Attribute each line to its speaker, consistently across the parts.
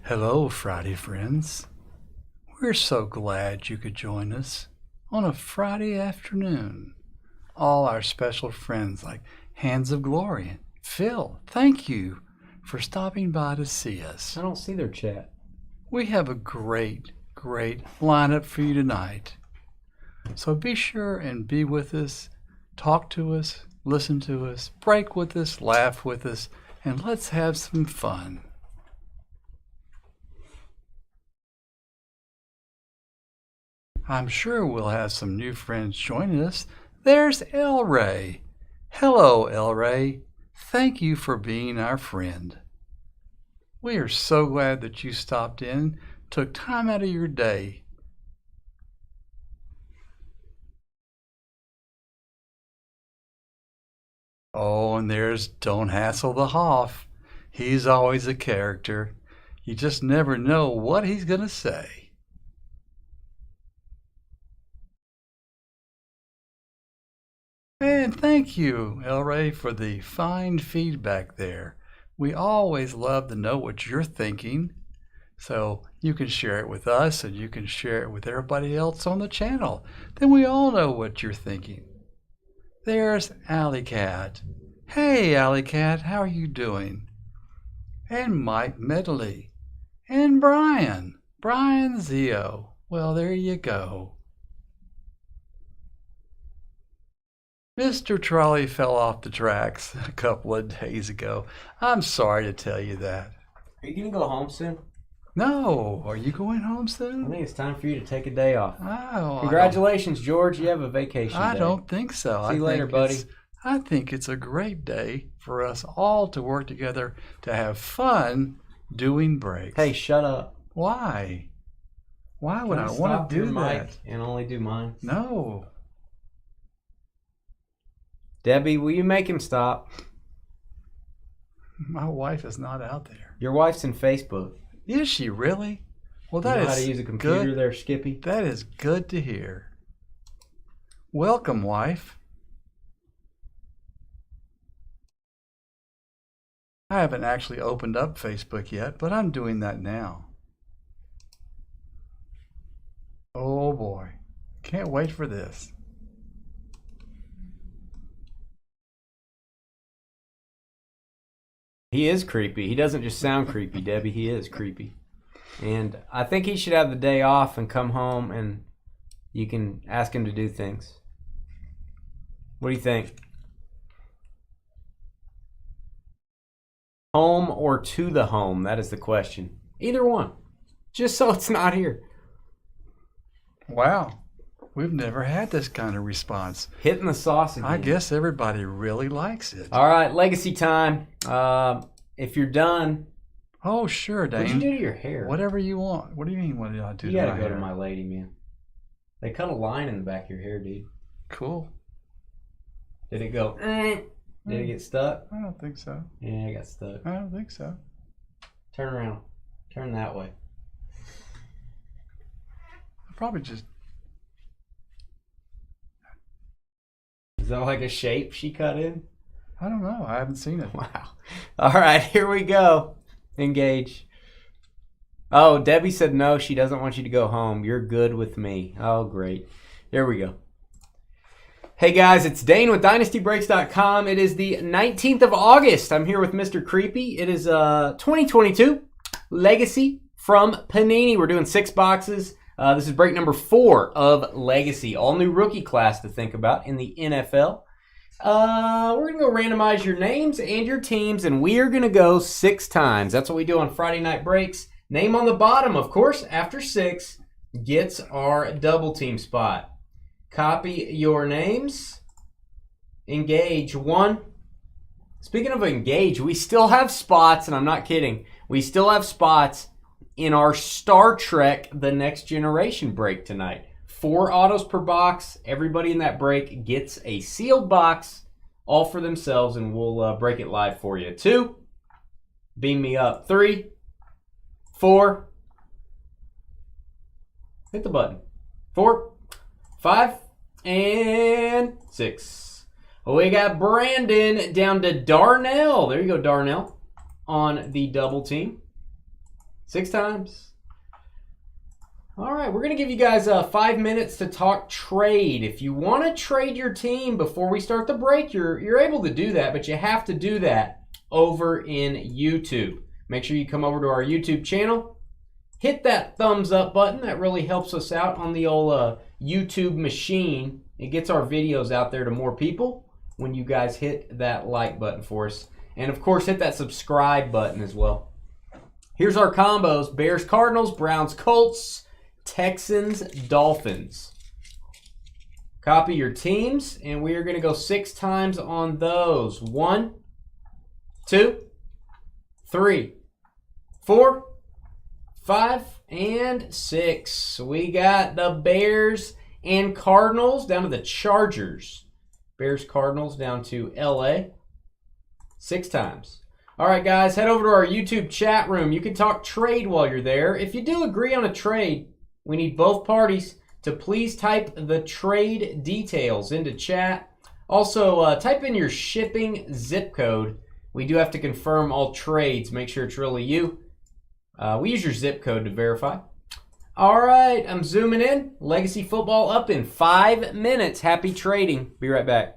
Speaker 1: Hello, Friday friends. We're so glad you could join us on a Friday afternoon. All our special friends like Hands of Glory and Phil, thank you for stopping by to see us.
Speaker 2: I don't see their chat.
Speaker 1: We have a great lineup for you tonight. So be sure and be with us, talk to us, listen to us, break with us, laugh with us, and let's have some fun. I'm sure we'll have some new friends joining us. There's El Ray. Hello, El Ray. Thank you for being our friend. We are so glad that you stopped in, took time out of your day. Oh, and there's Don't Hassle the Hoff. He's always a character. You just never know what he's going to say. And thank you, El Ray, for the fine feedback there. We always love to know what you're thinking, so you can share it with us and you can share it with everybody else on the channel. Then we all know what you're thinking. There's Alley Cat. Hey, Alley Cat, how are you doing? And Mike Medley. And Brian Zio. Well, there you go. Mr. Trolley fell off the tracks a couple of days ago. I'm sorry to tell you that.
Speaker 2: Are you going to go home soon?
Speaker 1: No. Are you going home soon?
Speaker 2: I think it's time for you to take a day off.
Speaker 1: Oh,
Speaker 2: congratulations, George. You have a vacation
Speaker 1: I
Speaker 2: day.
Speaker 1: don't think so.
Speaker 2: See you later, buddy.
Speaker 1: I think it's a great day for us all to work together to have fun doing breaks.
Speaker 2: Hey, shut up.
Speaker 1: Why? Why would I want to do that?
Speaker 2: Mic and only do mine?
Speaker 1: No.
Speaker 2: Debbie, will you make him stop?
Speaker 1: My wife is not out there.
Speaker 2: Your wife's in Facebook.
Speaker 1: Is she really? Well, that
Speaker 2: you know
Speaker 1: is
Speaker 2: how to use a computer
Speaker 1: good.
Speaker 2: There, Skippy?
Speaker 1: That is good to hear. Welcome, wife. I haven't actually opened up Facebook yet, but I'm doing that now. Oh boy, can't wait for this.
Speaker 2: He is creepy. He doesn't just sound creepy, Debbie. He is creepy. And I think he should have the day off and come home and you can ask him to do things. What do you think? Home or to the home? That is the question. Either one. Just so it's not here.
Speaker 1: Wow. We've never had this kind of response.
Speaker 2: Hitting the sauce again.
Speaker 1: I guess everybody really likes it.
Speaker 2: All right, legacy time. If you're done.
Speaker 1: Oh, sure, Dane.
Speaker 2: What'd you do to your hair?
Speaker 1: Whatever you want. What do you mean, what did I do to my hair?
Speaker 2: You gotta go to my lady, man. They cut a line in the back of your hair, dude.
Speaker 1: Cool.
Speaker 2: Did it go? Did it get stuck?
Speaker 1: I don't think so.
Speaker 2: Yeah, it got stuck.
Speaker 1: I don't think so.
Speaker 2: Turn around. Turn that way.
Speaker 1: I probably just...
Speaker 2: Is that like a shape she cut in?
Speaker 1: I don't know. I haven't seen it.
Speaker 2: Wow. All right, here we go. Engage. Oh, Debbie said no, she doesn't want you to go home. You're good with me. Oh, great. Here we go. Hey guys, it's Dane with DynastyBreaks.com. It is the 19th of August. I'm here with Mr. Creepy. It is 2022 Legacy from Panini. We're doing 6 boxes. This is break number 4 of Legacy. All new rookie class to think about in the NFL. We're going to go randomize your names and your teams, and we are going to go 6 times. That's what we do on Friday Night Breaks. Name on the bottom, of course, after 6 gets our double team spot. Copy your names. Engage 1. Speaking of engage, we still have spots, and I'm not kidding. We still have spots in our Star Trek The Next Generation break tonight. 4 autos per box. Everybody in that break gets a sealed box all for themselves, and we'll break it live for you. 2. Beam me up. 3. 4. Hit the button. 4. 5, and 6. We got Brandon down to Darnell. There you go, Darnell, on the double team. 6 times. All right, we're going to give you guys 5 minutes to talk trade. If you want to trade your team before we start the break, you're able to do that, but you have to do that over in YouTube. Make sure you come over to our YouTube channel. Hit that thumbs up button. That really helps us out on the old YouTube machine. It gets our videos out there to more people when you guys hit that like button for us. And, of course, hit that subscribe button as well. Here's our combos. Bears, Cardinals, Browns, Colts, Texans, Dolphins. Copy your teams, and we are going to go 6 times on those. 1, 2, 3, 4, 5, and 6. We got the Bears and Cardinals down to the Chargers. Bears, Cardinals down to LA. 6 times. All right, guys, head over to our YouTube chat room. You can talk trade while you're there. If you do agree on a trade, we need both parties to please type the trade details into chat. Also, type in your shipping zip code. We do have to confirm all trades. Make sure it's really you. We use your zip code to verify. All right, I'm zooming in. Legacy football up in 5 minutes. Happy trading. Be right back.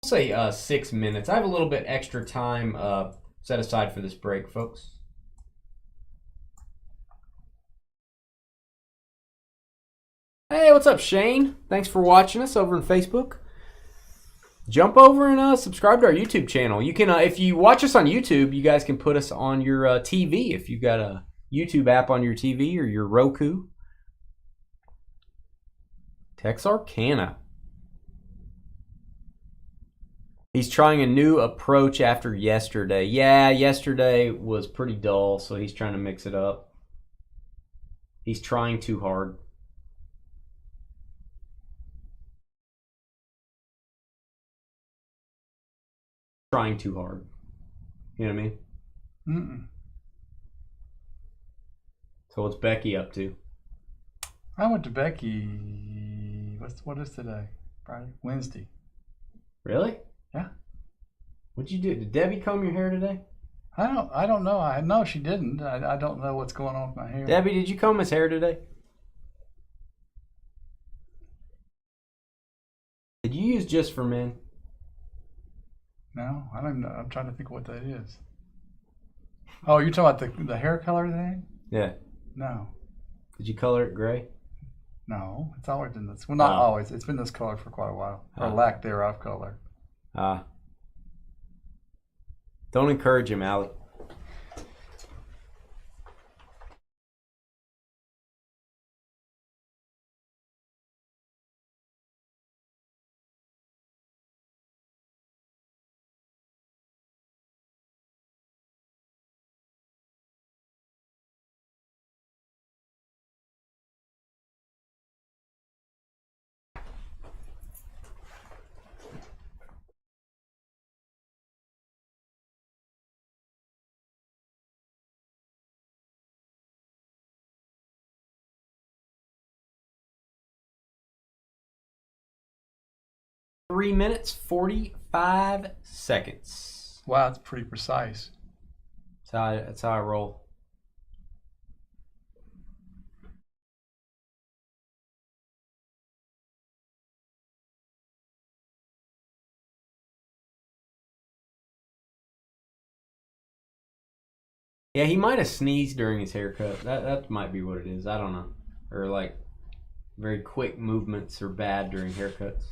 Speaker 2: Say 6 minutes. I have a little bit extra time set aside for this break, folks. Hey, what's up, Shane? Thanks for watching us over on Facebook. Jump over and subscribe to our YouTube channel. You can, if you watch us on YouTube, you guys can put us on your TV if you've got a YouTube app on your TV or your Roku. Texarkana. He's trying a new approach after yesterday. Yeah, yesterday was pretty dull, so he's trying to mix it up. He's trying too hard. Trying too hard. You know what I mean?
Speaker 1: Mm-mm.
Speaker 2: So what's Becky up to?
Speaker 1: I went to Becky. What is today? Friday? Wednesday.
Speaker 2: Really?
Speaker 1: Yeah.
Speaker 2: What'd you do? Did Debbie comb your hair today?
Speaker 1: I don't know. I know she didn't. I don't know what's going on with my hair.
Speaker 2: Debbie, did you comb his hair today? Did you use Just for Men?
Speaker 1: No, I don't know. I'm trying to think what that is. Oh, you're talking about the hair color thing?
Speaker 2: Yeah.
Speaker 1: No.
Speaker 2: Did you color it gray?
Speaker 1: No, it's always been this. Well, not always. It's been this color for quite a while. Or lack thereof color.
Speaker 2: Don't encourage him, Allie. Three minutes, 45 seconds.
Speaker 1: Wow, that's pretty precise.
Speaker 2: That's how I roll. Yeah, he might have sneezed during his haircut. That might be what it is. I don't know. Or like very quick movements are bad during haircuts.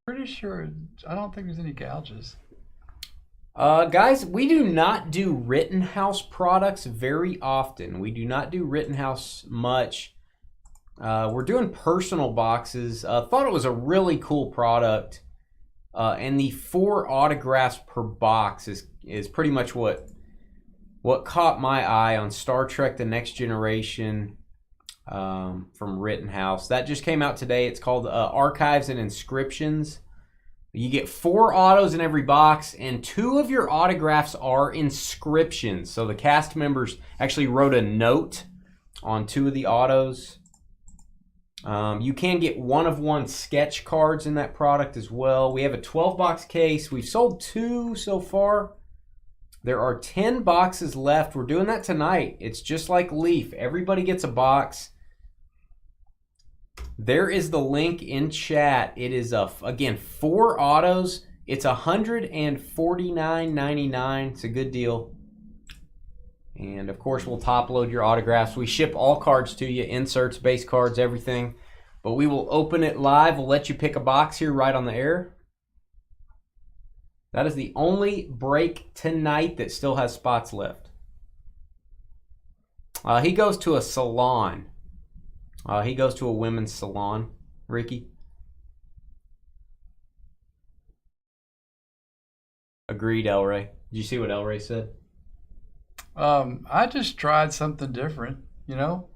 Speaker 1: Pretty sure. I don't think there's any gouges.
Speaker 2: Guys, we do not do Rittenhouse products very often. We do not do Rittenhouse much. We're doing personal boxes. Thought it was a really cool product. And the 4 autographs per box is pretty much what caught my eye on Star Trek The Next Generation from Rittenhouse. That just came out today. It's called Archives and Inscriptions. You get 4 autos in every box, and 2 of your autographs are inscriptions. So the cast members actually wrote a note on 2 of the autos. You can get one-of-one sketch cards in that product as well. We have a 12-box case. We've sold 2 so far. There are 10 boxes left. We're doing that tonight. It's just like Leaf. Everybody gets a box. There is the link in chat. It is, again, 4 autos. It's $149.99. It's a good deal. And, of course, we'll top load your autographs. We ship all cards to you, inserts, base cards, everything. But we will open it live. We'll let you pick a box here right on the air. That is the only break tonight that still has spots left. He goes to a salon. He goes to a women's salon. Ricky? Agreed, El Ray. Did you see what El Ray said?
Speaker 1: I just tried something different, you know.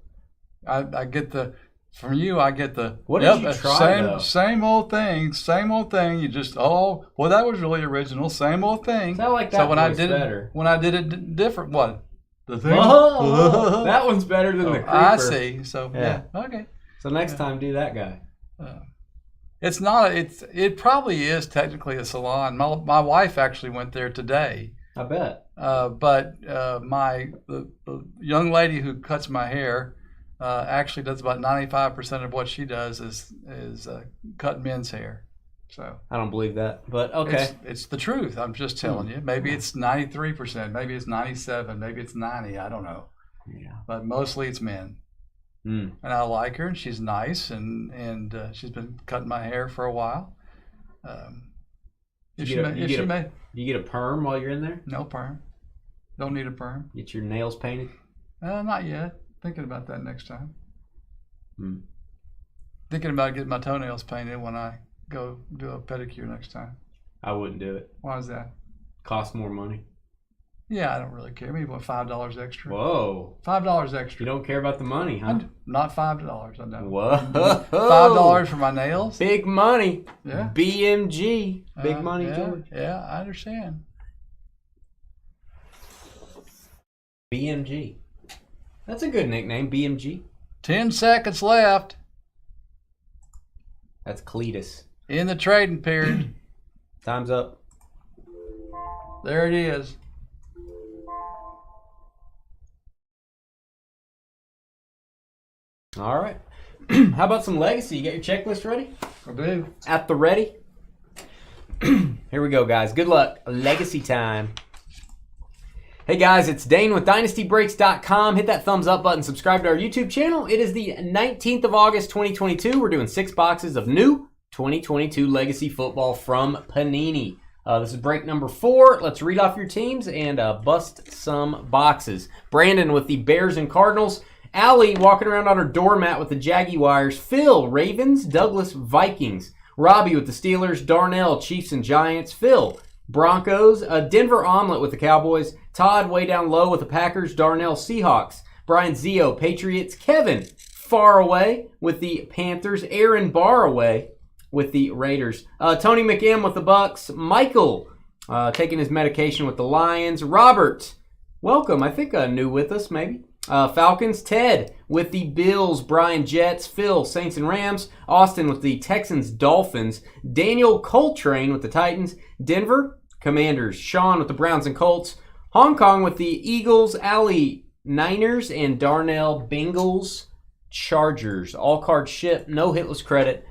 Speaker 1: I get the from you. I get the
Speaker 2: what did you try?
Speaker 1: Same old thing. You just well, that was really original. Same old thing.
Speaker 2: Sound like that.
Speaker 1: So when I did
Speaker 2: better.
Speaker 1: When I did it different, what the thing?
Speaker 2: Oh, that one's better than the creeper.
Speaker 1: I see. So yeah, okay.
Speaker 2: So next time, do that guy.
Speaker 1: It's not. It probably is technically a salon. My wife actually went there today.
Speaker 2: I bet.
Speaker 1: But the young lady who cuts my hair actually does about 95% of what she does is cut men's hair. So
Speaker 2: I don't believe that, but okay.
Speaker 1: It's the truth. I'm just telling you. Maybe it's 93%. Maybe it's 97. Maybe it's 90. I don't know.
Speaker 2: Yeah.
Speaker 1: But mostly it's men. And I like her, and she's nice, and she's been cutting my hair for a while.
Speaker 2: You get a perm while you're in there?
Speaker 1: No perm. Don't need a perm.
Speaker 2: Get your nails painted?
Speaker 1: Not yet. Thinking about that next time. Thinking about getting my toenails painted when I go do a pedicure next time.
Speaker 2: I wouldn't do it.
Speaker 1: Why is that?
Speaker 2: Costs more money.
Speaker 1: Yeah, I don't really care. Maybe what, $5 extra?
Speaker 2: Whoa.
Speaker 1: $5 extra.
Speaker 2: You don't care about the money, huh?
Speaker 1: Not $5, I know.
Speaker 2: Whoa.
Speaker 1: $5 for my nails?
Speaker 2: Big money.
Speaker 1: Yeah.
Speaker 2: BMG. Big money,
Speaker 1: yeah,
Speaker 2: George.
Speaker 1: Yeah, I understand.
Speaker 2: BMG. That's a good nickname, BMG.
Speaker 1: 10 seconds left.
Speaker 2: That's Cletus.
Speaker 1: In the trading period.
Speaker 2: Time's up.
Speaker 1: There it is.
Speaker 2: All right. How about some legacy? You got your checklist ready?
Speaker 1: I do.
Speaker 2: At the ready? Here we go, guys. Good luck. Legacy time. Hey, guys, it's Dane with DynastyBreaks.com. Hit that thumbs up button. Subscribe to our YouTube channel. It is the 19th of August, 2022. We're doing 6 boxes of new 2022 Legacy football from Panini. This is break number 4. Let's read off your teams and bust some boxes. Brandon with the Bears and Cardinals. Allie walking around on her doormat with the Jaguars. Phil, Ravens. Douglas, Vikings. Robbie with the Steelers. Darnell, Chiefs and Giants. Phil, Broncos. Denver Omelet with the Cowboys. Todd way down low with the Packers. Darnell, Seahawks. Brian Zio, Patriots. Kevin, far away with the Panthers. Aaron, bar away with the Raiders. Tony McM with the Bucks. Michael taking his medication with the Lions. Robert, welcome. I think new with us maybe. Falcons. Ted with the Bills. Brian, Jets. Phil, Saints and Rams. Austin with the Texans, Dolphins. Daniel Coltrane with the Titans. Denver, Commanders. Sean with the Browns and Colts. Hong Kong with the Eagles. Ali, Niners. And Darnell, Bengals, Chargers. All cards shipped. No hitless credit.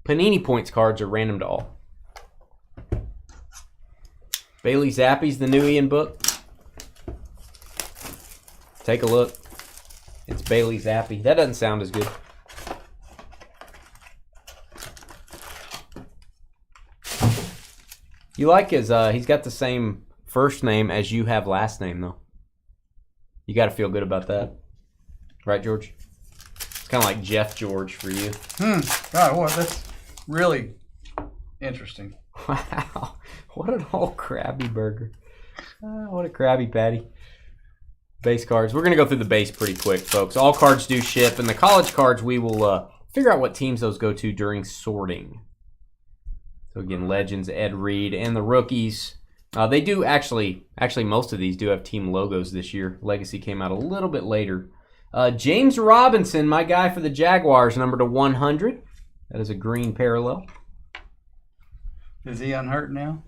Speaker 2: Panini points cards are random to all. Bailey Zappi's the new Ian book. Take a look. It's Bailey Zappi. That doesn't sound as good. You like his, he's got the same first name as you have last name, though. You got to feel good about that. Right, George? It's kind of like Jeff George for you.
Speaker 1: God, well, that's really interesting.
Speaker 2: Wow. What an old Krabby Burger. What a Krabby Patty. Base cards. We're going to go through the base pretty quick, folks. All cards do ship, and the college cards, we will figure out what teams those go to during sorting. So, again, Legends, Ed Reed, and the rookies. They do actually most of these do have team logos this year. Legacy came out a little bit later. James Robinson, my guy for the Jaguars, number to 100. That is a green parallel.
Speaker 1: Is he unhurt now?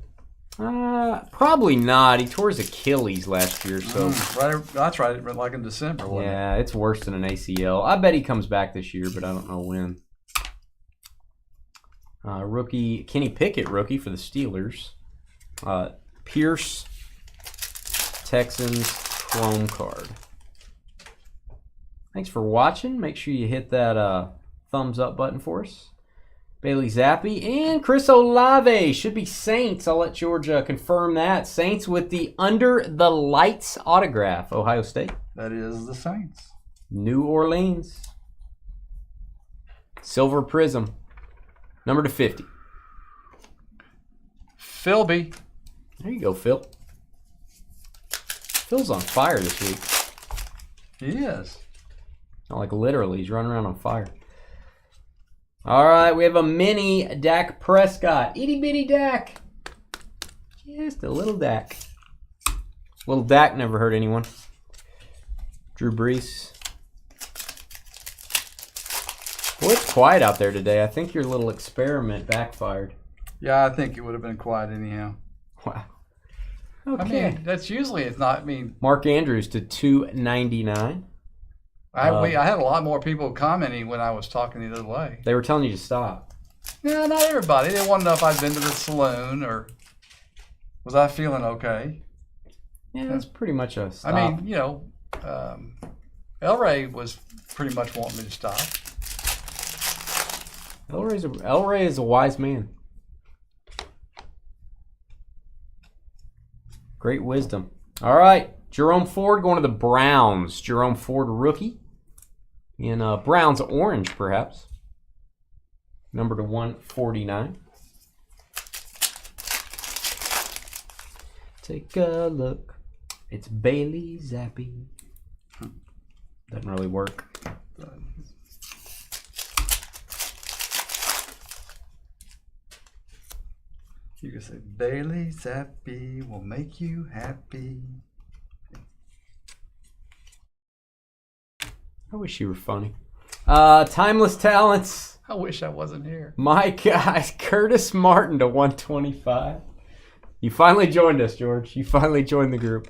Speaker 2: Probably not. He tore his Achilles last year, so
Speaker 1: That's right, like in December.
Speaker 2: Yeah, it's worse than an ACL. I bet he comes back this year, but I don't know when. Rookie Kenny Pickett, rookie for the Steelers. Pierce, Texans, Chrome card. Thanks for watching. Make sure you hit that thumbs up button for us. Bailey Zappi and Chris Olave. Should be Saints. I'll let George confirm that. Saints with the Under the Lights autograph. Ohio State.
Speaker 1: That is the Saints.
Speaker 2: New Orleans. Silver Prism. Number to 50.
Speaker 1: Philby.
Speaker 2: There you go, Phil. Phil's on fire this week.
Speaker 1: He is.
Speaker 2: Not like literally. He's running around on fire. All right, we have a mini Dak Prescott. Itty bitty Dak. Just a little Dak. Little Dak never hurt anyone. Drew Brees. Boy, it's quiet out there today. I think your little experiment backfired.
Speaker 1: Yeah, I think it would have been quiet anyhow.
Speaker 2: Wow. Okay.
Speaker 1: I mean, that's usually, it's not,
Speaker 2: Mark Andrews to 299.
Speaker 1: I had a lot more people commenting when I was talking the other way.
Speaker 2: They were telling you to stop.
Speaker 1: No, not everybody. They want to know if I'd been to the saloon or was I feeling okay.
Speaker 2: Yeah, that's pretty much a stop.
Speaker 1: I mean, El Rey was pretty much wanting me to stop.
Speaker 2: El Rey is a wise man. Great wisdom. All right, Jerome Ford going to the Browns. Jerome Ford rookie. In Browns orange, perhaps. Number to 149. Take a look. It's Bailey Zappi. Doesn't really work.
Speaker 1: You can say, Bailey Zappi will make you happy.
Speaker 2: I wish you were funny. Timeless Talents.
Speaker 1: I wish I wasn't here.
Speaker 2: My guy, Curtis Martin to 125. You finally joined us, George. You finally joined the group.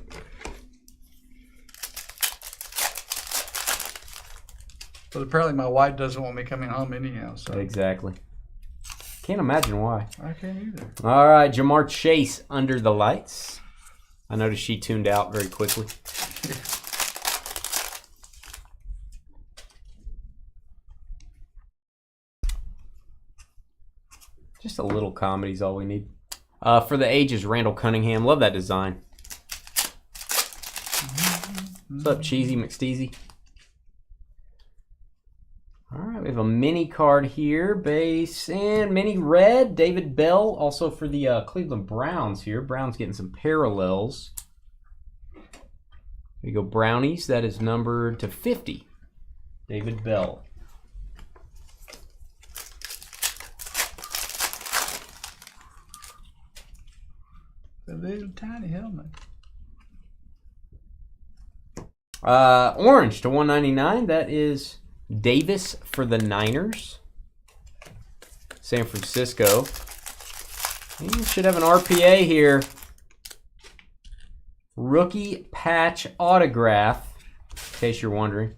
Speaker 1: But apparently my wife doesn't want me coming home anyhow. So
Speaker 2: Exactly. Can't imagine why.
Speaker 1: I can't either.
Speaker 2: All right, Jamar Chase, Under the Lights. I noticed she tuned out very quickly. Just a little comedy is all we need. For the ages, Randall Cunningham. Love that design. What's up, Cheesy McSteezy? All right, we have a mini card here. Base and mini red. David Bell, also for the Cleveland Browns here. Browns getting some parallels. There you go, Brownies. That is numbered to 50. David Bell.
Speaker 1: A little tiny helmet.
Speaker 2: Orange to 199. That is Davis for the Niners. San Francisco. And should have an RPA here. Rookie patch autograph, in case you're wondering.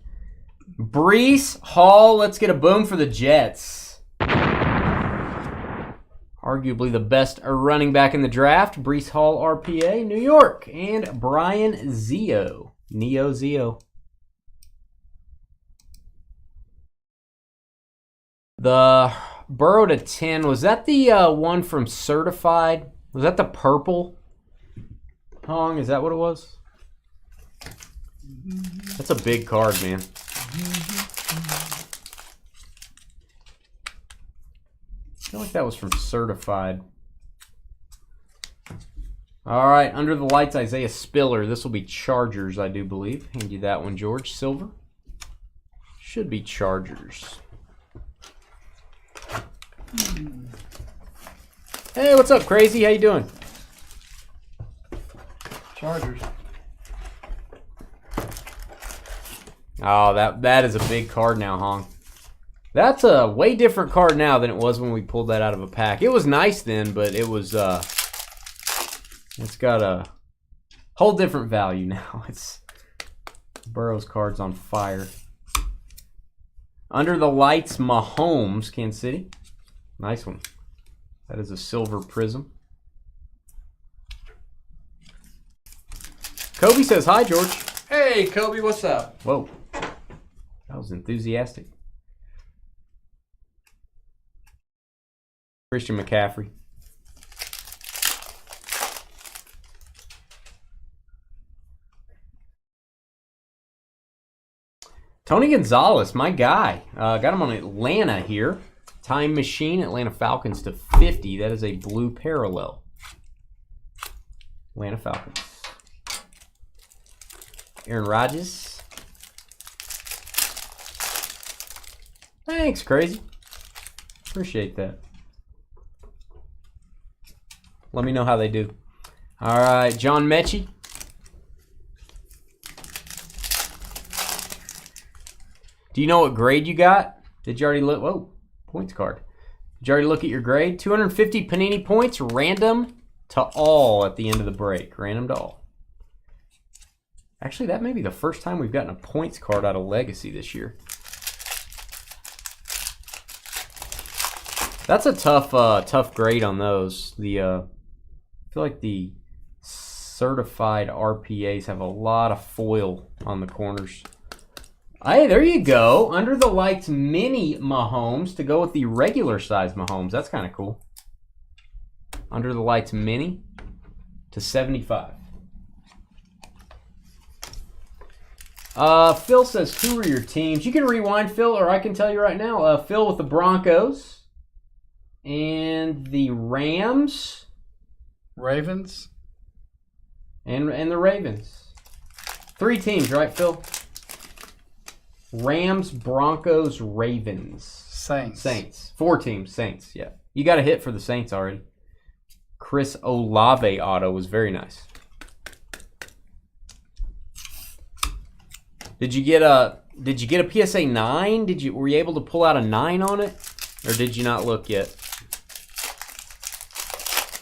Speaker 2: Brees Hall. Let's get a boom for the Jets. Arguably the best running back in the draft. Brees Hall RPA, New York. And Brian Zio. Neo Zio. The Burrow to 10. Was that the one from Certified? Was that the purple? Hong, is that what it was? That's a big card, man. I feel like that was from Certified. All right, Under the Lights, Isaiah Spiller. This will be Chargers, I do believe. Hand you that one, George. Silver. Should be Chargers. Hey, what's up, Crazy? How you doing?
Speaker 1: Chargers.
Speaker 2: Oh, that is a big card now, Hong. That's a way different card now than it was when we pulled that out of a pack. It was nice then, but it was it's got a whole different value now. It's Burrow's card's on fire. Under the Lights, Mahomes, Kansas City. Nice one. That is a silver prism. Kobe says, hi, George.
Speaker 1: Hey, Kobe, what's up?
Speaker 2: Whoa. That was enthusiastic. Christian McCaffrey. Tony Gonzalez, my guy. Got him on Atlanta here. Time Machine, Atlanta Falcons to 50. That is a blue parallel. Atlanta Falcons. Aaron Rodgers. Thanks, Crazy. Appreciate that. Let me know how they do. All right, John Mechie. Do you know what grade you got? Did you already look? Whoa, points card. Did you already look at your grade? 250 Panini points, random to all at the end of the break. Random to all. Actually, that may be the first time we've gotten a points card out of Legacy this year. That's a tough grade on those. I feel like the certified RPAs have a lot of foil on the corners. Hey, there you go. Under the Lights mini Mahomes to go with the regular size Mahomes. That's kind of cool. Under the Lights mini to 75. Phil says, who are your teams? You can rewind, Phil, or I can tell you right now. Phil with the Broncos and the Rams.
Speaker 1: Ravens.
Speaker 2: And the Ravens. 3 teams, right, Phil? Rams, Broncos, Ravens.
Speaker 1: Saints.
Speaker 2: 4 teams, Saints, yeah. You got a hit for the Saints already. Chris Olave auto was very nice. Did you get a PSA 9? Were you able to pull out a 9 on it? Or did you not look yet?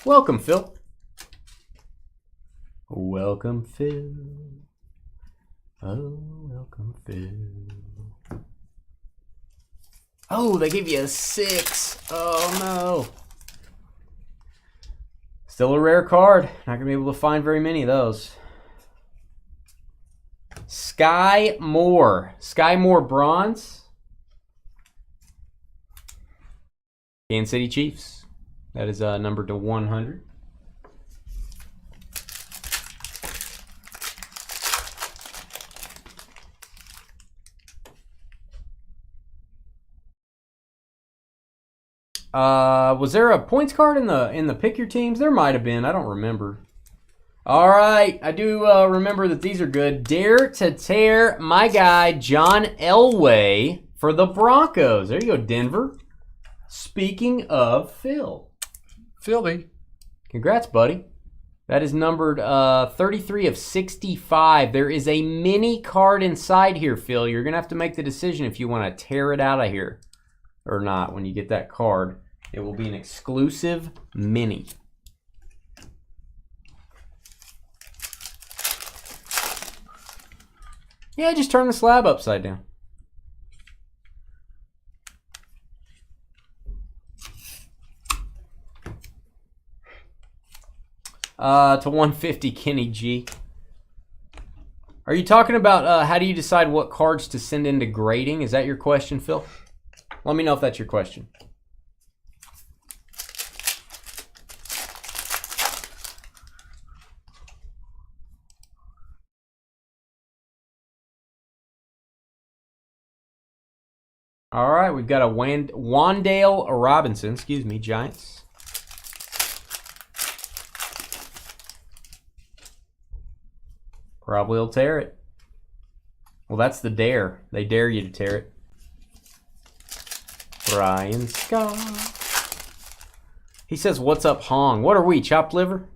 Speaker 2: Welcome, Phil. Welcome, Phil. Oh, welcome, Phil. Oh, they gave you a 6. Oh, no. Still a rare card. Not going to be able to find very many of those. Sky Moore. Sky Moore bronze. Kansas City Chiefs. That is numbered to 100. Was there a points card in the pick your teams? There might have been. I don't remember. All right, I do remember that these are good. Dare to Tear, my guy John Elway for the Broncos. There you go, Denver. Speaking of Phil.
Speaker 1: Philly.
Speaker 2: Congrats, buddy. That is numbered 33 of 65. There is a mini card inside here, Phil. You're going to have to make the decision if you want to tear it out of here or not when you get that card. It will be an exclusive mini. Yeah, just turn the slab upside down. To 150, Kenny G. Are you talking about how do you decide what cards to send into grading? Is that your question, Phil? Let me know if that's your question. All right, we've got a Wandale Robinson, Giants. Probably will tear it. Well, that's the dare. They dare you to tear it. Brian Scott. He says, what's up, Hong? What are we, chopped liver?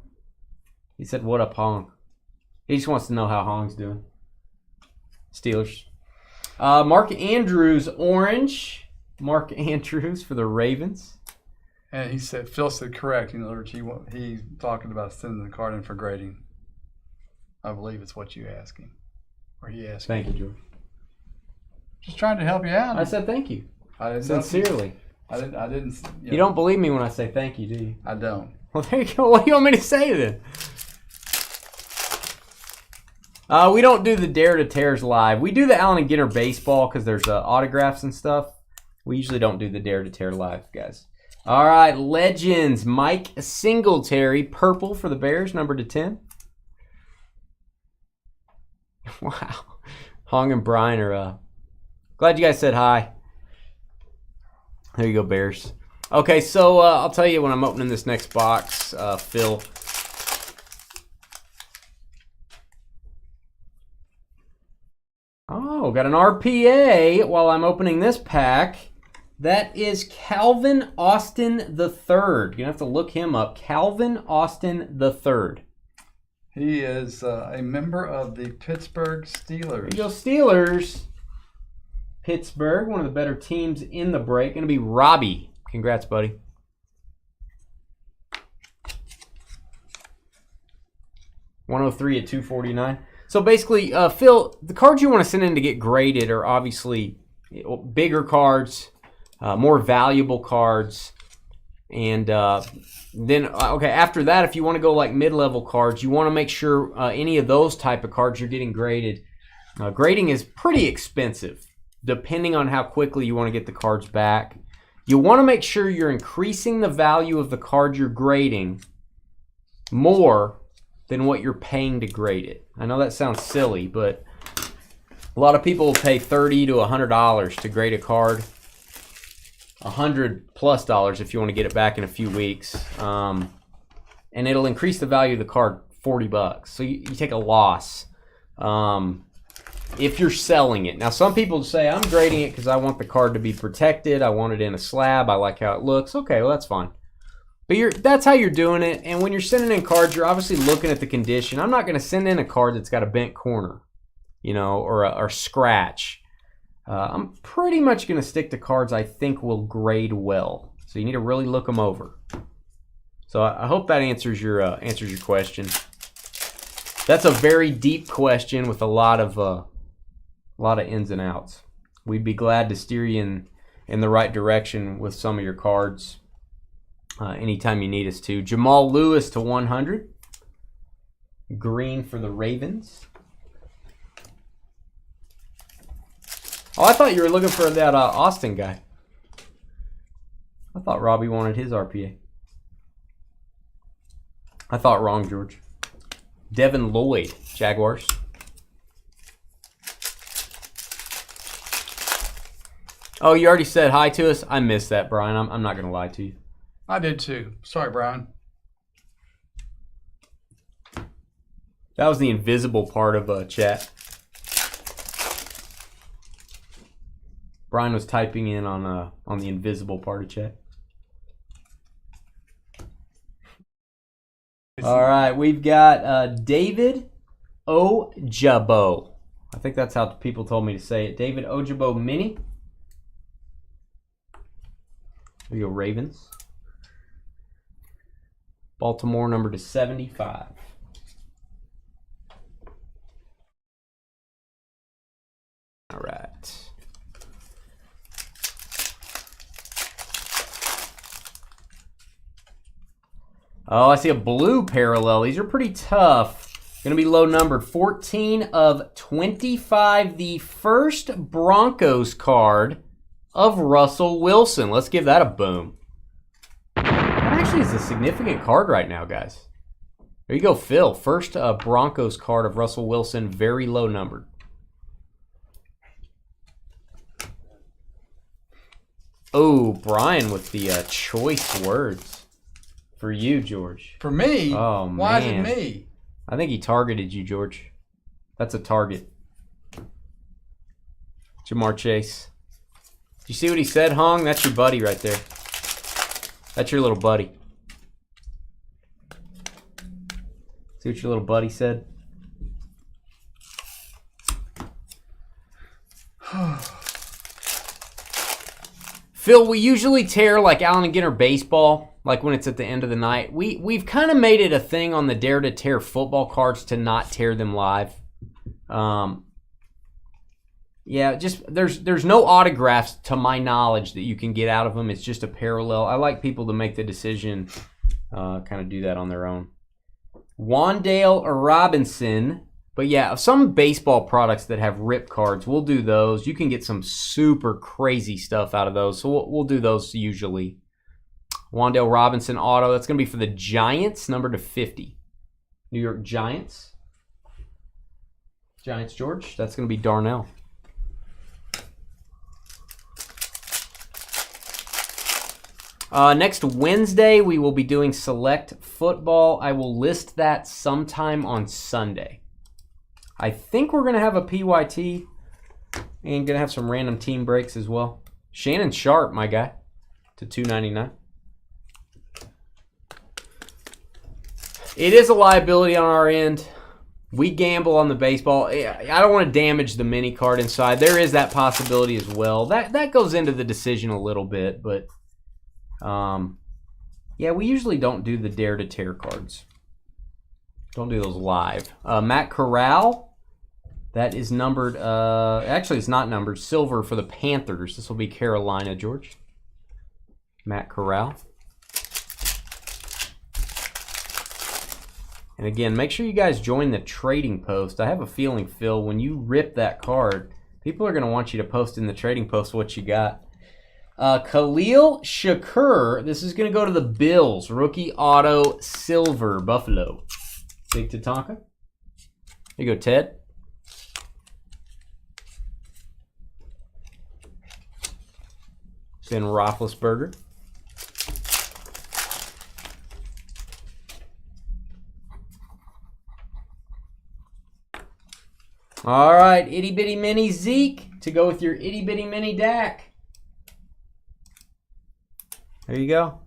Speaker 2: He said, what up, Hong? He just wants to know how Hong's doing. Steelers. Mark Andrews, orange. Mark Andrews for the Ravens.
Speaker 1: And he said, Phil said correct. In other words, he's talking about sending the card in for grading. I believe it's what you asking. Or he asked.
Speaker 2: Thank you, George.
Speaker 1: Just trying to help you out.
Speaker 2: I said thank you.
Speaker 1: I didn't
Speaker 2: Sincerely.
Speaker 1: I didn't.
Speaker 2: You don't believe me when I say thank you, do you?
Speaker 1: I don't.
Speaker 2: Well, there you go. What do you want me to say then? We don't do the Dare to Tears live. We do the Allen and Ginter baseball because there's autographs and stuff. We usually don't do the Dare to Tear live, guys. All right, Legends. Mike Singletary, purple for the Bears, number to 10. Wow. Hong and Brian are glad you guys said hi. There you go, Bears. Okay, so I'll tell you when I'm opening this next box, Phil. Oh, got an RPA while I'm opening this pack. That is Calvin Austin III. You're going to have to look him up. Calvin Austin III.
Speaker 1: He is a member of the Pittsburgh Steelers.
Speaker 2: There you go, Steelers. Pittsburgh, one of the better teams in the break. Going to be Robbie. Congrats, buddy. $103 at $249. So basically, Phil, the cards you want to send in to get graded are obviously bigger cards, more valuable cards. And then, okay, after that, if you want to go like mid-level cards, you want to make sure any of those type of cards you're getting graded. Grading is pretty expensive, depending on how quickly you want to get the cards back. You want to make sure you're increasing the value of the card you're grading more than what you're paying to grade it. I know that sounds silly, but a lot of people will pay $30 to $100 to grade a card. $100+ if you want to get it back in a few weeks. And it'll increase the value of the card $40. So you take a loss if you're selling it. Now, some people say, I'm grading it because I want the card to be protected. I want it in a slab. I like how it looks. Okay, well, that's fine. But that's how you're doing it. And when you're sending in cards, you're obviously looking at the condition. I'm not going to send in a card that's got a bent corner, or a scratch. I'm pretty much going to stick to cards I think will grade well. So you need to really look them over. So I hope that answers your question. That's a very deep question with a lot of ins and outs. We'd be glad to steer you in the right direction with some of your cards. Anytime you need us to. Jamal Lewis to 100. Green for the Ravens. Oh, I thought you were looking for that Austin guy. I thought Robbie wanted his RPA. I thought wrong, George. Devin Lloyd, Jaguars. Oh, you already said hi to us? I missed that, Brian. I'm not going to lie to you.
Speaker 1: I did too. Sorry, Brian.
Speaker 2: That was the invisible part of chat. Brian was typing in on the invisible part of chat. All right, we've got David Ojabo. I think that's how people told me to say it. David Ojabo Mini. There you go, Ravens. Baltimore, number to 75. All right. Oh, I see a blue parallel. These are pretty tough. Going to be low numbered. 14 of 25. The first Broncos card of Russell Wilson. Let's give that a boom. That actually is a significant card right now, guys. There you go, Phil. First Broncos card of Russell Wilson, very low numbered. Oh, Brian with the choice words. For you, George.
Speaker 1: For me?
Speaker 2: Oh, man.
Speaker 1: Why is it me?
Speaker 2: I think he targeted you, George. That's a target. Jamar Chase. You see what he said, Hong? That's your buddy right there. That's your little buddy. See what your little buddy said? Phil, we usually tear like Allen and Ginter baseball, like when it's at the end of the night. We've kind of made it a thing on the Dare to Tear football cards to not tear them live. Yeah, just there's no autographs to my knowledge that you can get out of them. It's just a parallel. I like people to make the decision, kind of do that on their own. Wandale Robinson. But yeah, some baseball products that have rip cards, we'll do those. You can get some super crazy stuff out of those. So we'll do those usually. Wandale Robinson auto. That's going to be for the Giants, number to 50. New York Giants. Giants, George. That's going to be Darnell. Next Wednesday, we will be doing Select Football. I will list that sometime on Sunday. I think we're going to have a PYT and going to have some random team breaks as well. Shannon Sharp, my guy, to $2.99. It is a liability on our end. We gamble on the baseball. I don't want to damage the mini card inside. There is that possibility as well. That goes into the decision a little bit, but yeah, we usually don't do the Dare to Tear cards. Don't do those live. Matt Corral. That is numbered. Actually, it's not numbered. Silver for the Panthers. This will be Carolina, George. Matt Corral. And again, make sure you guys join the trading post. I have a feeling, Phil, when you rip that card, people are going to want you to post in the trading post what you got. Khalil Shakur. This is going to go to the Bills. Rookie auto silver Buffalo. Big Tatanka. There you go, Ted. Ben Roethlisberger. All right, itty bitty mini Zeke to go with your itty bitty mini Dak. There you go.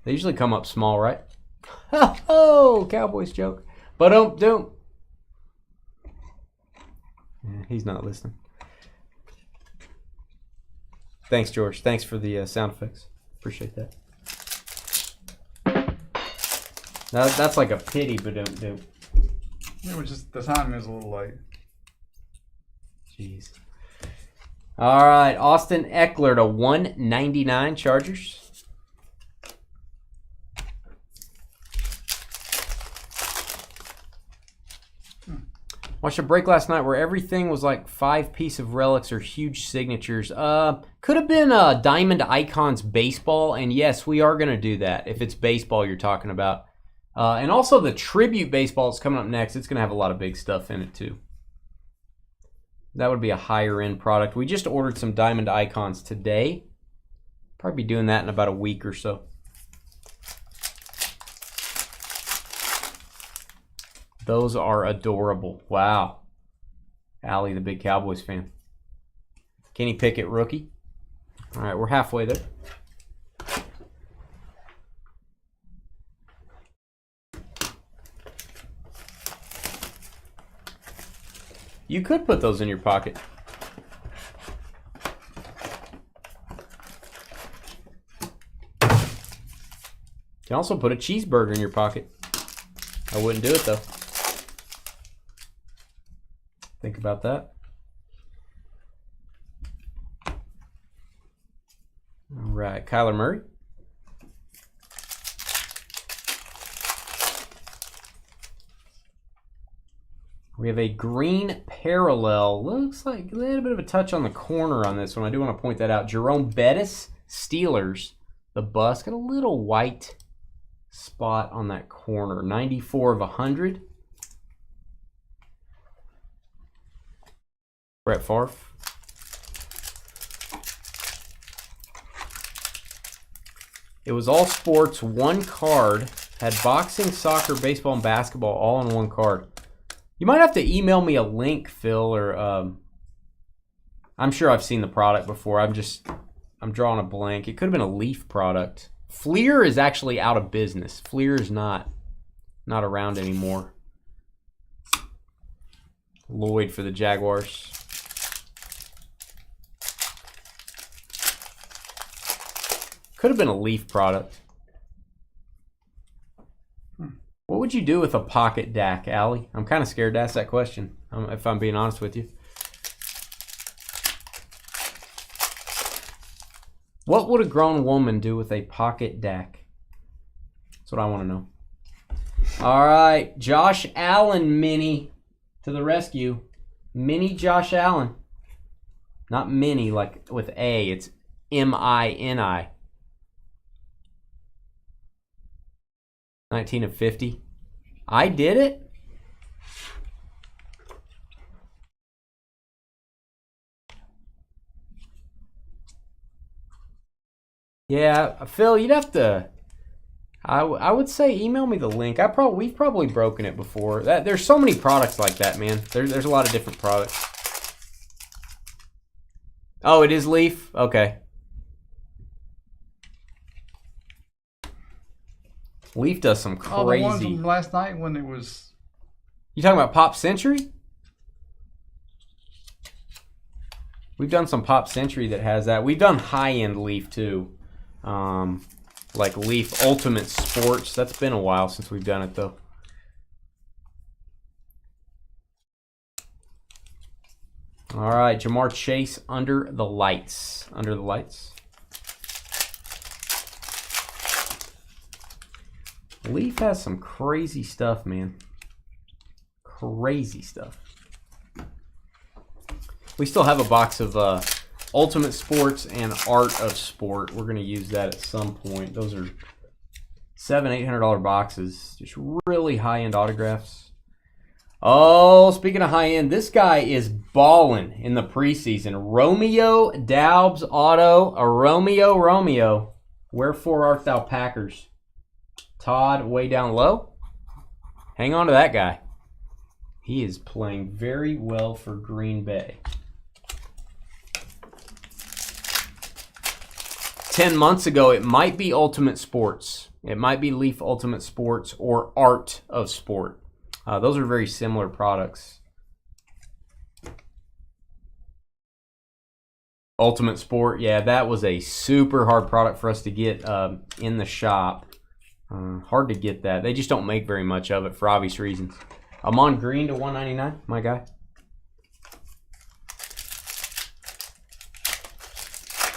Speaker 2: They usually come up small, right? Oh, Cowboys joke. But don't. Yeah, he's not listening. Thanks, George. Thanks for the sound effects. Appreciate that. That's like a pity, but don't do.
Speaker 1: It was just the timing was a little late.
Speaker 2: Jeez. All right, Austin Eckler to $199 Chargers. Watched a break last night where everything was like 5-piece of relics or huge signatures. Could have been Diamond Icons baseball, and yes, we are going to do that if it's baseball you're talking about. And also the Tribute baseball is coming up next. It's going to have a lot of big stuff in it too. That would be a higher end product. We just ordered some Diamond Icons today. Probably be doing that in about a week or so. Those are adorable. Wow. Allie, the big Cowboys fan. Kenny Pickett, rookie. All right, we're halfway there. You could put those in your pocket. You can also put a cheeseburger in your pocket. I wouldn't do it though. Think about that. All right, Kyler Murray. We have a green parallel. Looks like a little bit of a touch on the corner on this one. I do want to point that out. Jerome Bettis, Steelers. The bust. Got a little white spot on that corner. 94 of 100. Brett Favre. It was all sports, one card. Had boxing, soccer, baseball, and basketball all on one card. You might have to email me a link, Phil, or I'm sure I've seen the product before. I'm drawing a blank. It could have been a Leaf product. Fleer is actually out of business. Fleer is not around anymore. Lloyd for the Jaguars. Could have been a Leaf product. What would you do with a pocket DAC, Allie? I'm kind of scared to ask that question, if I'm being honest with you. What would a grown woman do with a pocket DAC? That's what I want to know. All right, Josh Allen mini to the rescue. Mini Josh Allen. Not mini like with A, it's M-I-N-I. 19 of 50. I did it? Yeah, Phil, you'd have to... I would say email me the link. We've probably broken it before. There's so many products like that, man. There's a lot of different products. Oh, it is Leaf? Okay. Leaf does some crazy...
Speaker 1: Oh, the ones from last night when it was...
Speaker 2: You talking about Pop Century? We've done some Pop Century that has that. We've done high-end Leaf, too. Like Leaf Ultimate Sports. That's been a while since we've done it, though. All right, Jamar Chase, Under the Lights. Under the Lights. Leaf has some crazy stuff, man. Crazy stuff. We still have a box of Ultimate Sports and Art of Sport. We're going to use that at some point. Those are $700-800 boxes. Just really high-end autographs. Oh, speaking of high-end, this guy is balling in the preseason. Romeo Doubs auto. A Romeo. Wherefore art thou Packers? Todd way down low. Hang on to that guy. He is playing very well for Green Bay. 10 months ago, it might be Ultimate Sports. It might be Leaf Ultimate Sports or Art of Sport. Those are very similar products. Ultimate Sport, yeah, that was a super hard product for us to get in the shop. Hard to get that. They just don't make very much of it for obvious reasons. Amon Green to $199, my guy.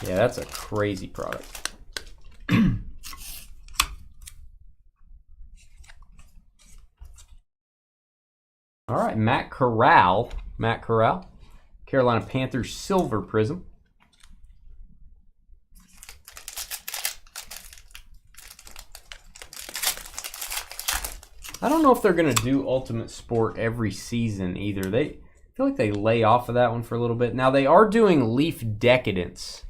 Speaker 2: Yeah, that's a crazy product. All right, Matt Corral. Carolina Panthers Silver Prism. I don't know if they're going to do Ultimate Sport every season either. I feel like they lay off of that one for a little bit. Now, they are doing Leaf Decadence.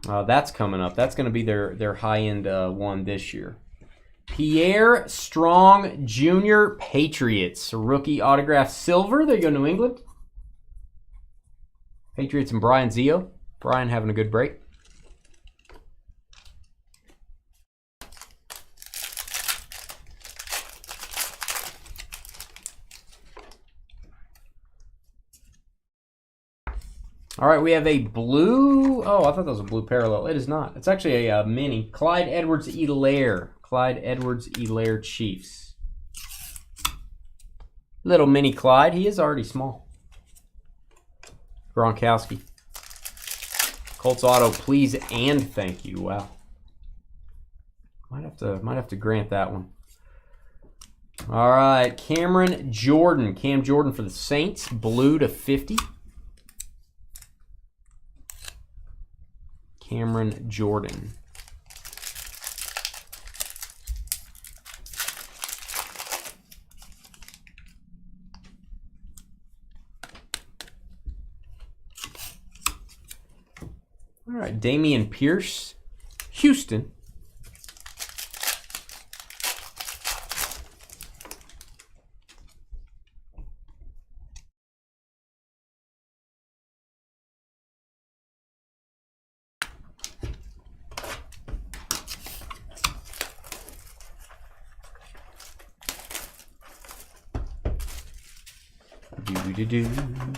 Speaker 2: That's coming up. That's going to be their high-end one this year. Pierre Strong Jr. Patriots. Rookie autograph silver. There you go, New England. Patriots and Brian Zio. Brian having a good break. All right, we have a blue. Oh, I thought that was a blue parallel. It is not. It's actually a mini. Clyde Edwards-Helaire. Clyde Edwards-Helaire Chiefs. Little mini Clyde. He is already small. Gronkowski. Colts auto, please and thank you. Wow. Might have to grant that one. All right, Cam Jordan for the Saints. Blue to 50. Cameron Jordan. All right, Dameon Pierce, Houston.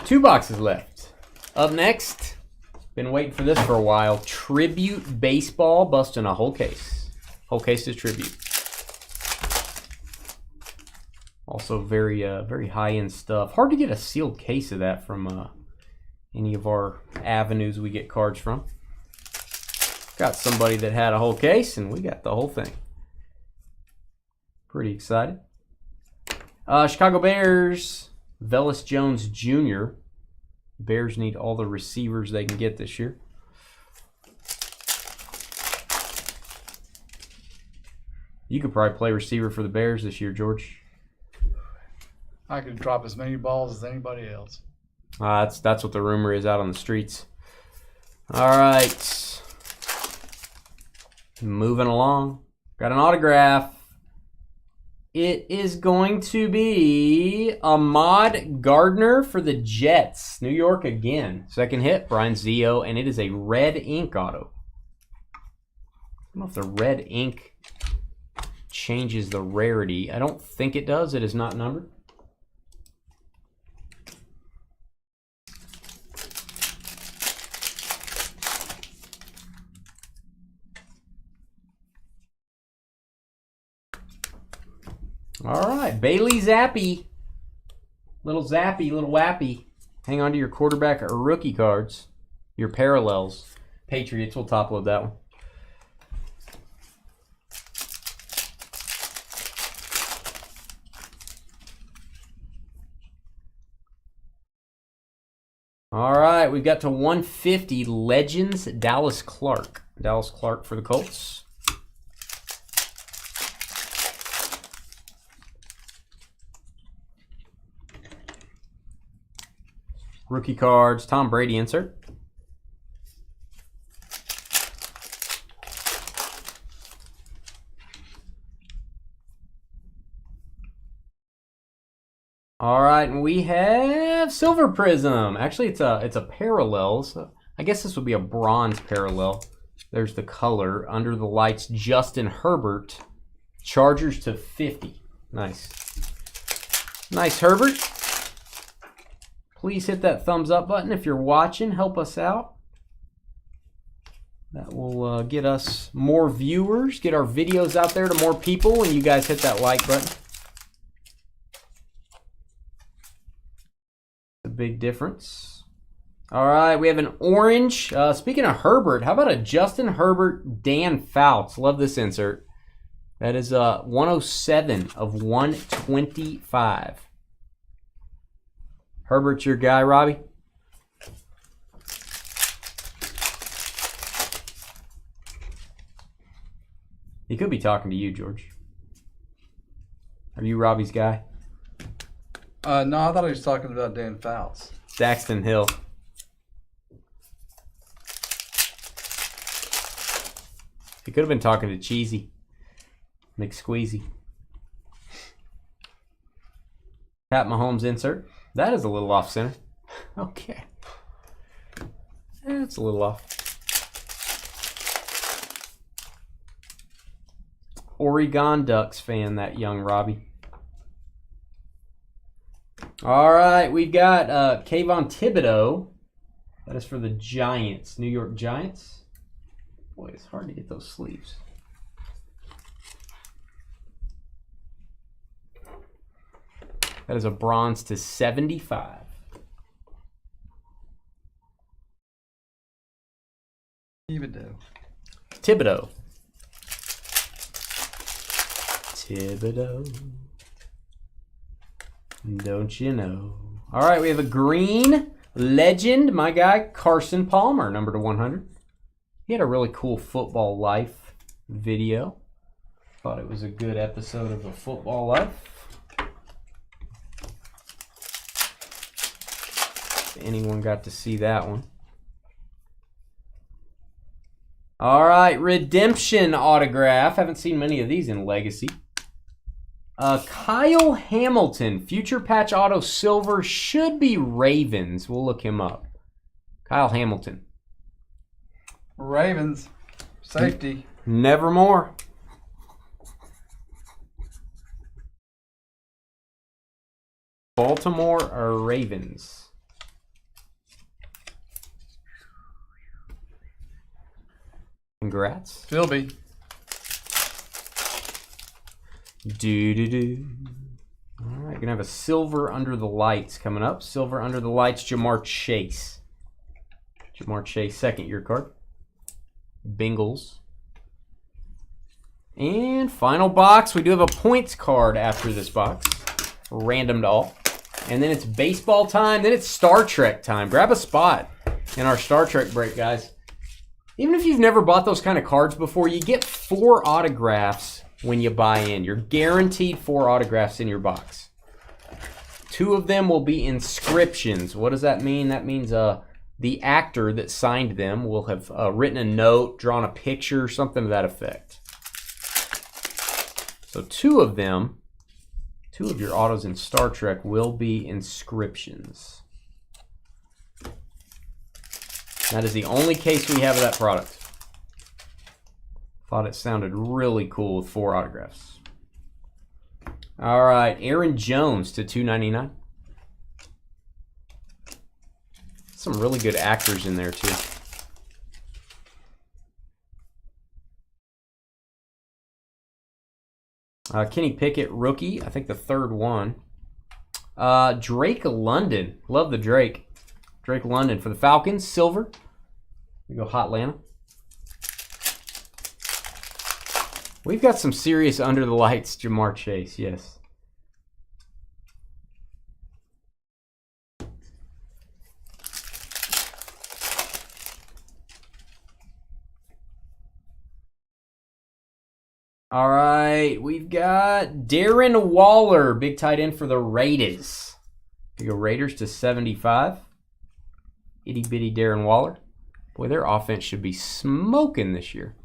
Speaker 2: Two boxes left. Up next, Been waiting for this for a while. Tribute Baseball, busting a whole case. Whole case is Tribute. Also very very high-end stuff. Hard to get a sealed case of that from any of our avenues we get cards from. Got somebody that had a whole case, and we got the whole thing. Pretty excited. Chicago Bears, Velus Jones Jr. Bears need all the receivers they can get this year. You could probably play receiver for the Bears this year, George.
Speaker 1: I could drop as many balls as anybody else.
Speaker 2: That's what the rumor is out on the streets. All right. Moving along. Got an autograph. It is going to be Ahmad Gardner for the Jets. New York again. Second hit, Brian Zio, and it is a red ink auto. I don't know if the red ink changes the rarity. I don't think it does. It is not numbered. All right, Bailey Zappi. Little Zappy, little Wappy. Hang on to your quarterback or rookie cards. Your parallels. Patriots, we'll top load that one. All right, we've got to 150 Legends Dallas Clark. Dallas Clark for the Colts. Rookie cards, Tom Brady insert. All right, and we have Silver Prism. Actually, it's a parallel, so I guess this would be a bronze parallel. There's the color. Under the lights, Justin Herbert. Chargers to 50. Nice. Nice, Herbert. Please hit that thumbs up button if you're watching. Help us out. That will get us more viewers, get our videos out there to more people when you guys hit that like button. A big difference. All right, we have an orange. Speaking of Herbert, how about a Justin Herbert Dan Fouts? Love this insert. That is 107 of 125. Herbert's your guy, Robbie? He could be talking to you, George. Are you Robbie's guy?
Speaker 1: No, I thought he was talking about Dan Fouts.
Speaker 2: Daxton Hill. He could have been talking to Cheesy. McSqueezy. Pat Mahomes insert. That is a little off center. Okay. That's a little off. Oregon Ducks fan, that young Robbie. All right, we've got Kayvon Thibodeau. That is for the Giants, New York Giants. Boy, it's hard to get those sleeves. That is a bronze to 75.
Speaker 1: Thibodeau.
Speaker 2: Thibodeau. Thibodeau. Don't you know? All right, we have a green legend, my guy, Carson Palmer, number to 100. He had a really cool Football Life video. Thought it was a good episode of the Football Life. If anyone got to see that one. All right, redemption autograph. Haven't seen many of these in Legacy. Kyle Hamilton, future patch auto silver, should be Ravens. We'll look him up. Kyle Hamilton.
Speaker 1: Ravens. Safety.
Speaker 2: Nevermore. Baltimore or Ravens? Congrats.
Speaker 1: Philby.
Speaker 2: Do. All right, gonna have a silver under the lights coming up. Silver under the lights, Jamar Chase. Jamar Chase, second year card. Bengals. And final box, we do have a points card after this box. Random to all. And then it's baseball time, then it's Star Trek time. Grab a spot in our Star Trek break, guys. Even if you've never bought those kind of cards before, you get 4 autographs when you buy in. You're guaranteed 4 autographs in your box. 2 of them will be inscriptions. What does that mean? That means the actor that signed them will have written a note, drawn a picture, something to that effect. So 2 of them, 2 of your autos in Star Trek will be inscriptions. That is the only case we have of that product. Thought it sounded really cool with 4 autographs. All right, Aaron Jones to 299. Some really good actors in there too. Kenny Pickett, rookie. I think the 3rd one. Drake London. Love the Drake. Drake London for the Falcons, silver. We go Hot Atlanta. We've got some serious under the lights, Jamar Chase, yes. All right, we've got Darren Waller, big tight end for the Raiders. We go Raiders to 75. Itty bitty Darren Waller. Boy, their offense should be smoking this year.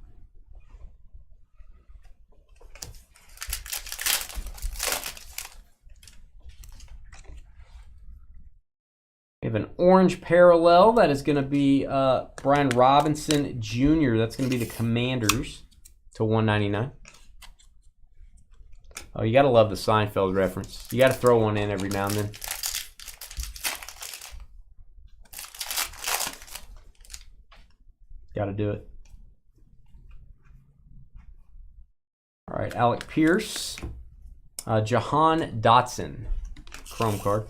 Speaker 2: We have an orange parallel. That is going to be Brian Robinson Jr. That's going to be the Commanders to 199. Oh, you got to love the Seinfeld reference. You got to throw one in every now and then. Got to do it. All right, Alec Pierce. Jahan Dotson. Chrome card.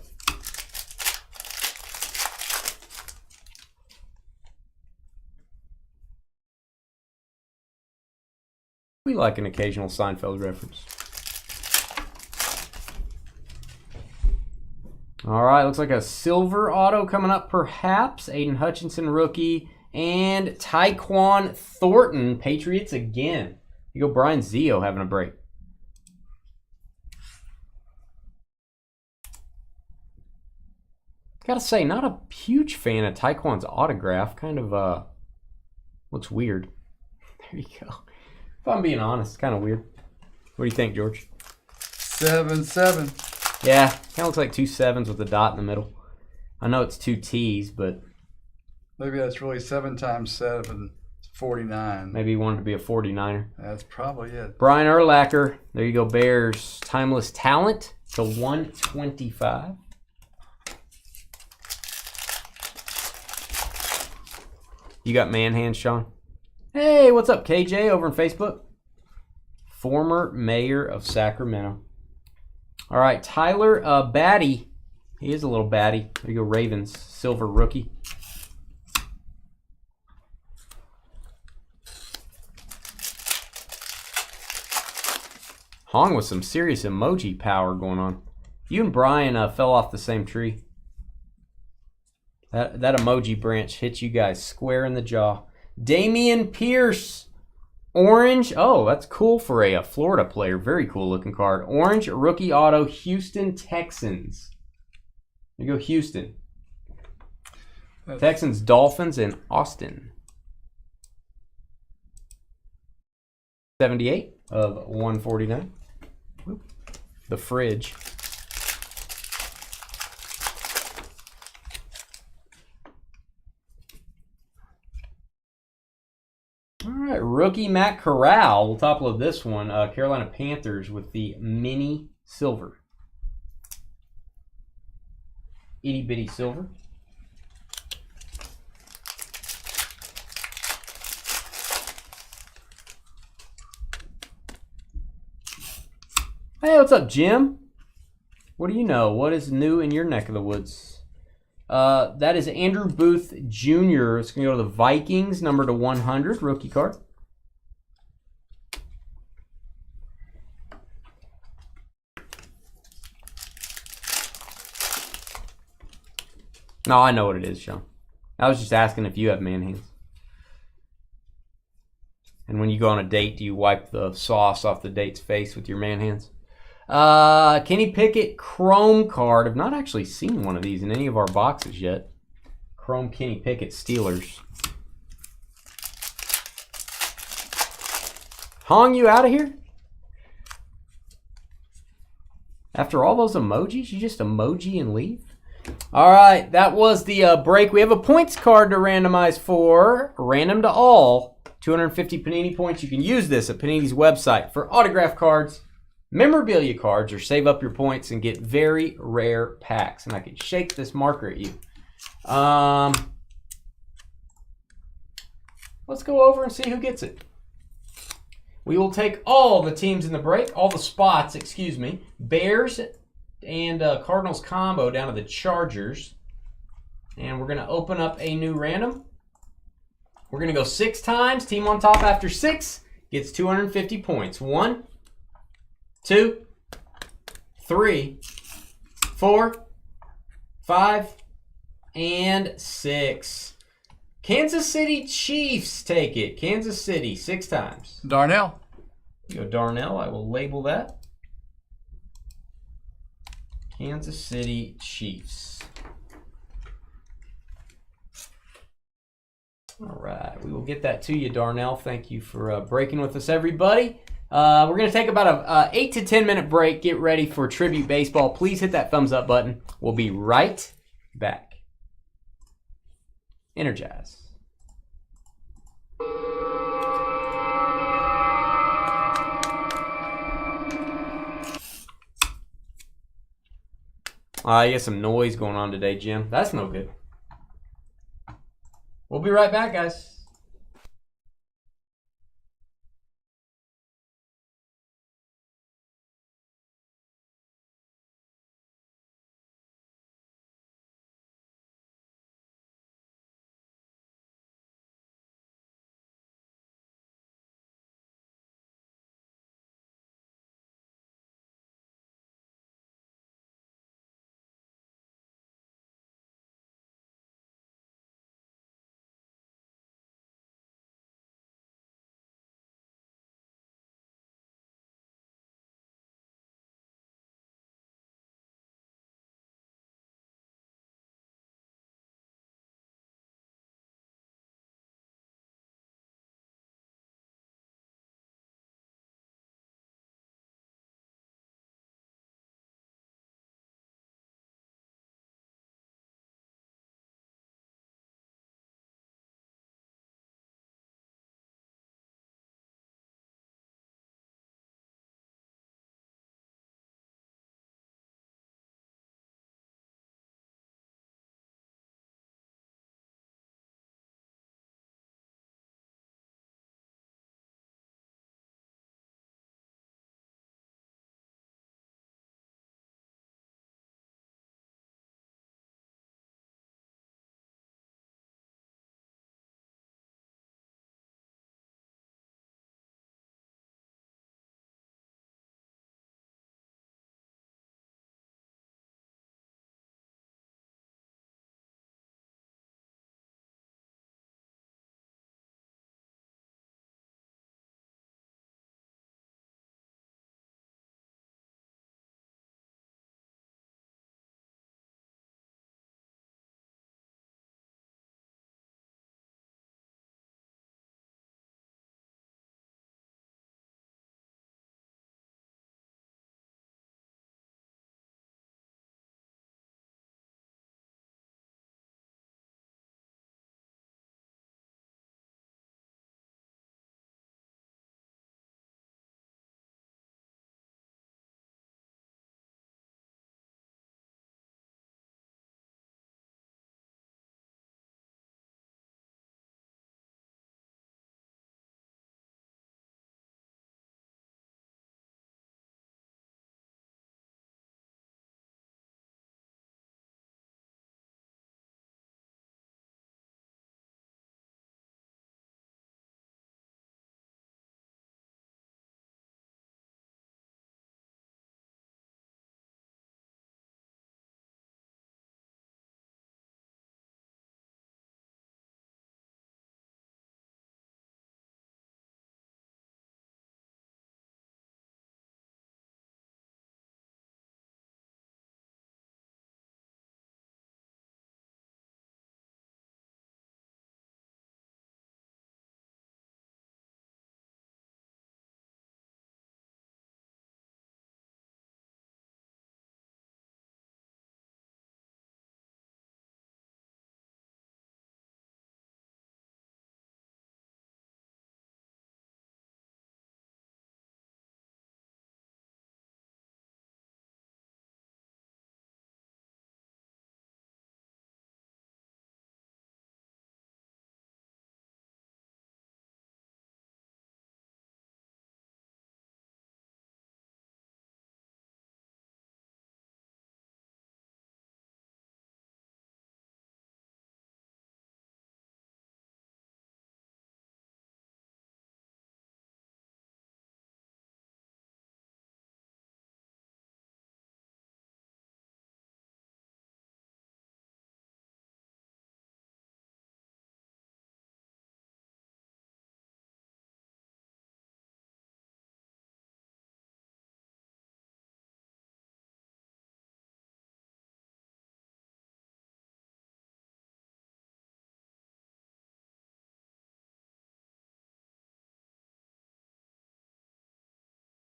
Speaker 2: We like an occasional Seinfeld reference. All right, looks like a silver auto coming up perhaps. Aiden Hutchinson, rookie. And Tyquan Thornton, Patriots again. You go Brian Zio having a break. Gotta say, not a huge fan of Tyquan's autograph. Kind of looks weird. There you go. If I'm being honest, kind of weird. What do you think, George?
Speaker 1: 7-7.
Speaker 2: Yeah, kind of looks like 2 7s with a dot in the middle. I know it's 2 T's, but
Speaker 1: maybe that's really 7 times 7, 49.
Speaker 2: Maybe he wanted to be a 49er.
Speaker 1: That's probably it.
Speaker 2: Brian Urlacher, there you go, Bears. Timeless Talent to 125. You got man hands, Sean? Hey, what's up, KJ, over on Facebook? Former mayor of Sacramento. All right, Tyler Batty. He is a little batty. There you go, Ravens. Silver rookie. Hong with some serious emoji power going on. You and Brian fell off the same tree. That emoji branch hit you guys square in the jaw. Damian Pierce. Orange. Oh, that's cool for a Florida player. Very cool looking card. Orange rookie auto, Houston Texans. There you go, Houston. Texans, Dolphins, and Austin. 78 of 149. The fridge. All right, rookie Matt Corral. We'll top load this one. Carolina Panthers with the mini silver. Itty bitty silver. what's up, Jim? What do you know? What is new in your neck of the woods? That is Andrew Booth Jr. It's going to go to the Vikings, number to 100, rookie card. No, I know what it is, Sean. I was just asking if you have man hands. And when you go on a date, do you wipe the sauce off the date's face with your man hands? Kenny Pickett Chrome card. I've not actually seen one of these in any of our boxes yet. Chrome Kenny Pickett Steelers. Hong, you out of here? After all those emojis, you just emoji and leave? All right, that was the break. We have a points card to randomize for. Random to all. 250 Panini points. You can use this at Panini's website for autograph cards, memorabilia cards, or save up your points and get very rare packs. And I can shake this marker at you. Let's go over and see who gets it. We will take all the teams in the break, all the spots, excuse me. Bears and Cardinals combo down to the Chargers. And we're going to open up a new random. We're going to go 6 times. Team on top after 6 gets 250 points. 1, 2, 3, 4, 5, and 6. Kansas City Chiefs take it. Kansas City 6 times.
Speaker 1: Darnell.
Speaker 2: Go Darnell. I will label that. Kansas City Chiefs. All right, we will get that to you, Darnell. Thank you for breaking with us, everybody. We're going to take about a 8 to 10 minute break. Get ready for Tribute Baseball. Please hit that thumbs up button. We'll be right back. Energize. You got some noise going on today, Jim. That's no good. We'll be right back, guys.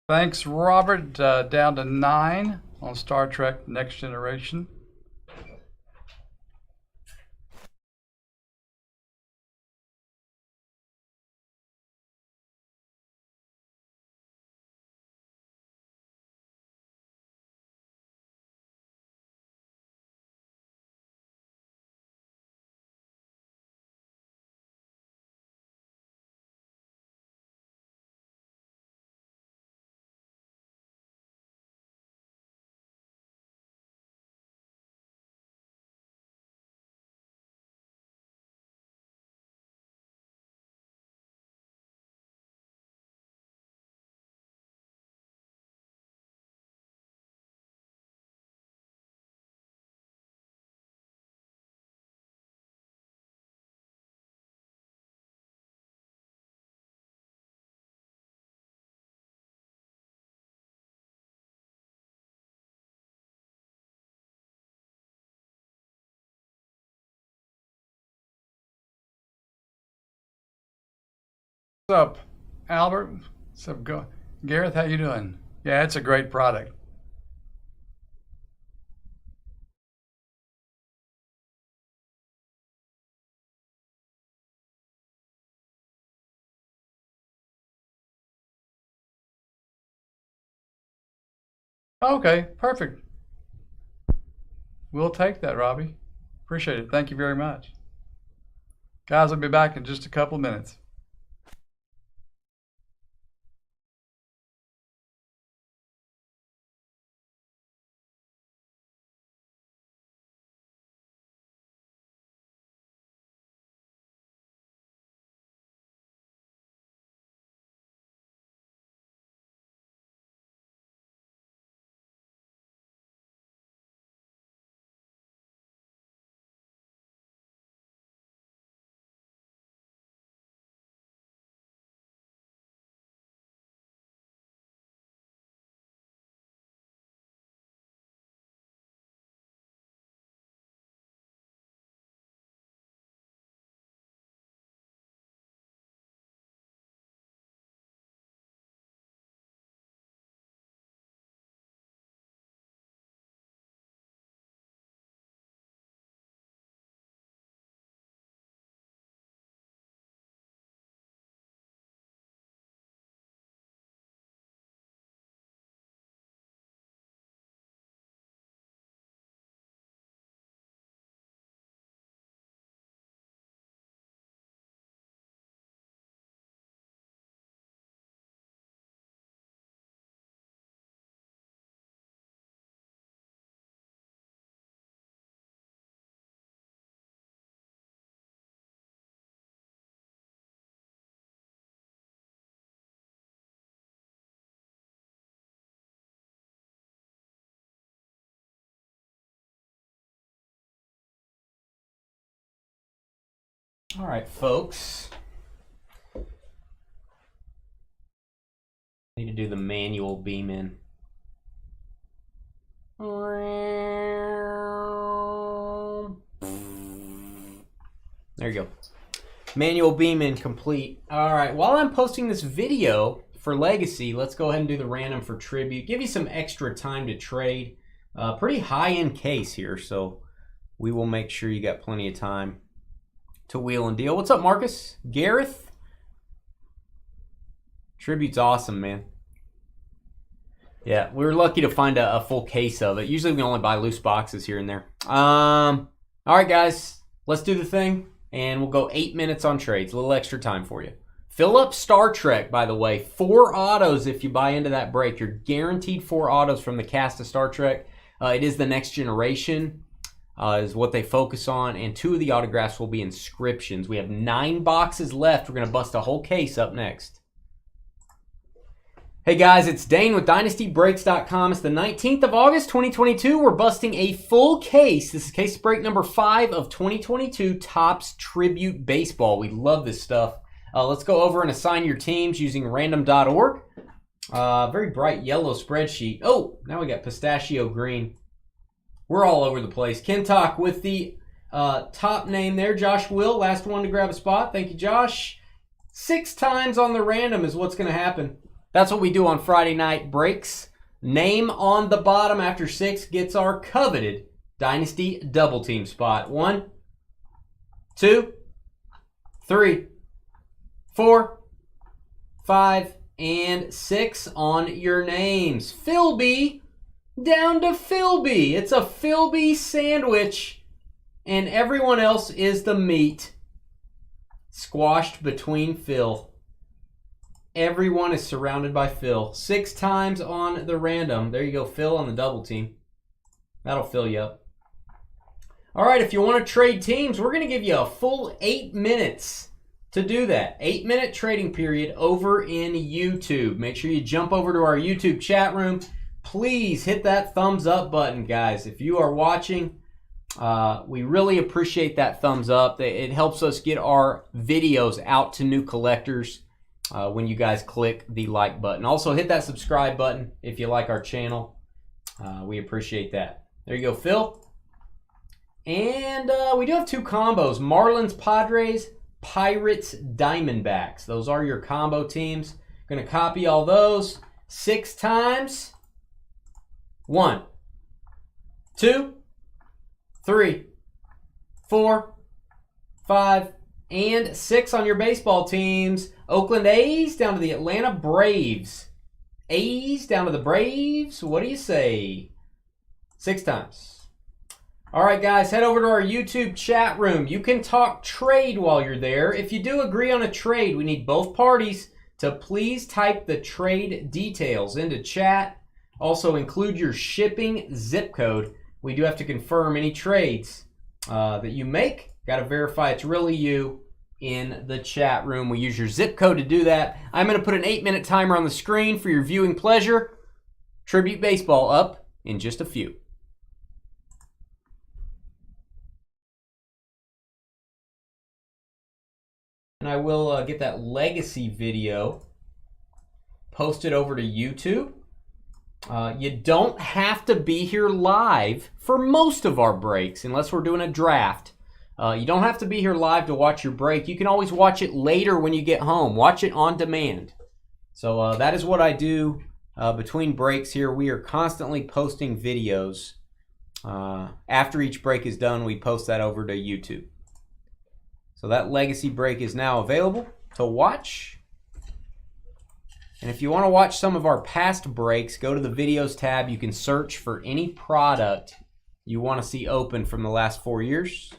Speaker 1: Thanks, Robert. Down to 9 on Star Trek Next Generation. What's up, Albert? What's up, Gareth? How you doing? Yeah, it's a great product. Okay, perfect. We'll take that, Robbie. Appreciate it. Thank you very much. Guys, I'll be back in just a couple minutes.
Speaker 2: All right, folks. Need to do the manual beam in. There you go. Manual beam in complete. All right, while I'm posting this video for Legacy, let's go ahead and do the random for Tribute. Give you some extra time to trade. Pretty high-end case here, so we will make sure you got plenty of time to wheel and deal. What's up, Marcus? Gareth? Tribute's awesome, man. Yeah, we were lucky to find a full case of it. Usually we only buy loose boxes here and there. All right, guys, let's do the thing, and we'll go 8 minutes on trades. A little extra time for you. Fill up Star Trek, by the way. 4 autos if you buy into that break. You're guaranteed 4 autos from the cast of Star Trek. It is the next generation. Is what they focus on, and 2 of the autographs will be inscriptions. We have 9 boxes left. We're going to bust a whole case up next. Hey guys, it's Dane with DynastyBreaks.com. It's the 19th of August, 2022. We're busting a full case. This is case break number 5 of 2022 Topps Tribute Baseball. We love this stuff. Let's go over and assign your teams using random.org. Very bright yellow spreadsheet. Oh, now we got pistachio green. We're all over the place. Kentuck with the top name there. Josh Will, last one to grab a spot. Thank you, Josh. 6 times on the random is what's going to happen. That's what we do on Friday night breaks. Name on the bottom after 6 gets our coveted Dynasty double team spot. 1, 2, 3, 4, 5, and 6 on your names. Philby down to Philby. It's a Philby sandwich, and everyone else is the meat squashed between Phil. Everyone is surrounded by Phil. 6 times on the random. There you go, Phil on the double team. That'll fill you up. All right, if you want to trade teams, we're going to give you a full 8 minutes to do that. 8-minute trading period over in YouTube. Make sure you jump over to our YouTube chat room. Please hit that thumbs up button, guys. If you are watching, we really appreciate that thumbs up. It helps us get our videos out to new collectors when you guys click the like button. Also, hit that subscribe button if you like our channel. We appreciate that. There you go, Phil. And we do have 2 combos. Marlins, Padres, Pirates, Diamondbacks. Those are your combo teams. Going to copy all those 6 times. 1, 2, 3, 4, 5, and 6 on your baseball teams. Oakland A's down to the Atlanta Braves. A's down to the Braves. What do you say? 6 times. All right, guys, head over to our YouTube chat room. You can talk trade while you're there. If you do agree on a trade, we need both parties to please type the trade details into chat. Also, include your shipping zip code. We do have to confirm any trades that you make. Got to verify it's really you in the chat room. We use your zip code to do that. I'm going to put an 8-minute timer on the screen for your viewing pleasure. Tribute Baseball up in just a few. And I will get that legacy video posted over to YouTube. You don't have to be here live for most of our breaks unless we're doing a draft. You don't have to be here live to watch your break. You can always watch it later when you get home. Watch it on demand. So that is what I do between breaks here. We are constantly posting videos. After each break is done, we post that over to YouTube. So that legacy break is now available to watch. And if you want to watch some of our past breaks, go to the videos tab. You can search for any product you want to see open from the last 4 years.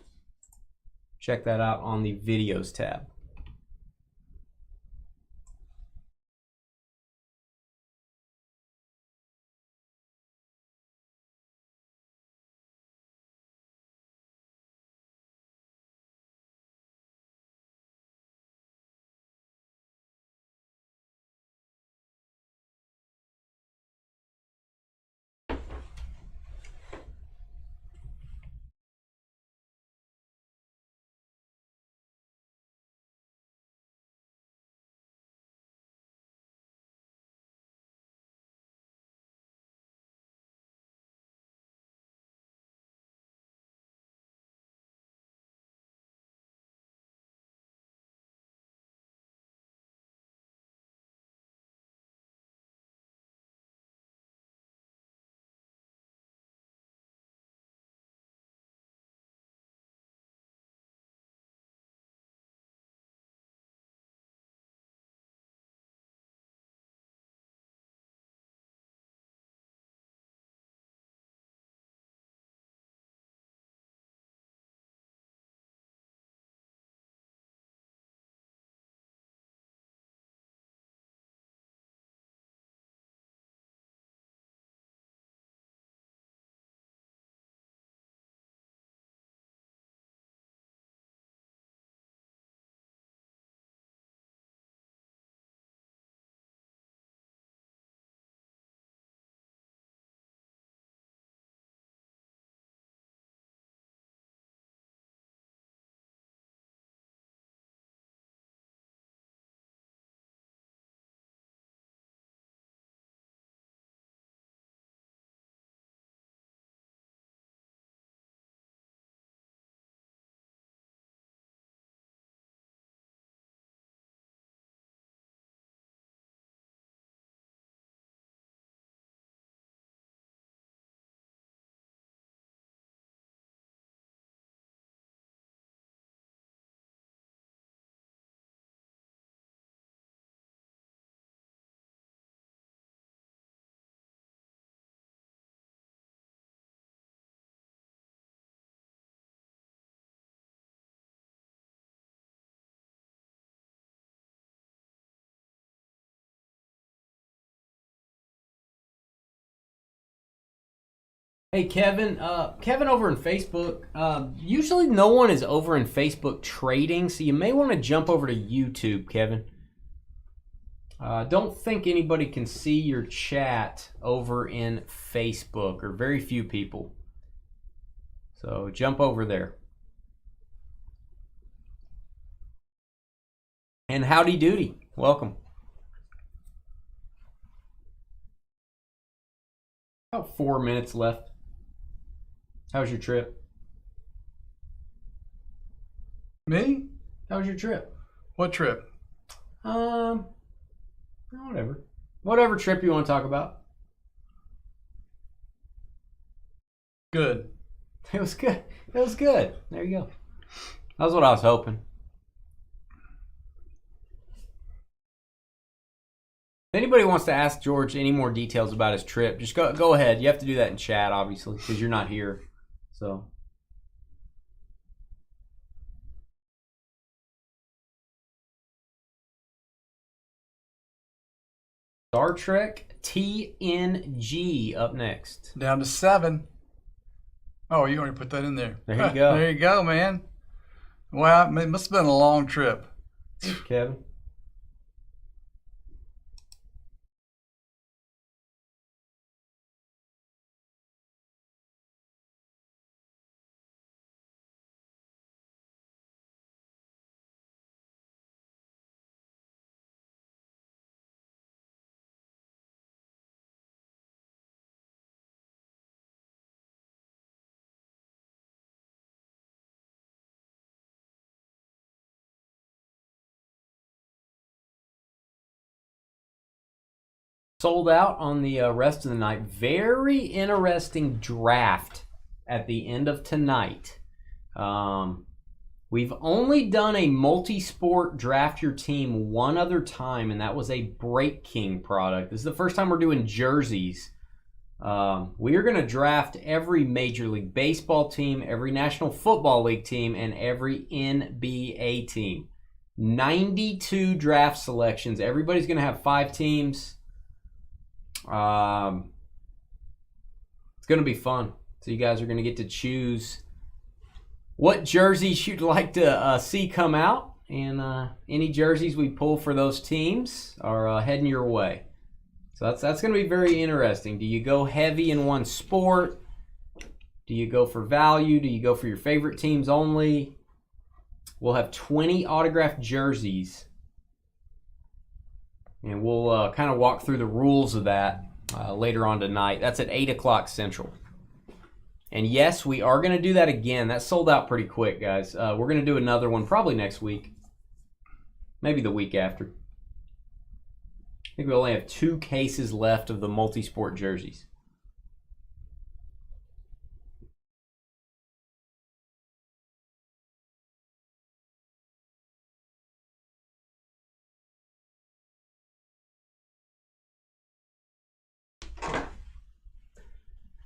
Speaker 2: Check that out on the videos tab. Hey, Kevin. Kevin over in Facebook. Usually no one is over in Facebook trading, so you may want to jump over to YouTube, Kevin. Don't think anybody can see your chat over in Facebook, or very few people. So jump over there. And howdy doody. Welcome. About 4 minutes left. How was your trip?
Speaker 1: Me?
Speaker 2: How was your trip?
Speaker 1: What trip?
Speaker 2: Whatever. Whatever trip you want to talk about.
Speaker 1: Good.
Speaker 2: It was good. It was good. There you go. That's what I was hoping. If anybody wants to ask George any more details about his trip, just go ahead. You have to do that in chat, obviously, because you're not here. So. Star Trek TNG up next.
Speaker 1: Down to 7. Oh, you already put that in there.
Speaker 2: There you go.
Speaker 1: There you go, man. Wow, it must have been a long trip.
Speaker 2: Kevin. Sold out on the rest of the night. Very interesting draft at the end of tonight. We've only done a multi-sport draft your team one other time, and that was a Break King product. This is the first time we're doing jerseys. We are going to draft every Major League Baseball team, every National Football League team, and every NBA team. 92 draft selections. Everybody's going to have 5 teams. It's going to be fun. So you guys are going to get to choose what jerseys you'd like to see come out, and any jerseys we pull for those teams are heading your way. So that's going to be very interesting. Do you go heavy in one sport? Do you go for value? Do you go for your favorite teams only? We'll have 20 autographed jerseys. And we'll kind of walk through the rules of that later on tonight. That's at 8 o'clock Central. And yes, we are going to do that again. That sold out pretty quick, guys. We're going to do another one probably next week. Maybe the week after. I think we only have 2 cases left of the multi-sport jerseys.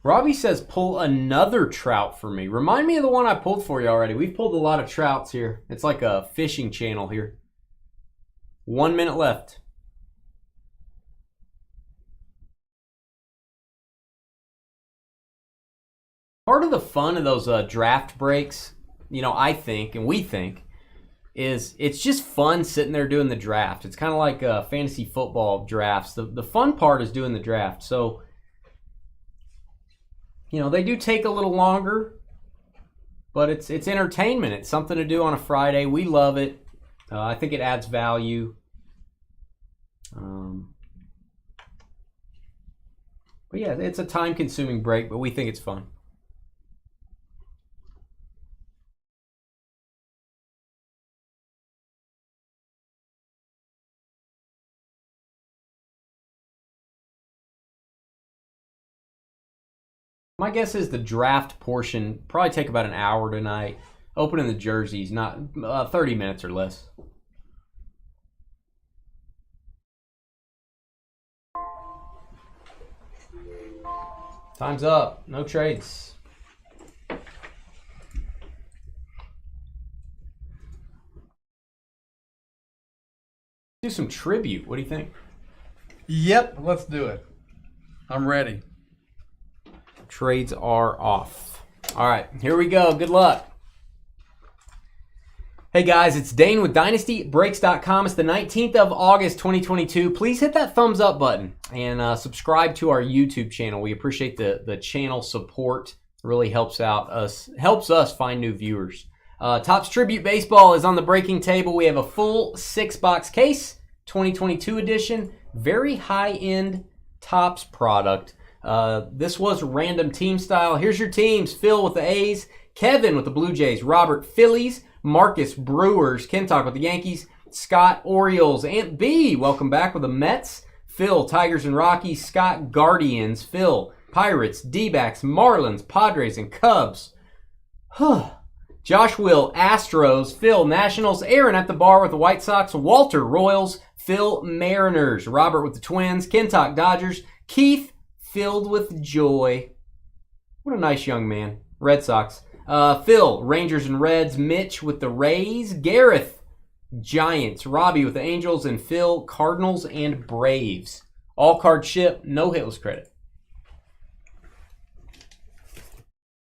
Speaker 2: Robbie says, pull another trout for me. Remind me of the one I pulled for you already. We've pulled a lot of trouts here. It's like a fishing channel here. 1 minute left. Part of the fun of those draft breaks, I think, and we think, is it's just fun sitting there doing the draft. It's kind of like fantasy football drafts. The fun part is doing the draft. So, they do take a little longer, but it's entertainment. It's something to do on a Friday. We love it. I think it adds value. But yeah, it's a time-consuming break, but we think it's fun. My guess is the draft portion probably take about an hour tonight. Opening the jerseys, not 30 minutes or less. Time's up. No trades. Do some tribute. What do you think?
Speaker 1: Yep, let's do it. I'm ready.
Speaker 2: Trades are off. All right, here we go. Good luck. Hey guys, it's Dane with DynastyBreaks.com. It's the 19th of August, 2022. Please hit that thumbs up button and subscribe to our YouTube channel. We appreciate the channel support. It really helps us find new viewers. Topps Tribute Baseball is on the breaking table. We have a full 6-box case, 2022 edition, very high-end Topps product. This was random team style. Here's your teams. Phil with the A's, Kevin with the Blue Jays, Robert Phillies, Marcus Brewers, Kentuck with the Yankees, Scott Orioles, Aunt B, welcome back with the Mets, Phil Tigers and Rockies, Scott Guardians, Phil Pirates, D-backs, Marlins, Padres, and Cubs. Josh Will Astros, Phil Nationals, Aaron at the bar with the White Sox, Walter Royals, Phil Mariners, Robert with the Twins, Kentuck Dodgers, Keith filled with joy. What a nice young man. Red Sox. Phil, Rangers and Reds, Mitch with the Rays, Gareth, Giants, Robbie with the Angels, and Phil, Cardinals and Braves. All card ship, no hitless credit.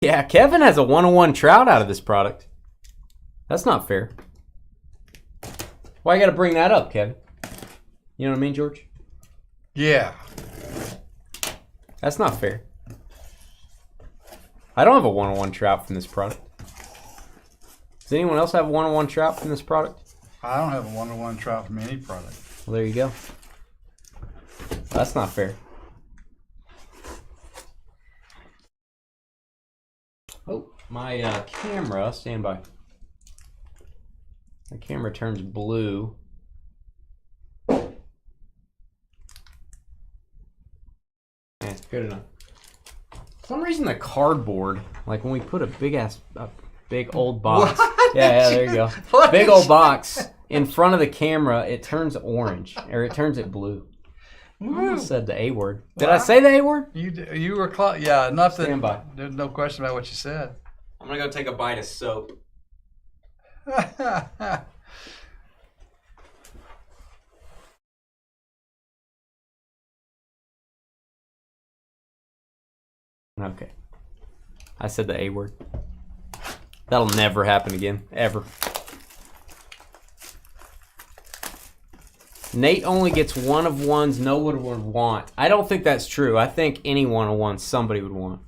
Speaker 2: Yeah, Kevin has a 101 Trout out of this product. That's not fair. Why you got to bring that up, Kevin? You know what I mean, George?
Speaker 1: Yeah.
Speaker 2: That's not fair. I don't have a 101 Trout from this product. Does anyone else have a 101 Trout from this product?
Speaker 1: I don't have a 101 Trout from any product.
Speaker 2: Well, there you go. That's not fair. Oh, my camera, stand by. My camera turns blue. Yeah, good enough. For some reason the cardboard, like when we put a big old box. Yeah, there you go. Big old box in front of the camera, it turns orange, or it turns it blue. I almost said the A word. Did I say the A word?
Speaker 1: You were close. Yeah, nothing.
Speaker 2: Stand by.
Speaker 1: There's no question about what you said.
Speaker 2: I'm gonna go take a bite of soap. Okay. I said the A word. That'll never happen again. Ever. Nate only gets one of ones no one would want. I don't think that's true. I think any one of ones somebody would want.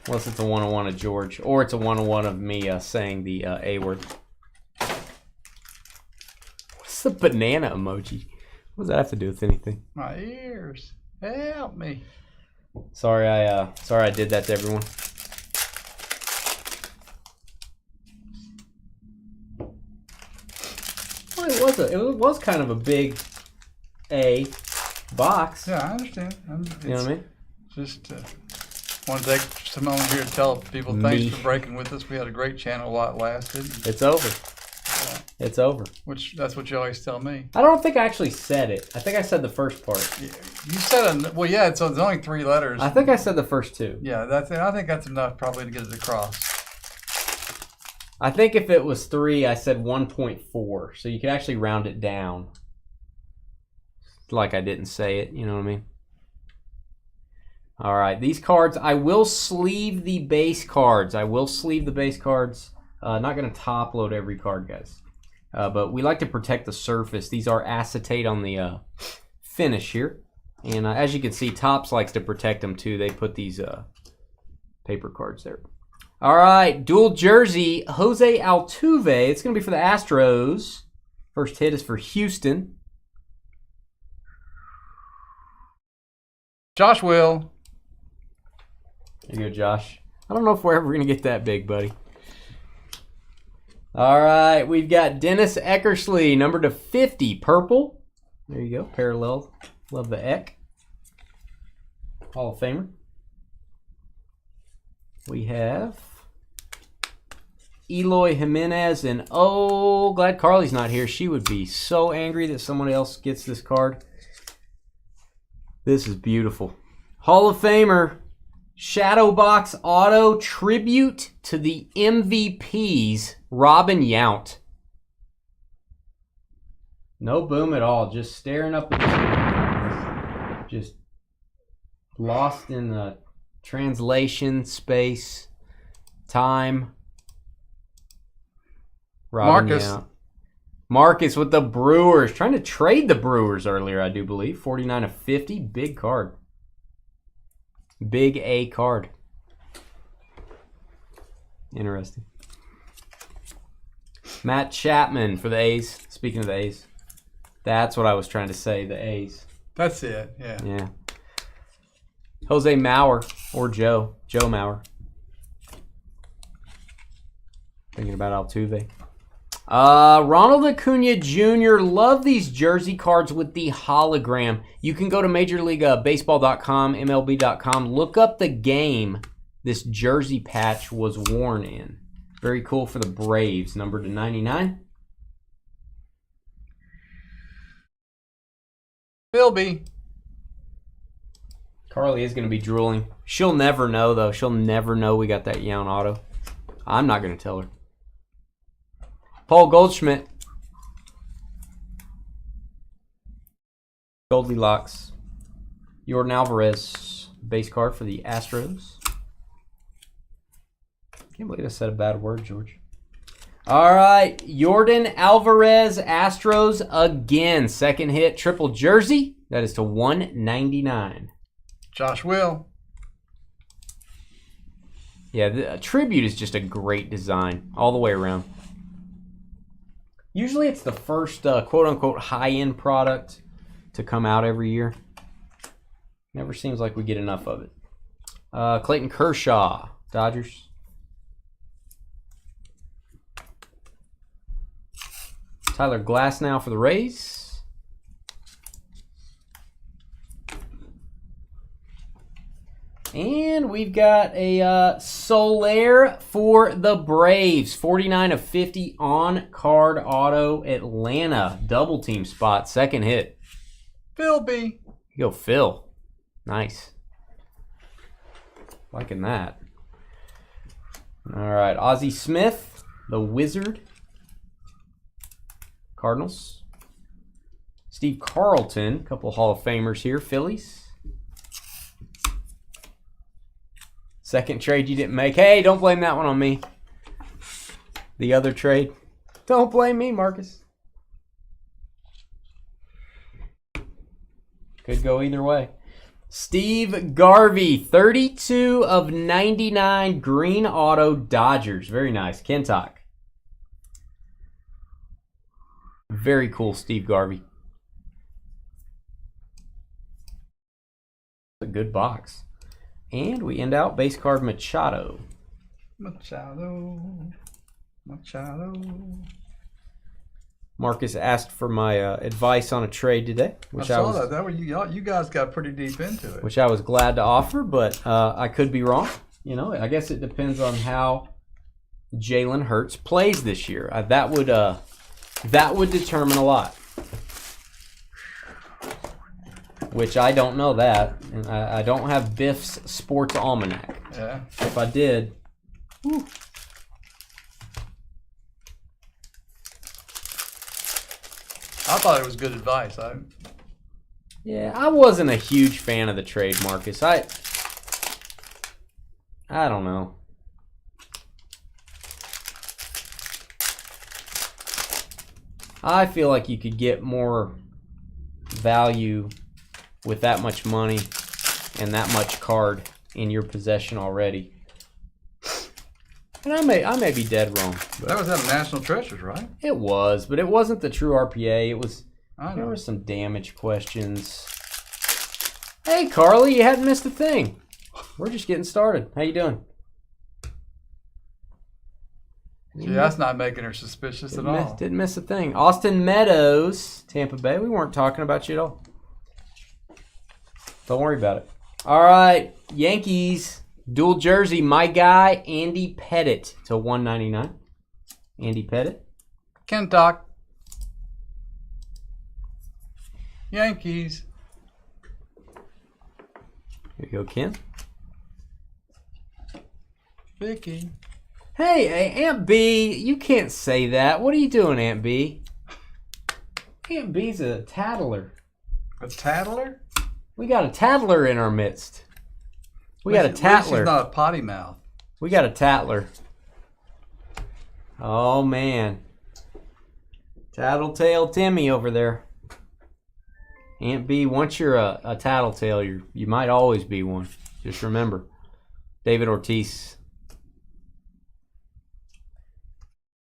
Speaker 2: Unless it's a one-on-one of George. Or it's a one-on-one of me saying the A word. What's the banana emoji? What does that have to do with anything?
Speaker 1: My ears. Help me.
Speaker 2: Sorry I did that to everyone. Well, it was kind of a big A box.
Speaker 1: Yeah, I understand.
Speaker 2: You know what I mean?
Speaker 1: Just want to take some moment here to tell people thanks for breaking with us. We had a great channel while it lasted.
Speaker 2: It's over. It's over.
Speaker 1: Which that's what you always tell me.
Speaker 2: I don't think I actually said it. I think I said the first part.
Speaker 1: You said well, yeah. So it's only 3 letters.
Speaker 2: I think I said the first 2.
Speaker 1: Yeah, I think that's enough probably to get it across.
Speaker 2: I think if it was 3, I said 1.4, so you could actually round it down. Like I didn't say it. You know what I mean? All right, these cards. I will sleeve the base cards. Not going to top load every card, guys. But we like to protect the surface. These are acetate on the finish here. And as you can see, Topps likes to protect them too. They put these paper cards there. All right, dual jersey, Jose Altuve. It's going to be for the Astros. First hit is for Houston.
Speaker 1: Josh Will.
Speaker 2: There you go, Josh. I don't know if we're ever going to get that big, buddy. All right, we've got Dennis Eckersley, number to 50, purple. There you go, parallel. Love the Eck. Hall of Famer. We have Eloy Jimenez, and oh, glad Carly's not here. She would be so angry that someone else gets this card. This is beautiful. Hall of Famer, Shadow Box Auto Tribute to the MVPs, Robin Yount. No boom at all. Just staring up at the screen. Just lost in translation, space, time.
Speaker 1: Marcus.
Speaker 2: Marcus with the Brewers. Trying to trade the Brewers earlier, I do believe. 49 of 50. Big card. Big A card. Interesting. Matt Chapman for the A's. Speaking of the A's. That's what I was trying to say, the A's.
Speaker 1: That's it, yeah.
Speaker 2: Yeah. Jose Mauer or Joe. Joe Mauer. Thinking about Altuve. Ronald Acuna Jr. Love these jersey cards with the hologram. You can go to MajorLeagueBaseball.com, MLB.com. Look up the game this jersey patch was worn in. Very cool for the Braves, numbered to 99.
Speaker 1: Philby.
Speaker 2: Carly is going to be drooling. She'll never know, though. She'll never know we got that Yount auto. I'm not going to tell her. Paul Goldschmidt. Goldilocks. Jordan Alvarez. Base card for the Astros. Can't believe I said a bad word, George. All right. Jordan Alvarez, Astros again. Second hit, triple jersey. That is to 199.
Speaker 1: Josh Will.
Speaker 2: Yeah, the tribute is just a great design all the way around. Usually it's the first quote-unquote high-end product to come out every year. Never seems like we get enough of it. Clayton Kershaw, Dodgers. Tyler Glasnow for the Rays. And we've got a Soler for the Braves. 49 of 50 on card auto Atlanta. Double team spot. Second hit.
Speaker 1: Philby.
Speaker 2: Go Phil. Nice. Liking that. All right. Ozzie Smith, the Wizard. Cardinals. Steve Carlton. Couple Hall of Famers here. Phillies. Second trade you didn't make. Hey, don't blame that one on me. The other trade. Don't blame me, Marcus. Could go either way. Steve Garvey, 32 of 99 green auto Dodgers. Very nice. Kentuck. Very cool, Steve Garvey. A good box. And we end out base card Machado.
Speaker 1: Machado.
Speaker 2: Marcus asked for my advice on a trade today,
Speaker 1: I saw that. That was you guys got pretty deep into it.
Speaker 2: Which I was glad to offer, but I could be wrong. You know, I guess it depends on how Jalen Hurts plays this year. That would determine a lot. Which I don't know that. And I don't have Biff's Sports Almanac.
Speaker 1: Yeah.
Speaker 2: If I did, whew.
Speaker 1: I thought it was good advice.
Speaker 2: Yeah, I wasn't a huge fan of the trade, Marcus. I don't know. I feel like you could get more value with that much money and that much card in your possession already. And I may be dead wrong.
Speaker 1: That was out of National Treasures, right?
Speaker 2: It was, but it wasn't the true RPA. It was. There were
Speaker 1: know.
Speaker 2: some damage questions. Hey, Carly, you hadn't missed a thing. We're just getting started. How you doing?
Speaker 1: Gee, that's not making her suspicious at all.
Speaker 2: Didn't miss a thing. Austin Meadows, Tampa Bay. We weren't talking about you at all. Don't worry about it. All right, Yankees. Dual jersey, my guy, Andy Pettit to 199. Andy Pettit.
Speaker 1: Kentuck. Yankees.
Speaker 2: Here you go, Ken.
Speaker 1: Vicky.
Speaker 2: Hey, Aunt B, you can't say that. What are you doing, Aunt B? Aunt B's a tattler.
Speaker 1: A tattler?
Speaker 2: We got a tattler in our midst. We got a
Speaker 1: At least
Speaker 2: Tattler.
Speaker 1: he's not a potty mouth.
Speaker 2: We got a Tattler. Oh, man. Tattletale Timmy over there. Aunt B, once you're a tattletale, you might always be one. Just remember. David Ortiz.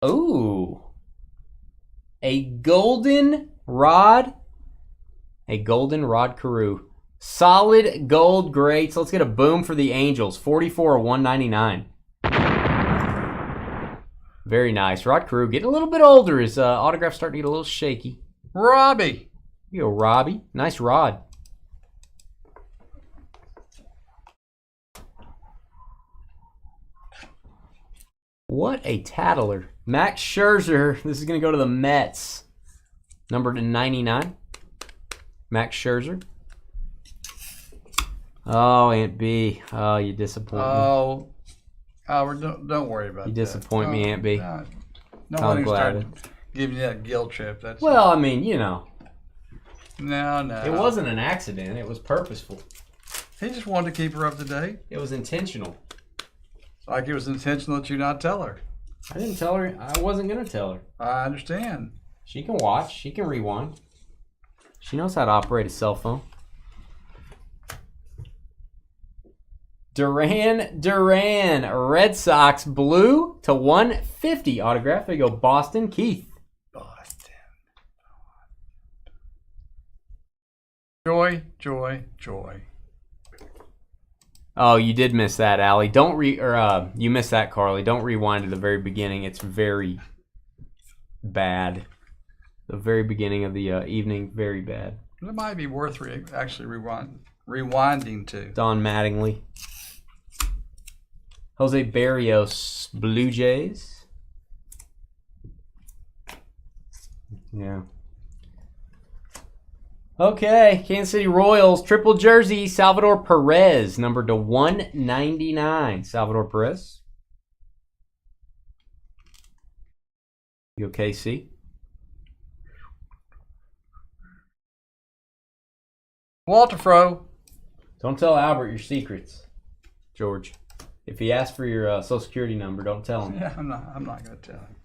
Speaker 2: Ooh. A golden rod. A golden rod Carew. Solid gold greats. Let's get a boom for the Angels. 44 of 199. Very nice. Rod Carew getting a little bit older. His autograph's starting to get a little shaky.
Speaker 1: Robbie.
Speaker 2: Here you go, Robbie. Nice rod. What a tattler. Max Scherzer. This is going to go to the Mets. Number to 99. Max Scherzer. Oh, Aunt B. Oh, you disappoint me.
Speaker 1: Oh, Albert, don't worry about that.
Speaker 2: You disappoint me, Aunt B.
Speaker 1: No
Speaker 2: I'm
Speaker 1: one
Speaker 2: glad.
Speaker 1: started giving you that guilt trip. That's
Speaker 2: Well, I mean, you know.
Speaker 1: no.
Speaker 2: It wasn't an accident. It was purposeful.
Speaker 1: He just wanted to keep her up to date.
Speaker 2: It was intentional.
Speaker 1: Like it was intentional that you not tell her.
Speaker 2: I didn't tell her. I wasn't going to tell her.
Speaker 1: I understand.
Speaker 2: She can watch. She can rewind. She knows how to operate a cell phone. Duran, Red Sox blue to 150 autograph. There you go, Boston, Keith.
Speaker 1: Boston. Joy, joy, joy.
Speaker 2: Oh, you did miss that, Allie. You missed that, Carly. Don't rewind to the very beginning. It's very bad. The very beginning of the evening, very bad.
Speaker 1: It might be worth actually rewinding to.
Speaker 2: Don Mattingly. Jose Barrios, Blue Jays. Yeah. Okay, Kansas City Royals, triple jersey, Salvador Perez, numbered to 199. Salvador Perez. You okay, KC?
Speaker 1: Walter Fro.
Speaker 2: Don't tell Albert your secrets, George. If he asks for your Social Security number, don't tell him.
Speaker 1: Yeah, I'm not going to tell him.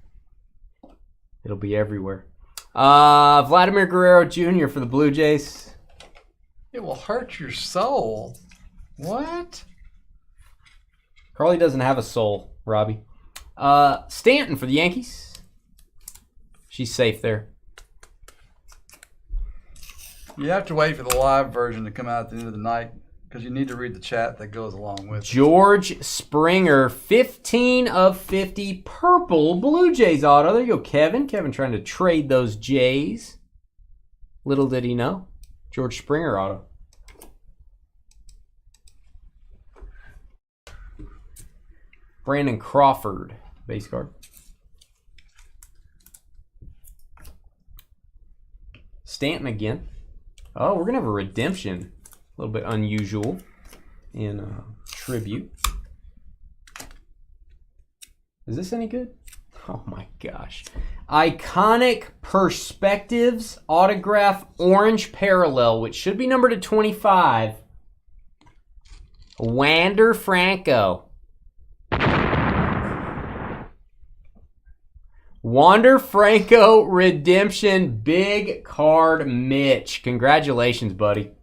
Speaker 2: It'll be everywhere. Vladimir Guerrero Jr. for the Blue Jays.
Speaker 1: It will hurt your soul. What?
Speaker 2: Carly doesn't have a soul, Robbie. Stanton for the Yankees. She's safe there.
Speaker 1: You have to wait for the live version to come out at the end of the night because you need to read the chat that goes along with it.
Speaker 2: George Springer, 15 of 50 purple Blue Jays auto. There you go, Kevin. Kevin trying to trade those Jays. Little did he know. George Springer auto. Brandon Crawford, base card. Stanton again. Oh, we're going to have a redemption. A little bit unusual in tribute. Is this any good? Oh my gosh. Iconic Perspectives autograph orange parallel, which should be numbered to 25. Wander Franco. Wander Franco redemption big card Mitch. Congratulations, buddy.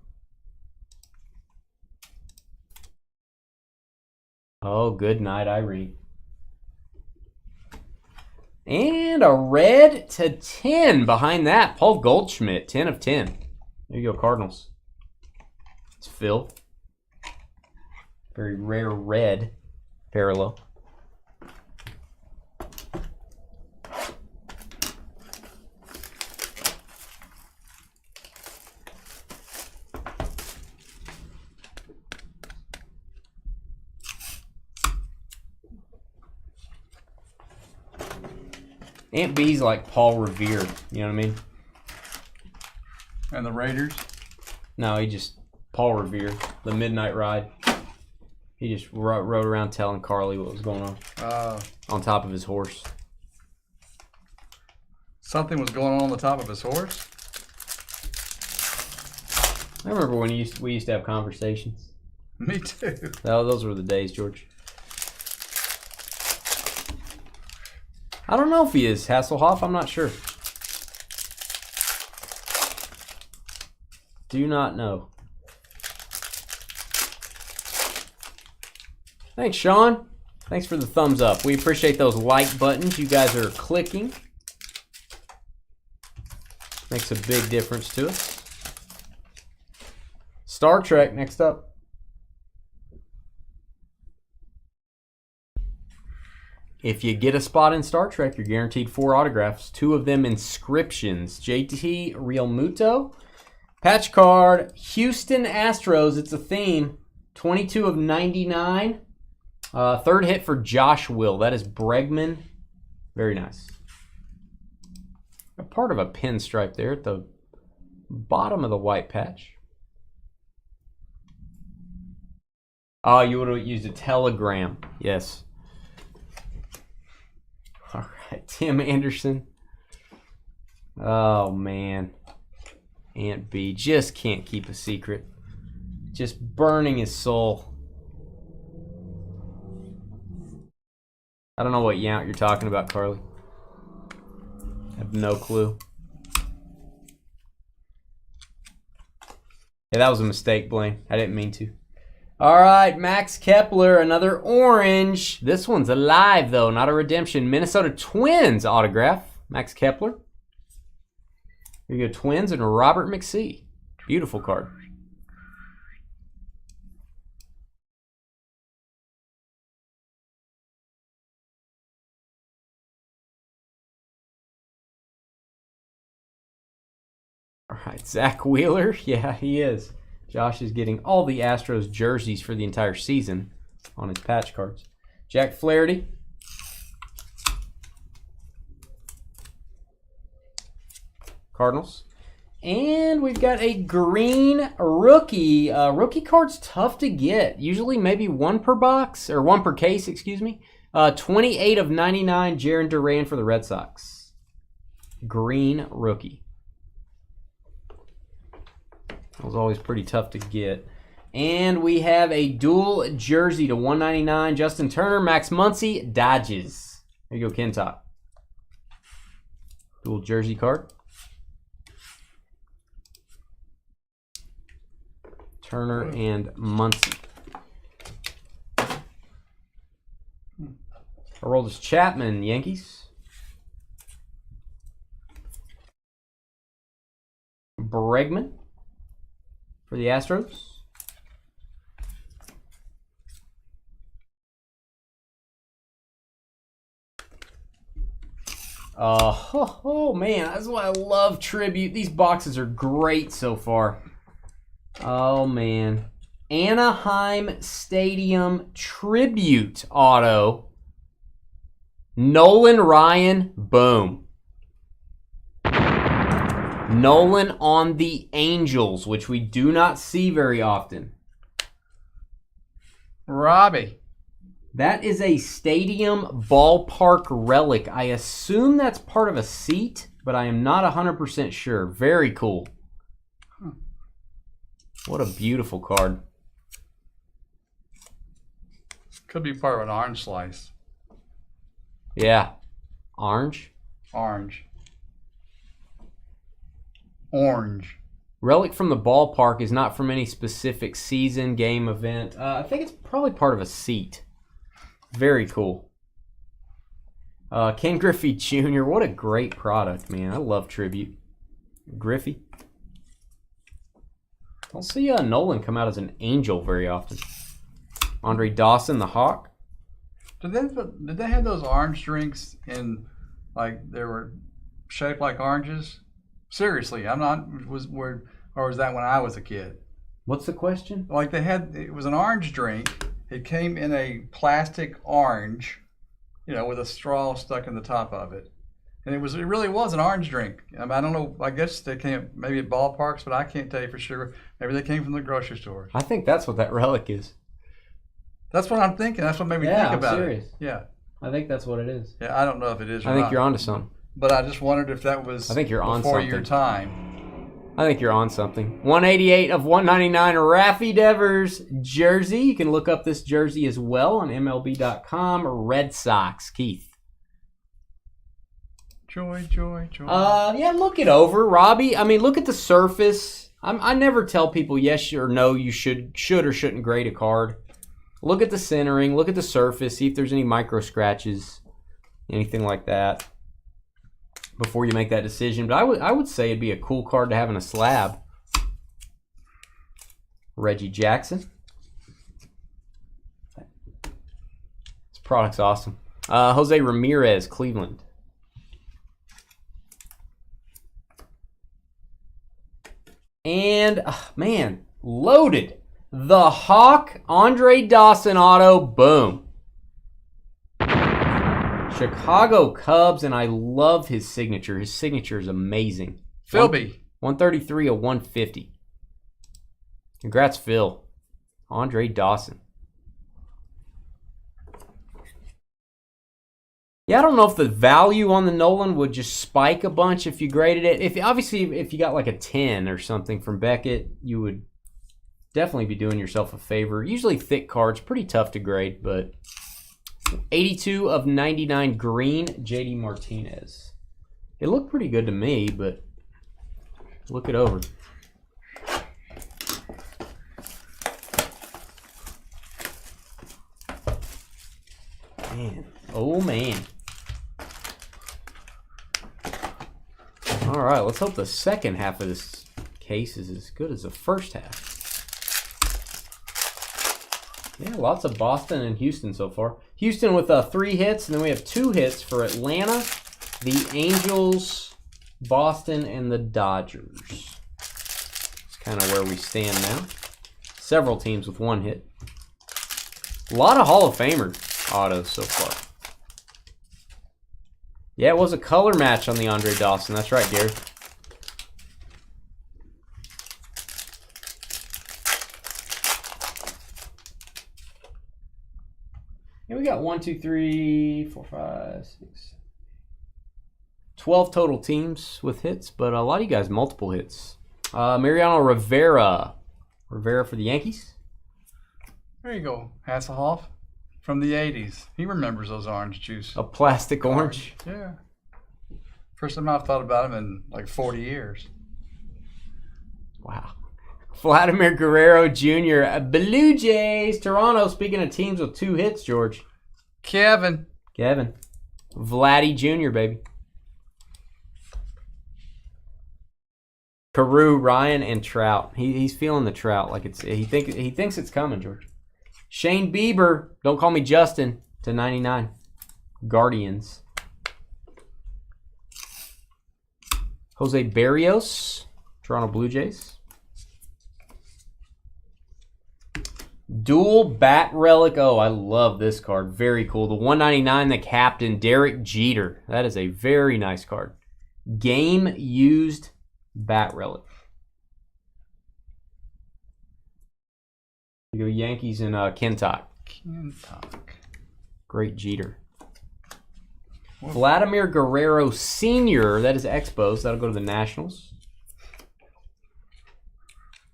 Speaker 2: Oh, good night, Irene. And a red to 10 behind that. Paul Goldschmidt, 10 of 10. There you go, Cardinals. It's Phil. Very rare red parallel. Aunt B's like Paul Revere, you know what I mean?
Speaker 1: And the Raiders?
Speaker 2: No, he just, Paul Revere, the Midnight Ride. He just rode around telling Carly what was going on top of his horse.
Speaker 1: Something was going on the top of his horse?
Speaker 2: I remember when we used to have conversations.
Speaker 1: Me too.
Speaker 2: No, those were the days, George. I don't know if he is Hasselhoff. I'm not sure. Do not know. Thanks, Sean. Thanks for the thumbs up. We appreciate those like buttons you guys are clicking. Makes a big difference to us. Star Trek next up. If you get a spot in Star Trek, you're guaranteed 4 autographs. 2 of them inscriptions. JT Real Muto. Patch card. Houston Astros. It's a theme. 22 of 99. Third hit for Josh Will. That is Bregman. Very nice. A part of a pinstripe there at the bottom of the white patch. Oh, you would have used a telegram. Yes. All right. Tim Anderson. Oh, man. Aunt B just can't keep a secret. Just burning his soul. I don't know what yount you're talking about, Carly. I have no clue. Yeah, that was a mistake, Blaine. I didn't mean to. All right, Max Kepler, another orange. This one's alive, though, not a redemption. Minnesota Twins autograph. Max Kepler. Here you go, Twins and Robert McSee. Beautiful card. All right, Zach Wheeler. Yeah, he is. Josh is getting all the Astros jerseys for the entire season on his patch cards. Jack Flaherty. Cardinals. And we've got a green rookie. Rookie card's tough to get. Usually maybe 1 per box, or 1 per case, excuse me. 28 of 99, Jarren Duran for the Red Sox. Green rookie. That was always pretty tough to get. And we have a dual jersey to 199. Justin Turner, Max Muncy, Dodges. There you go, Kentuck. Dual jersey card. Turner and Muncy. Aroldis Chapman, Yankees. Bregman for the Astros. Oh man, that's why I love Tribute. These boxes are great so far. Oh man. Anaheim Stadium Tribute auto. Nolan Ryan, boom. Nolan on the Angels, which we do not see very often.
Speaker 1: Robbie.
Speaker 2: That is a stadium ballpark relic. I assume that's part of a seat, but I am not 100% sure. Very cool. What a beautiful card.
Speaker 1: Could be part of an orange slice.
Speaker 2: Yeah. Orange?
Speaker 1: Orange. Orange.
Speaker 2: Relic from the ballpark is not from any specific season, game, event. I think it's probably part of a seat. Very cool. Ken Griffey Jr., what a great product, man. I love Tribute. Griffey. Don't see Nolan come out as an Angel very often. Andre Dawson, the Hawk.
Speaker 1: Did they have those orange drinks in, like, they were shaped like oranges? Seriously, I'm not, or was that when I was a kid?
Speaker 2: What's the question?
Speaker 1: Like it was an orange drink. It came in a plastic orange, with a straw stuck in the top of it. And it really was an orange drink. I mean, I don't know, I guess they came maybe at ballparks, but I can't tell you for sure. Maybe they came from the grocery stores.
Speaker 2: I think that's what that relic is.
Speaker 1: That's what I'm thinking. That's what made me think about it. Yeah.
Speaker 2: I think that's what it is.
Speaker 1: Yeah, I don't know if it is or
Speaker 2: I think
Speaker 1: not.
Speaker 2: you're onto something.
Speaker 1: But I just wondered if that was
Speaker 2: I think you're on
Speaker 1: before
Speaker 2: something.
Speaker 1: your time.
Speaker 2: I think you're on something. 188 of 199, Raffy Devers jersey. You can look up this jersey as well on MLB.com. Red Sox, Keith.
Speaker 1: Joy.
Speaker 2: Yeah, look it over, Robbie. I mean, look at the surface. I never tell people yes or no you should or shouldn't grade a card. Look at the centering, look at the surface, see if there's any micro scratches, anything like that, before you make that decision. But I would say it'd be a cool card to have in a slab. Reggie Jackson. This product's awesome. Jose Ramirez, Cleveland. And, man, loaded. The Hawk, Andre Dawson auto, boom. Chicago Cubs, and I love his signature. His signature is amazing.
Speaker 1: Philby.
Speaker 2: 133 of 150. Congrats, Phil. Andre Dawson. Yeah, I don't know if the value on the Nolan would just spike a bunch if you graded it. If you got like a 10 or something from Beckett, you would definitely be doing yourself a favor. Usually thick cards, pretty tough to grade, but 82 of 99 green, JD Martinez. It looked pretty good to me, but look it over. Man, oh man. All right, let's hope the second half of this case is as good as the first half. Yeah, lots of Boston and Houston so far. Houston with 3 hits, and then we have 2 hits for Atlanta, the Angels, Boston, and the Dodgers. That's kind of where we stand now. Several teams with 1 hit. A lot of Hall of Famer autos so far. Yeah, it was a color match on the Andre Dawson. That's right, Gary. Yeah, we got 1, 2, 3, 4, 5, 6, 12 total teams with hits, but a lot of you guys multiple hits. Mariano Rivera. Rivera for the Yankees.
Speaker 1: There you go, Hasselhoff. From the 80s. He remembers those orange juice.
Speaker 2: A plastic orange.
Speaker 1: Yeah. First time I've thought about him in like 40 years.
Speaker 2: Wow. Vladimir Guerrero Jr., Blue Jays, Toronto. Speaking of teams with 2 hits, George.
Speaker 1: Kevin.
Speaker 2: Vladdy Jr., baby. Carew, Ryan, and Trout. He's feeling the Trout like he thinks it's coming, George. Shane Bieber, don't call me Justin, to 99. Guardians. Jose Barrios, Toronto Blue Jays. Dual bat relic. Oh, I love this card. Very cool. The 199, the captain, Derek Jeter. That is a very nice card. Game used bat relic. You go Yankees and Kentuck. Great Jeter.
Speaker 1: Whoa.
Speaker 2: Vladimir Guerrero Sr., that is Expos. That'll go to the Nationals.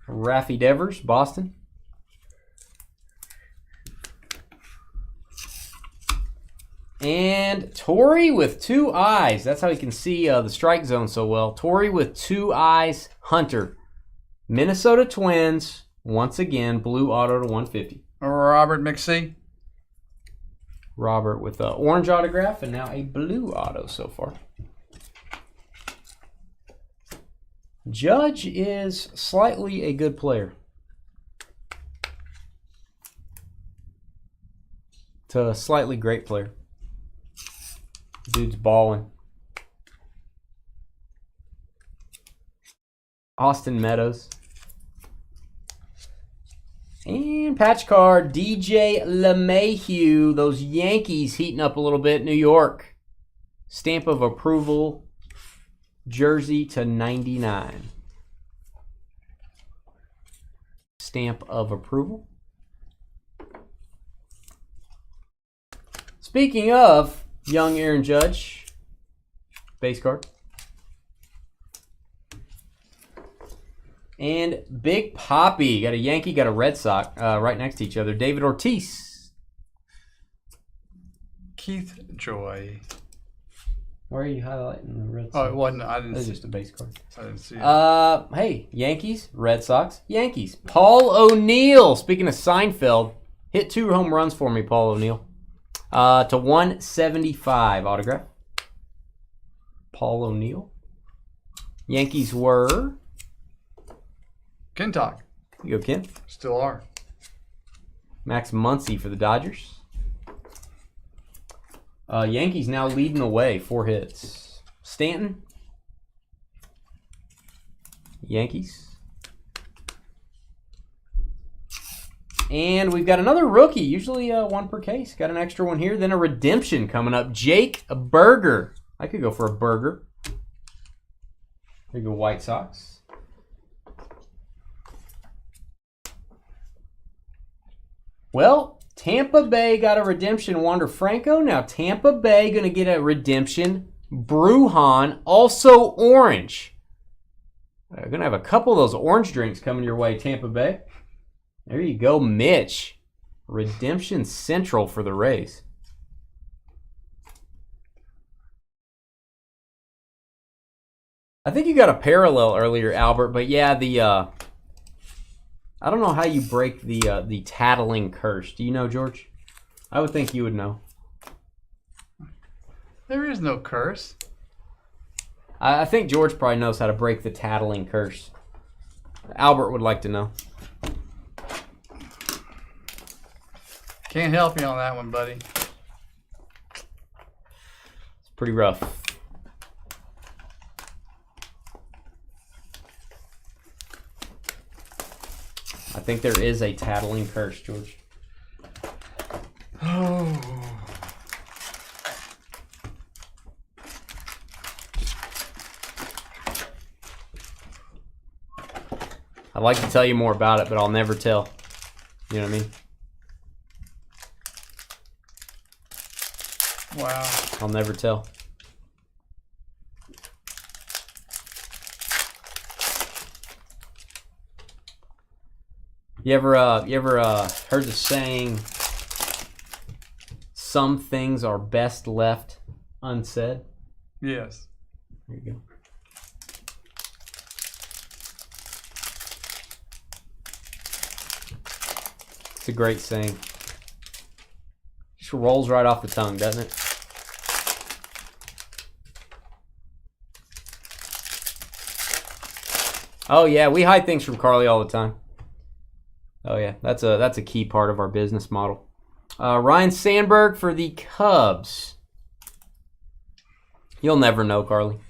Speaker 2: Raffy Devers, Boston. And Torrey with 2 eyes. That's how you can see the strike zone so well. Torrey with 2 eyes, Hunter. Minnesota Twins. Once again, blue auto to 150.
Speaker 1: Robert McSee.
Speaker 2: Robert with an orange autograph and now a blue auto so far. Judge is slightly a good player. To a slightly great player. Dude's balling. Austin Meadows. And patch card, DJ LeMahieu. Those Yankees heating up a little bit. New York. Stamp of approval. Jersey to 99. Stamp of approval. Speaking of young Aaron Judge. Base card. And Big Poppy. Got a Yankee, got a Red Sox right next to each other. David Ortiz.
Speaker 1: Keith Joy.
Speaker 2: Why are you highlighting the Red Sox?
Speaker 1: Oh, it wasn't. I didn't.
Speaker 2: That's
Speaker 1: See,
Speaker 2: just a base card.
Speaker 1: I didn't see it.
Speaker 2: Hey, Yankees, Red Sox, Yankees. Paul O'Neill. Speaking of Seinfeld, hit 2 home runs for me, Paul O'Neill. To 175 autograph. Paul O'Neill. Yankees were.
Speaker 1: Kentuck.
Speaker 2: You go, Ken.
Speaker 1: Still are.
Speaker 2: Max Muncy for the Dodgers. Yankees now leading the way, 4 hits. Stanton. Yankees. And we've got another rookie, usually 1 per case. Got an extra one here. Then a redemption coming up. Jake Berger. I could go for a burger. There you go, White Sox. Well, Tampa Bay got a redemption, Wander Franco. Now Tampa Bay going to get a redemption, Brujan, also orange. Going to have a couple of those orange drinks coming your way, Tampa Bay. There you go, Mitch. Redemption Central for the Rays. I think you got a parallel earlier, Albert, but yeah, I don't know how you break the tattling curse. Do you know, George? I would think you would know.
Speaker 1: There is no curse.
Speaker 2: I think George probably knows how to break the tattling curse. Albert would like to know.
Speaker 1: Can't help you on that one, buddy.
Speaker 2: It's pretty rough. I think there is a tattling curse, George.
Speaker 1: Oh.
Speaker 2: I'd like to tell you more about it, but I'll never tell. You know what I mean?
Speaker 1: Wow.
Speaker 2: I'll never tell. You ever heard the saying, some things are best left unsaid?
Speaker 1: Yes.
Speaker 2: There you go. It's a great saying. Just rolls right off the tongue, doesn't it? Oh yeah, we hide things from Carly all the time. Oh yeah, that's a key part of our business model. Ryan Sandberg for the Cubs. You'll never know, Carly.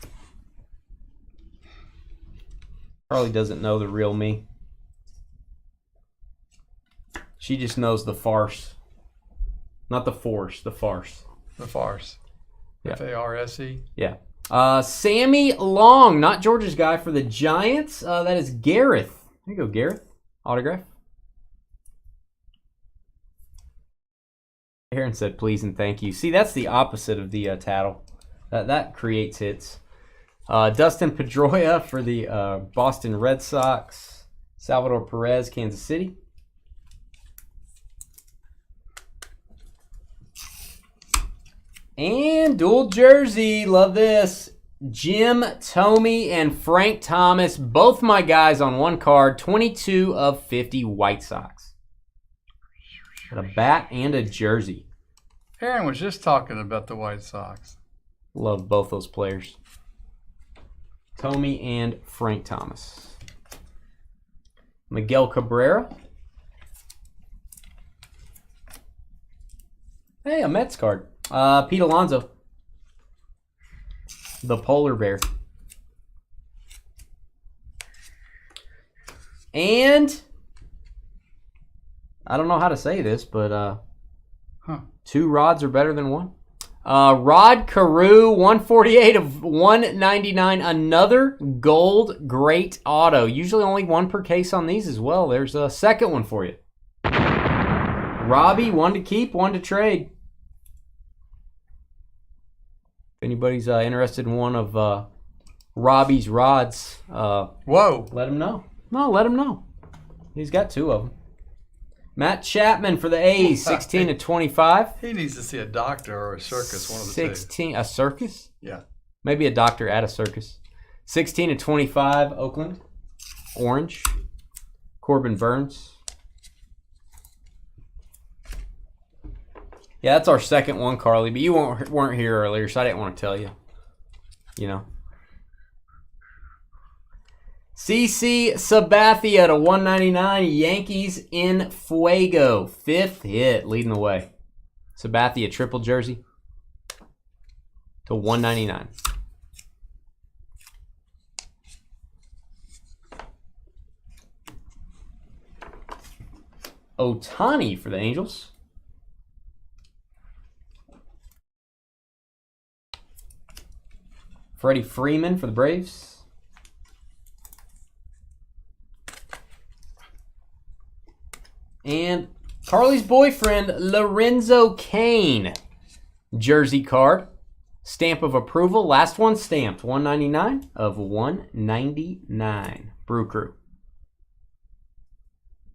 Speaker 2: Carly doesn't know the real me. She just knows the farce. Not the force, the farce.
Speaker 1: The farce.
Speaker 2: Yeah.
Speaker 1: F-A-R-S-E.
Speaker 2: Yeah. Sammy Long, not George's guy, for the Giants. That is Gareth. There you go, Gareth. Autograph. Aaron said please and thank you. See, that's the opposite of the tattle. That creates hits. Dustin Pedroia for the Boston Red Sox. Salvador Perez, Kansas City. And dual jersey, love this. Jim Thome and Frank Thomas, both my guys on one card. 22 of 50 White Sox. Got a bat and a jersey.
Speaker 1: Aaron was just talking about the White Sox.
Speaker 2: Love both those players. Thome and Frank Thomas. Miguel Cabrera. Hey, a Mets card. Pete Alonso. The polar bear. And I don't know how to say this, but two rods are better than one. Rod Carew, 148 of 199. Another gold great auto. Usually only 1 per case on these as well. There's a second one for you. Robbie, 1 to keep, 1 to trade. If anybody's interested in one of Robbie's rods,
Speaker 1: Whoa.
Speaker 2: let him know. No, let him know. He's got 2 of them. Matt Chapman for the A's, 16 to 25.
Speaker 1: He needs to see a doctor or a circus, one of the
Speaker 2: 16, a circus?
Speaker 1: two. Yeah.
Speaker 2: Maybe a doctor at a circus. 16 to 25, Oakland. Orange. Corbin Burns. Yeah, that's our second one, Carly, but you weren't here earlier, so I didn't want to tell you. You know. CC Sabathia to 199, Yankees in Fuego. 5th hit, leading the way. Sabathia triple jersey to 199. Ohtani for the Angels. Freddie Freeman for the Braves. And Carly's boyfriend, Lorenzo Cain. Jersey card. Stamp of approval. Last one stamped. 199 of 199. Brew Crew.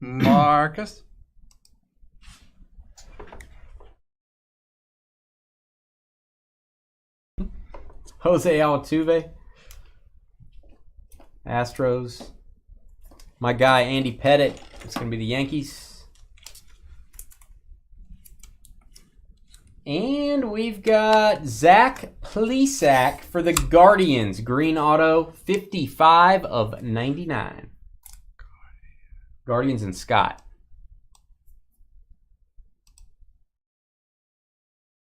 Speaker 1: Marcus.
Speaker 2: Jose Altuve. Astros. My guy, Andy Pettit. It's going to be the Yankees. And we've got Zach Plesac for the Guardians. Green auto, 55 of 99. Guardians and Scott.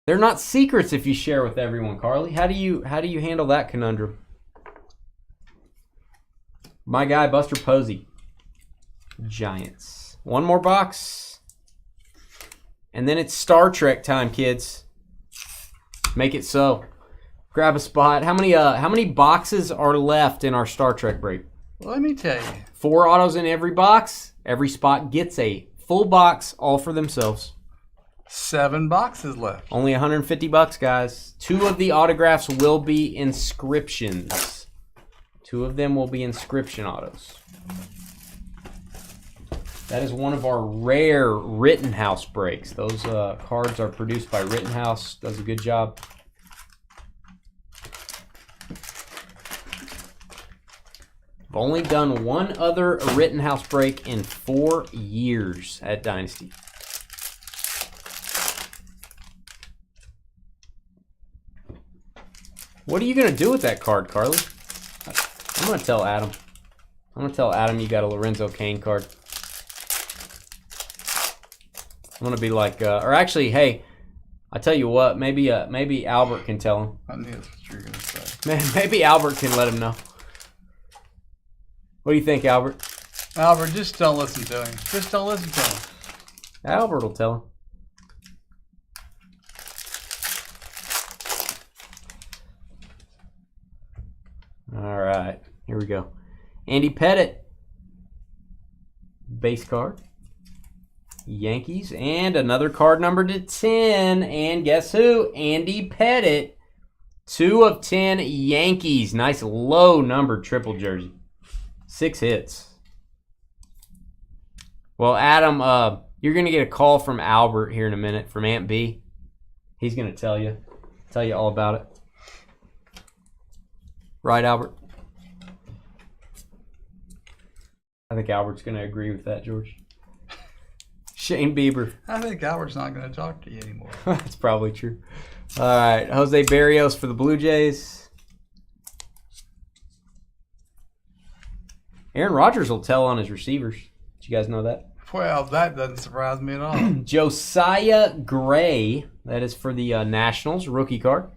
Speaker 2: They're not secrets if you share with everyone, Carly. How do you handle that conundrum? My guy, Buster Posey. Giants. One more box. And then it's Star Trek time, kids. Make it so. Grab a spot. How many boxes are left in our Star Trek break?
Speaker 1: Let me tell you.
Speaker 2: 4 autos in every box. Every spot gets a full box all for themselves.
Speaker 1: 7 boxes left.
Speaker 2: Only $150, guys. 2 of the autographs will be inscriptions. 2 of them will be inscription autos. That is one of our rare Rittenhouse breaks. Those cards are produced by Rittenhouse. Does a good job. I've only done one other Rittenhouse break in 4 years at Dynasty. What are you going to do with that card, Carly? I'm going to tell Adam. I'm going to tell Adam you got a Lorenzo Cain card. I'm going to be like, or actually, hey, I tell you what, maybe Albert can tell him.
Speaker 1: I knew that's what you were going to say.
Speaker 2: Maybe Albert can let him know. What do you think, Albert?
Speaker 1: Albert, just don't listen to him. Just don't listen to him.
Speaker 2: Albert will tell him. All right, here we go. Andy Pettit, base card. Yankees, and another card numbered to 10. And guess who? Andy Pettit, 2 of 10 Yankees. Nice low numbered triple jersey. 6 hits. Well, Adam, you're going to get a call from Albert here in a minute, from Aunt B. He's going to tell you all about it. Right, Albert? I think Albert's going to agree with that, George. Shane Bieber.
Speaker 1: I think Albert's not going to talk to you anymore.
Speaker 2: That's probably true. All right, Jose Barrios for the Blue Jays. Aaron Rodgers will tell on his receivers. Did you guys know that?
Speaker 1: Well, that doesn't surprise me at all.
Speaker 2: Josiah Gray, that is for the Nationals, rookie card.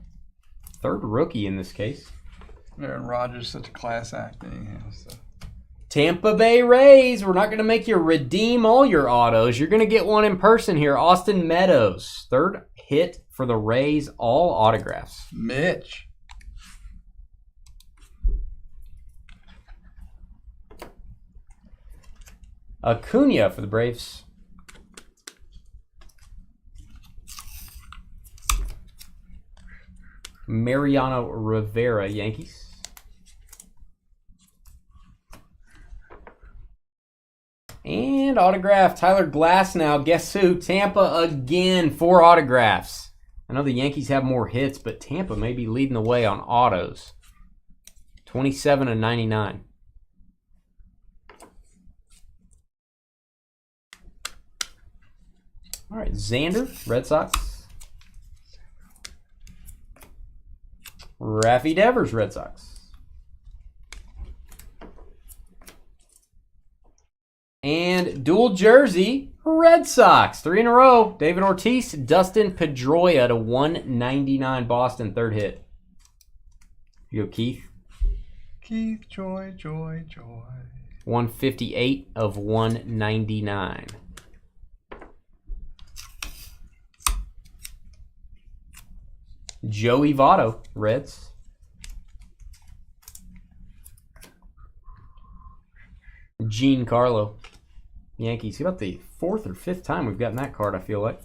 Speaker 2: 3rd rookie in this case.
Speaker 1: Aaron Rodgers is such a class act anyhow. So.
Speaker 2: Tampa Bay Rays, we're not going to make you redeem all your autos. You're going to get one in person here. Austin Meadows, 3rd hit for the Rays, all autographs.
Speaker 1: Mitch.
Speaker 2: Acuna for the Braves. Mariano Rivera, Yankees. And autograph, Tyler Glass now. Guess who? Tampa again, 4 autographs. I know the Yankees have more hits, but Tampa may be leading the way on autos. 27/99. All right, Xander, Red Sox. Raffy Devers, Red Sox. And dual jersey, Red Sox. 3 in a row. David Ortiz, Dustin Pedroia to 199 Boston, 3rd hit. You go, Keith.
Speaker 1: Keith, joy, joy, joy.
Speaker 2: 158 of 199. Joey Votto, Reds. Gene Carlo, Yankees. About the 4th or 5th time we've gotten that card, I feel like.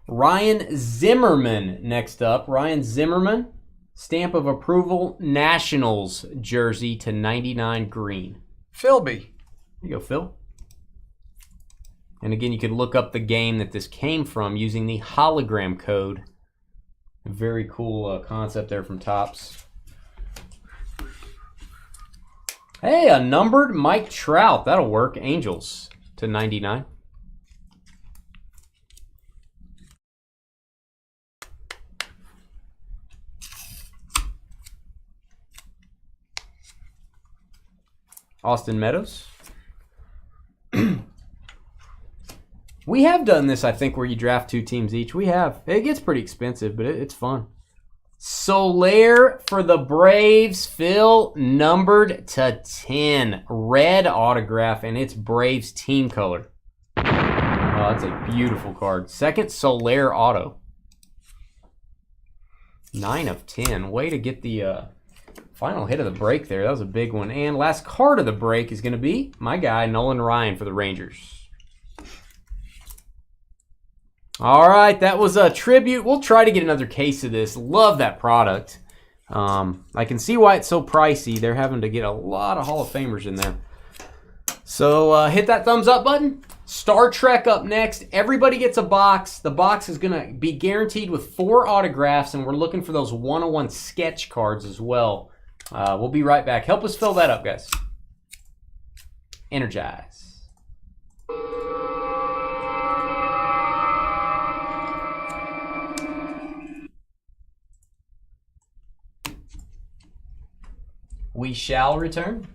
Speaker 2: Ryan Zimmerman next up. Ryan Zimmerman, stamp of approval, Nationals jersey to 99 green.
Speaker 1: Philby.
Speaker 2: There you go, Phil. And again, you could look up the game that this came from using the hologram code. A very cool concept there from Topps. Hey, a numbered Mike Trout. That'll work. Angels to 99. Austin Meadows. We have done this, I think, where you draft 2 teams each. We have. It gets pretty expensive, but it's fun. Soler for the Braves, Phil, numbered to 10. Red autograph, and it's Braves team color. Oh, that's a beautiful card. 2nd Soler auto. 9 of 10. Way to get the final hit of the break there. That was a big one. And last card of the break is going to be my guy, Nolan Ryan for the Rangers. All right, that was a tribute. We'll try to get another case of this. Love that product. I can see why it's so pricey. They're having to get a lot of Hall of Famers in there. So hit that thumbs up button. Star Trek up next. Everybody gets a box. The box is going to be guaranteed with 4 autographs, and we're looking for those 101 sketch cards as well. We'll be right back. Help us fill that up, guys. Energize. We shall return.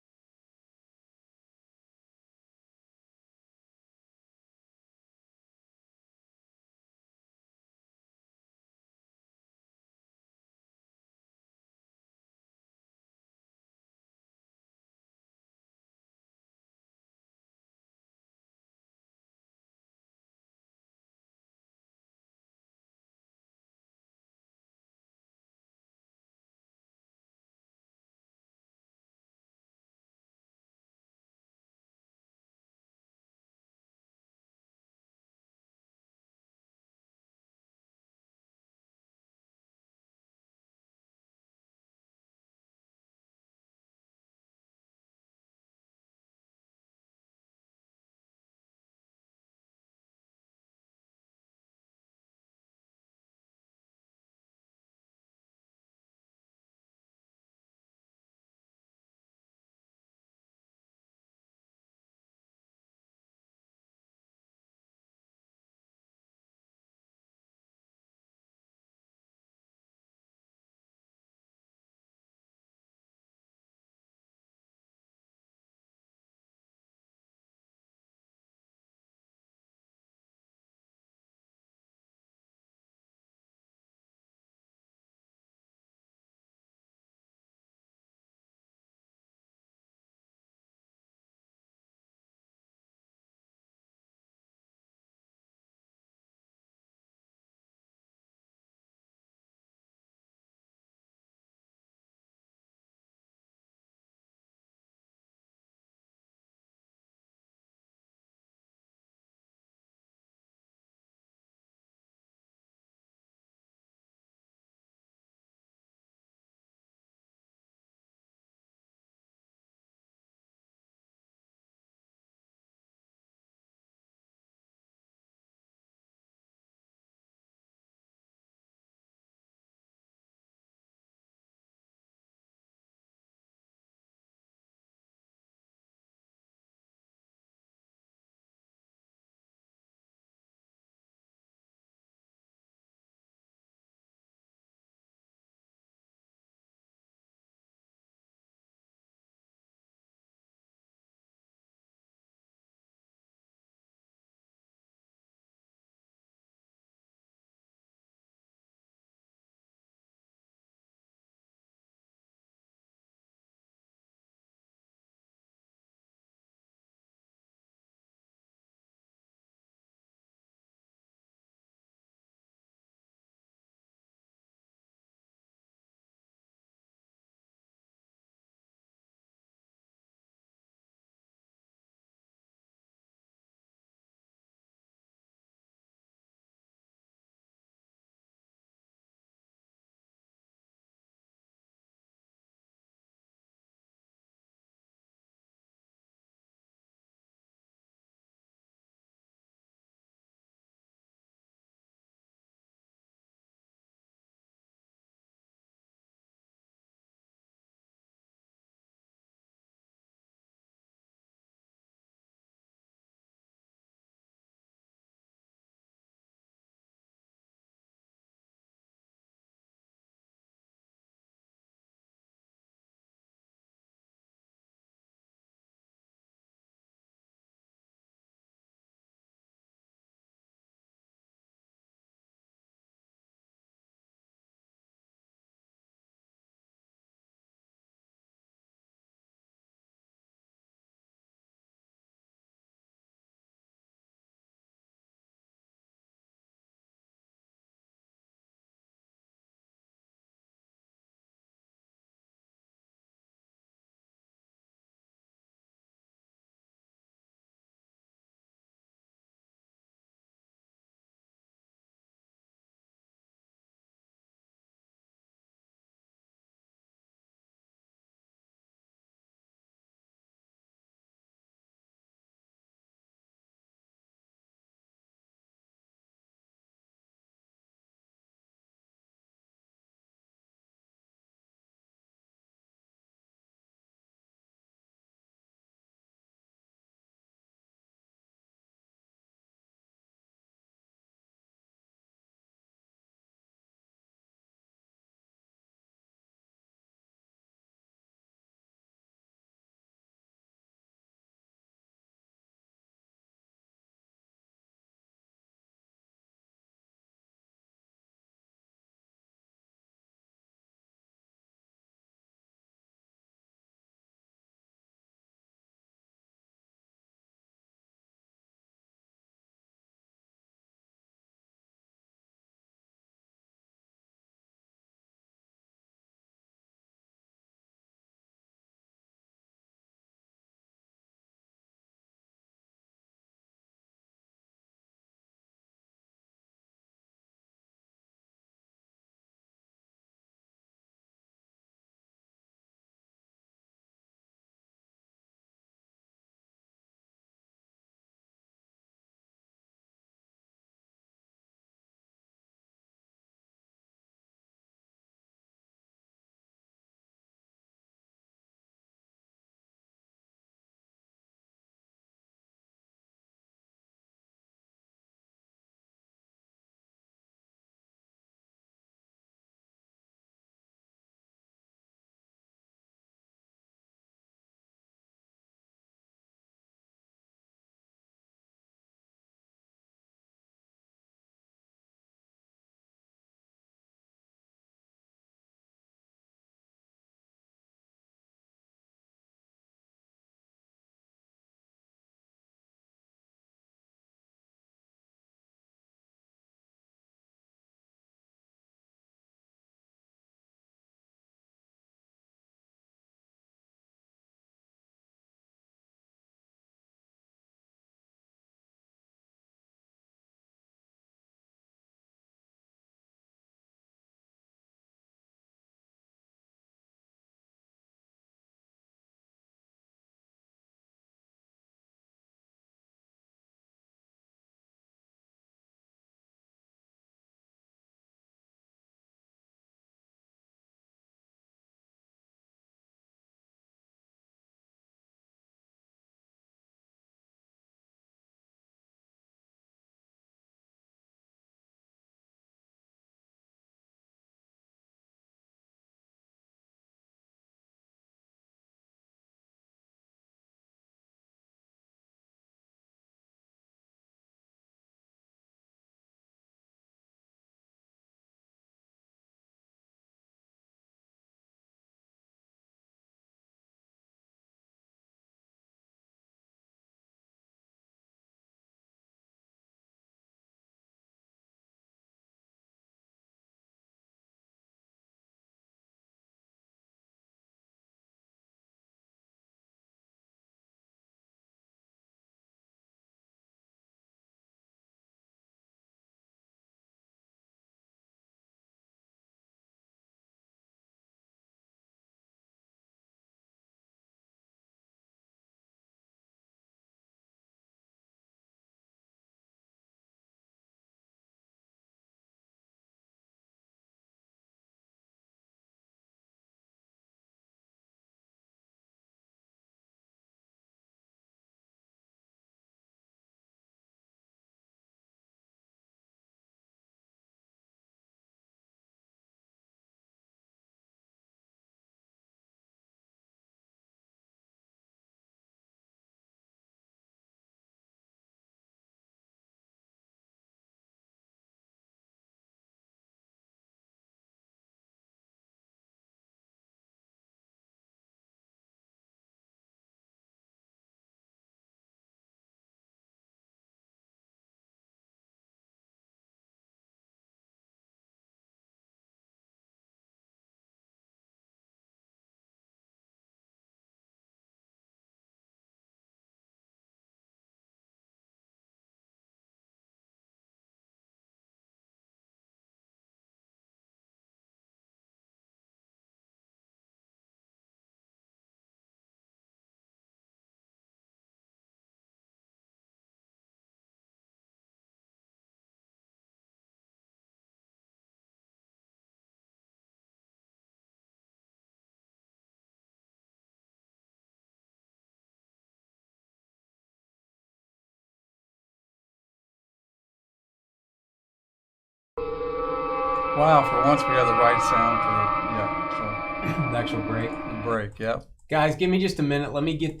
Speaker 1: Wow, for once we have the right sound for the, yeah,
Speaker 2: The actual break.
Speaker 1: so the break, yep.
Speaker 2: Guys, give me just a minute. Let me get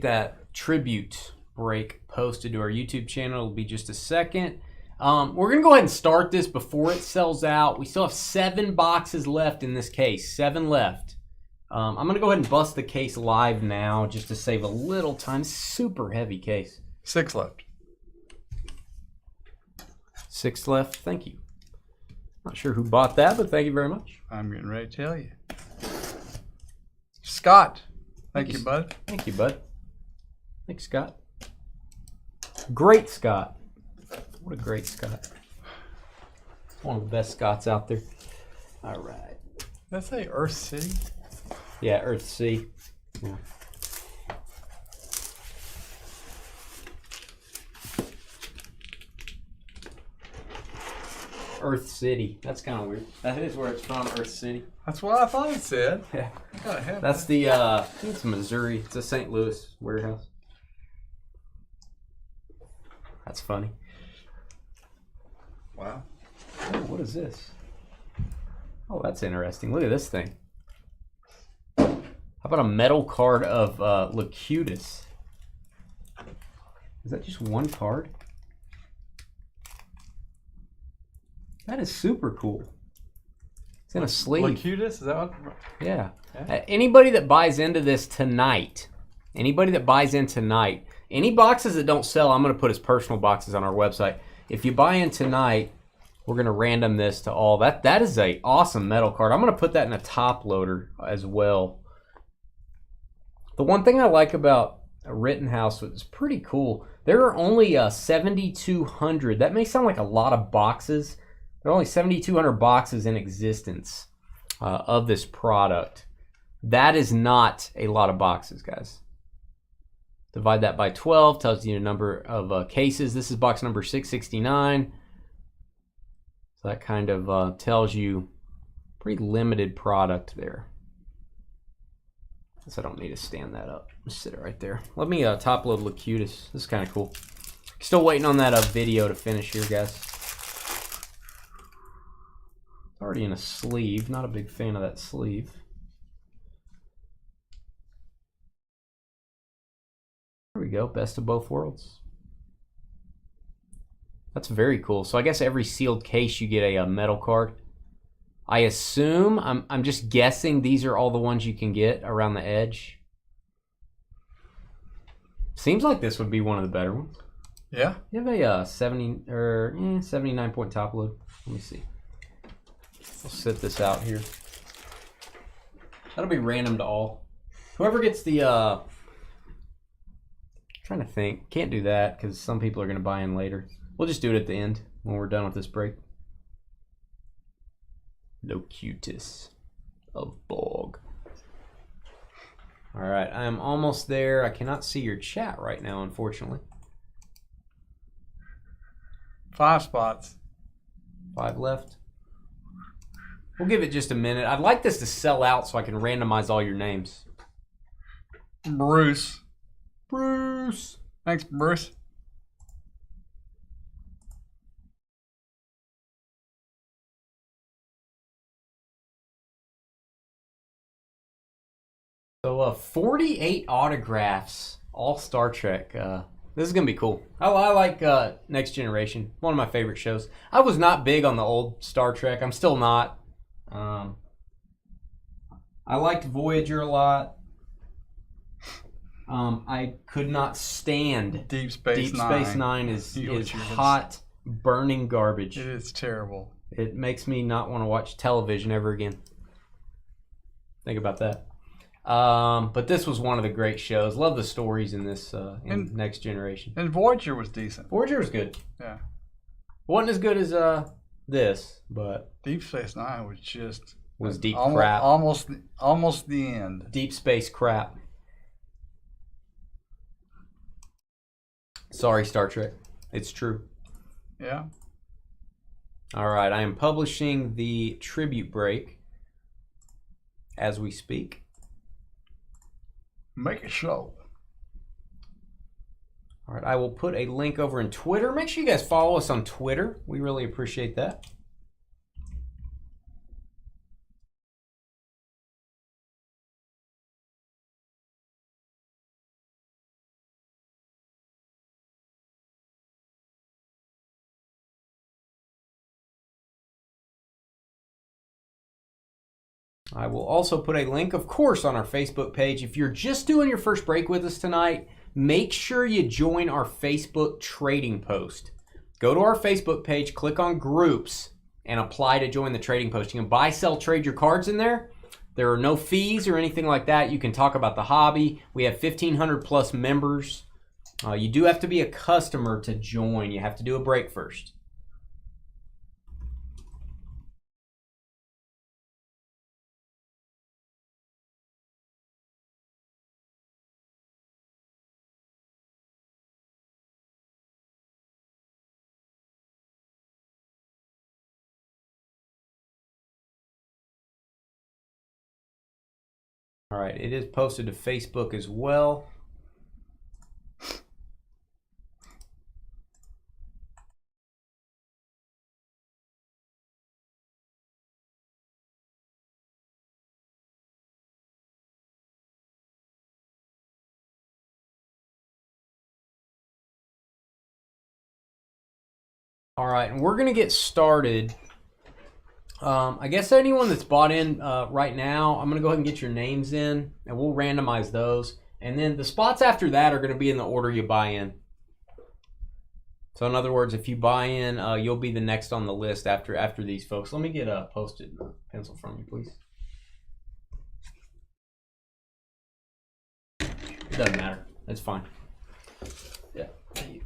Speaker 2: that tribute break posted to our YouTube channel. It'll be just a second. We're gonna go ahead and start this before it sells out. We still have 7 boxes left in this case. 7 left. I'm gonna go ahead and bust the case live now just to save a little time. Super heavy case.
Speaker 1: 6 left.
Speaker 2: 6 left. Thank you. Not sure who bought that, but thank you very much.
Speaker 1: I'm getting ready to tell you. Scott. Thank you, bud.
Speaker 2: Thank you, bud. Thanks, Scott. Great Scott. What a great Scott. One of the best Scots out there. All right.
Speaker 1: Did I say Earth City?
Speaker 2: Yeah, Earth C. Yeah. Earth City. That's kind of weird. That is where it's from, Earth City.
Speaker 1: That's what I thought it said.
Speaker 2: Yeah.
Speaker 1: I gotta have
Speaker 2: That's
Speaker 1: that.
Speaker 2: the, I think it's Missouri. It's a St. Louis warehouse. That's funny.
Speaker 1: Wow.
Speaker 2: Oh, what is this? Oh, that's interesting. Look at this thing. How about a metal card of Locutus? Is that just one card? That is super cool. It's in a sleeve.
Speaker 1: Locutus? Is that what?
Speaker 2: Yeah.
Speaker 1: Yeah.
Speaker 2: Anybody that buys into this tonight, any boxes that don't sell, I'm going to put as personal boxes on our website. If you buy in tonight, we're going to random this to all. That is a awesome metal card. I'm going to put that in a top loader as well. The one thing I like about Rittenhouse is pretty cool. There are only 7,200. That may sound like a lot of boxes. There are only 7,200 boxes in existence of this product. That is not a lot of boxes, guys. Divide that by 12, tells you the number of cases. This is box number 669. So that kind of tells you pretty limited product there. Guess I don't need to stand that up. Just sit it right there. Let me top load Locutus. This is kind of cool. Still waiting on that video to finish here, guys. It's already in a sleeve. Not a big fan of that sleeve. There we go. Best of both worlds. That's very cool. So I guess every sealed case you get a metal card. I assume, I'm just guessing these are all the ones you can get around the edge. Seems like this would be one of the better ones.
Speaker 1: Yeah.
Speaker 2: You have a 79 point top load. Let me see. We'll sit this out here. That'll be random to all. Whoever gets the trying to think. Can't do that because some people are going to buy in later. We'll just do it at the end when we're done with this break. Locutus of Bog. All right, I am almost there. I cannot see your chat right now, unfortunately.
Speaker 1: 5 spots.
Speaker 2: 5 left. We'll give it just a minute. I'd like this to sell out so I can randomize all your names.
Speaker 1: Bruce.
Speaker 2: Bruce.
Speaker 1: Thanks, Bruce.
Speaker 2: So 48 autographs, all Star Trek. This is going to be cool. I like Next Generation, one of my favorite shows. I was not big on the old Star Trek. I'm still not. I liked Voyager a lot. I could not stand
Speaker 1: Deep Space Nine.
Speaker 2: Deep Space Nine is hot, burning garbage.
Speaker 1: It is terrible.
Speaker 2: It makes me not want to watch television ever again. Think about that. But this was one of the great shows. Love the stories in this Next Generation.
Speaker 1: And Voyager was decent.
Speaker 2: Voyager was good.
Speaker 1: Yeah.
Speaker 2: Wasn't as good as this, but
Speaker 1: Deep Space Nine was just
Speaker 2: deep
Speaker 1: crap.
Speaker 2: crap.
Speaker 1: Almost the end.
Speaker 2: Deep space crap. Sorry, Star Trek. It's true.
Speaker 1: Yeah.
Speaker 2: All right, I am publishing the tribute break as we speak.
Speaker 1: Make it show.
Speaker 2: All right, I will put a link over in Twitter. Make sure you guys follow us on Twitter. We really appreciate that. I will also put a link, of course, on our Facebook page. If you're just doing your first break with us tonight, make sure you join our Facebook trading post. Go to our Facebook page, click on groups, and apply to join the trading post. You can buy, sell, trade your cards in there. There are no fees or anything like that. You can talk about the hobby. We have 1,500 plus members. You do have to be a customer to join. You have to do a break first. All right, it is posted to Facebook as well. All right, and we're going to get started. I guess anyone that's bought in right now, I'm going to go ahead and get your names in, and we'll randomize those. And then the spots after that are going to be in the order you buy in. So in other words, if you buy in, you'll be the next on the list after these folks. Let me get a Post-it pencil from you, please. It doesn't matter. It's fine. Yeah. Thank you.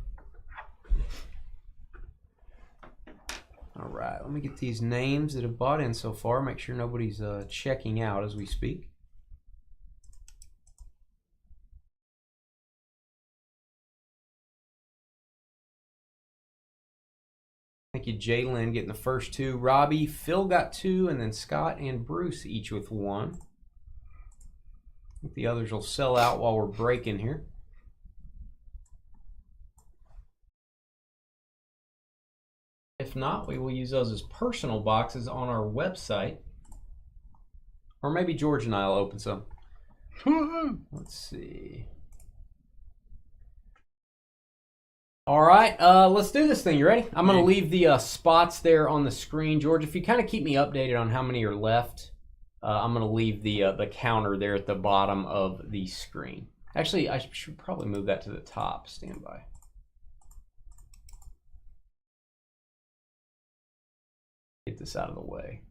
Speaker 2: All right, let me get these names that have bought in so far. Make sure nobody's checking out as we speak. Thank you, Jalen, getting the first two. Robbie, Phil got two, and then Scott and Bruce each with one. I think the others will sell out while we're breaking here. If not, we will use those as personal boxes on our website. Or maybe George and I will open some. Let's see. All right, let's do this thing. You ready? I'm going to leave the spots there on the screen. George, if you kind of keep me updated on how many are left, I'm going to leave the counter there at the bottom of the screen. Actually, I should probably move that to the top. Stand by. Get this out of the way.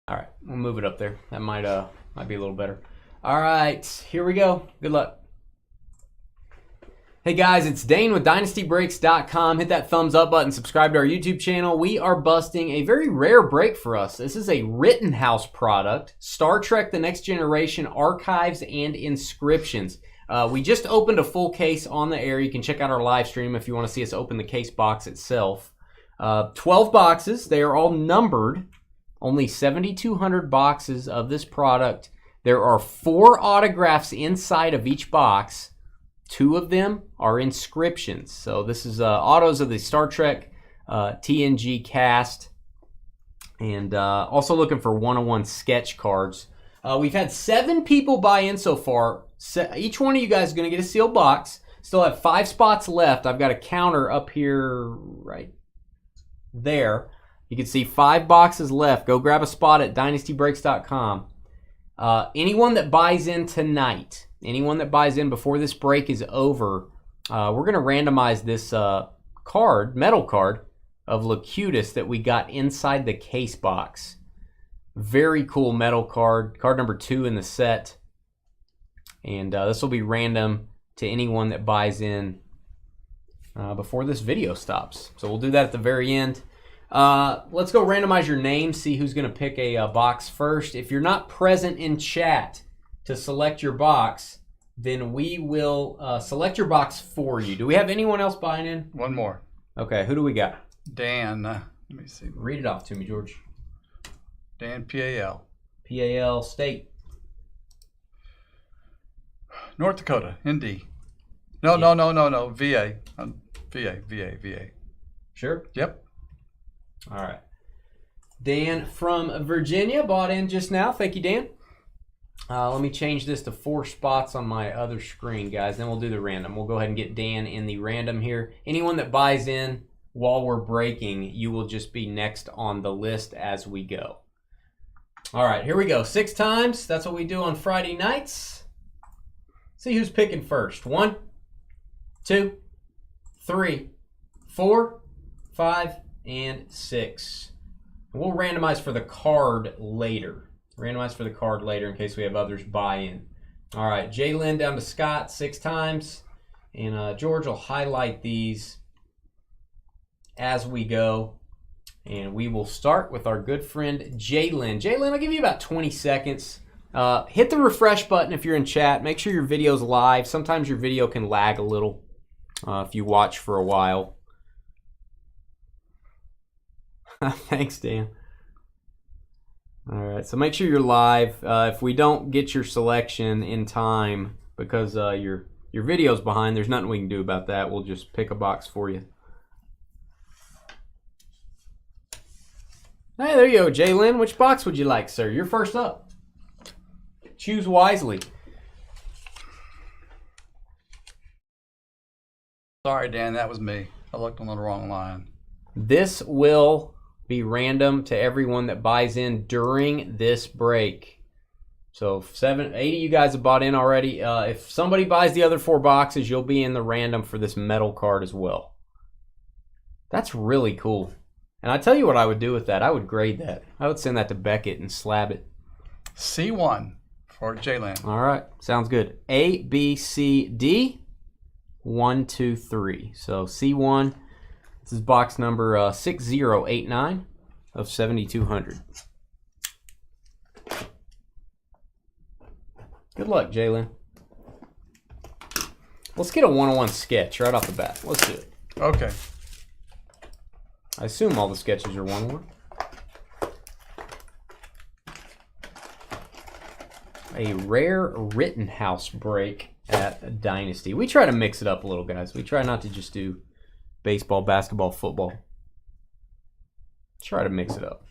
Speaker 2: All right, we'll move it up there. That might be a little better. All right, here we go. Good luck. Hey guys, it's Dane with DynastyBreaks.com. Hit that thumbs up button, subscribe to our YouTube channel. We are busting a very rare break for us. This is a Rittenhouse product, Star Trek The Next Generation Archives and Inscriptions. We just opened a full case on the air. You can check out our live stream if you want to see us open the case box itself. 12 boxes. They are all numbered. Only 7,200 boxes of this product. There are 4 autographs inside of each box. 2 of them are inscriptions. So this is autos of the Star Trek TNG cast. And also looking for 101 sketch cards. We've had 7 people buy in so far. Each one of you guys is going to get a sealed box. Still have 5 spots left. I've got a counter up here right there. You can see 5 boxes left. Go grab a spot at DynastyBreaks.com. Anyone that buys in tonight, anyone that buys in before this break is over, we're going to randomize this card, metal card, of Locutus that we got inside the case box. Very cool metal card. Card number 2 in the set. And this will be random to anyone that buys in before this video stops. So we'll do that at the very end. Let's go randomize your name, see who's going to pick a box first. If you're not present in chat to select your box, then we will select your box for you. Do we have anyone else buying in?
Speaker 1: One more.
Speaker 2: Okay, who do we got?
Speaker 1: Dan. Let me see.
Speaker 2: Read it off to me, George.
Speaker 1: Dan, PAL.
Speaker 2: PAL State.
Speaker 1: North Dakota, ND. No. VA. VA.
Speaker 2: Sure?
Speaker 1: Yep.
Speaker 2: All right. Dan from Virginia bought in just now. Thank you, Dan. Let me change this to 4 spots on my other screen, guys. Then we'll do the random. We'll go ahead and get Dan in the random here. Anyone that buys in while we're breaking, you will just be next on the list as we go. All right, here we go. 6 times. That's what we do on Friday nights. See who's picking first. 1, 2, 3, 4, 5, and 6. We'll randomize for the card later. Randomize for the card later in case we have others buy in. All right, Jalen down to Scott 6 times. And George will highlight these as we go. And we will start with our good friend Jalen. Jalen, I'll give you about 20 seconds. Hit the refresh button if you're in chat. Make sure your video's live. Sometimes your video can lag a little if you watch for a while. Thanks, Dan. All right, so make sure you're live. If we don't get your selection in time because your video's behind, there's nothing we can do about that. We'll just pick a box for you. Hey, there you go, Jalen. Which box would you like, sir? You're first up. Choose wisely.
Speaker 1: Sorry, Dan, that was me. I looked on the wrong line.
Speaker 2: This will be random to everyone that buys in during this break. So 8 of you guys have bought in already. If somebody buys the other 4 boxes, you'll be in the random for this metal card as well. That's really cool. And I tell you what I would do with that. I would grade that. I would send that to Beckett and slab it.
Speaker 1: C1 for Jalen.
Speaker 2: All right. Sounds good. A, B, C, D. 1, 2, 3. So C1. This is box number 6089 of 7200. Good luck, Jalen. Let's get a 101 sketch right off the bat. Let's do it.
Speaker 1: Okay.
Speaker 2: I assume all the sketches are 101. A rare Rittenhouse break at Dynasty. We try to mix it up a little, guys. We try not to just do baseball, basketball, football. Try to mix it up.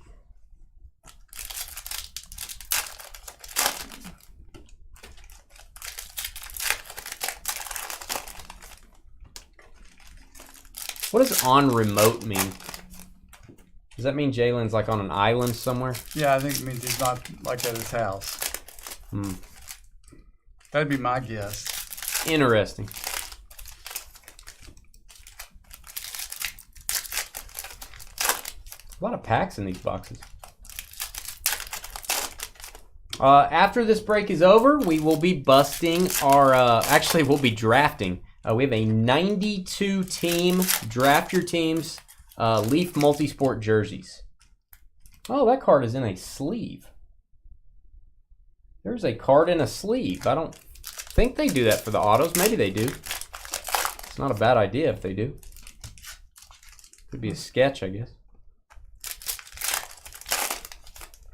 Speaker 2: What does on remote mean? Does that mean Jalen's like on an island somewhere?
Speaker 1: Yeah, I think it means he's not like at his house. That'd be my guess.
Speaker 2: Interesting. A lot of packs in these boxes. After this break is over, we will be busting our... actually, we'll be drafting. We have a 92 team, draft your teams, Leaf Multisport jerseys. Oh, that card is in a sleeve. There's a card in a sleeve. I don't think they do that for the autos. Maybe they do. It's not a bad idea if they do. Could be a sketch, I guess.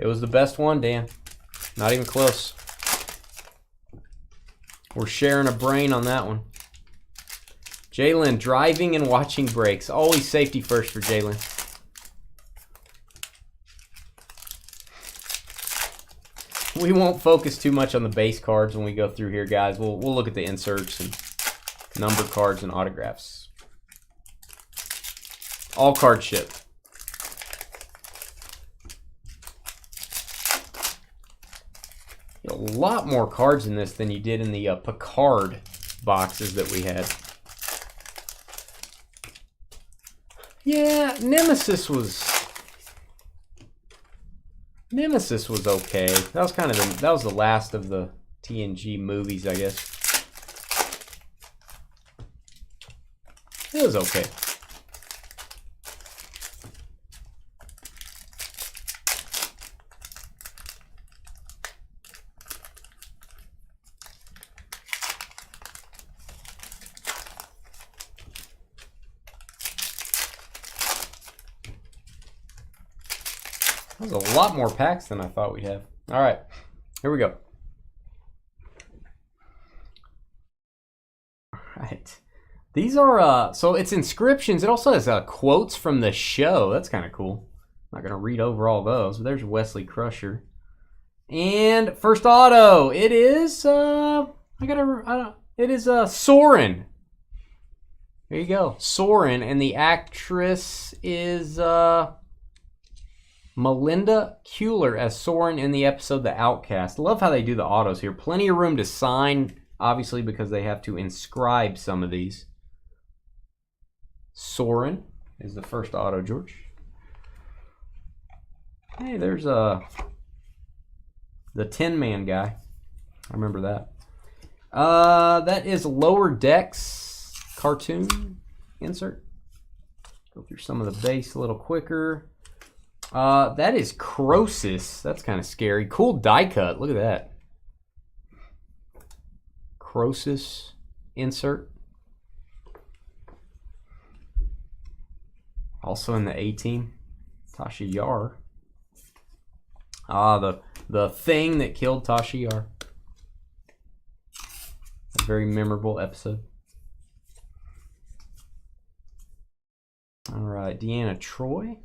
Speaker 2: It was the best one, Dan. Not even close. We're sharing a brain on that one. Jalen, driving and watching breaks. Always safety first for Jalen. We won't focus too much on the base cards when we go through here, guys. We'll look at the inserts and number cards and autographs. All cards ship. A lot more cards in this than you did in the Picard boxes that we had. Yeah, Nemesis was okay. That was kind of that was the last of the TNG movies, I guess. It was okay. There's a lot more packs than I thought we'd have. All right, here we go. All right. These are, so it's inscriptions. It also has quotes from the show. That's kind of cool. Not going to read over all those. But there's Wesley Crusher. And first auto. It is, it is Soren. There you go. Soren. And the actress is Melinda Kuehler as Soren in the episode The Outcast. Love how they do the autos here. Plenty of room to sign, obviously, because they have to inscribe some of these. Soren is the first auto, George. Hey, there's the Tin Man guy. I remember that. That is Lower Decks cartoon insert. Go through some of the base a little quicker. That is Croesus. That's kind of scary. Cool die cut. Look at that. Croesus insert. Also in the A-Team, Tasha Yar. The thing that killed Tasha Yar. A very memorable episode. All right, Deanna Troy.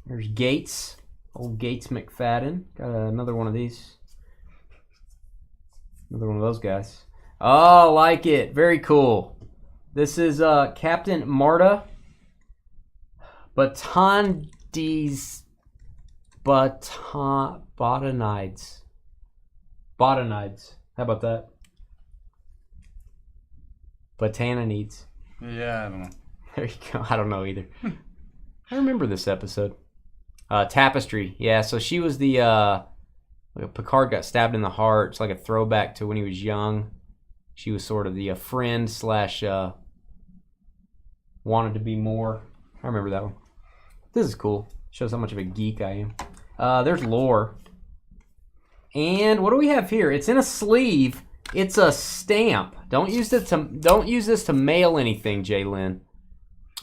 Speaker 2: There's Gates, old Gates McFadden. Got another one of these. Another one of those guys. Oh, like it. Very cool. This is Captain Marta Botanides. Botanides. How about that? Botanides.
Speaker 1: Yeah, I don't know.
Speaker 2: There you go. I don't know either. I remember this episode. Tapestry. Yeah, so she was the... Picard got stabbed in the heart. It's like a throwback to when he was young. She was sort of the friend slash wanted to be more. I remember that one. This is cool. Shows how much of a geek I am. There's Lore. And what do we have here? It's in a sleeve. It's a stamp. Don't use this to mail anything, Jalen.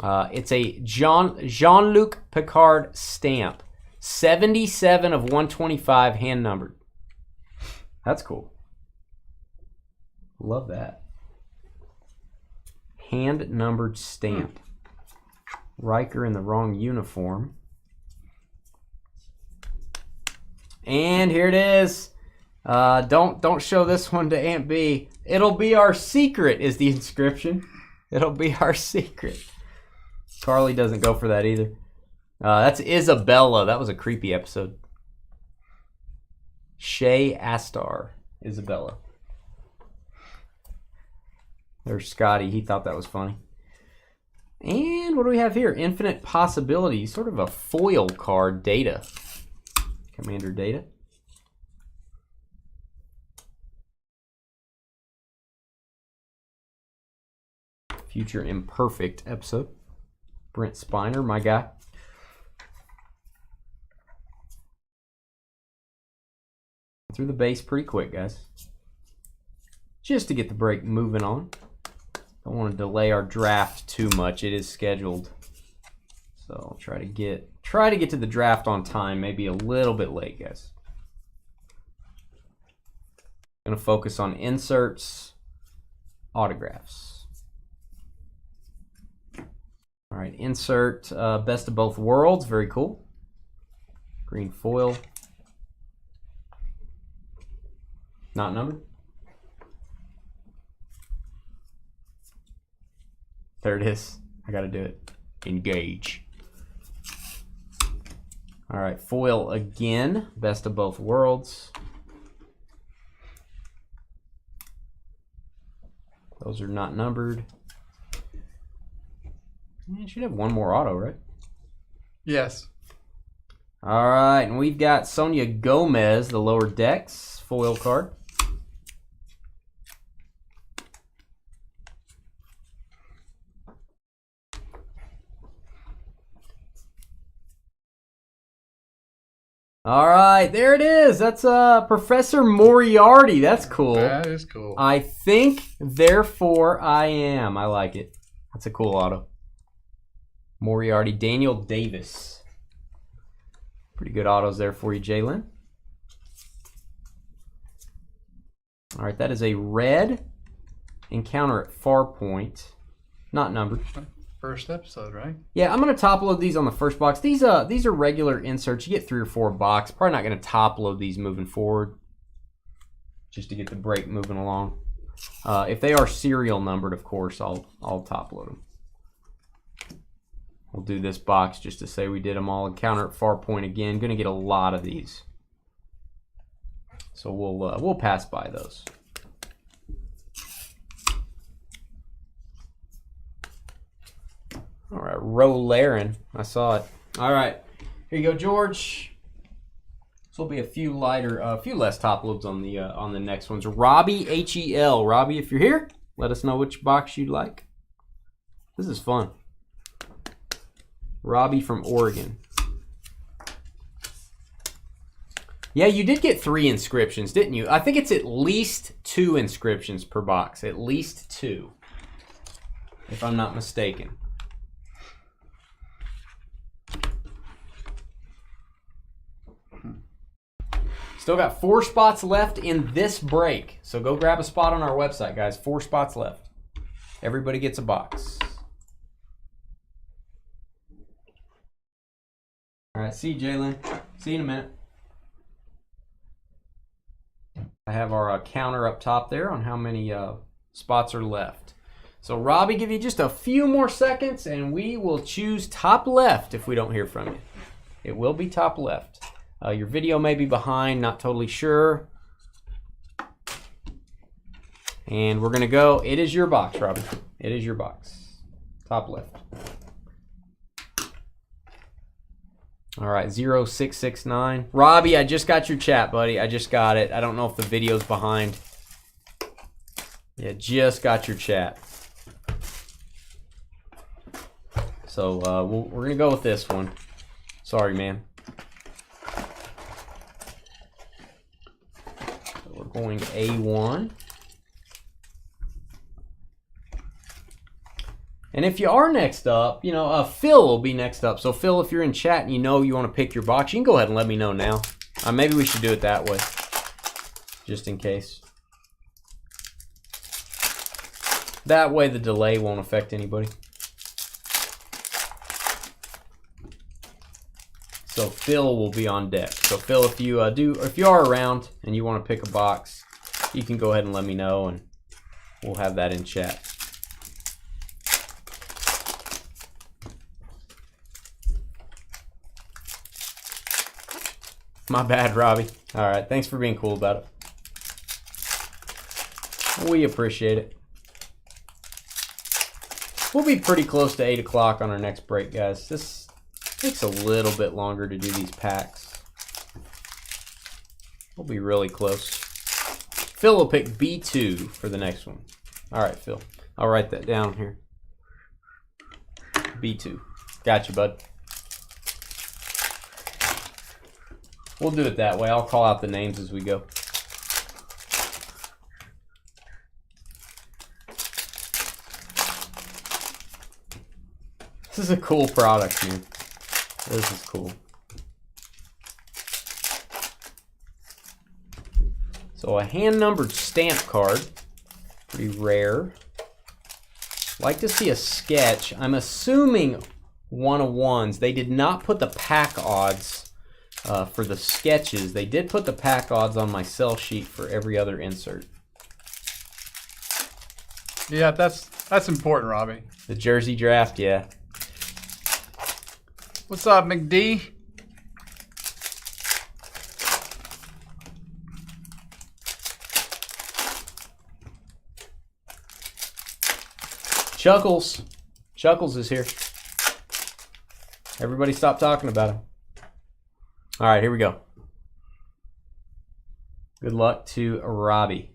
Speaker 2: It's a Jean-Luc Picard stamp. 77 of 125 hand numbered. That's cool. Love that. Hand numbered stamp. Riker in the wrong uniform. And here it is. Don't show this one to Aunt B. It'll be our secret is the inscription. It'll be our secret. Carly doesn't go for that either. That's Isabella. That was a creepy episode. Shay Astar. Isabella. There's Scotty. He thought that was funny. And what do we have here? Infinite Possibilities. Sort of a foil card. Data. Commander Data. Future Imperfect episode. Brent Spiner, my guy. Through the base pretty quick, guys. Just to get the break moving on. Don't want to delay our draft too much. It is scheduled. So I'll try to get to the draft on time, maybe a little bit late, guys. Gonna focus on inserts, autographs. All right, insert Best of Both Worlds, very cool. Green foil. Not numbered. There it is. I gotta do it. Engage. All right, foil again. Best of Both Worlds. Those are not numbered. You should have one more auto, right?
Speaker 1: Yes.
Speaker 2: All right, and we've got Sonia Gomez, the Lower Decks foil card. All right, there it is. That's Professor Moriarty. That's cool.
Speaker 1: That is cool.
Speaker 2: I think, therefore I am. I like it. That's a cool auto. Moriarty, Daniel Davis. Pretty good autos there for you, Jalen. All right, that is a red Encounter at Farpoint. Not numbered.
Speaker 1: first episode, right?
Speaker 2: Yeah, I'm going to top load these on the first box. These are regular inserts. You get 3 or 4 box. Probably not going to top load these moving forward, just to get the break moving along. If they are serial numbered, of course, I'll top load them. We'll do this box just to say we did them all. Encounter at far point again. Going to get a lot of these, so we'll pass by those. All right, Rolaren. I saw it. All right, here you go, George. This will be a few less top loads on the next ones. Robbie HEL. Robbie, if you're here, let us know which box you'd like. This is fun. Robbie from Oregon. Yeah, you did get 3 inscriptions, didn't you? I think it's at least 2 inscriptions per box. At least 2, if I'm not mistaken. Still got 4 spots left in this break. So go grab a spot on our website, guys. 4 spots left. Everybody gets a box. All right, see you, Jalen. See you in a minute. I have our counter up top there on how many spots are left. So Robbie, give you just a few more seconds and we will choose top left if we don't hear from you. It will be top left. Your video may be behind, not totally sure. And we're going to go. It is your box, Robbie. It is your box. Top left. All right, 0669. Robbie, I just got your chat, buddy. I just got it. I don't know if the video's behind. Yeah, just got your chat. So we're going to go with this one. Sorry, man. So we're going A1. And if you are next up, you know, Phil will be next up. So Phil, if you're in chat and you know you want to pick your box, you can go ahead and let me know now. Maybe we should do it that way, just in case. That way the delay won't affect anybody. So Phil will be on deck. So Phil, if you if you are around and you want to pick a box, you can go ahead and let me know, and we'll have that in chat. My bad, Robbie. All right, thanks for being cool about it. We appreciate it. We'll be pretty close to 8 o'clock on our next break, guys. This takes a little bit longer to do these packs. We'll be really close. Phil will pick B2 for the next one. All right, Phil. I'll write that down here. B2. Got you, bud. We'll do it that way. I'll call out the names as we go. This is a cool product, man. This is cool. So a hand-numbered stamp card. Pretty rare. Like to see a sketch. I'm assuming 1-of-1s. They did not put the pack odds for the sketches. They did put the pack odds on my sell sheet for every other insert.
Speaker 1: Yeah, that's important, Robbie.
Speaker 2: The jersey draft, yeah.
Speaker 1: What's up, McD?
Speaker 2: Chuckles. Chuckles is here. Everybody stop talking about him. All right, here we go. Good luck to Robbie.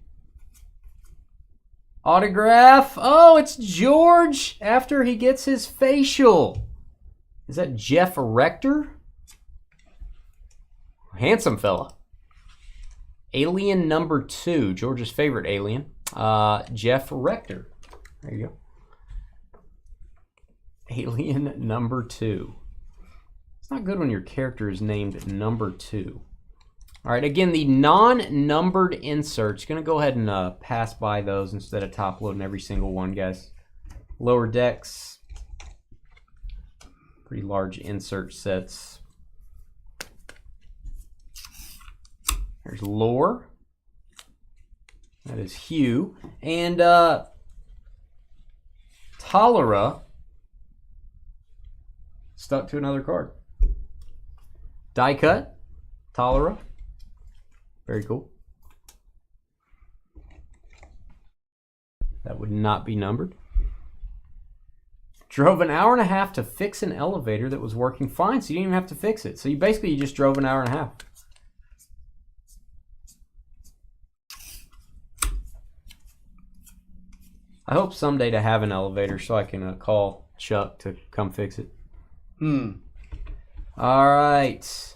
Speaker 2: Autograph. Oh, it's George after he gets his facial. Is that Jeff Rector? Handsome fella. Alien number 2. George's favorite alien. Jeff Rector. There you go. Alien number 2. It's not good when your character is named number 2. All right, again, the non-numbered inserts. Going to go ahead and pass by those instead of top loading every single one, guys. Lower decks. Pretty large insert sets. There's Lore. That is Hugh. And Tolera stuck to another card. Die cut. Tolera. Very cool. That would not be numbered. Drove an hour and a half to fix an elevator that was working fine, so you didn't even have to fix it. So you basically just drove an hour and a half. I hope someday to have an elevator so I can call Chuck to come fix it. All right.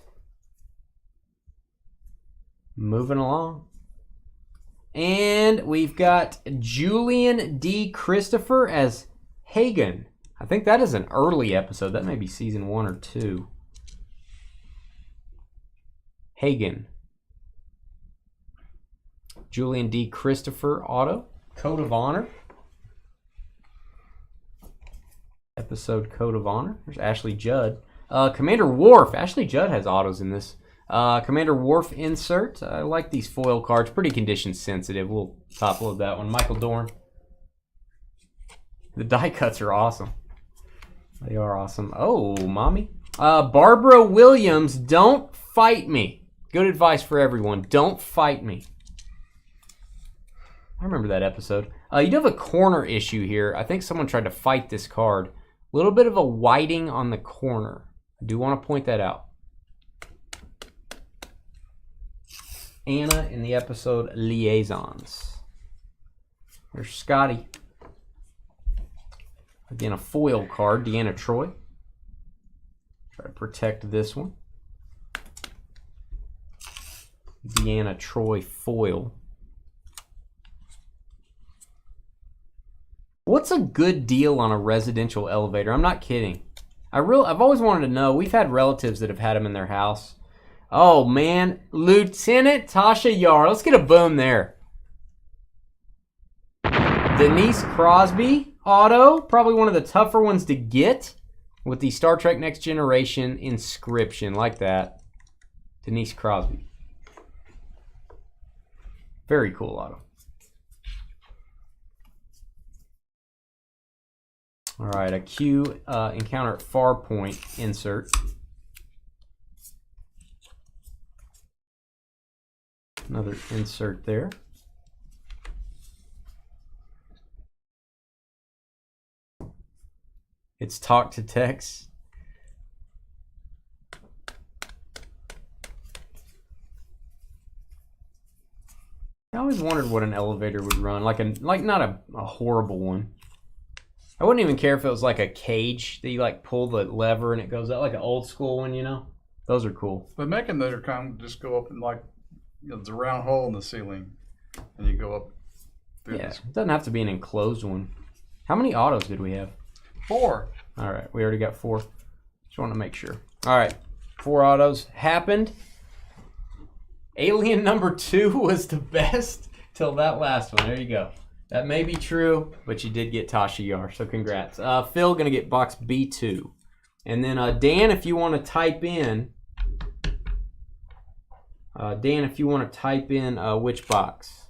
Speaker 2: Moving along. And we've got Julian D. Christopher as Hagen. I think that is an early episode. That may be season 1 or 2. Hagen. Julian D. Christopher auto. Code of Honor. Episode Code of Honor. There's Ashley Judd. Commander Worf. Ashley Judd has autos in this. Commander Worf insert. I like these foil cards. Pretty condition sensitive. We'll top load that one. Michael Dorn. The die cuts are awesome. They are awesome. Oh, mommy. Barbara Williams, don't fight me. Good advice for everyone. Don't fight me. I remember that episode. You do have a corner issue here. I think someone tried to fight this card. A little bit of a whiting on the corner. I do want to point that out. Anna in the episode Liaisons. There's Scotty. Again, a foil card, Deanna Troy. Try to protect this one. Deanna Troy foil. What's a good deal on a residential elevator? I'm not kidding. I've always wanted to know. We've had relatives that have had them in their house. Oh, man. Lieutenant Tasha Yar. Let's get a boom there. Denise Crosby auto. Probably one of the tougher ones to get with the Star Trek Next Generation inscription. Like that. Denise Crosby. Very cool auto. All right, a Q encounter at Farpoint insert. Another insert there. It's Talk to Tex. I always wondered what an elevator would run, like not a horrible one. I wouldn't even care if it was like a cage that you like pull the lever and it goes out, like an old school one, you know? Those are cool.
Speaker 1: But making that kind of just go up and like, you know, there's a round hole in the ceiling and you go up.
Speaker 2: Yeah, it doesn't have to be an enclosed one. How many autos did we have?
Speaker 1: 4.
Speaker 2: All right, we already got 4. Just want to make sure. All right, 4 autos happened. Alien number 2 was the best till that last one. There you go. That may be true, but you did get Tasha Yar, so congrats. Phil going to get box B2. And then Dan, if you want to type in, which box.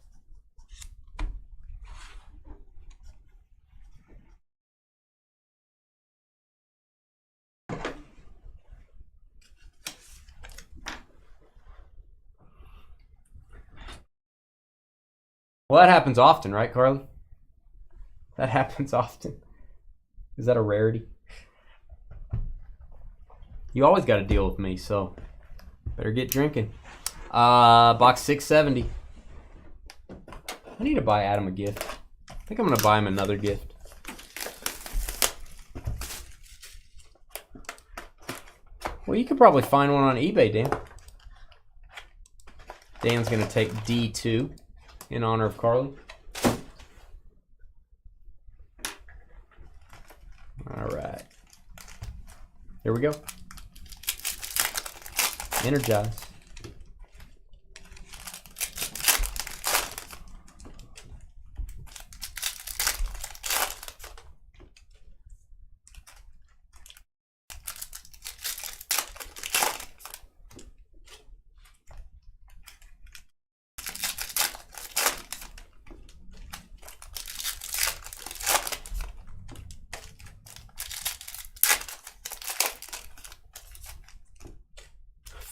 Speaker 2: Well, that happens often, right, Carly? That happens often. Is that a rarity? You always got to deal with me, so better get drinking. Box 670. I need to buy Adam a gift. I think I'm going to buy him another gift. Well, you could probably find one on eBay, Dan. Dan's going to take D2 in honor of Carly. All right. Here we go. Energize.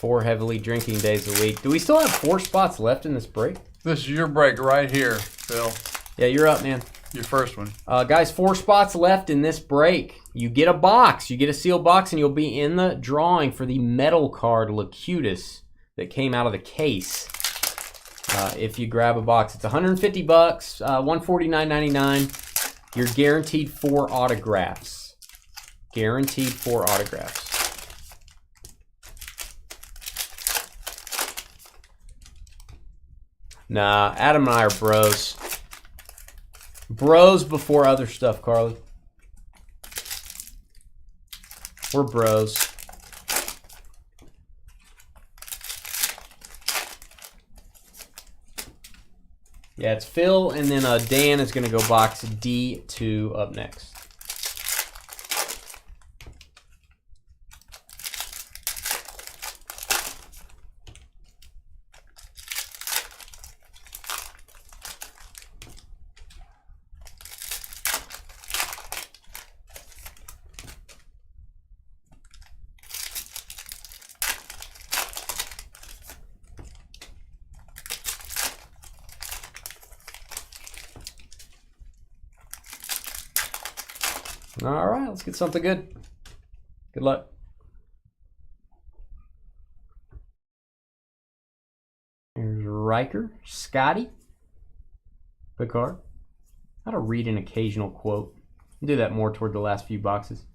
Speaker 2: 4 heavily drinking days a week. Do we still have 4 spots left in this break?
Speaker 1: This is your break right here, Phil.
Speaker 2: Yeah, you're up, man.
Speaker 1: Your first one.
Speaker 2: Guys, 4 spots left in this break. You get a box. You get a sealed box, and you'll be in the drawing for the metal card Locutus that came out of the case. If you grab a box, it's $150, $149.99. You're guaranteed 4 autographs. Guaranteed 4 autographs. Nah, Adam and I are bros. Bros before other stuff, Carly. We're bros. Yeah, it's Phil, and then Dan is going to go box D2 up next. All right, let's get something good. Good luck. Here's Riker, Scotty, Picard. How to read an occasional quote. I'll do that more toward the last few boxes.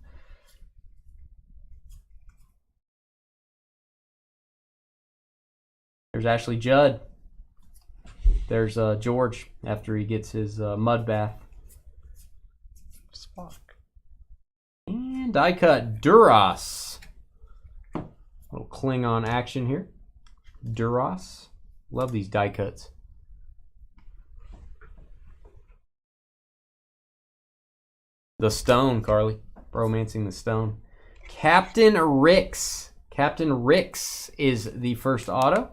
Speaker 2: There's Ashley Judd. There's George after he gets his mud bath.
Speaker 1: Spock.
Speaker 2: And die cut Duras. Little Klingon action here. Duras. Love these die cuts. The Stone, Carly. Romancing the Stone. Captain Ricks. Captain Ricks is the first auto.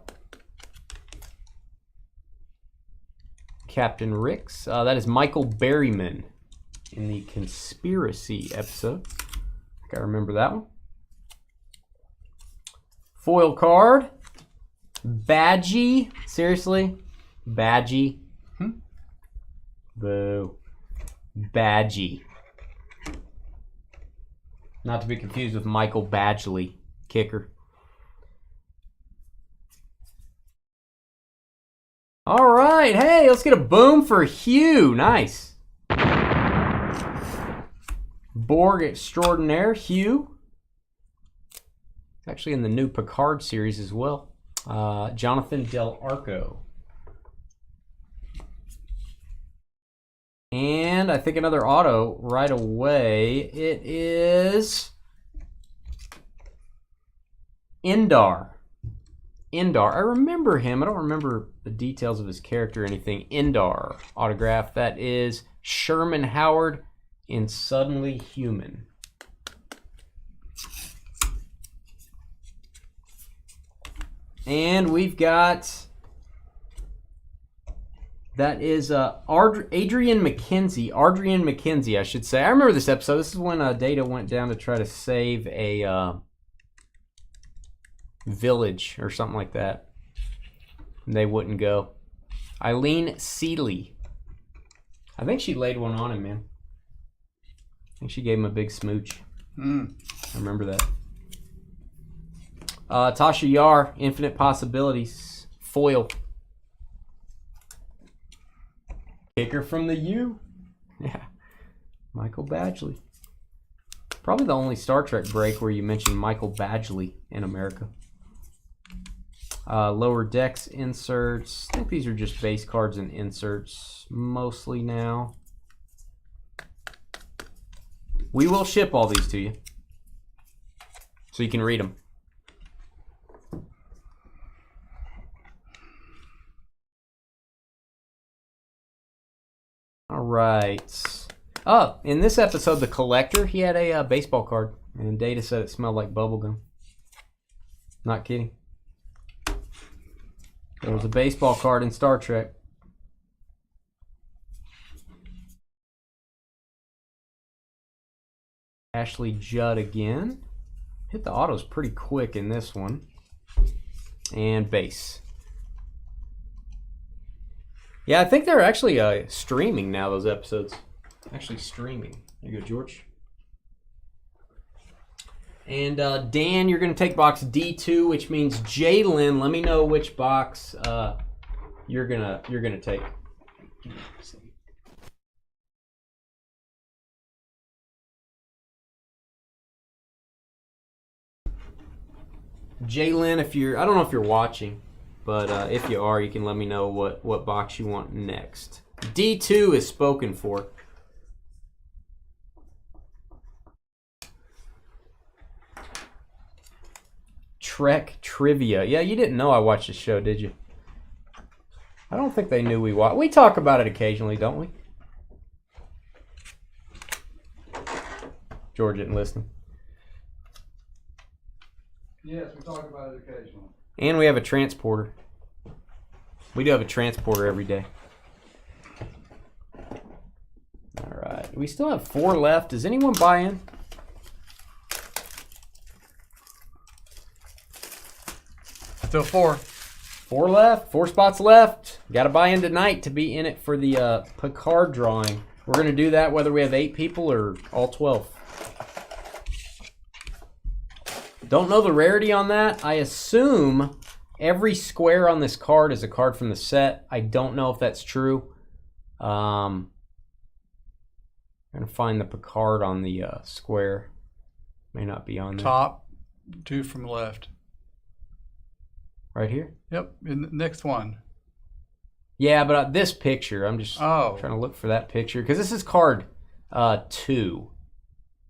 Speaker 2: Captain Ricks. That is Michael Berryman in the Conspiracy episode. I think I remember that one. Foil card. Badgie. Seriously? Badgie. Boo. Badgie. Not to be confused with Michael Badgley, kicker. All right, hey, let's get a boom for Hugh. Nice. Borg extraordinaire, Hugh. It's actually in the new Picard series as well. Jonathan Del Arco. And I think another auto right away. It is Indar. Indar. I remember him. I don't remember the details of his character or anything. Indar autograph. That is Sherman Howard in Suddenly Human. And we've got... That is Adrian McKenzie, I should say. I remember this episode. This is when Data went down to try to save a village or something like that. And they wouldn't go. Eileen Seeley. I think she laid one on him, man. I think she gave him a big smooch. I remember that. Tasha Yar, Infinite Possibilities. Foil. Kicker from the U. Yeah. Michael Badgley. Probably the only Star Trek break where you mention Michael Badgley in America. Lower decks inserts. I think these are just base cards and inserts mostly now. We will ship all these to you so you can read them. All right. Oh, in this episode, the collector, he had a baseball card, and Data said it smelled like bubblegum. Not kidding. There was a baseball card in Star Trek. Ashley Judd again. Hit the autos pretty quick in this one. And base. Yeah, I think they're actually streaming now, those episodes. Actually streaming. There you go, George. And Dan, you're going to take box D2, which means Jalen. Let me know which box you're gonna take. Jalen, I don't know if you're watching, but if you are, you can let me know what box you want next. D2 is spoken for. Trek Trivia. Yeah, you didn't know I watched the show, did you? I don't think they knew we watched. We talk about it occasionally, don't we? George didn't listen.
Speaker 1: Yes, we talk about it occasionally.
Speaker 2: And we have a transporter. We do have a transporter every day. All right. We still have 4 left. Does anyone buy in?
Speaker 1: Still 4.
Speaker 2: 4 left. 4 spots left. Got to buy in tonight to be in it for the Picard drawing. We're going to do that whether we have 8 people or all 12. Don't know the rarity on that. I assume every square on this card is a card from the set. I don't know if that's true. I'm going to find the Picard on the square. May not be on there.
Speaker 1: Top 2 from left.
Speaker 2: Right here?
Speaker 1: Yep, in the next one.
Speaker 2: Yeah, but this picture, I'm just trying to look for that picture. Because this is card 2.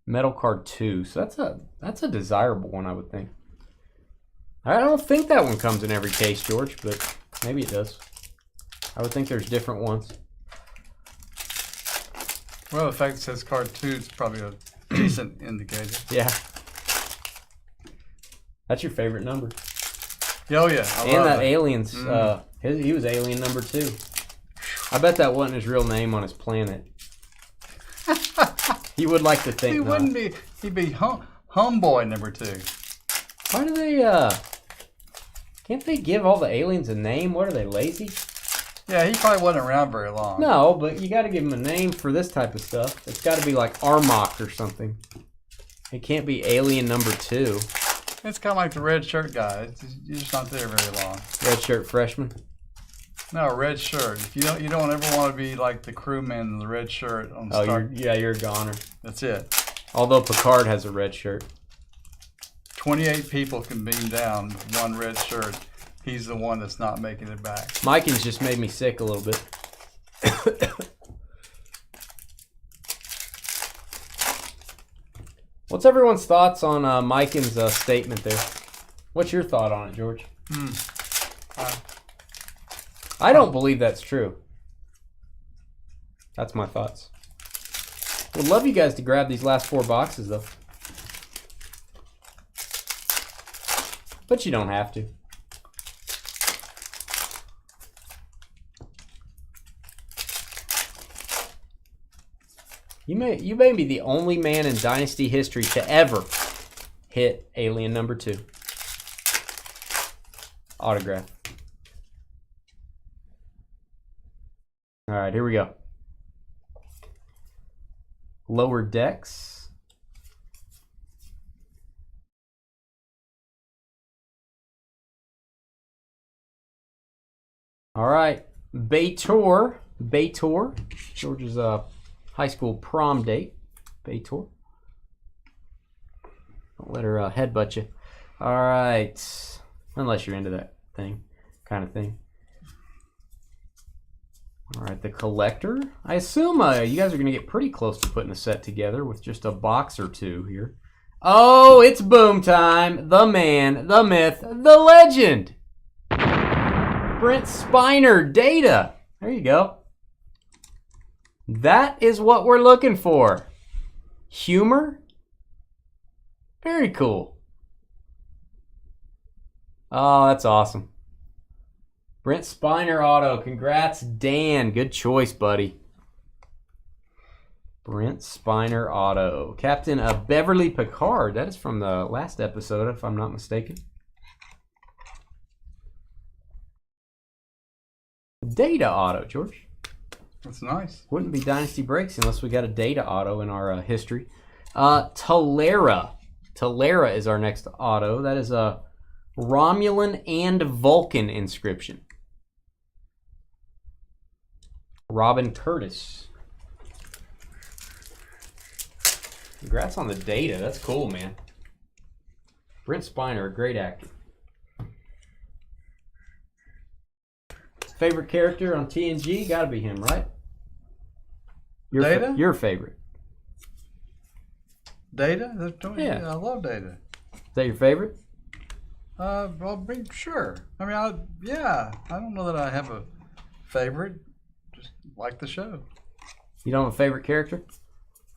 Speaker 2: Metal card 2. So that's a desirable one, I would think. I don't think that one comes in every case, George, but maybe it does. I would think there's different ones.
Speaker 1: Well, the fact it says card 2 is probably a decent indicator.
Speaker 2: Yeah. That's your favorite number.
Speaker 1: Oh, yeah.
Speaker 2: And that aliens, he was alien number 2. I bet that wasn't his real name on his planet. He would like to think
Speaker 1: he wouldn't be. He'd be homeboy number 2.
Speaker 2: Why do they, can't they give all the aliens a name? What are they, lazy?
Speaker 1: Yeah, he probably wasn't around very long.
Speaker 2: No, but you got to give him a name for this type of stuff. It's got to be like Armok or something. It can't be alien number 2.
Speaker 1: It's kind of like the red shirt guy. You're just not there very long.
Speaker 2: Red shirt freshman?
Speaker 1: No, red shirt. If you don't ever want to be like the crewman in the red shirt on Star.
Speaker 2: You're a goner.
Speaker 1: That's it.
Speaker 2: Although Picard has a red shirt.
Speaker 1: 28 people can beam down with one red shirt. He's the one that's not making it back.
Speaker 2: Mikey's just made me sick a little bit. What's everyone's thoughts on Miken's statement there? What's your thought on it, George? I don't believe that's true. That's my thoughts. Would love you guys to grab these last 4 boxes, though. But you don't have to. You may be the only man in Dynasty history to ever hit alien number 2. Autograph. All right, here we go. Lower decks. All right, Bator. George's high school prom date. Bator. Don't let her headbutt you. All right, unless you're into that kind of thing. All right, the collector. I assume you guys are going to get pretty close to putting a set together with just a box or 2 here. Oh, it's boom time. The man, the myth, the legend. Brent Spiner, Data. There you go. That is what we're looking for. Humor. Very cool. Oh, that's awesome. Brent Spiner auto. Congrats, Dan. Good choice, buddy. Brent Spiner auto. Captain of Beverly Picard. That is from the last episode, if I'm not mistaken. Data auto, George.
Speaker 1: That's nice.
Speaker 2: Wouldn't be Dynasty Breaks unless we got a data auto in our history. Talera. Talera is our next auto. That is a Romulan and Vulcan inscription. Robin Curtis. Congrats on the data. That's cool, man. Brent Spiner, a great actor. Favorite character on TNG? Gotta be him, right?
Speaker 1: Data?
Speaker 2: Your favorite.
Speaker 1: Data?
Speaker 2: Yeah.
Speaker 1: I love Data.
Speaker 2: Is that your favorite?
Speaker 1: Well, sure. I mean, I don't know that I have a favorite. Just like the show.
Speaker 2: You don't have a favorite character?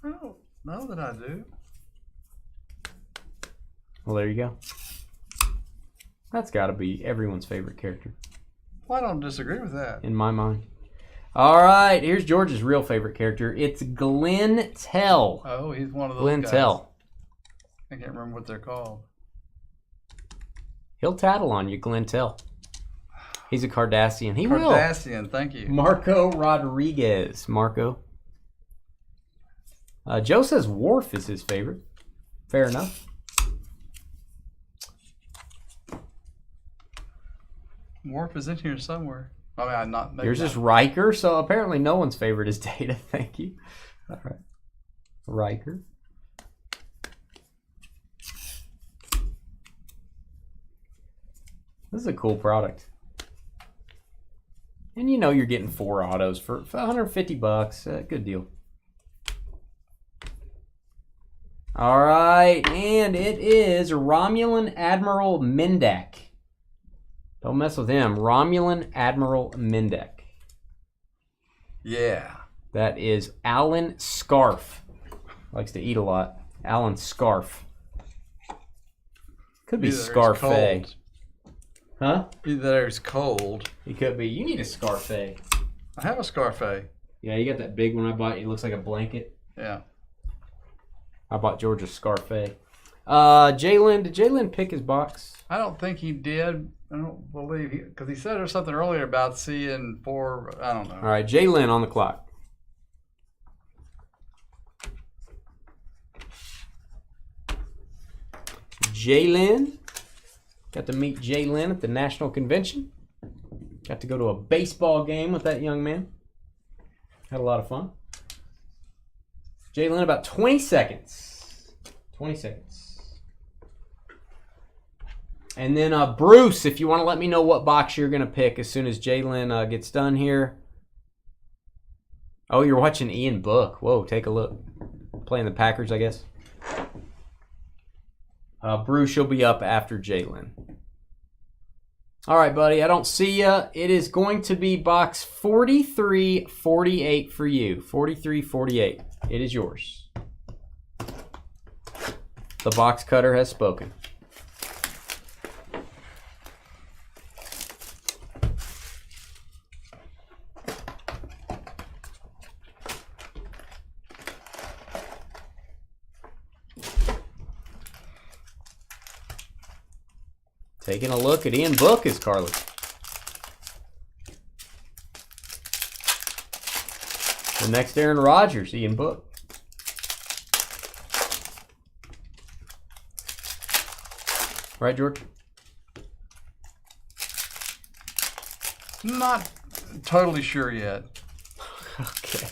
Speaker 1: I don't know that I do.
Speaker 2: Well, there you go. That's got to be everyone's favorite character.
Speaker 1: Well, I don't disagree with that.
Speaker 2: In my mind. All right, here's George's real favorite character. It's Glenn Tell.
Speaker 1: Oh, he's one of those
Speaker 2: Glenn
Speaker 1: guys.
Speaker 2: Tell.
Speaker 1: I can't remember what they're called.
Speaker 2: He'll tattle on you, Glenn Tell. He's a Cardassian. He will.
Speaker 1: Cardassian, thank you.
Speaker 2: Marco Rodriguez. Marco. Joe says Worf is his favorite. Fair enough.
Speaker 1: Worf is in here somewhere. I mean, I'm not.
Speaker 2: Yours is Riker, so apparently no one's favorite is Data. Thank you. All right. Riker. This is a cool product. And you know you're getting 4 autos for $150. Good deal. All right, and it is Romulan Admiral Mendak. Don't mess with him. Romulan Admiral Mendak.
Speaker 1: Yeah.
Speaker 2: That is Alan Scarf. Likes to eat a lot. Alan Scarf. Could be Scarfay. Huh?
Speaker 1: Either it's cold.
Speaker 2: It could be. You need a Scarfay.
Speaker 1: I have a Scarfay.
Speaker 2: Yeah, you got that big one I bought. It looks like a blanket.
Speaker 1: Yeah.
Speaker 2: I bought George a Scarfay. Jalen, did Jalen pick his box?
Speaker 1: I don't think he did. I don't believe he, because he said there's something earlier about seeing 4. I don't know.
Speaker 2: All right, Jalen on the clock. Jalen. Got to meet Jalen at the National Convention. Got to go to a baseball game with that young man. Had a lot of fun. Jalen, about 20 seconds. 20 seconds. And then Bruce, if you want to let me know what box you're going to pick as soon as Jalen gets done here. Oh, you're watching Ian Book. Whoa, take a look. Playing the Packers, I guess. Bruce, you'll be up after Jalen. All right, buddy. I don't see you. It is going to be box 4348 for you. 4348. It is yours. The box cutter has spoken. Taking a look at Ian Book is Carly. The next Aaron Rodgers, Ian Book. Right, George?
Speaker 1: Not totally sure yet.
Speaker 2: Okay.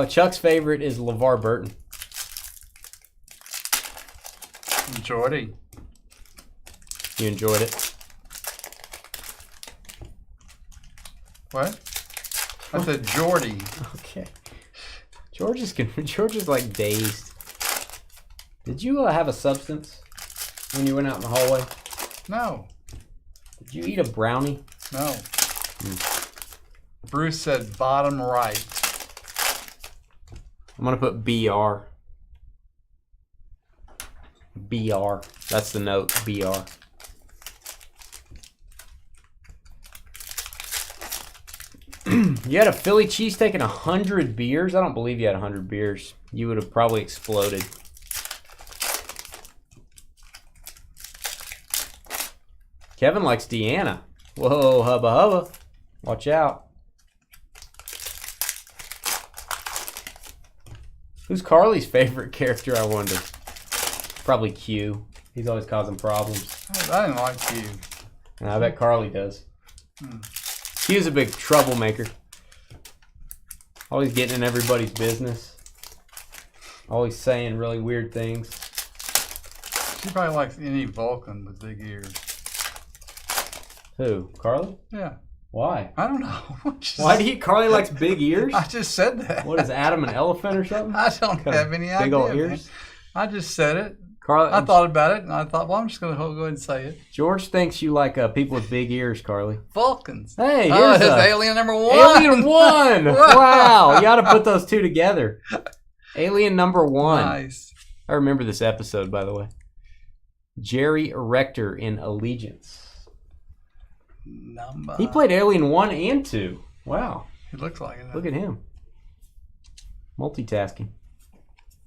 Speaker 2: Chuck's favorite is LeVar Burton.
Speaker 1: Jordy.
Speaker 2: You enjoyed it?
Speaker 1: What? I said Jordy.
Speaker 2: Okay. George is like dazed. Did you have a substance when you went out in the hallway?
Speaker 1: No.
Speaker 2: Did you eat a brownie?
Speaker 1: No. Bruce said bottom right.
Speaker 2: I'm going to put BR. BR. That's the note. BR. You had a Philly cheesesteak and 100 beers? I don't believe you had 100 beers. You would have probably exploded. Kevin likes Deanna. Whoa, hubba hubba. Watch out. Who's Carly's favorite character, I wonder? Probably Q. He's always causing problems.
Speaker 1: I didn't like Q.
Speaker 2: And I bet Carly does. Q's a big troublemaker. Always getting in everybody's business. Always saying really weird things.
Speaker 1: She probably likes any Vulcan with big ears.
Speaker 2: Who? Carly?
Speaker 1: Yeah.
Speaker 2: Why?
Speaker 1: I don't know.
Speaker 2: Why do you? Carly likes big ears?
Speaker 1: I just said that.
Speaker 2: What is Adam, an elephant or something?
Speaker 1: I don't have any idea.
Speaker 2: Big old ears?
Speaker 1: Man. I just said it.
Speaker 2: Carly,
Speaker 1: I thought about it, and I thought, well, I'm just going to go ahead and say it.
Speaker 2: George thinks you like people with big ears, Carly.
Speaker 1: Vulcans.
Speaker 2: Hey,
Speaker 1: Oh,
Speaker 2: here's
Speaker 1: it's Alien number 1.
Speaker 2: Alien 1! Wow, you got to put those two together. Alien number 1.
Speaker 1: Nice.
Speaker 2: I remember this episode, by the way. Jerry Rector in Allegiance.
Speaker 1: Number.
Speaker 2: He played Alien 1 and 2. Wow.
Speaker 1: He looks like it.
Speaker 2: Look at him. Multitasking.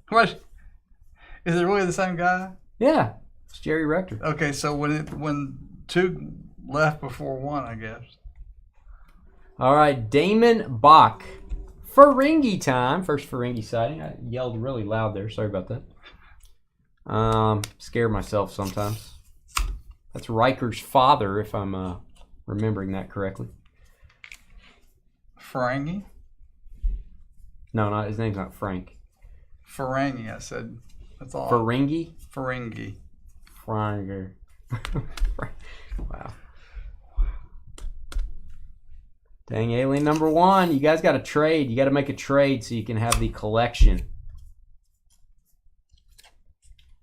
Speaker 1: What? Is it really the same guy?
Speaker 2: Yeah, it's Jerry Rector.
Speaker 1: Okay, so when 2 left before 1, I guess.
Speaker 2: All right, Damon Bach. Ferengi time. First Ferengi sighting. I yelled really loud there. Sorry about that. Scare myself sometimes. That's Riker's father, if I'm remembering that correctly.
Speaker 1: Ferengi?
Speaker 2: No, his name's not Frank.
Speaker 1: Ferengi, I said. That's all.
Speaker 2: Ferengi?
Speaker 1: Ferengi.
Speaker 2: Ferengi. Wow. Dang, Alien number 1. You guys got to trade. You got to make a trade so you can have the collection.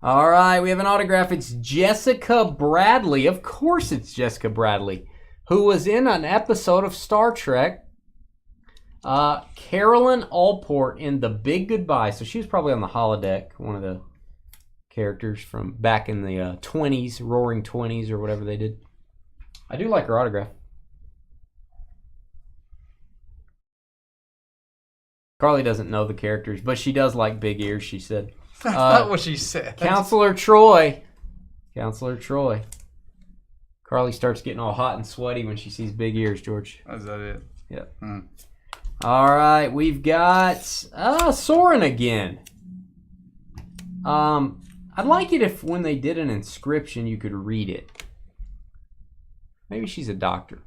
Speaker 2: All right, we have an autograph. It's Jessica Bradley. Of course it's Jessica Bradley, who was in an episode of Star Trek. Carolyn Allport in The Big Goodbye. So she was probably on the holodeck, one of the characters from back in the 20s, Roaring 20s or whatever they did. I do like her autograph. Carly doesn't know the characters, but she does like big ears, she said.
Speaker 1: That's not what she said.
Speaker 2: Counselor Troy. Counselor Troy. Carly starts getting all hot and sweaty when she sees big ears, George.
Speaker 1: Is that it?
Speaker 2: Yep.
Speaker 1: Hmm.
Speaker 2: All right, we've got Soren again. I'd like it if when they did an inscription, you could read it. Maybe she's a doctor.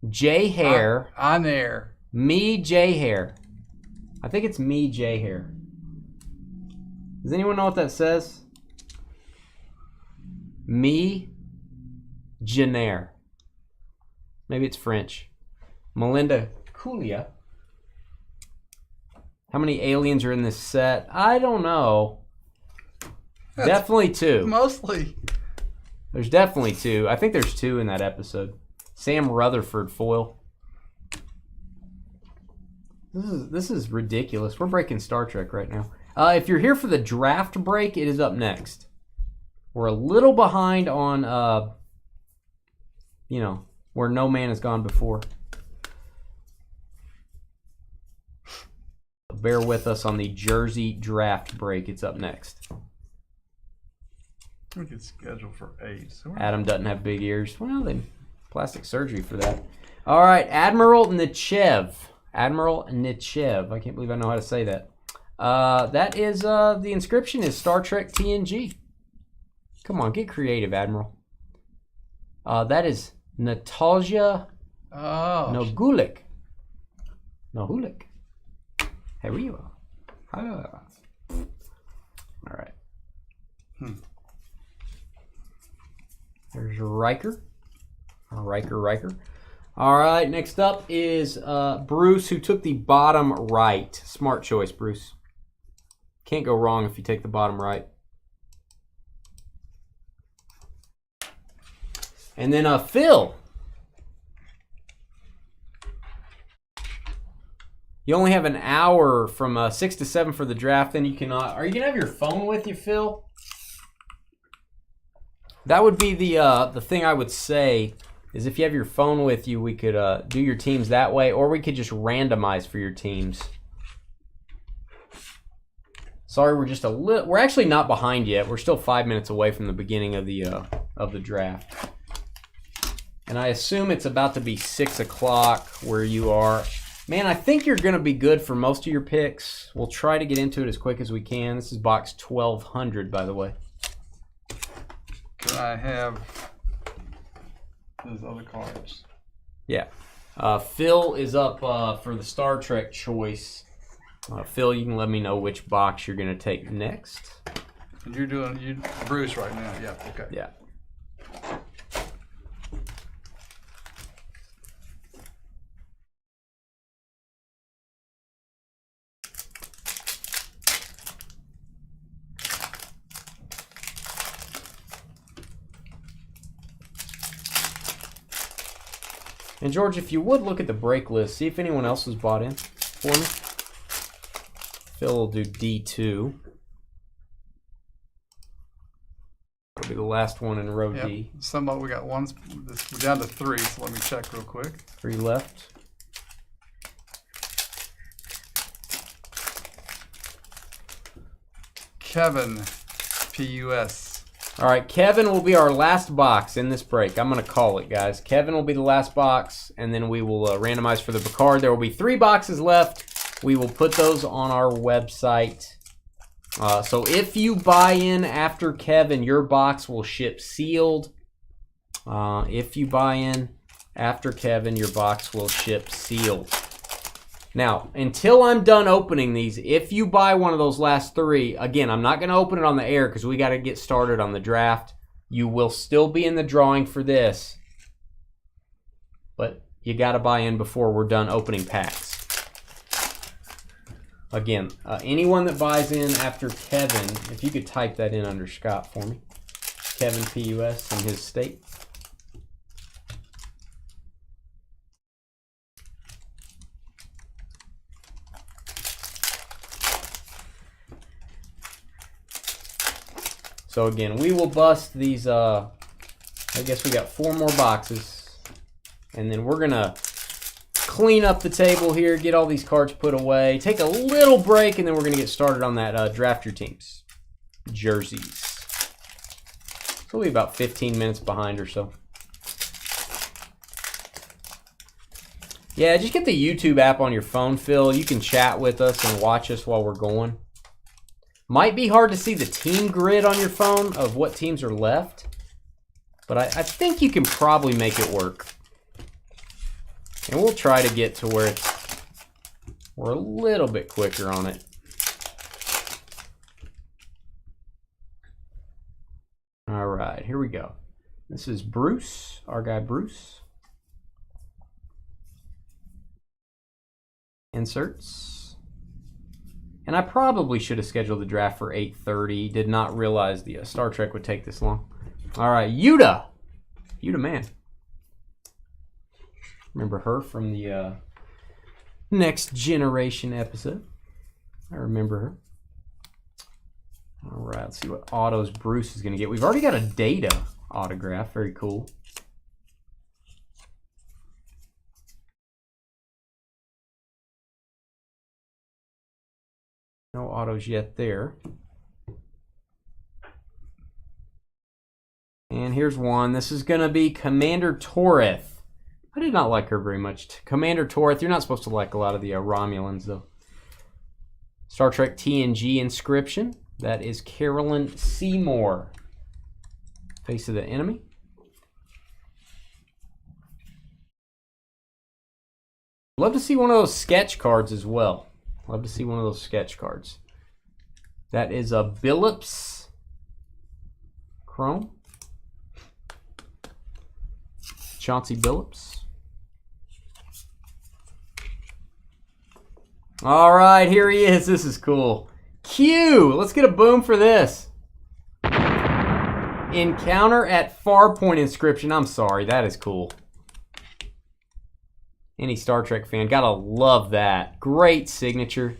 Speaker 2: J Hair.
Speaker 1: On air.
Speaker 2: Me J Hair. I think it's Me J Hair. Does anyone know what that says? Me Jenner. Maybe it's French. Melinda Culia. How many aliens are in this set? I don't know. Definitely 2.
Speaker 1: Mostly.
Speaker 2: There's definitely 2. I think there's 2 in that episode. Sam Rutherford foil. This is ridiculous. We're breaking Star Trek right now. If you're here for the draft break, it is up next. We're a little behind on, where No Man has gone before. Bear with us on the Jersey draft break. It's up next.
Speaker 1: We could schedule for 8. So
Speaker 2: Adam doesn't have big ears. Well, then plastic surgery for that. All right, Admiral Nechev. Admiral Nechev. I can't believe I know how to say that. That is, the inscription is Star Trek TNG. Come on, get creative, Admiral. That is Natasha Nogulik. Nogulik. Here we go. All right. There's Riker. Riker. All right, next up is Bruce, who took the bottom right. Smart choice, Bruce. Can't go wrong if you take the bottom right. And then Phil. You only have an hour from 6 to 7 for the draft. Then you cannot. Are you going to have your phone with you, Phil? That would be the thing I would say. Is if you have your phone with you, we could do your teams that way, or we could just randomize for your teams. Sorry, we're just a little. We're actually not behind yet. We're still 5 minutes away from the beginning of the draft. And I assume it's about to be 6 o'clock where you are. Man, I think you're going to be good for most of your picks. We'll try to get into it as quick as we can. This is box 1200, by the way.
Speaker 1: Can I have those other cards?
Speaker 2: Yeah. Phil is up for the Star Trek choice. Phil, you can let me know which box you're going to take next.
Speaker 1: And you're doing Bruce right now. Yeah, okay.
Speaker 2: Yeah. And George, if you would look at the break list, see if anyone else was bought in for me. Phil will do D2. That'll be the last one in row D.
Speaker 1: We got one. We're down to 3, so let me check real quick.
Speaker 2: 3 left.
Speaker 1: Kevin, PUS.
Speaker 2: All right, Kevin will be our last box in this break. I'm going to call it, guys. Kevin will be the last box, and then we will randomize for the Picard. There will be 3 boxes left. We will put those on our website. So if you buy in after Kevin, your box will ship sealed. If you buy in after Kevin, your box will ship sealed. Now, until I'm done opening these, if you buy one of those last 3, again, I'm not going to open it on the air because we got to get started on the draft. You will still be in the drawing for this, but you got to buy in before we're done opening packs. Again, anyone that buys in after Kevin, if you could type that in under Scott for me. Kevin PUS in his state. So again, we will bust these, I guess we got 4 more boxes. And then we're going to clean up the table here, get all these cards put away, take a little break, and then we're going to get started on that draft your teams. Jerseys. So we'll be about 15 minutes behind or so. Yeah, just get the YouTube app on your phone, Phil. You can chat with us and watch us while we're going. Might be hard to see the team grid on your phone of what teams are left, but I think you can probably make it work. And we'll try to get to where we're a little bit quicker on it. All right, here we go. This is Bruce, our guy Bruce. Inserts. And I probably should have scheduled the draft for 8:30. Did not realize the Star Trek would take this long. All right, Yuta. Yuta man. Remember her from the Next Generation episode. I remember her. All right, let's see what autos Bruce is going to get. We've already got a Data autograph. Very cool. No autos yet there. And here's one. This is going to be Commander Toreth. I did not like her very much. Commander Toreth, you're not supposed to like a lot of the Romulans, though. Star Trek TNG inscription. That is Carolyn Seymour. Face of the Enemy. Love to see one of those sketch cards as well. Love to see one of those sketch cards. That is a Billups Chrome. Chauncey Billups. All right, here he is. This is cool. Q. Let's get a boom for this. Encounter at Farpoint inscription. I'm sorry, that is cool. Any Star Trek fan, gotta love that. Great signature.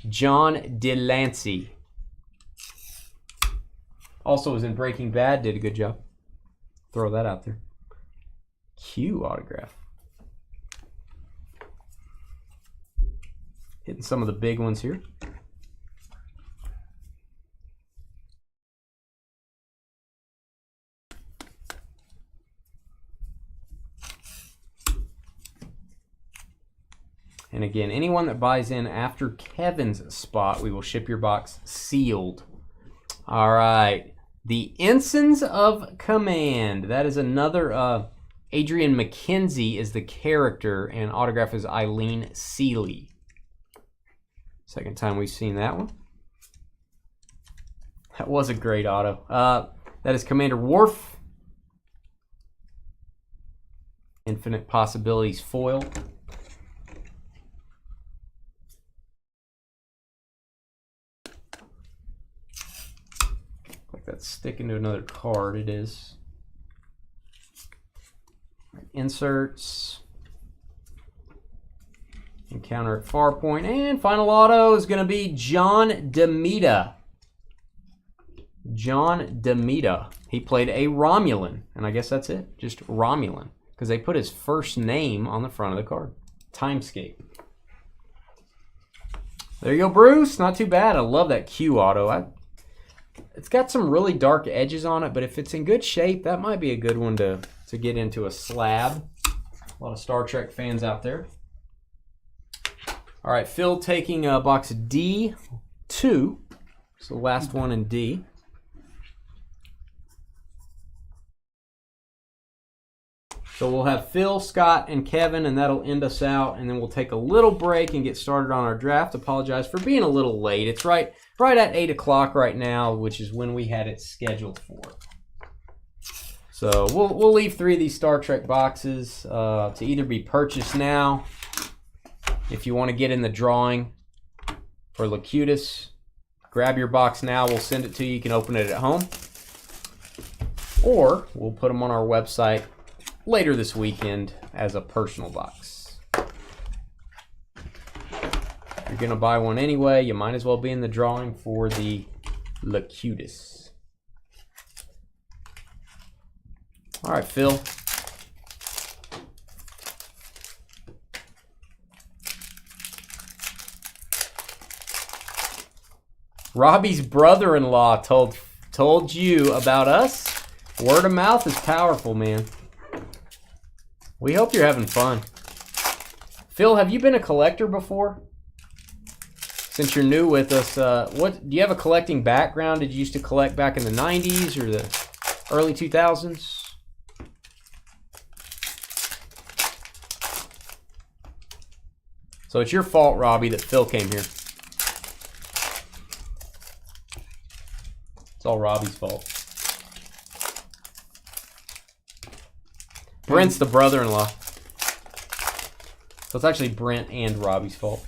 Speaker 2: John Delancey. Also was in Breaking Bad, did a good job. Throw that out there. Q autograph. Hitting some of the big ones here. And again, anyone that buys in after Kevin's spot, we will ship your box sealed. All right. The Ensigns of Command. That is another... Adrian McKenzie is the character, and autograph is Eileen Seeley. Second time we've seen that one. That was a great auto. That is Commander Worf. Infinite Possibilities foil. Like that's sticking to another card. It is. Inserts. Encounter at Farpoint. And final auto is going to be John DeMita. John DeMita. He played a Romulan. And I guess that's it. Just Romulan. Because they put his first name on the front of the card. Timescape. There you go, Bruce. Not too bad. I love that Q auto. It's got some really dark edges on it, but if it's in good shape, that might be a good one to get into a slab. A lot of Star Trek fans out there. All right, Phil taking box D2. It's the last one in D. So we'll have Phil, Scott, and Kevin, and that'll end us out. And then we'll take a little break and get started on our draft. Apologize for being a little late. It's right at 8 o'clock right now, which is when we had it scheduled for. So we'll leave 3 of these Star Trek boxes to either be purchased now, if you want to get in the drawing for Locutus. Grab your box now. We'll send it to you. You can open it at home. Or we'll put them on our website later this weekend as a personal box. If you're going to buy one anyway, you might as well be in the drawing for the Locutus. All right, Phil. Robbie's brother-in-law told you about us. Word of mouth is powerful, man. We hope you're having fun. Phil, have you been a collector before? Since you're new with us, what do you have a collecting background? Did you used to collect back in the 90s or the early 2000s? So it's your fault, Robbie, that Phil came here. It's all Robbie's fault. Brent's the brother-in-law. So it's actually Brent and Robbie's fault.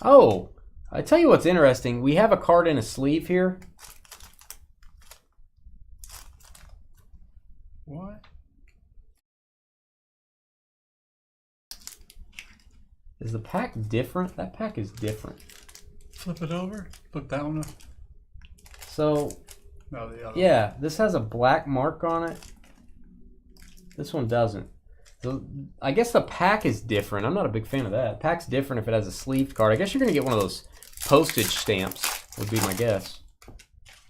Speaker 2: Oh, I tell you what's interesting. We have a card in a sleeve here.
Speaker 1: What?
Speaker 2: Is the pack different? That pack is different.
Speaker 1: Flip it over. Flip that one up.
Speaker 2: So,
Speaker 1: No, the other.
Speaker 2: yeah, this has a black mark on it. This one doesn't. So I guess the pack is different. I'm not a big fan of that. Pack's different if it has a sleeved card. I guess you're going to get one of those postage stamps, would be my guess. I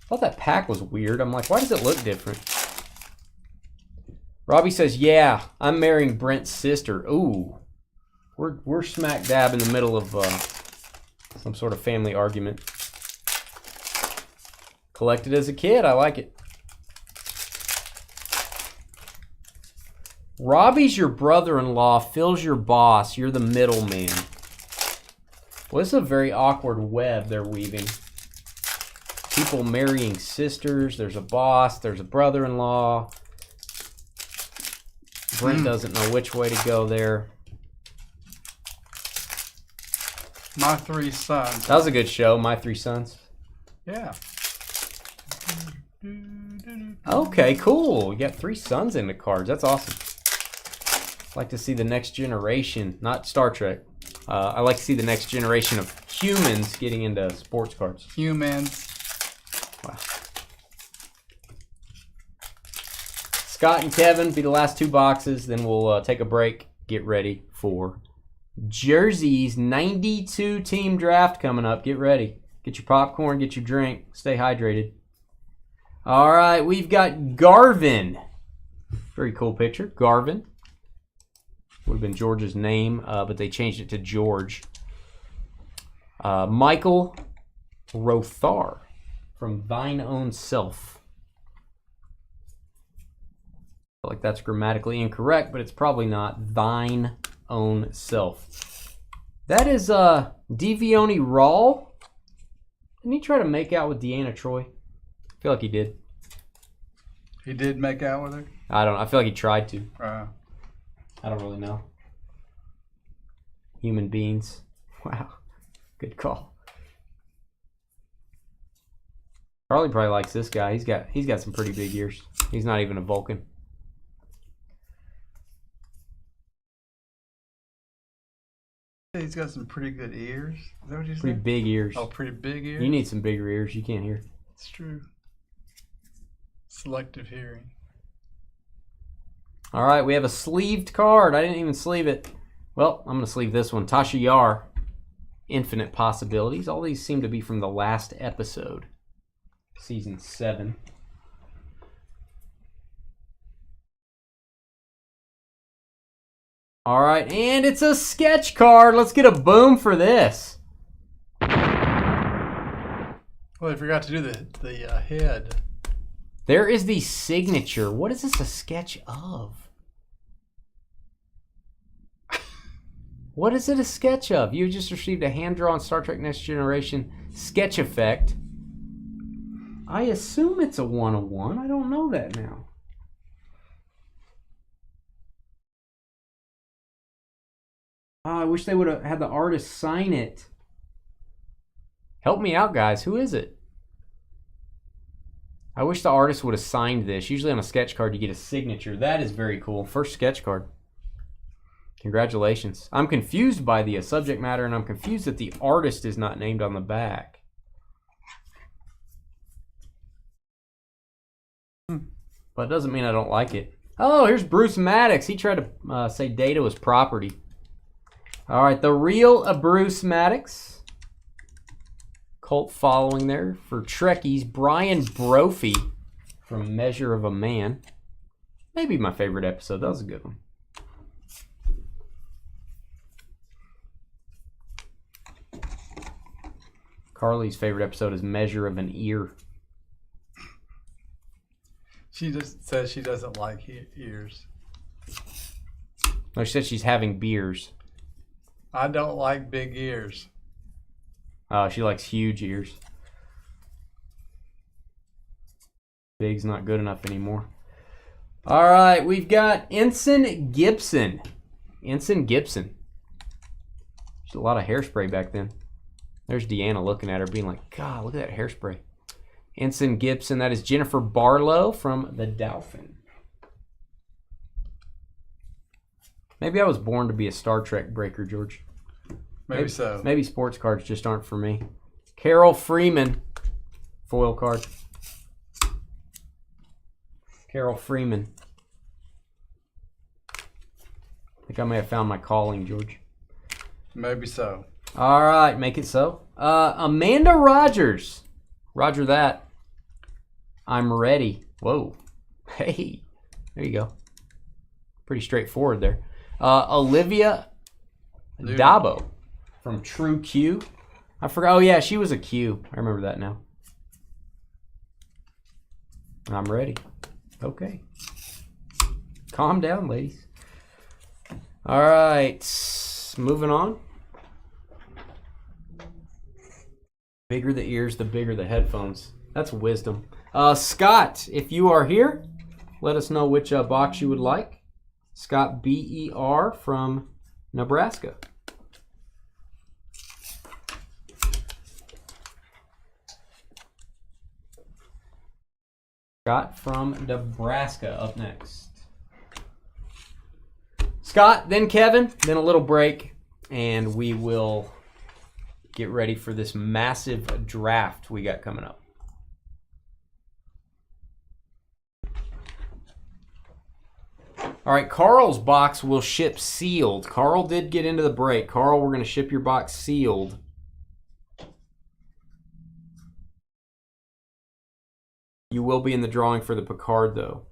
Speaker 2: thought that pack was weird. I'm like, why does it look different? Robbie says, yeah, I'm marrying Brent's sister. Ooh, we're smack dab in the middle of some sort of family argument. Collected as a kid. I like it. Robbie's your brother-in-law. Phil's your boss. You're the middleman. Well, this is a very awkward web they're weaving. People marrying sisters. There's a boss. There's a brother-in-law. Brent doesn't know which way to go there.
Speaker 1: My Three Sons.
Speaker 2: That was a good show, My Three Sons.
Speaker 1: Yeah.
Speaker 2: Okay, cool. You got 3 sons in the cards. That's awesome. I like to see the next generation, not Star Trek. I like to see the next generation of humans getting into sports cards.
Speaker 1: Humans.
Speaker 2: Wow. Scott and Kevin be the last 2 boxes. Then we'll take a break. Get ready for Jersey's 92 team draft coming up. Get ready. Get your popcorn. Get your drink. Stay hydrated. All right, we've got Garvin Very cool picture. Garvin. Would have been George's name, but they changed it to George. Michael Rothar from Thine Own Self. I feel like that's grammatically incorrect, but it's probably not. Thine Own Self. That is Devioni Rawl. Didn't he try to make out with Deanna Troy? I feel like he did.
Speaker 1: He did make out with her?
Speaker 2: I don't know. I feel like he tried to.
Speaker 1: Uh,
Speaker 2: I don't really know. Human beings. Wow. Good call. Charlie probably likes this guy. He's got some pretty big ears. He's not even a Vulcan.
Speaker 1: he's got some pretty good ears. Is that what you said?
Speaker 2: Pretty big ears.
Speaker 1: Oh, pretty big ears?
Speaker 2: You need some bigger ears. You can't hear.
Speaker 1: It's true. Selective hearing.
Speaker 2: All right, we have a sleeved card. I didn't even sleeve it. Well, I'm going to sleeve this one. Tasha Yar. Infinite Possibilities. All these seem to be from the last episode. Season 7. All right, and it's a sketch card. Let's get a boom for this.
Speaker 1: Well, I forgot to do the head.
Speaker 2: There is the signature. What is this a sketch of? What is it a sketch of? You just received a hand-drawn Star Trek Next Generation sketch effect. I assume it's a 101. I don't know that now. Oh, I wish they would have had the artist sign it. Help me out, guys. Who is it? I wish the artist would have signed this. Usually on a sketch card, you get a signature. That is very cool. First sketch card. Congratulations. I'm confused by the subject matter, and I'm confused that the artist is not named on the back. But it doesn't mean I don't like it. Oh, here's Bruce Maddox. He tried to say Data was property. All right, the real Bruce Maddox. Cult following there for Trekkies. Brian Brophy from Measure of a Man. Maybe my favorite episode. That was a good one. Carly's favorite episode is Measure of an Ear.
Speaker 1: She just says she doesn't like ears.
Speaker 2: No, she said she's having beers.
Speaker 1: I don't like big ears.
Speaker 2: Oh, she likes huge ears. Big's not good enough anymore. All right, we've got Ensign Gibson. Ensign Gibson. There's a lot of hairspray back then. There's Deanna looking at her being like, God, look at that hairspray. Ensign Gibson, that is Jennifer Barlow from The Dolphin. Maybe I was born to be a Star Trek breaker, George.
Speaker 1: Maybe so.
Speaker 2: Maybe sports cards just aren't for me. Carol Freeman, foil card. Carol Freeman. I think I may have found my calling, George.
Speaker 1: Maybe so.
Speaker 2: All right, make it so. Amanda Rogers. Roger that. I'm ready. Whoa. Hey. There you go. Pretty straightforward there. Olivia Dabo from True Q. I forgot. Oh, yeah, she was a Q. I remember that now. I'm ready. Okay. Calm down, ladies. All right. Moving on. Bigger the ears, the bigger the headphones. That's wisdom. Scott, if you are here, let us know which box you would like. Scott BER from Nebraska. Scott from Nebraska up next. Scott, then Kevin, then a little break, and we will get ready for this massive draft we got coming up. All right, Carl's box will ship sealed. Carl did get into the break. Carl, we're going to ship your box sealed. You will be in the drawing for the Picard, though.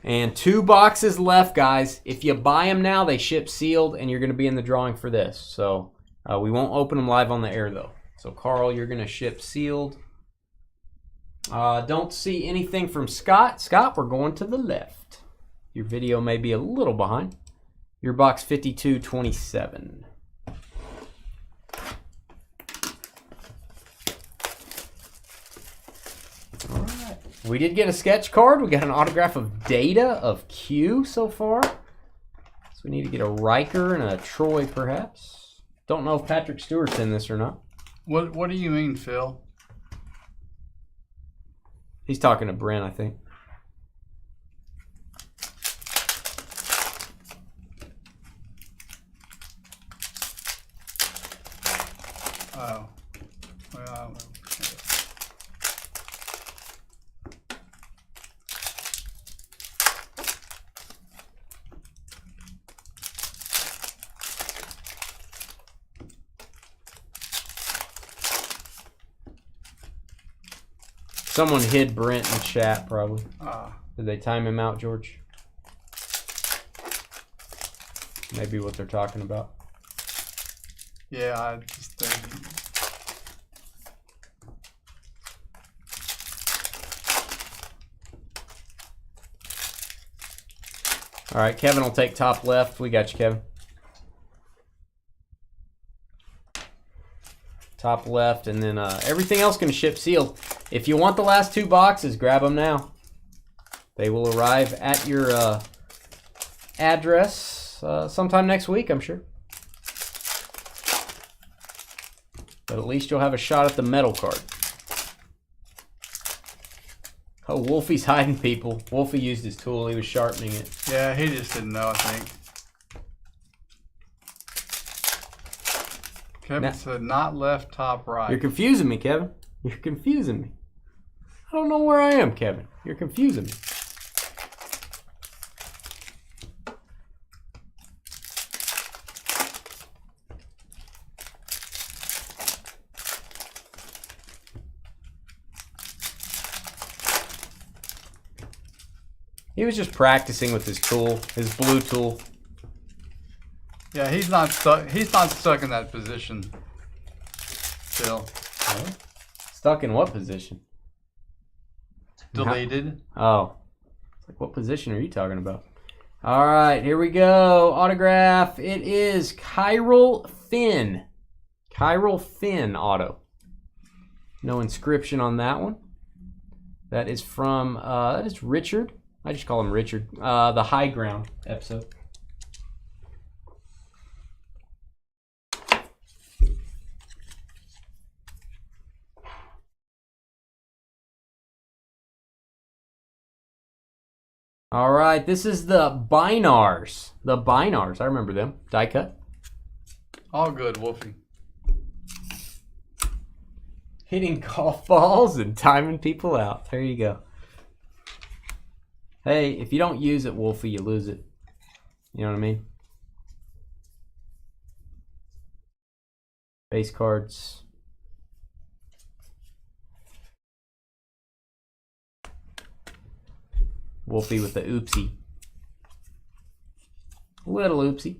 Speaker 2: And 2 boxes left, guys. If you buy them now, they ship sealed, and you're going to be in the drawing for this. So we won't open them live on the air, though. So, Carl, you're going to ship sealed. Don't see anything from Scott. Scott, we're going to the left. Your video may be a little behind. Your box 5227. All right. We did get a sketch card. We got an autograph of Data of Q so far. So we need to get a Riker and a Troy, perhaps. Don't know if Patrick Stewart's in this or not.
Speaker 1: What do you mean, Phil?
Speaker 2: He's talking to Brent, I think.
Speaker 1: Oh. Well,
Speaker 2: Someone hid Brent in chat, probably.
Speaker 1: ah.
Speaker 2: Did they time him out, George? Maybe what they're talking about.
Speaker 1: Yeah, I just think.
Speaker 2: All right, Kevin will take top left. We got you, Kevin. Top left, and then everything else can ship sealed. If you want the last 2 boxes, grab them now. They will arrive at your address sometime next week, I'm sure. But at least you'll have a shot at the metal card. Oh, Wolfie's hiding people. Wolfie used his tool. He was sharpening it.
Speaker 1: Yeah, he just didn't know, I think. Kevin said not left, top, right.
Speaker 2: You're confusing me, Kevin. You're confusing me. I don't know where I am, Kevin. You're confusing me. He was just practicing with his tool, his blue tool.
Speaker 1: Yeah, he's not stuck. He's not stuck in that position. Still.
Speaker 2: Stuck in what position?
Speaker 1: Deleted.
Speaker 2: Oh. It's like, what position are you talking about? All right, here we go. Autograph. It is Chiral Finn. Chiral Finn auto. No inscription on that one. That is from, that is Richard. I just call him Richard. The High Ground episode. All right, this is the Binars. The Binars, I remember them. Die cut.
Speaker 1: All good, Wolfie.
Speaker 2: Hitting golf balls and timing people out. There you go. Hey, if you don't use it, Wolfie, you lose it. You know what I mean? Base cards. Wolfie with the oopsie. Little oopsie.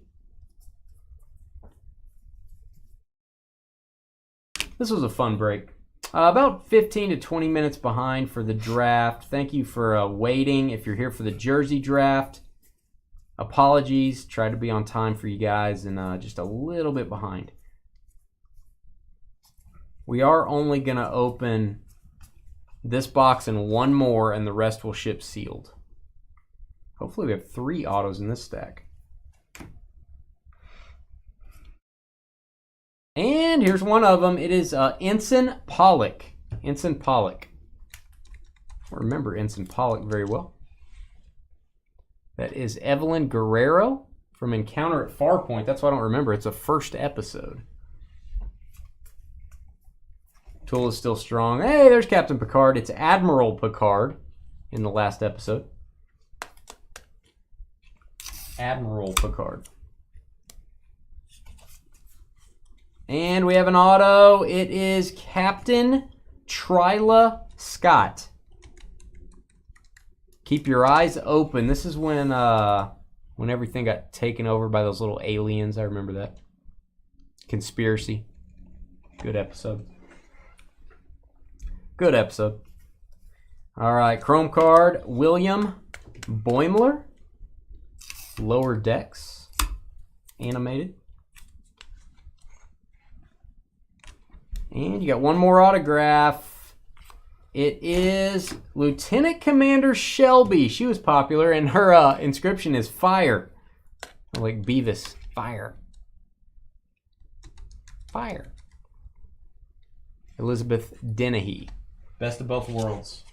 Speaker 2: This was a fun break. About 15 to 20 minutes behind for the draft. Thank you for waiting. If you're here for the jersey draft, apologies. Tried to be on time for you guys and just a little bit behind. We are only going to open this box and one more, and the rest will ship sealed. Hopefully we have 3 autos in this stack. And here's one of them. It is Ensign Pollock. Ensign Pollock. I remember Ensign Pollock very well. That is Evelyn Guerrero from Encounter at Farpoint. That's why I don't remember. It's a first episode. Tool is still strong. Hey, there's Captain Picard. It's Admiral Picard in the last episode. Admiral Picard. And we have an auto. It is Captain Tryla Scott. Keep your eyes open. This is when everything got taken over by those little aliens. I remember that. Conspiracy. Good episode. Good episode. All right, Chrome card, William Boimler. Lower Decks. Animated. And you got one more autograph. It is Lieutenant Commander Shelby. She was popular, and her inscription is fire. Like Beavis. Fire. Fire. Elizabeth Dennehy. Best of both worlds.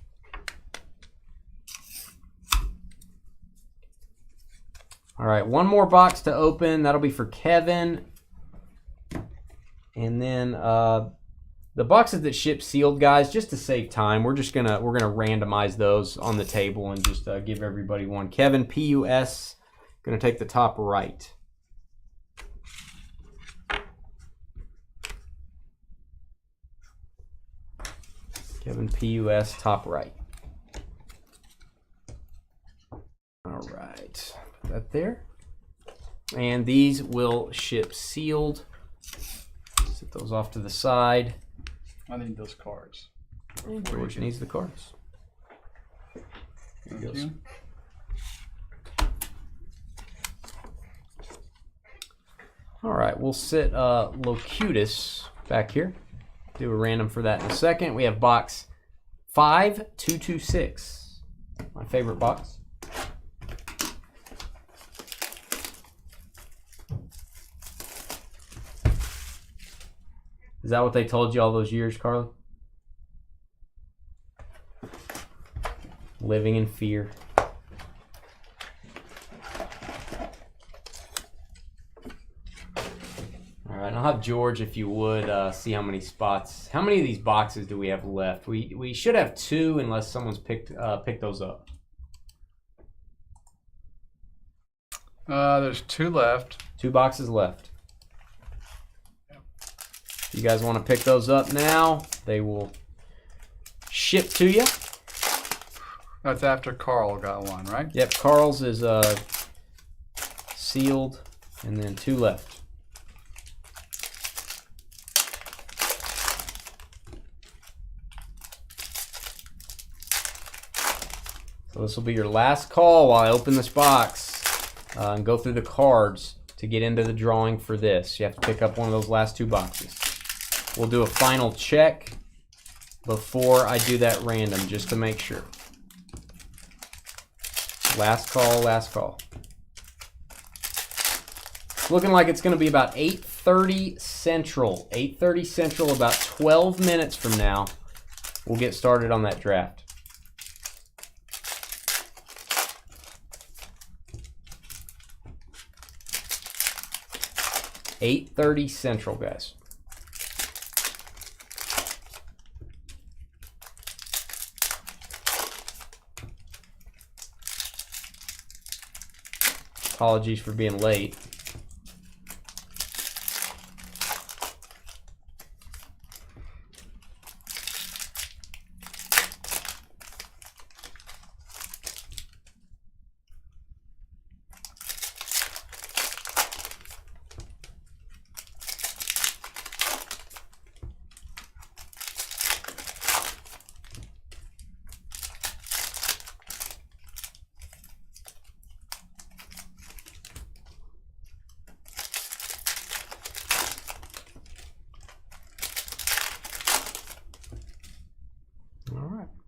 Speaker 2: All right, one more box to open. That'll be for Kevin. And then the boxes that ship sealed, guys, just to save time, we're gonna randomize those on the table and just give everybody one. Kevin PUS, gonna take the top right. Kevin PUS, top right. All right, put that there. And these will ship sealed. Set those off to the side.
Speaker 1: I need those cards.
Speaker 2: And George needs the cards.
Speaker 1: Thank you.
Speaker 2: All right, we'll sit Locutus back here. Do a random for that in a second. We have box 5226. My favorite box. Is that what they told you all those years, Carly? Living in fear. All right, I'll have George, if you would, see how many spots. How many of these boxes do we have left? We should have 2 unless someone's picked those up.
Speaker 1: There's 2 left.
Speaker 2: 2 boxes left. If you guys want to pick those up now, they will ship to you.
Speaker 1: That's after Carl got one, right?
Speaker 2: Yep, Carl's is sealed, and then 2 left. So this will be your last call while I open this box and go through the cards to get into the drawing for this. You have to pick up one of those last 2 boxes. We'll do a final check before I do that random, just to make sure. Last call, last call. It's looking like it's going to be about 8:30 Central. 8:30 Central, about 12 minutes from now, we'll get started on that draft. $8:30 Central, guys. Apologies for being late.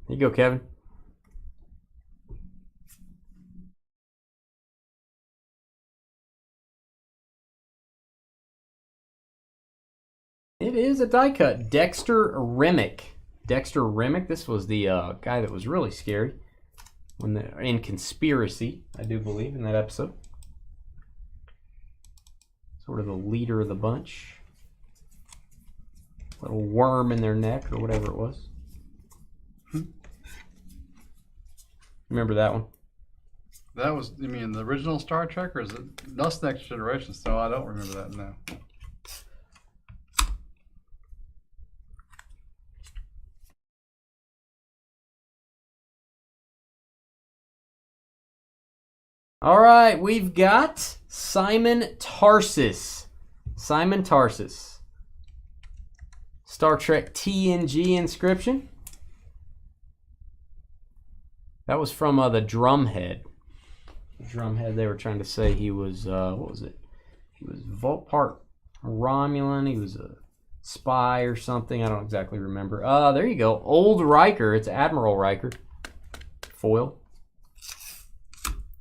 Speaker 2: Here you go, Kevin. It is a die cut. Dexter Remick. Dexter Remick. This was the guy that was really scary in Conspiracy, I do believe, in that episode. Sort of the leader of the bunch. Little worm in their neck or whatever it was. Remember that one?
Speaker 1: That was, you mean the original Star Trek, or is it? That's Next Generation, so I don't remember that now.
Speaker 2: All right, we've got Simon Tarsis. Simon Tarsis. Star Trek TNG inscription. That was from the Drumhead. Drumhead, they were trying to say he was, what was it? He was part Romulan. He was a spy or something. I don't exactly remember. There you go. Old Riker. It's Admiral Riker. Foil.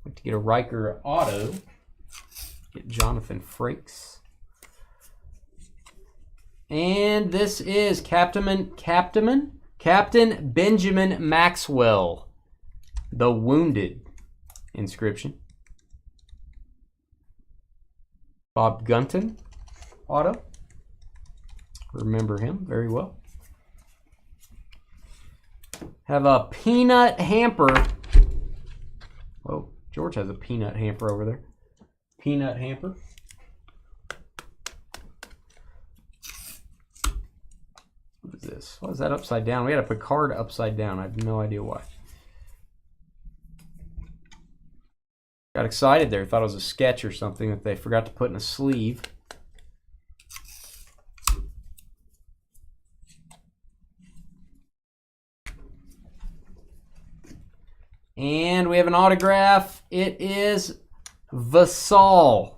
Speaker 2: Like to get a Riker auto. Get Jonathan Frakes. And this is Captain Benjamin Maxwell. The Wounded inscription. Bob Gunton auto. Remember him very well. Have a peanut hamper. Oh, George has a peanut hamper over there. Peanut hamper. What is this? Why is that upside down? We had a Picard upside down. I have no idea why. Got excited there. Thought it was a sketch or something that they forgot to put in a sleeve. And we have an autograph. It is Vasal.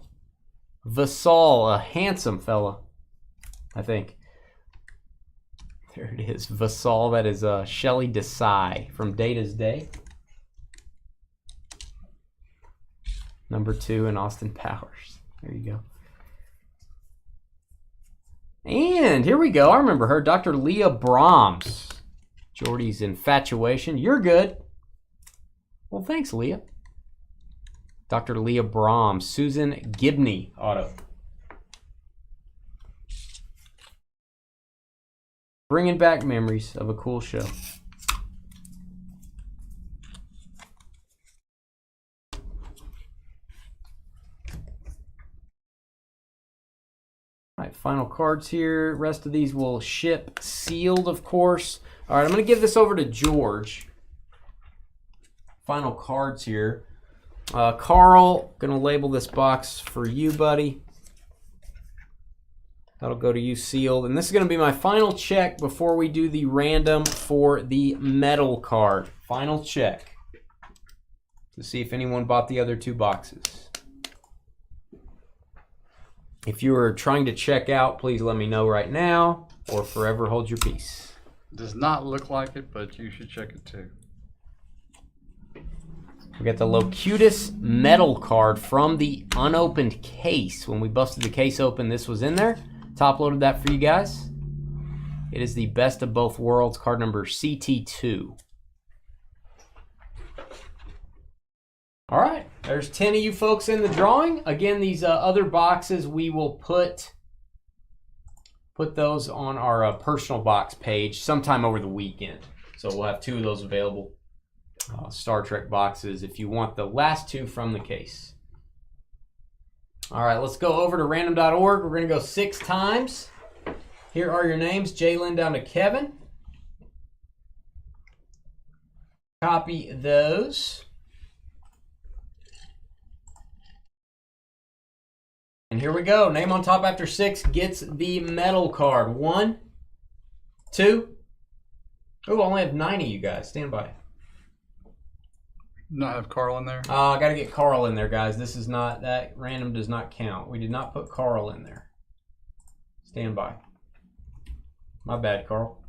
Speaker 2: Vasal, a handsome fella, I think. There it is, Vasal. That is Shelley Desai from Data's Day. Number 2 in Austin Powers. There you go. And here we go. I remember her, Dr. Leah Brahms. Jordy's infatuation. You're good. Well, thanks, Leah. Dr. Leah Brahms. Susan Gibney auto. Bringing back memories of a cool show. All right, final cards here. Rest of these will ship sealed, of course. All right, I'm going to give this over to George. Final cards here. Carl, going to label this box for you, buddy. That'll go to you sealed. And this is going to be my final check before we do the random for the metal card. Final check to see if anyone bought the other 2 boxes. If you are trying to check out, please let me know right now or forever hold your peace.
Speaker 1: Does not look like it, but you should check it too.
Speaker 2: We got the Locutus metal card from the unopened case. When we busted the case open, this was in there. Top loaded that for you guys. It is the Best of Both Worlds card number CT2. All right, there's 10 of you folks in the drawing. Again, these other boxes, we will put those on our personal box page sometime over the weekend. So we'll have 2 of those available. Star Trek boxes if you want the last 2 from the case. All right, let's go over to random.org. We're going to go 6 times. Here are your names, Jalen down to Kevin. Copy those. And here we go. Name on top after 6 gets the metal card. 1, 2. Oh, I only have 9 of you guys. Stand by.
Speaker 1: Not have Carl in there?
Speaker 2: I got to get Carl in there, guys. This is not, that random does not count. We did not put Carl in there. Stand by. My bad, Carl.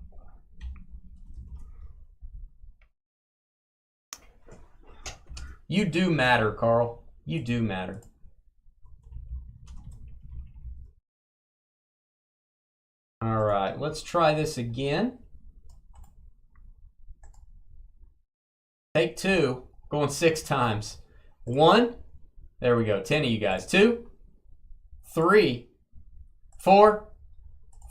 Speaker 2: You do matter, Carl. You do matter. All right, let's try this again. Take 2. Going 6 times. 1. There we go. 10 of you guys. 2, 3, 4,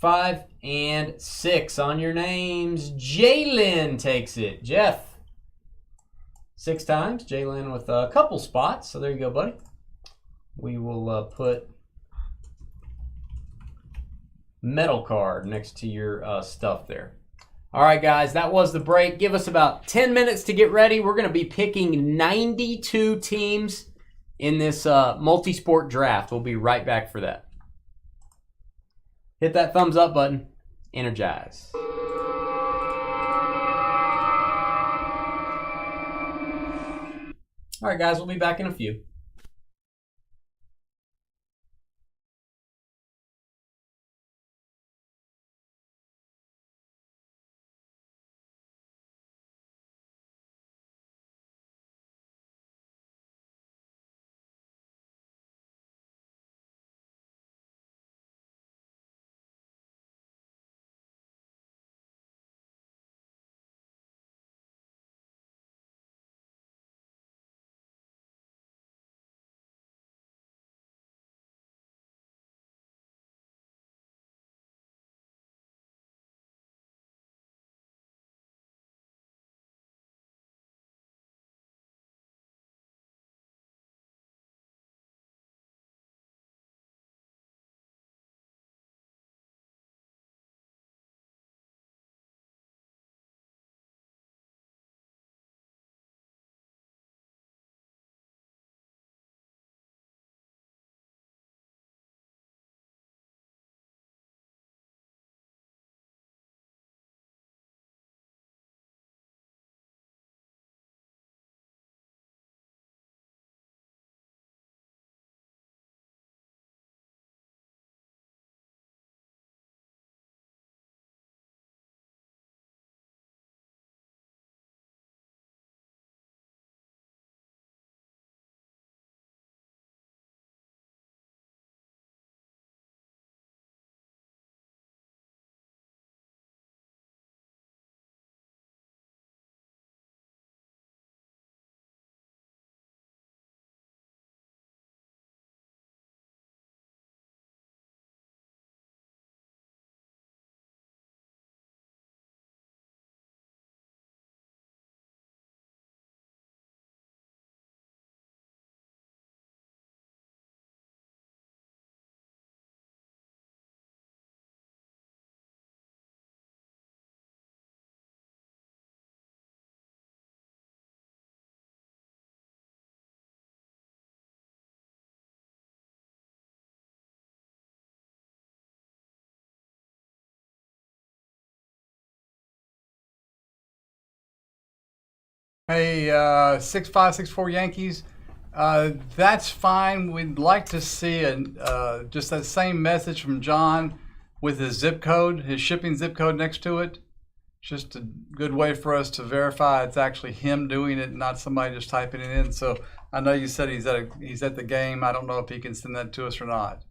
Speaker 2: 5, and 6. On your names, Jalen takes it. Jeff. 6 times. Jalen with a couple spots. So there you go, buddy. We will put metal card next to your stuff there. All right, guys, that was the break. Give us about 10 minutes to get ready. We're going to be picking 92 teams in this multi-sport draft. We'll be right back for that. Hit that thumbs up button. Energize. All right, guys, we'll be back in a few.
Speaker 1: Hey, 6564 Yankees. That's fine. We'd like to see just that same message from John with his zip code, his shipping zip code next to it. Just a good way for us to verify it's actually him doing it, not somebody just typing it in. So I know you said he's at the game. I don't know if he can send that to us or not.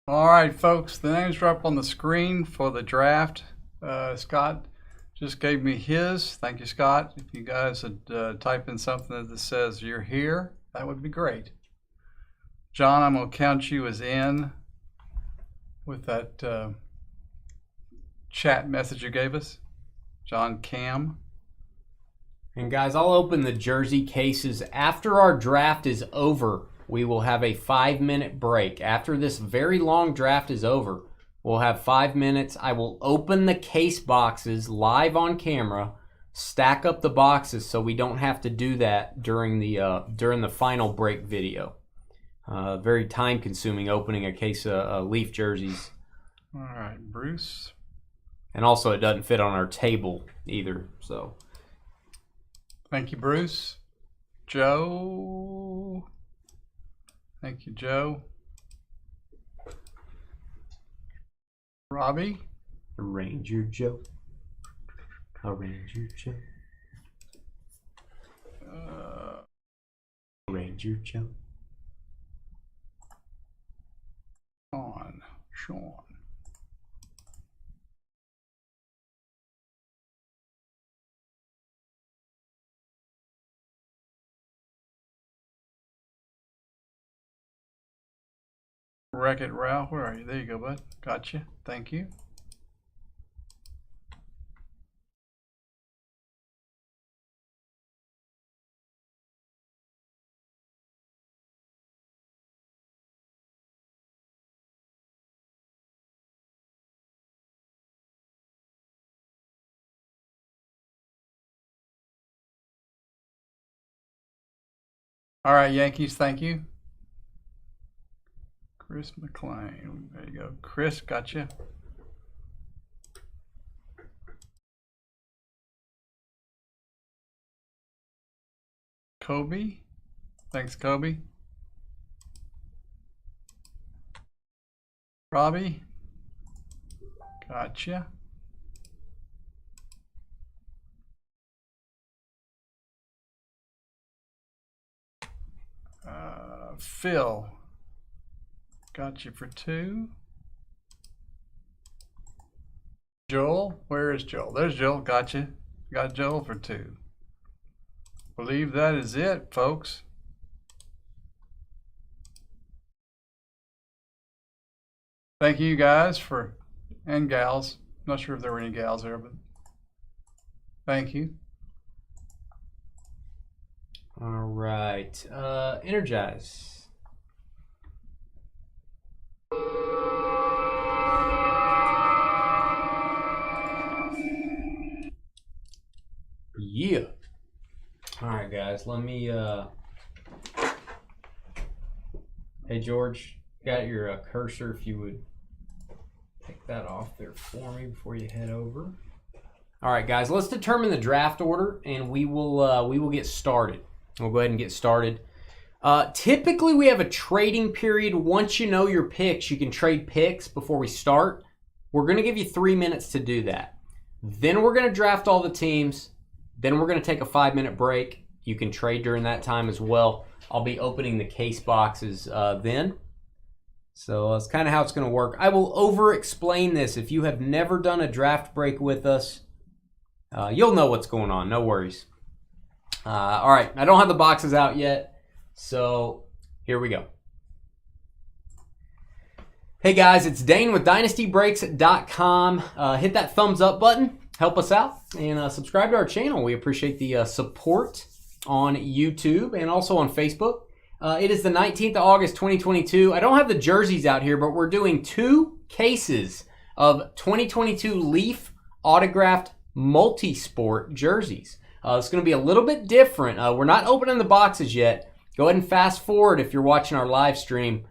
Speaker 1: All right, folks, the names are up on the screen for the draft. Scott just gave me his. Thank you, Scott. If you guys would type in something that says you're here, that would be great. John, I'm going to count you as in with that chat message you gave us. John Cam.
Speaker 2: And guys, I'll open the jersey cases after our draft is over. We will have a 5-minute break. After this very long draft is over, we'll have 5 minutes. I will open the case boxes live on camera, stack up the boxes so we don't have to do that during the final break video. Very time consuming opening a case of Leaf jerseys.
Speaker 1: All right, Bruce.
Speaker 2: And also it doesn't fit on our table either, so.
Speaker 1: Thank you, Bruce. Joe. Thank you, Joe. Robbie.
Speaker 2: Ranger Joe. Ranger Joe. Ranger Joe.
Speaker 1: Sean. Wreck-It Ralph, where are you? There you go, bud. Gotcha. Thank you. All right, Yankees, thank you. Chris McLean. There you go. Chris, gotcha. Kobe. Thanks, Kobe. Robbie. Gotcha. Phil. Got you for 2. Joel, where is Joel? There's Joel, gotcha. Got Joel for 2. Believe that is it, folks. Thank you guys and gals. Not sure if there were any gals there, but thank you.
Speaker 2: All right, energize. Yeah. All right, guys, let me, hey, George, got your cursor, if you would take that off there for me before you head over. All right, guys, let's determine the draft order, and we will get started. We'll go ahead and get started. Typically, we have a trading period. Once you know your picks, you can trade picks before we start. We're going to give you 3 minutes to do that. Then we're going to draft all the teams. Then we're going to take a 5-minute break. You can trade during that time as well. I'll be opening the case boxes then. So that's kind of how it's going to work. I will over-explain this. If you have never done a draft break with us, you'll know what's going on. No worries. All right. I don't have the boxes out yet. So here we go. Hey guys, it's Dane with DynastyBreaks.com. Hit that thumbs up button. Help us out and subscribe to our channel. We appreciate the support on YouTube and also on Facebook. It is the 19th of August, 2022. I don't have the jerseys out here, but we're doing 2 cases of 2022 Leaf autographed multi-sport jerseys. It's going to be a little bit different. We're not opening the boxes yet. Go ahead and fast forward if you're watching our live stream.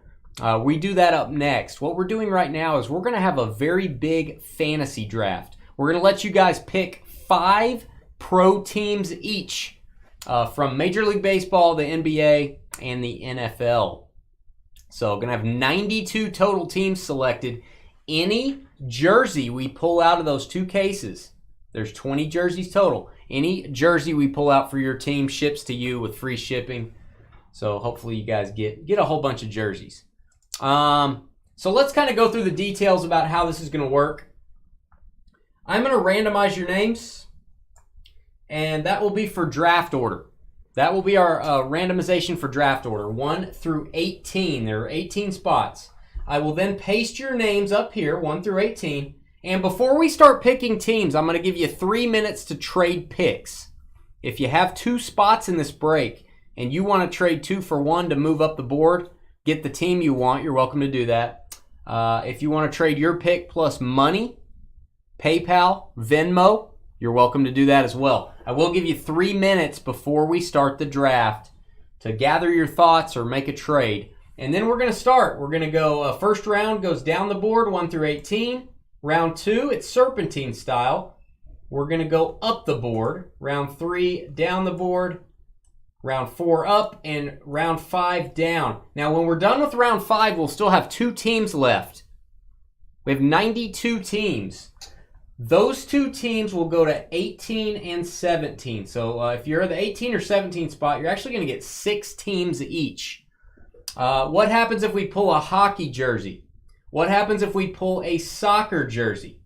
Speaker 2: We do that up next. What we're doing right now is we're going to have a very big fantasy draft. We're going to let you guys pick 5 pro teams each from Major League Baseball, the NBA, and the NFL. So going to have 92 total teams selected. Any jersey we pull out of those 2 cases, there's 20 jerseys total. Any jersey we pull out for your team ships to you with free shipping. So hopefully you guys get a whole bunch of jerseys. So let's kind of go through the details about how this is going to work. I'm going to randomize your names, and that will be for draft order. That will be our randomization for draft order, 1 through 18. There are 18 spots. I will then paste your names up here, 1 through 18. And before we start picking teams, I'm going to give you 3 minutes to trade picks. If you have 2 spots in this break and you want to trade 2 for 1 to move up the board, get the team you want, you're welcome to do that. If you want to trade your pick plus money, PayPal, Venmo, you're welcome to do that as well. I will give you 3 minutes before we start the draft to gather your thoughts or make a trade. And then we're going to start. We're going to go, first round goes down the board, 1 through 18. Round 2, it's serpentine style. We're going to go up the board. Round 3, down the board. Round 4 up, and round 5 down. Now, when we're done with round 5, we'll still have 2 teams left. We have 92 teams. Those 2 teams will go to 18 and 17. So if you're the 18 or 17 spot, you're actually going to get 6 teams each. What happens if we pull a hockey jersey? What happens if we pull a soccer jersey?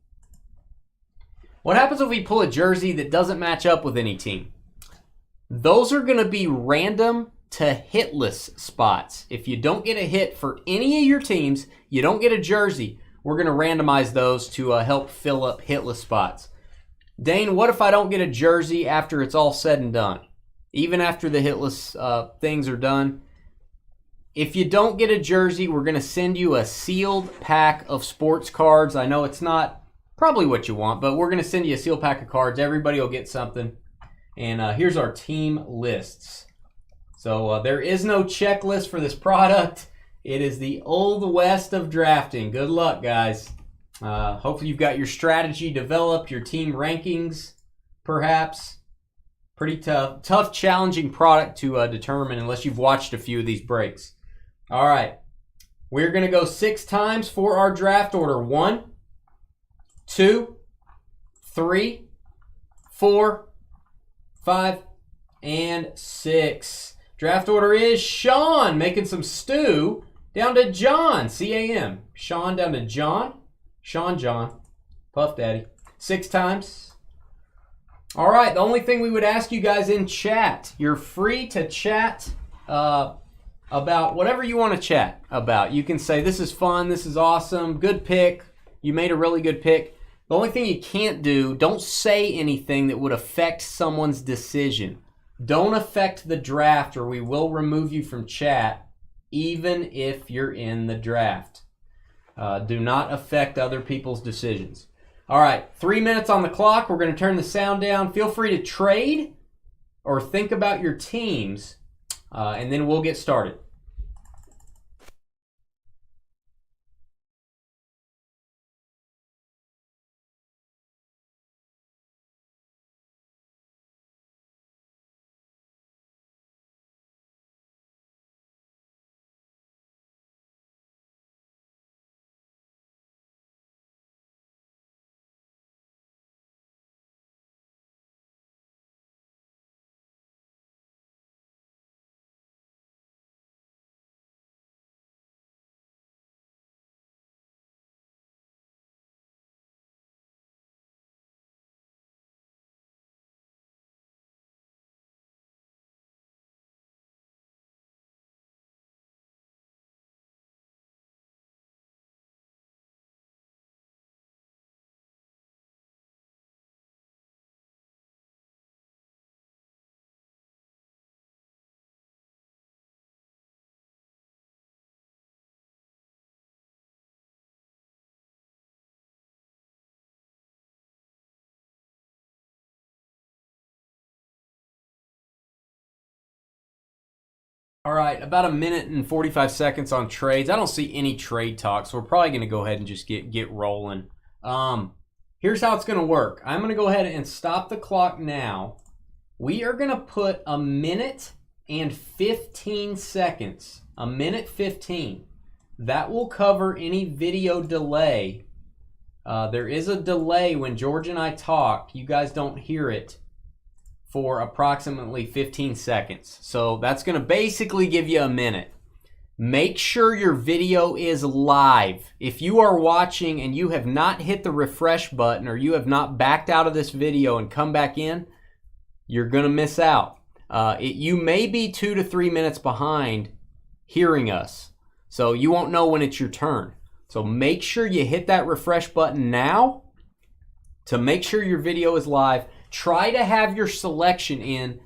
Speaker 2: What happens if we pull a jersey that doesn't match up with any team? Those are going to be random to hitless spots. If you don't get a hit for any of your teams, you don't get a jersey, we're going to randomize those to help fill up hitless spots. Dane, what if I don't get a jersey after it's all said and done? Even after the hitless things are done? If you don't get a jersey, we're going to send you a sealed pack of sports cards. I know it's not probably what you want, but we're going to send you a sealed pack of cards. Everybody will get something. And here's our team lists. So there is no checklist for this product. It is the old west of drafting. Good luck, guys. Hopefully you've got your strategy developed, your team rankings, perhaps. Pretty tough, challenging product to determine unless you've watched a few of these breaks. All right, we're going to go 6 times for our draft order. 1, 2, 3, 4, 5, and 6. Draft order is Sean making some stew down to John, C-A-M. Sean down to John, Sean John, Puff Daddy. 6 times. All right, the only thing we would ask you guys in chat, you're free to chat about whatever you want to chat about. You can say, this is fun, this is awesome, good pick, you made a really good pick. The only thing you can't do, don't say anything that would affect someone's decision. Don't affect the draft or we will remove you from chat, even if you're in the draft. Do not affect other people's decisions. All right, 3 minutes on the clock. We're going to turn the sound down. Feel free to trade or think about your teams, and then we'll get started. All right, about 1 minute and 45 seconds on trades. I don't see any trade talk, so we're probably going to go ahead and just get rolling. Here's how it's going to work. I'm going to go ahead and stop the clock now. We are going to put 1 minute and 15 seconds. 1 minute 15. That will cover any video delay. There is a delay when George and I talk. You guys don't hear it for approximately 15 seconds. So that's going to basically give you 1 minute. Make sure your video is live. If you are watching and you have not hit the refresh button or you have not backed out of this video and come back in, you're going to miss out. You may be 2 to 3 minutes behind hearing us, so you won't know when it's your turn. So make sure you hit that refresh button now to make sure your video is live. Try to have your selection in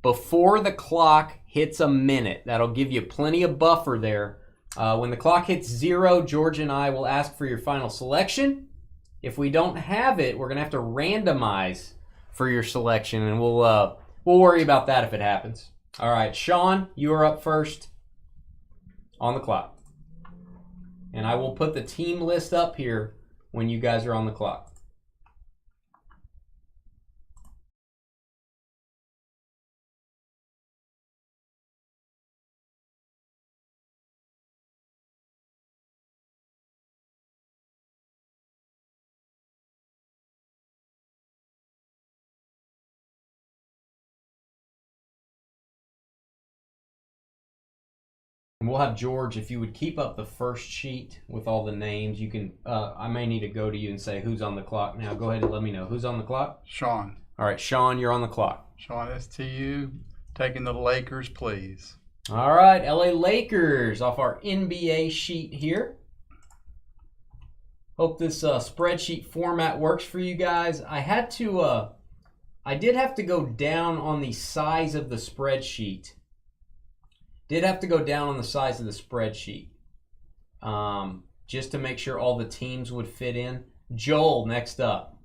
Speaker 2: before the clock hits a minute. That'll give you plenty of buffer there. When the clock hits 0, George and I will ask for your final selection. If we don't have it, we're going to have to randomize for your selection, and we'll worry about that if it happens. All right, Sean, you are up first on the clock. And I will put the team list up here when you guys are on the clock. And we'll have George, if you would keep up the first sheet with all the names, you can, I may need to go to you and say who's on the clock now. Go ahead and let me know. Who's on the clock?
Speaker 1: Sean.
Speaker 2: All right, Sean, you're on the clock.
Speaker 1: Sean, it's to you. Taking the Lakers, please.
Speaker 2: All right, LA Lakers off our NBA sheet here. Hope this spreadsheet format works for you guys. I did have to go down on the size of the spreadsheet. Just to make sure all the teams would fit in. Joel, next up.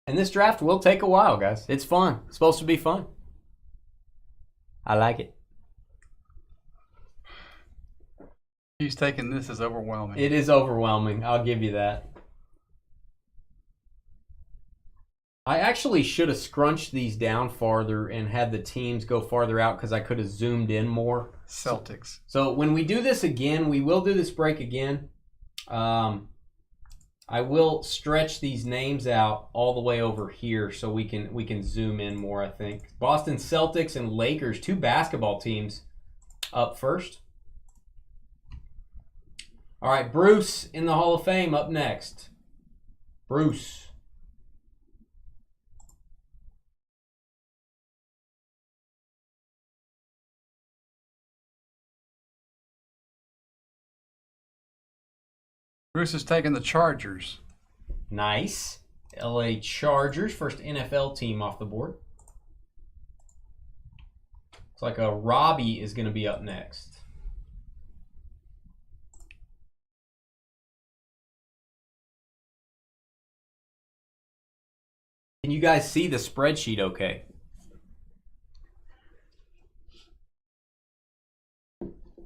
Speaker 2: And this draft will take a while, guys. It's fun. It's supposed to be fun. I like it.
Speaker 1: He's taking this as overwhelming.
Speaker 2: It is overwhelming. I'll give you that. I actually should have scrunched these down farther and had the teams go farther out because I could have zoomed in more.
Speaker 1: Celtics.
Speaker 2: So when we do this again, we will do this break again. I will stretch these names out all the way over here so we can zoom in more, I think. Boston Celtics and Lakers, 2 basketball teams up first. All right, Bruce in the Hall of Fame up next. Bruce.
Speaker 1: Bruce is taking the Chargers.
Speaker 2: Nice. LA Chargers, first NFL team off the board. It's like Robbie is going to be up next. Can you guys see the spreadsheet okay?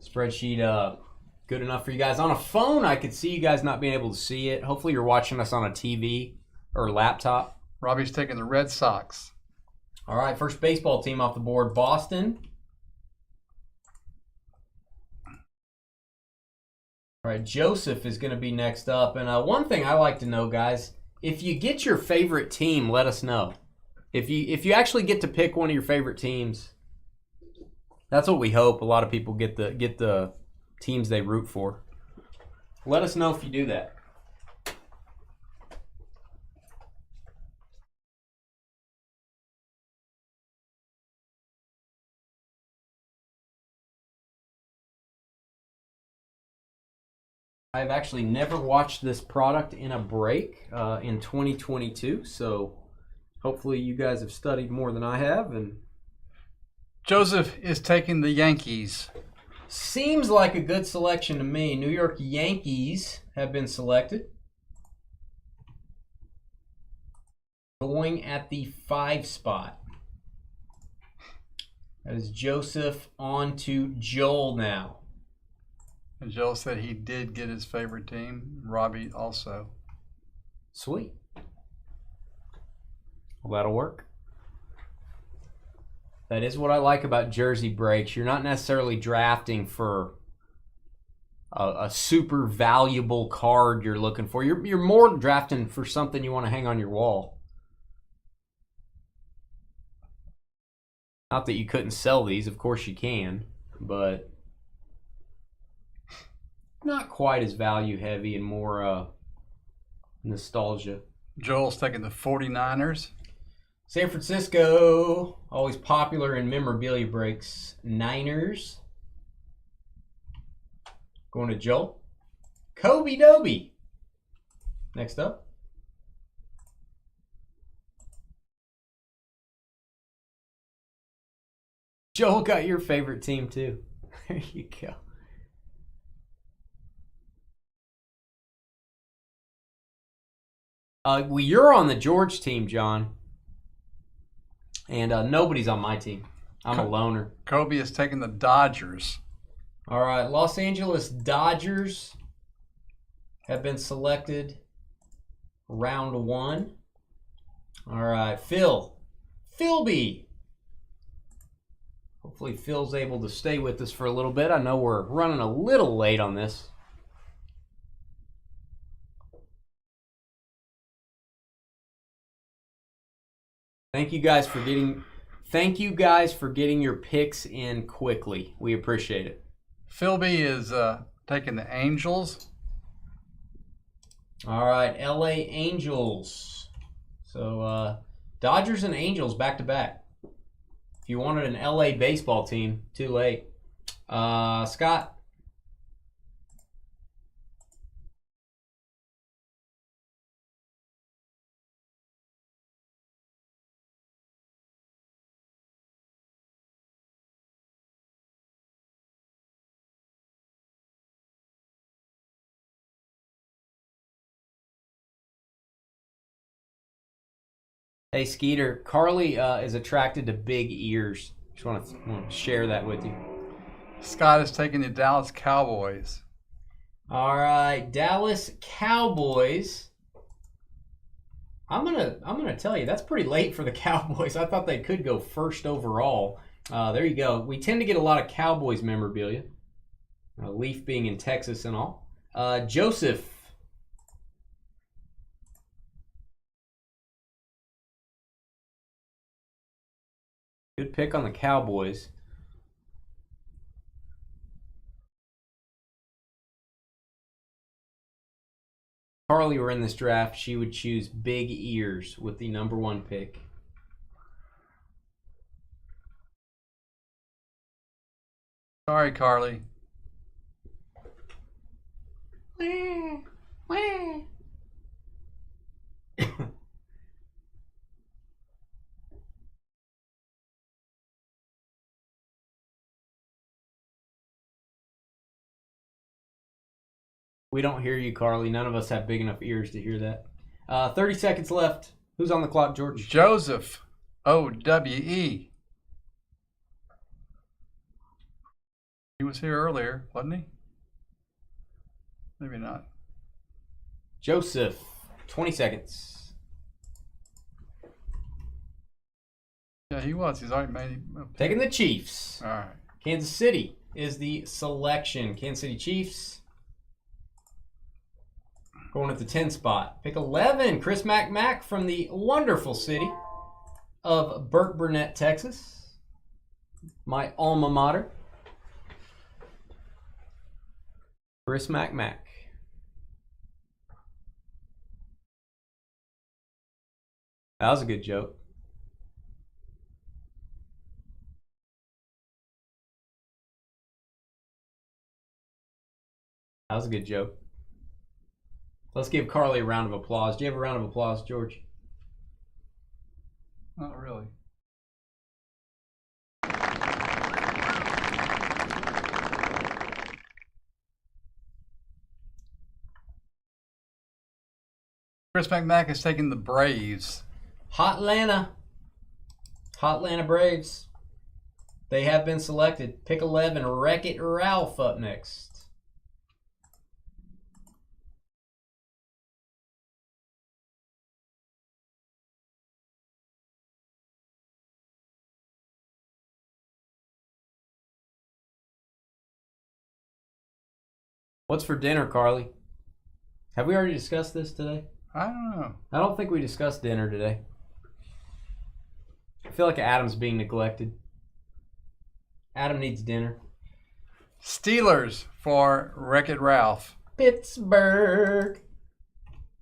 Speaker 2: Spreadsheet good enough for you guys. On a phone, I could see you guys not being able to see it. Hopefully you're watching us on a TV or laptop.
Speaker 1: Robbie's taking the Red Sox.
Speaker 2: All right, first baseball team off the board, Boston. All right, Joseph is going to be next up. And one thing I like to know, guys, if you get your favorite team, let us know. If you actually get to pick one of your favorite teams, that's what we hope. A lot of people get the teams they root for. Let us know if you do that. I've actually never watched this product in a break in 2022, so hopefully you guys have studied more than I have. And
Speaker 1: Joseph is taking the Yankees.
Speaker 2: Seems like a good selection to me. New York Yankees have been selected. Going at the 5 spot. That is Joseph on to Joel now.
Speaker 1: And Joel said he did get his favorite team. Robbie also.
Speaker 2: Sweet. Well, that'll work. That is what I like about Jersey Breaks. You're not necessarily drafting for a super valuable card you're looking for. You're more drafting for something you want to hang on your wall. Not that you couldn't sell these, of course you can, but not quite as value heavy and more nostalgia.
Speaker 1: Joel's taking the 49ers.
Speaker 2: San Francisco, always popular in memorabilia breaks. Niners. Going to Joel. Kobe Doby. Next up. Joel got your favorite team too. There you go. Well, you're on the George team, John. And nobody's on my team. I'm a loner.
Speaker 1: Kobe is taking the Dodgers.
Speaker 2: All right, Los Angeles Dodgers have been selected round 1. All right, Philby. Hopefully Phil's able to stay with us for a little bit. I know we're running a little late on this. Thank you guys for getting your picks in quickly. We appreciate it.
Speaker 1: Philby is taking the Angels.
Speaker 2: All right, LA Angels. So Dodgers and Angels back to back. If you wanted an LA baseball team, too late. Scott. Hey, Skeeter. Carly is attracted to big ears. Just want to share that with you.
Speaker 1: Scott is taking the Dallas Cowboys.
Speaker 2: All right, Dallas Cowboys. I'm gonna tell you that's pretty late for the Cowboys. I thought they could go first overall. There you go. We tend to get a lot of Cowboys memorabilia. Leaf being in Texas and all. Joseph. Good pick on the Cowboys. Carly were in this draft, she would choose big ears with the number 1 pick.
Speaker 1: Sorry, Carly.
Speaker 2: We don't hear you, Carly. None of us have big enough ears to hear that. 30 seconds left. Who's on the clock, George?
Speaker 1: Joseph. OWE. He was here earlier, wasn't he? Maybe not.
Speaker 2: Joseph. 20 seconds.
Speaker 1: Yeah, he was. He's already made.
Speaker 2: Taking the Chiefs.
Speaker 1: All right.
Speaker 2: Kansas City is the selection. Kansas City Chiefs. Going at the 10 spot. Pick 11, Chris Mac from the wonderful city of Burke Burnett, Texas. My alma mater. Chris Mac. That was a good joke. That was a good joke. Let's give Carly a round of applause. Do you have a round of applause, George?
Speaker 1: Not really. Chris McMack is taking the Braves.
Speaker 2: Hotlanta Braves. They have been selected. Pick 11, Wreck-It Ralph up next. What's for dinner, Carly? Have we already discussed this today?
Speaker 1: I don't know.
Speaker 2: I don't think we discussed dinner today. I feel like Adam's being neglected. Adam needs dinner.
Speaker 1: Steelers for Wreck-It Ralph.
Speaker 2: Pittsburgh.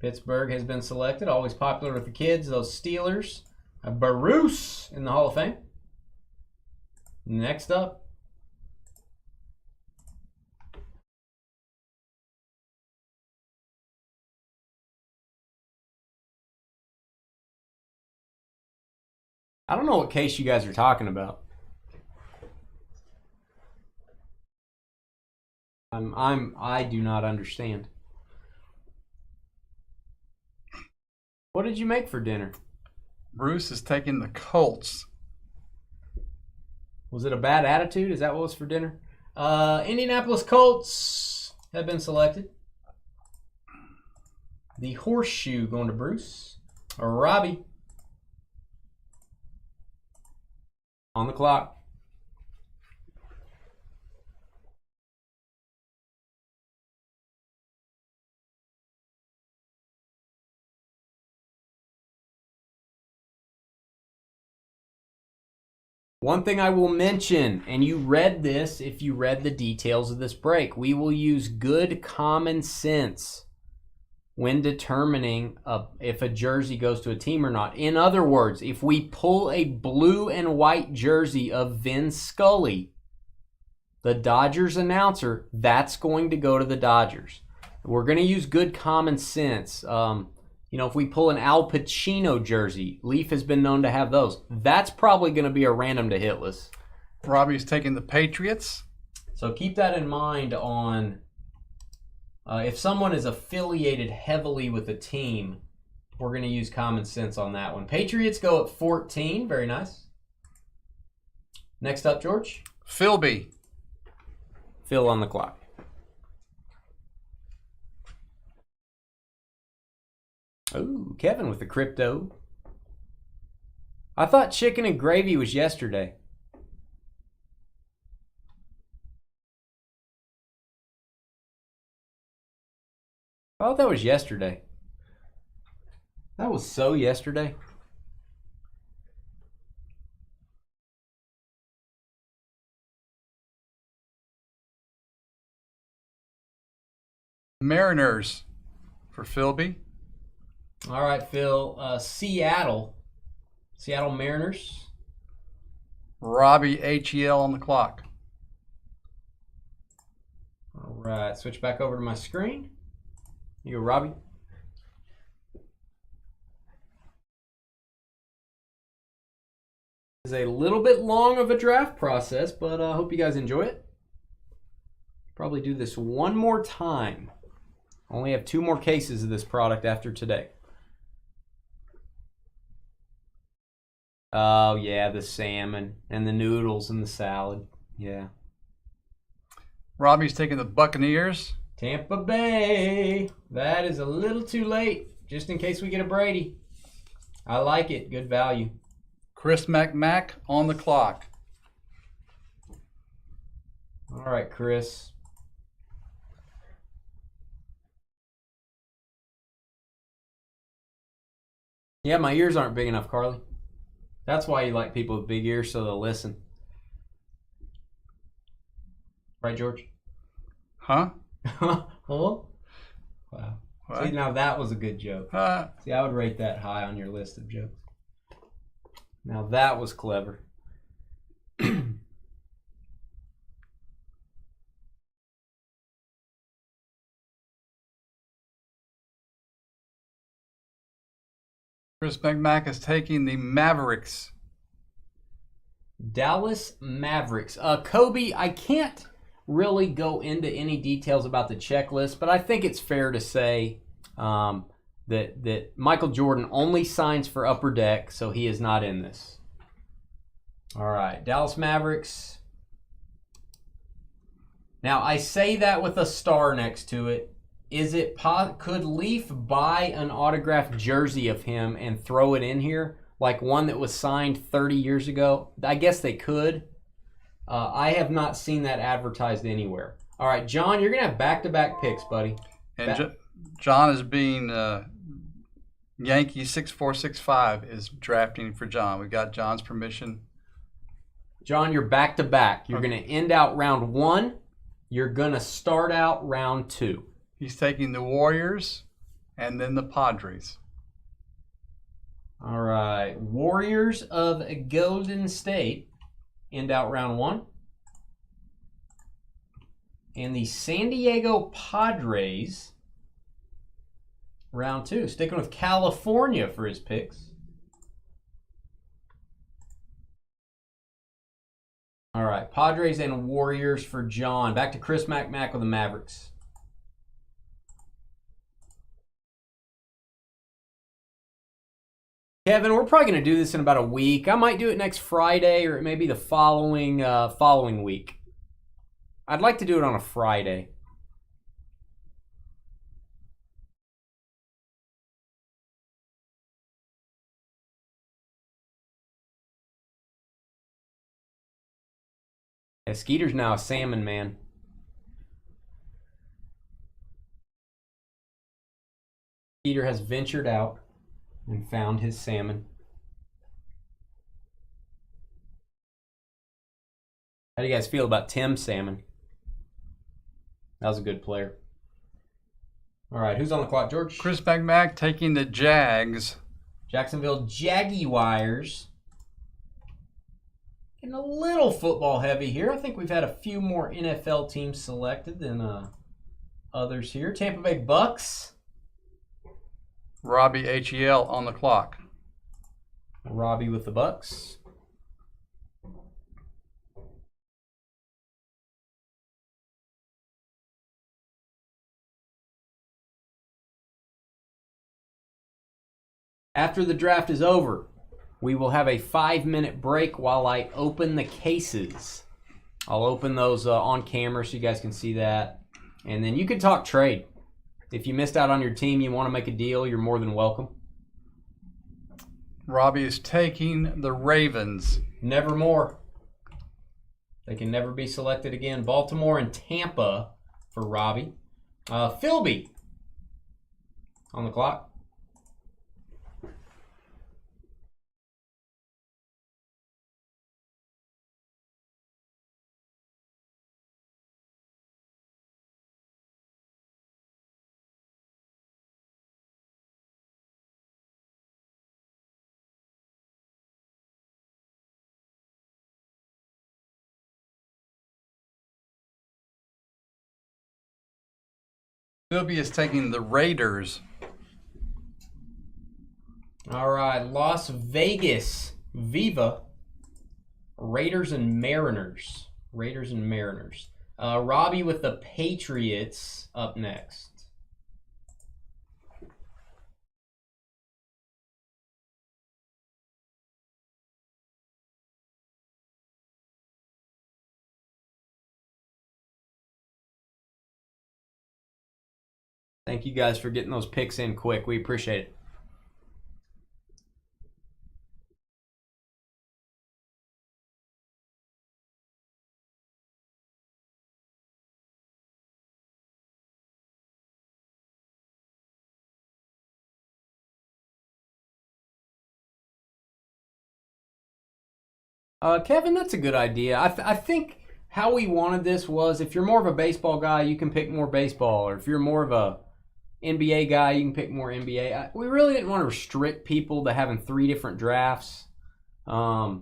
Speaker 2: Pittsburgh has been selected. Always popular with the kids. Those Steelers. A Bruce in the Hall of Fame. Next up. I don't know what case you guys are talking about. I do not understand. What did you make for dinner?
Speaker 1: Bruce is taking the Colts.
Speaker 2: Was it a bad attitude? Is that what was for dinner? Indianapolis Colts have been selected. The horseshoe going to Bruce. Or Robbie. On the clock. One thing I will mention, and you read this if you read the details of this break, we will use good common sense when determining if a jersey goes to a team or not. In other words, if we pull a blue and white jersey of Vin Scully, the Dodgers announcer, that's going to go to the Dodgers. We're going to use good common sense. If we pull an Al Pacino jersey, Leaf has been known to have those. That's probably going to be a random to hit list.
Speaker 1: Robbie's taking the Patriots.
Speaker 2: So keep that in mind on if someone is affiliated heavily with a team, we're going to use common sense on that one. Patriots go at 14. Very nice. Next up, George.
Speaker 1: Philby.
Speaker 2: Phil on the clock. Oh, Kevin with the crypto. I thought chicken and gravy was yesterday. I thought that was yesterday. That was so yesterday.
Speaker 1: Mariners for Philby.
Speaker 2: All right, Phil. Seattle Mariners.
Speaker 1: Robbie HEL on the clock.
Speaker 2: All right, switch back over to my screen. You go, Robbie. It's a little bit long of a draft process, but I hope you guys enjoy it. Probably do this one more time. Only have 2 more cases of this product after today. Oh, yeah, the salmon and the noodles and the salad. Yeah.
Speaker 1: Robbie's taking the Buccaneers.
Speaker 2: Tampa Bay. That is a little too late, just in case we get a Brady. I like it. Good value.
Speaker 1: Chris McMack on the clock.
Speaker 2: All right, Chris. Yeah, my ears aren't big enough, Carly. That's why you like people with big ears, so they'll listen. Right, George?
Speaker 1: Huh?
Speaker 2: Oh? Wow.
Speaker 1: What?
Speaker 2: See, now that was a good joke. See, I would rate that high on your list of jokes. Now that was clever.
Speaker 1: Chris McMack is taking the Mavericks.
Speaker 2: Dallas Mavericks. Kobe, I can't really go into any details about the checklist, but I think it's fair to say that Michael Jordan only signs for Upper Deck, so he is not in this. All right, Dallas Mavericks. Now, I say that with a star next to it. Could Leaf buy an autographed jersey of him and throw it in here, like one that was signed 30 years ago? I guess they could. I have not seen that advertised anywhere. All right, John, you're going to have back-to-back picks, buddy.
Speaker 1: And John is being Yankee 6465 is drafting for John. We got John's permission.
Speaker 2: John, you're back-to-back. You're going to end out round 1. You're going to start out round 2.
Speaker 1: He's taking the Warriors and then the Padres.
Speaker 2: All right. Warriors of Golden State end out round 1. And the San Diego Padres, round 2. Sticking with California for his picks. All right, Padres and Warriors for John. Back to Chris McMack with the Mavericks. Kevin, we're probably going to do this in about a week. I might do it next Friday or maybe the following week. I'd like to do it on a Friday. Yeah, Skeeter's now a salmon man. Skeeter has ventured out and found his salmon. How do you guys feel about Tim Salmon? That was a good player. All right, who's on the clock, George?
Speaker 1: Chris McMack taking the Jags.
Speaker 2: Jacksonville Jaguars. Getting a little football heavy here. I think we've had a few more NFL teams selected than others here. Tampa Bay Bucks.
Speaker 1: Robbie HEL on the clock.
Speaker 2: Robbie with the Bucks. After the draft is over, we will have a 5-minute break while I open the cases. I'll open those on camera so you guys can see that. And then you can talk trade. If you missed out on your team, you want to make a deal, you're more than welcome.
Speaker 1: Robbie is taking the Ravens.
Speaker 2: Nevermore. They can never be selected again. Baltimore and Tampa for Robbie. Philby on the clock.
Speaker 1: Philby is taking the Raiders.
Speaker 2: All right, Las Vegas, Viva, Raiders and Mariners. Raiders and Mariners. Robbie with the Patriots up next. Thank you guys for getting those picks in quick. We appreciate it. Kevin, that's a good idea. I think how we wanted this was if you're more of a baseball guy, you can pick more baseball. Or if you're more of a NBA guy, you can pick more NBA. We really didn't want to restrict people to having 3 different drafts. That's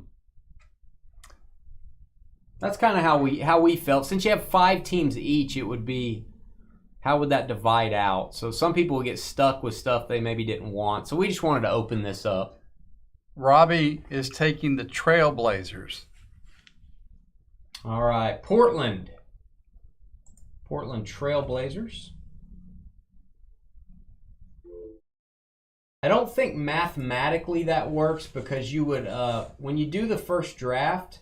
Speaker 2: kind of how we felt. Since you have 5 teams each, it would be, how would that divide out? So some people would get stuck with stuff they maybe didn't want. So we just wanted to open this up.
Speaker 1: Robbie is taking the Trailblazers.
Speaker 2: All right, Portland Trailblazers. I don't think mathematically that works because you would, when you do the first draft,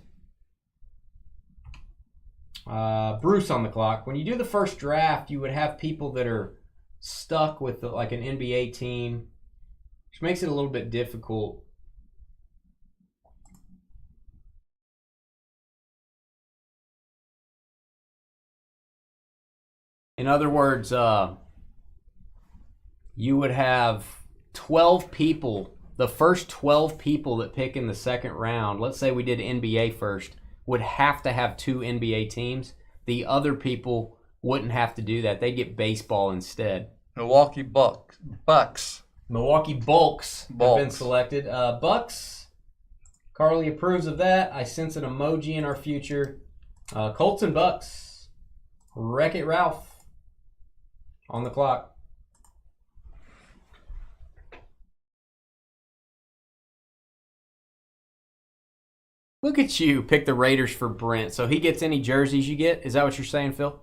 Speaker 2: Bruce on the clock, when you do the first draft, you would have people that are stuck with like an NBA team, which makes it a little bit difficult. In other words, you would have 12 people. The first 12 people that pick in the second round, let's say we did NBA first, would have to have 2 NBA teams. The other people wouldn't have to do that. They get baseball instead.
Speaker 1: Milwaukee Bucks.
Speaker 2: Milwaukee Bucks have been selected. Bucks. Carly approves of that. I sense an emoji in our future. Colts and Bucks. Wreck-It Ralph on the clock. Look at you. Pick the Raiders for Brent. So he gets any jerseys you get? Is that what you're saying, Phil?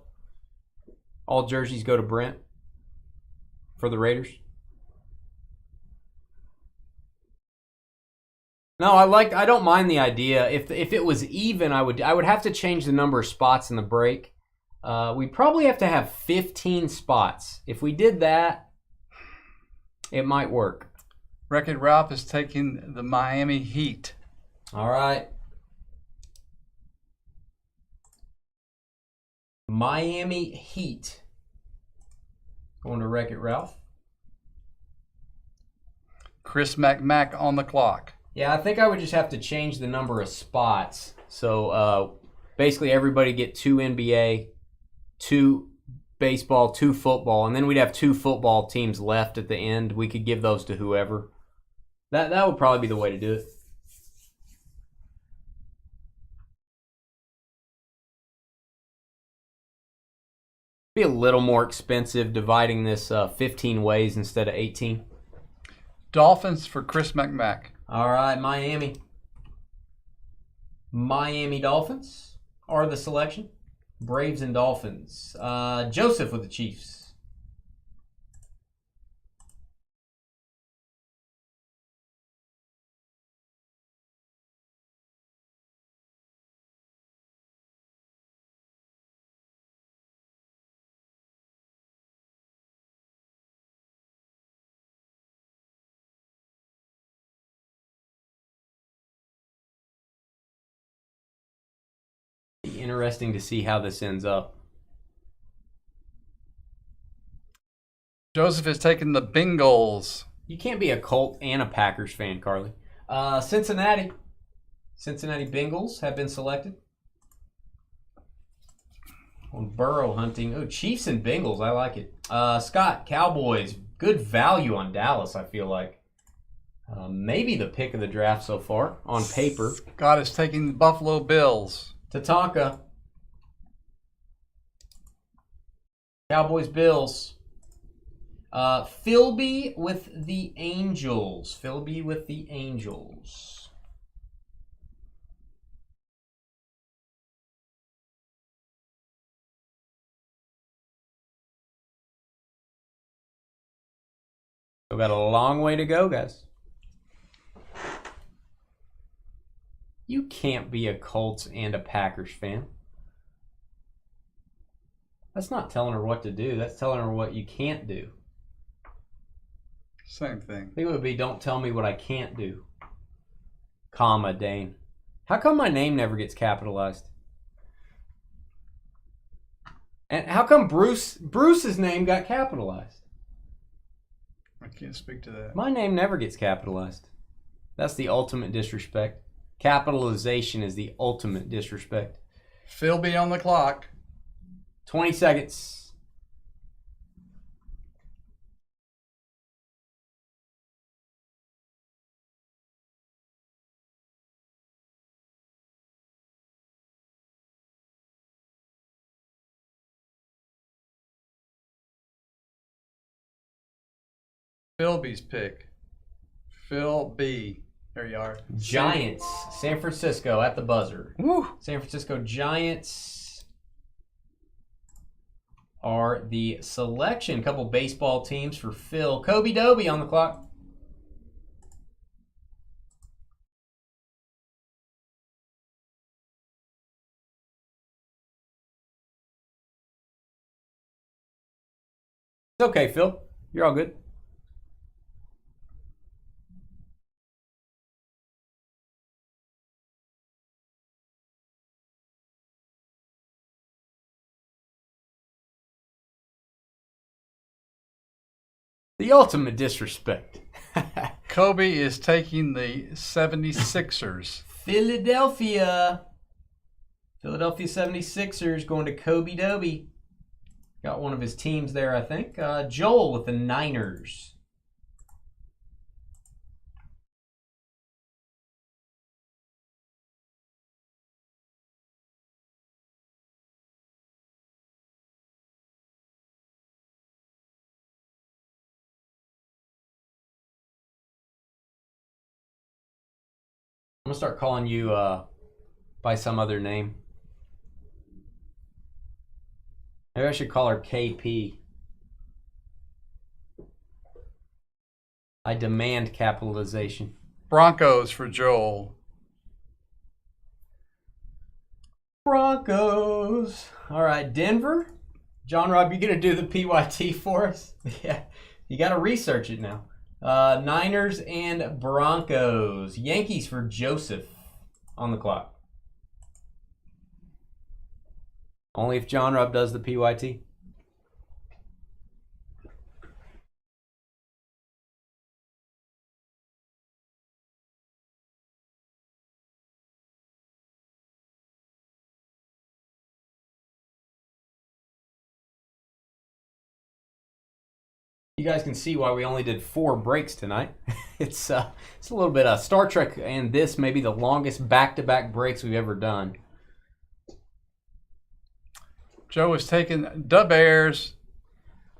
Speaker 2: All jerseys go to Brent for the Raiders? No, I don't mind the idea. If it was even, I would have to change the number of spots in the break. We probably have to have 15 spots. If we did that, it might work.
Speaker 1: Wreck-It Ralph is taking the Miami Heat.
Speaker 2: All right. Miami Heat. Going to Wreck-It Ralph.
Speaker 1: Chris McMack on the clock.
Speaker 2: Yeah, I think I would just have to change the number of spots. So basically everybody get 2 NBA, 2 baseball, 2 football, and then we'd have 2 football teams left at the end. We could give those to whoever. That would probably be the way to do it. Be a little more expensive dividing this 15 ways instead of 18.
Speaker 1: Dolphins for Chris McMack.
Speaker 2: All right, Miami. Miami Dolphins are the selection. Braves and Dolphins. Joseph with the Chiefs. Be interesting to see how this ends up.
Speaker 1: Joseph is taking the Bengals.
Speaker 2: You can't be a Colt and a Packers fan, Carly. Cincinnati. Cincinnati Bengals have been selected. On Burrow hunting. Oh, Chiefs and Bengals. I like it. Scott, Cowboys. Good value on Dallas, I feel like. Maybe the pick of the draft so far on paper.
Speaker 1: Scott is taking the Buffalo Bills.
Speaker 2: Tatanka. Cowboys, Bills. Philby with the Angels. Philby with the Angels. Still got a long way to go, guys. You can't be a Colts and a Packers fan. That's not telling her what to do. That's telling her what you can't do.
Speaker 1: Same thing.
Speaker 2: I think it would be, don't tell me what I can't do. Comma, Dane. How come my name never gets capitalized? And how come Bruce's name got capitalized?
Speaker 1: I can't speak to that.
Speaker 2: My name never gets capitalized. That's the ultimate disrespect. Capitalization is the ultimate disrespect.
Speaker 1: Philby on the clock.
Speaker 2: 20 seconds.
Speaker 1: Philby's pick. Phil B. There you are.
Speaker 2: Giants. San Francisco at the buzzer.
Speaker 1: Woo.
Speaker 2: San Francisco Giants are the selection. Couple baseball teams for Phil. Kobe Doby on the clock. It's okay, Phil. You're all good. The ultimate disrespect.
Speaker 1: Kobe is taking the 76ers.
Speaker 2: Philadelphia 76ers going to Kobe Doby. Got one of his teams there, I think. Joel with the Niners. I'm going to start calling you by some other name. Maybe I should call her KP. I demand capitalization.
Speaker 1: Broncos for Joel.
Speaker 2: Broncos. All right, Denver. John Rob, you going to do the PYT for us? Yeah, you got to research it now. Niners and Broncos. Yankees for Joseph on the clock. Only if John Rob does the PYT. You guys can see why we only did 4 breaks tonight. It's a little bit of Star Trek, and this may be the longest back-to-back breaks we've ever done.
Speaker 1: Joe is taking the Bears.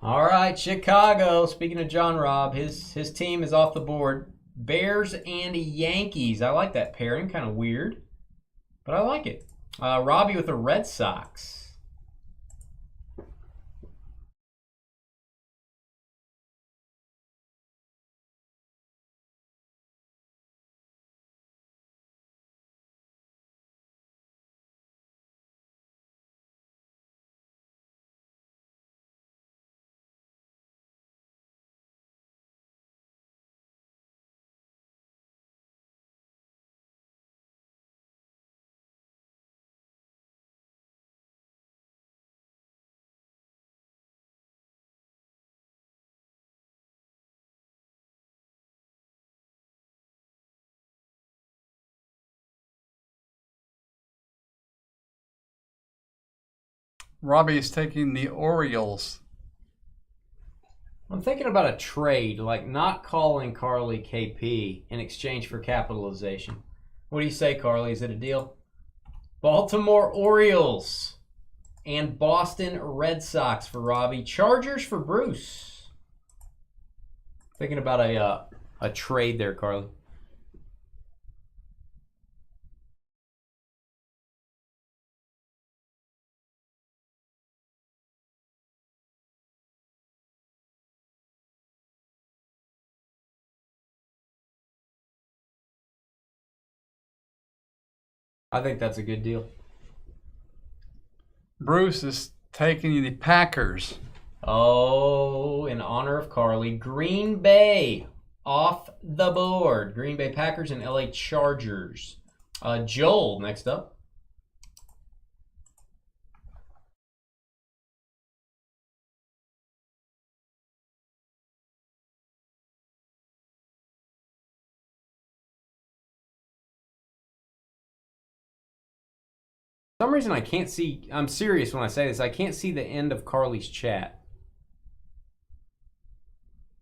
Speaker 2: All right, Chicago. Speaking of John Robb, his team is off the board. Bears and Yankees. I like that pairing. Kind of weird, but I like it. Robbie with the Red Sox.
Speaker 1: Robbie is taking the Orioles.
Speaker 2: I'm thinking about a trade, like not calling Carly KP in exchange for capitalization. What do you say, Carly? Is it a deal? Baltimore Orioles and Boston Red Sox for Robbie. Chargers for Bruce. Thinking about a trade there, Carly. I think that's a good deal.
Speaker 1: Bruce is taking the Packers.
Speaker 2: Oh, in honor of Carly, Green Bay off the board. Green Bay Packers and LA Chargers. Joel, next up. For some reason I can't see, I'm serious when I say this, I can't see the end of Carly's chat.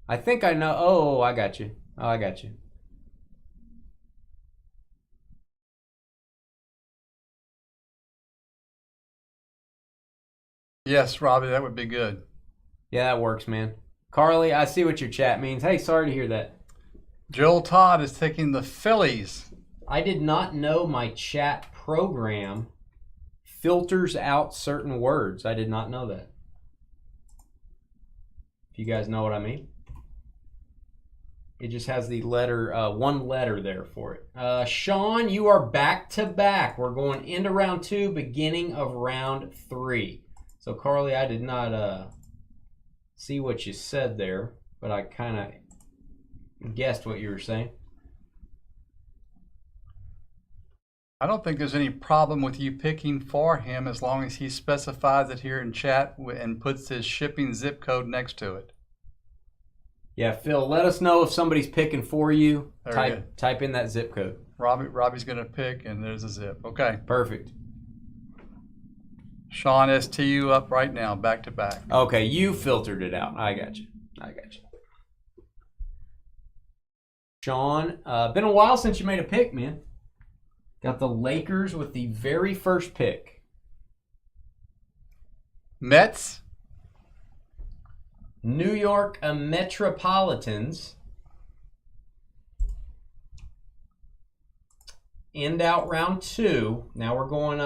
Speaker 2: I think I know, oh, I got you. Oh, I got you.
Speaker 1: Yes, Robbie, that would be good.
Speaker 2: Yeah, that works, man. Carly, I see what your chat means. Hey, sorry to hear that.
Speaker 1: Joel Todd is taking the Phillies.
Speaker 2: I did not know my chat program filters out certain words. I did not know that. If you guys know what I mean. It just has the letter, one letter there for it. Sean, you are back to back. We're going into round 2, beginning of round 3. So, Carly, I did not see what you said there, but I kind of guessed what you were saying.
Speaker 1: I don't think there's any problem with you picking for him as long as he specifies it here in chat and puts his shipping zip code next to it.
Speaker 2: Yeah, Phil, let us know if somebody's picking for you.
Speaker 1: There
Speaker 2: Type in that zip code.
Speaker 1: Robbie's going to pick, and there's a zip. Okay.
Speaker 2: Perfect.
Speaker 1: Sean has TU up right now, back to back.
Speaker 2: Okay, you filtered it out. I got you. Sean, been a while since you made a pick, man. Got the Lakers with the very first pick.
Speaker 1: Mets.
Speaker 2: New York Metropolitans. End out round 2. Now we're going,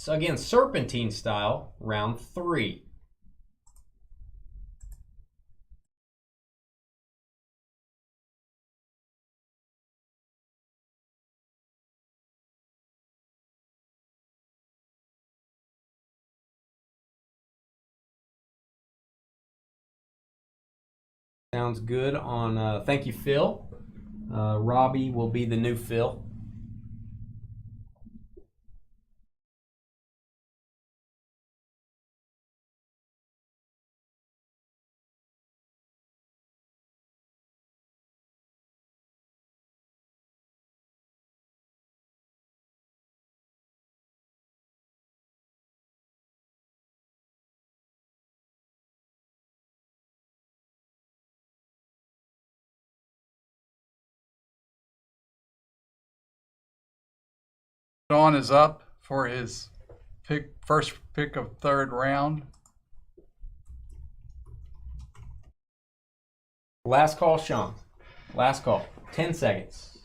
Speaker 2: again, serpentine style, round 3. Sounds good on, thank you, Phil. Robbie will be the new Phil.
Speaker 1: Sean is up for his first pick of third round.
Speaker 2: Last call, Sean. Last call. 10 seconds.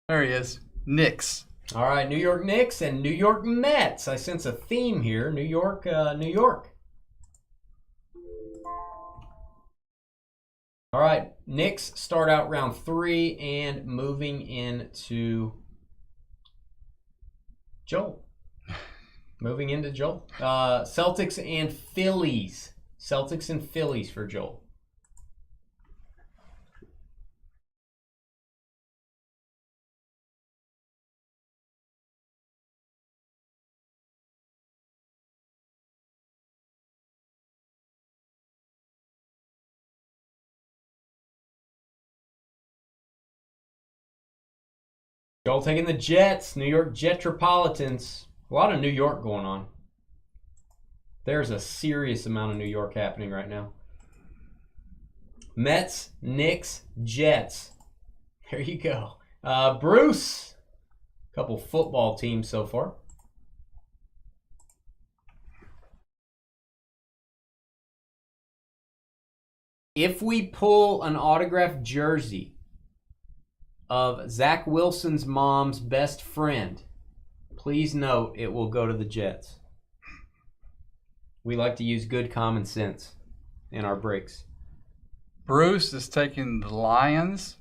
Speaker 1: There he is. Knicks.
Speaker 2: All right, New York Knicks and New York Mets. I sense a theme here. New York, New York. All right, Knicks start out round 3 and moving into Joel. Moving into Joel. Celtics and Phillies. Celtics and Phillies for Joel. Joel taking the Jets, New York Jetropolitans. A lot of New York going on. There's a serious amount of New York happening right now. Mets, Knicks, Jets. There you go. Bruce. A couple football teams so far. If we pull an autographed jersey of Zach Wilson's mom's best friend, please note it will go to the Jets. We like to use good common sense in our breaks.
Speaker 1: Bruce is taking the Lions.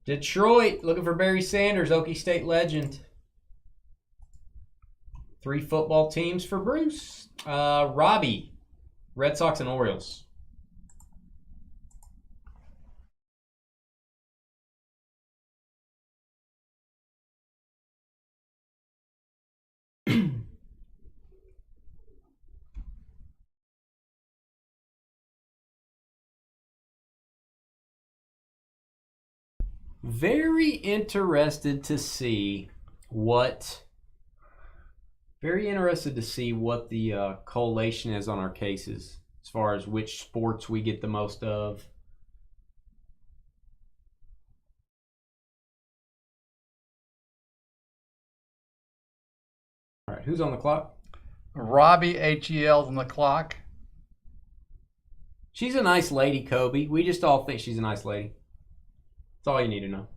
Speaker 2: Detroit, looking for Barry Sanders, Okie State legend. 3 football teams for Bruce. Robbie, Red Sox and Orioles. Very interested to see what the collation is on our cases as far as which sports we get the most of. All right, who's on the clock?
Speaker 1: Robbie HEL's on the clock.
Speaker 2: She's a nice lady, Kobe. We just all think she's a nice lady. That's all you need to know.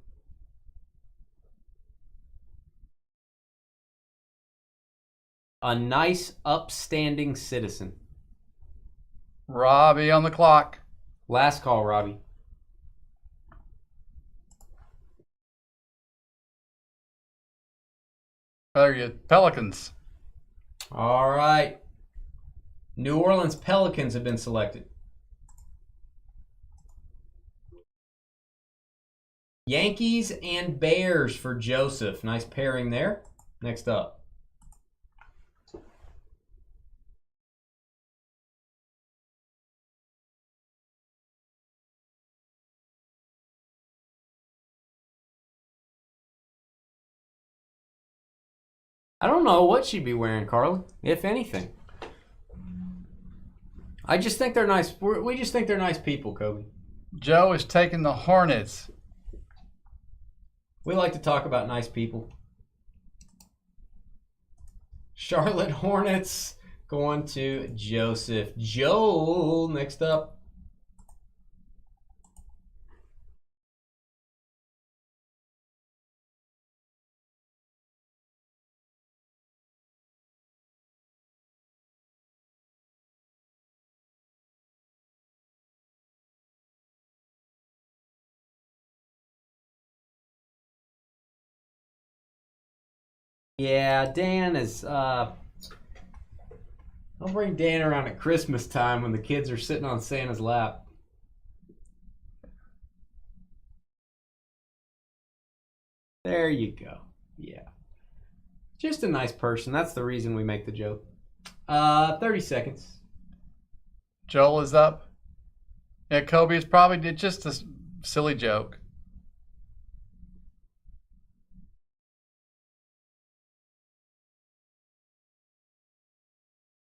Speaker 2: A nice, upstanding citizen.
Speaker 1: Robbie on the clock.
Speaker 2: Last call, Robbie.
Speaker 1: There you go. Pelicans.
Speaker 2: All right. New Orleans Pelicans have been selected. Yankees and Bears for Joseph. Nice pairing there. Next up. I don't know what she'd be wearing, Carly, if anything. I just think they're nice. We just think they're nice people, Kobe.
Speaker 1: Joe is taking the Hornets.
Speaker 2: We like to talk about nice people. Charlotte Hornets going to Joseph. Joel, next up. Yeah, Dan is. I'll bring Dan around at Christmas time when the kids are sitting on Santa's lap. There you go. Yeah. Just a nice person. That's the reason we make the joke. 30 seconds.
Speaker 1: Joel is up. Yeah, Kobe is probably just a silly joke.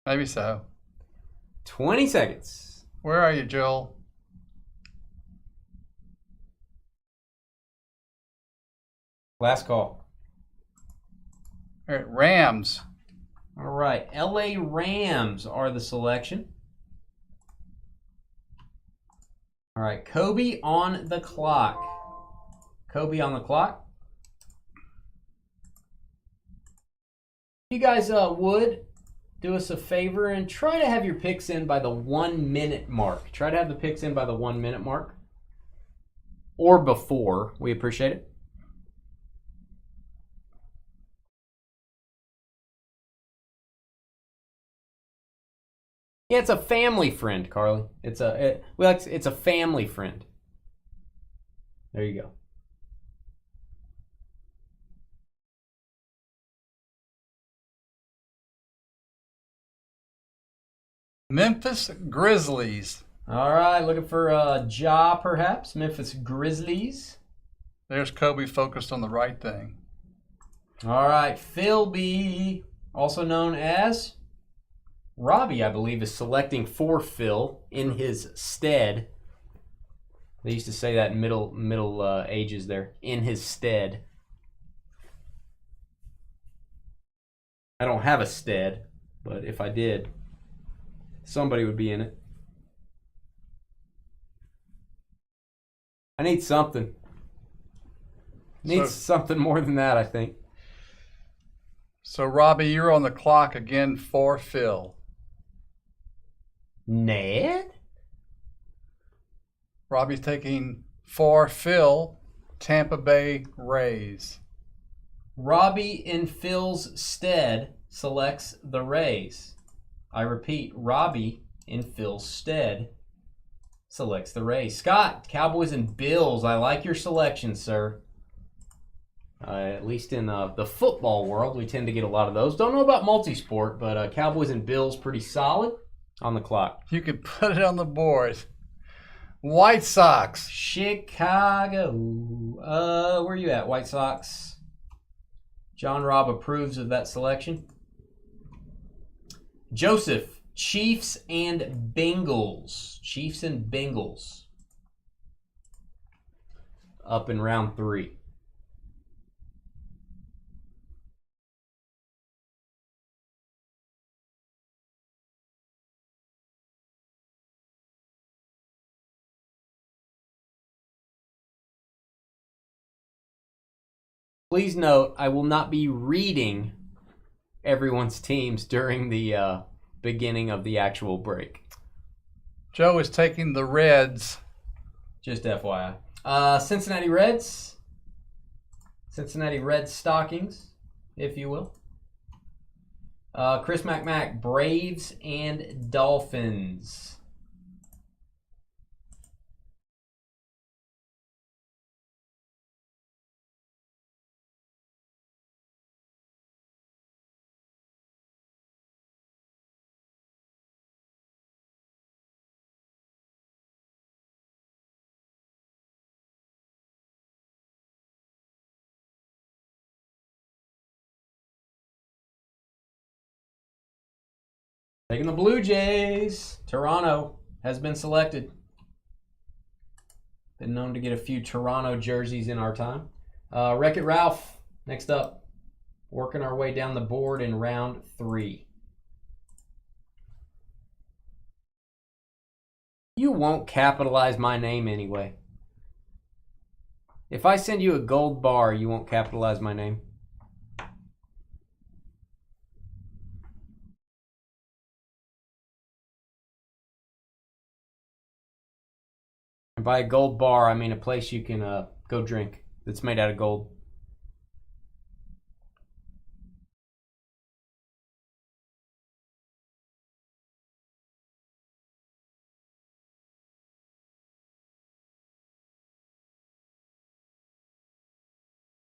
Speaker 1: Maybe so.
Speaker 2: 20 seconds.
Speaker 1: Where are you, Joel?
Speaker 2: Last call.
Speaker 1: All right, Rams.
Speaker 2: All right. LA Rams are the selection. All right. Kobe on the clock. Kobe on the clock. You guys would do us a favor and try to have your picks in by the 1 minute mark. Try to have the picks in by the 1 minute mark. Or before. We appreciate it. Yeah, it's a family friend, Carly. It's a family friend. There you go.
Speaker 1: Memphis Grizzlies.
Speaker 2: All right, looking for Ja, perhaps. Memphis Grizzlies.
Speaker 1: There's Kobe focused on the right thing.
Speaker 2: All right, Phil B, also known as Robbie, I believe, is selecting for Phil in his stead. They used to say that in middle ages there. In his stead. I don't have a stead, but if I did, somebody would be in it. I need something. Needs something more than that, I think.
Speaker 1: So, Robbie, you're on the clock again for Phil.
Speaker 2: Ned?
Speaker 1: Robbie's taking for Phil, Tampa Bay Rays.
Speaker 2: Robbie in Phil's stead selects the Rays. I repeat, Robbie in Phil's stead selects the Rays. Scott, Cowboys and Bills. I like your selection, sir. At least in the football world, we tend to get a lot of those. Don't know about multi-sport, but Cowboys and Bills pretty solid. On the clock.
Speaker 1: You can put it on the board. White Sox.
Speaker 2: Chicago. Where are you at, White Sox? John Robb approves of that selection. Joseph, Chiefs and Bengals. Chiefs and Bengals. Up in round 3. Please note, I will not be reading everyone's teams during the beginning of the actual break.
Speaker 1: Joe is taking the Reds.
Speaker 2: Just FYI. Cincinnati Reds. Cincinnati Red stockings, if you will. Chris McMack, Braves and Dolphins. Taking the Blue Jays. Toronto has been selected. Been known to get a few Toronto jerseys in our time. Wreck-It Ralph, next up. Working our way down the board in round 3. You won't capitalize my name anyway. If I send you a gold bar, you won't capitalize my name. And by a gold bar, I mean a place you can go drink that's made out of gold.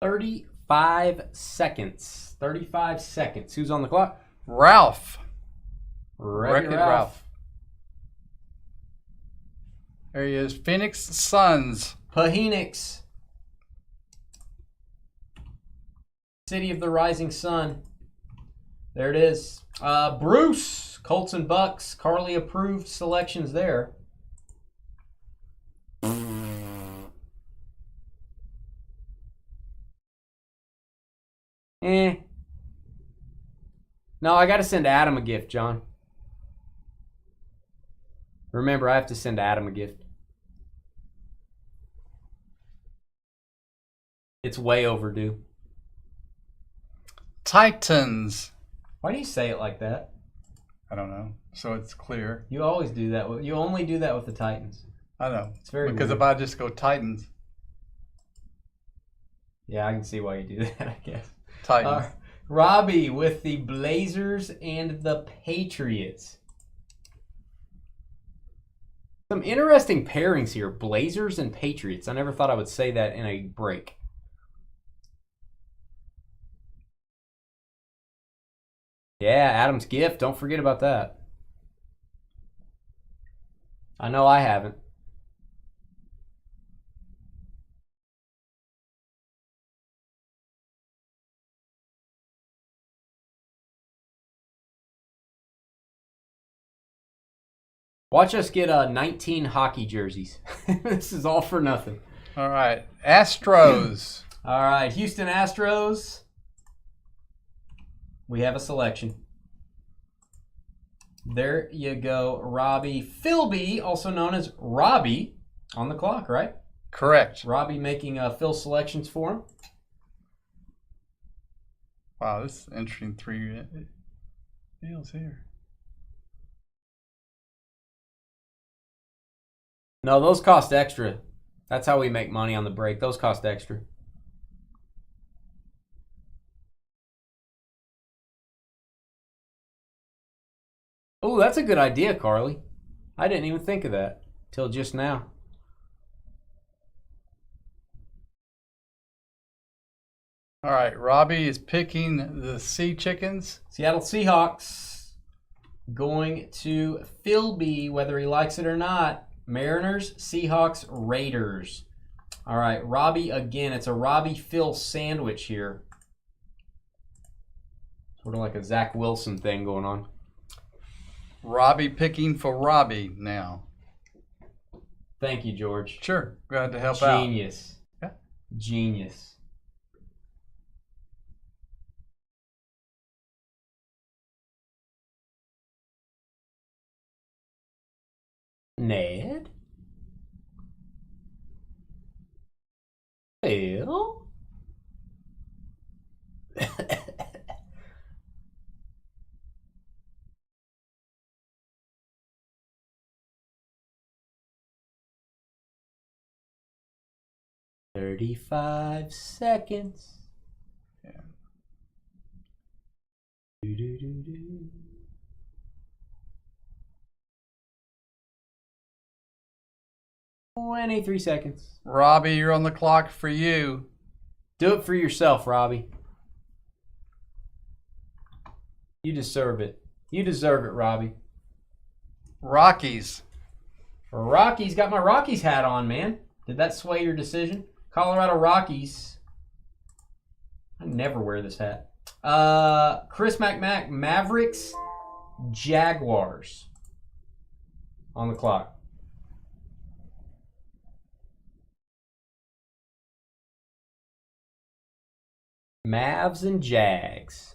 Speaker 2: $35 seconds. 35 seconds. Who's on the clock?
Speaker 1: Ralph.
Speaker 2: Wreck-It
Speaker 1: Wreck-It
Speaker 2: Ralph.
Speaker 1: There he is. Phoenix Suns.
Speaker 2: Phoenix. City of the Rising Sun. There it is. Bruce. Colts and Bucks. Carly approved selections there. No, I got to send Adam a gift, John. Remember, I have to send Adam a gift. It's way overdue.
Speaker 1: Titans.
Speaker 2: Why do you say it like that?
Speaker 1: I don't know. So it's clear.
Speaker 2: You always do that. You only do that with the Titans.
Speaker 1: I know.
Speaker 2: It's very
Speaker 1: because
Speaker 2: weird.
Speaker 1: if I just go Titans.
Speaker 2: Yeah, I can see why you do that, I guess.
Speaker 1: Titans.
Speaker 2: Robbie with the Blazers and the Patriots. Some interesting pairings here. Blazers and Patriots. I never thought I would say that in a break. Yeah, Adam's gift. Don't forget about that. I know I haven't. Watch us get 19 hockey jerseys. This is all for nothing.
Speaker 1: All right. Astros.
Speaker 2: All right, Houston Astros. We have a selection. There you go, Robbie Philby, also known as Robbie, on the clock, right?
Speaker 1: Correct.
Speaker 2: Robbie making Phil selections for him.
Speaker 1: Wow, this is interesting. 3 deals here.
Speaker 2: No, those cost extra. That's how we make money on the break. Those cost extra. Oh, that's a good idea, Carly. I didn't even think of that till just now.
Speaker 1: All right, Robbie is picking the Sea Chickens.
Speaker 2: Seattle Seahawks going to Philby, whether he likes it or not. Mariners, Seahawks, Raiders. All right, Robbie again. It's a Robbie Phil sandwich here. Sort of like a Zach Wilson thing going on.
Speaker 1: Robbie picking for Robbie now.
Speaker 2: Thank you, George.
Speaker 1: Sure, glad to help out.
Speaker 2: Genius.
Speaker 1: Yeah.
Speaker 2: Genius. Ned? Phil? $35 seconds.
Speaker 1: Yeah.
Speaker 2: Do-do-do-do. 23 seconds.
Speaker 1: Robbie, you're on the clock for you.
Speaker 2: Do it for yourself, Robbie. You deserve it. You deserve it, Robbie.
Speaker 1: Rockies.
Speaker 2: Rockies. Got my Rockies hat on, man. Did that sway your decision? Colorado Rockies. I never wear this hat. Chris McMack, Mavericks. Jaguars on the clock. Mavs and Jags.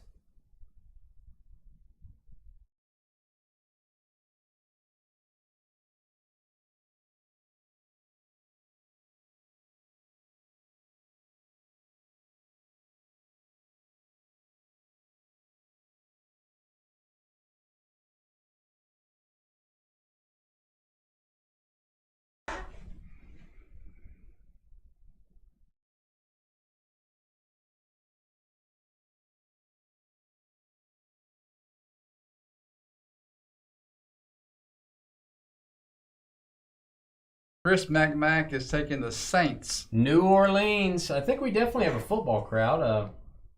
Speaker 1: Chris McMack is taking the Saints.
Speaker 2: New Orleans. I think we definitely have a football crowd. A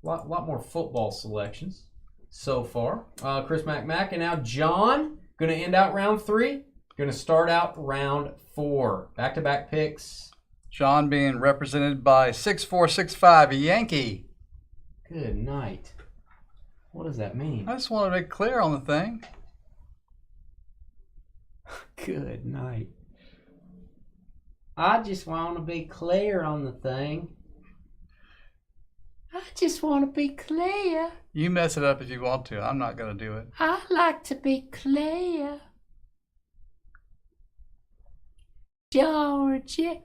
Speaker 2: lot more football selections so far. Chris McMack. And now John, going to end out round 3. Going to start out round 4. Back-to-back picks.
Speaker 1: John being represented by 6465, a Yankee.
Speaker 2: Good night. What does that mean?
Speaker 1: I just want to be clear on the thing.
Speaker 2: Good night. I just want to be clear on the thing. I just want to be clear.
Speaker 1: You mess it up if you want to. I'm not going to do it.
Speaker 2: I like to be clear. Georgia.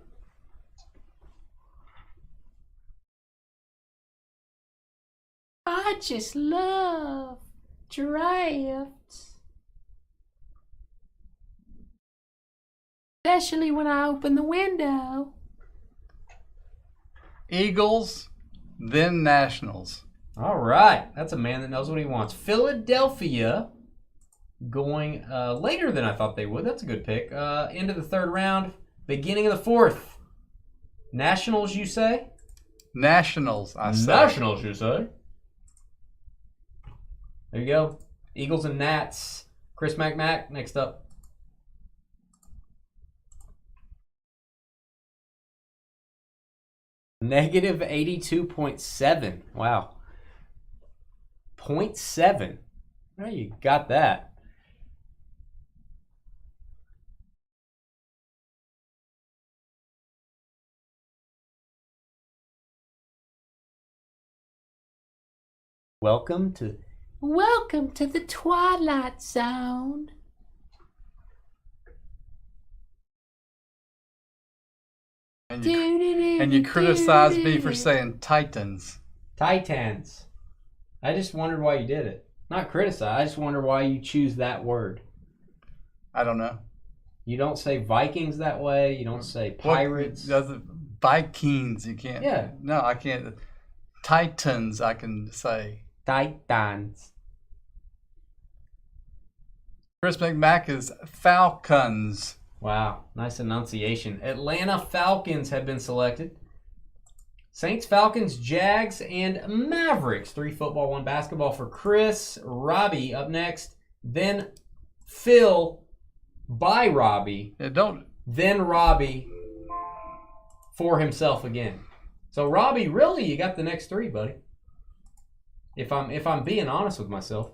Speaker 2: I just love drafts. Especially when I open the window.
Speaker 1: Eagles, then Nationals.
Speaker 2: All right. That's a man that knows what he wants. Philadelphia going later than I thought they would. That's a good pick. Into the 3rd round, beginning of the 4th. Nationals, you say?
Speaker 1: Nationals, I say.
Speaker 2: Nationals, you say? There you go. Eagles and Nats. Chris McMack, next up. Negative 82.7. Wow. 0.7. Well, you got that. Welcome to the Twilight Zone.
Speaker 1: And you criticized me for saying Titans.
Speaker 2: Titans. I just wondered why you did it. Not criticize. I just wonder why you choose that word.
Speaker 1: I don't know.
Speaker 2: You don't say Vikings that way. You don't say Pirates.
Speaker 1: Vikings, you can't.
Speaker 2: Yeah.
Speaker 1: No, I can't. Titans, I can say.
Speaker 2: Titans.
Speaker 1: Chris McMack is Falcons.
Speaker 2: Wow, nice enunciation. Atlanta Falcons have been selected. Saints, Falcons, Jags, and Mavericks. 3 football, 1 basketball for Chris. Robbie up next. Then Phil by Robbie. Then Robbie for himself again. So Robbie, really, you got the next 3, buddy. If I'm being honest with myself.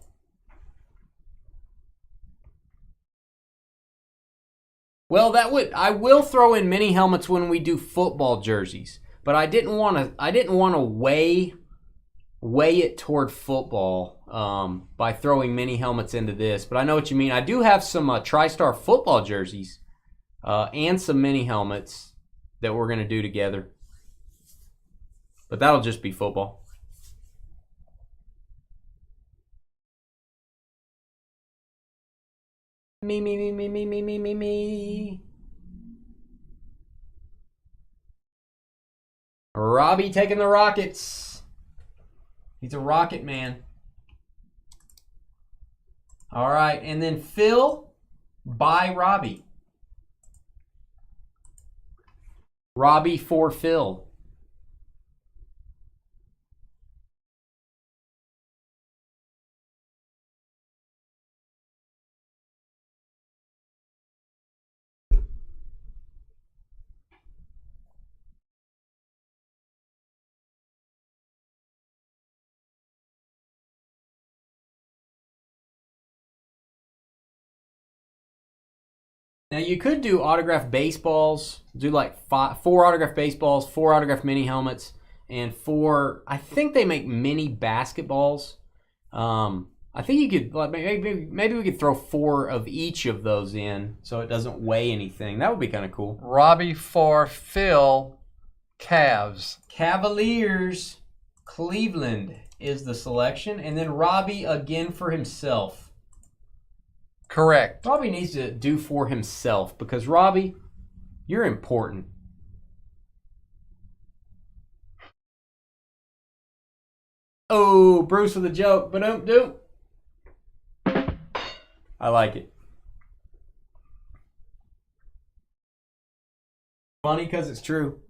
Speaker 2: Well, I will throw in mini helmets when we do football jerseys, but I didn't want to weigh it toward football by throwing mini helmets into this. But I know what you mean. I do have some TriStar football jerseys and some mini helmets that we're gonna do together, but that'll just be football. Me. Robbie taking the Rockets. He's a Rocket man. All right, and then Phil by Robbie. Robbie for Phil. Now, you could do autographed baseballs. Do like 4 autographed baseballs, 4 autographed mini helmets, and 4... I think they make mini basketballs. I think you could... Maybe we could throw 4 of each of those in so it doesn't weigh anything. That would be kind of cool.
Speaker 1: Robbie for Phil, Cavs.
Speaker 2: Cavaliers, Cleveland is the selection. And then Robbie again for himself.
Speaker 1: Correct.
Speaker 2: Robbie needs to do for himself because, Robbie, you're important. Oh, Bruce with a joke. Ba-dum-dum. I like it. Funny because it's true.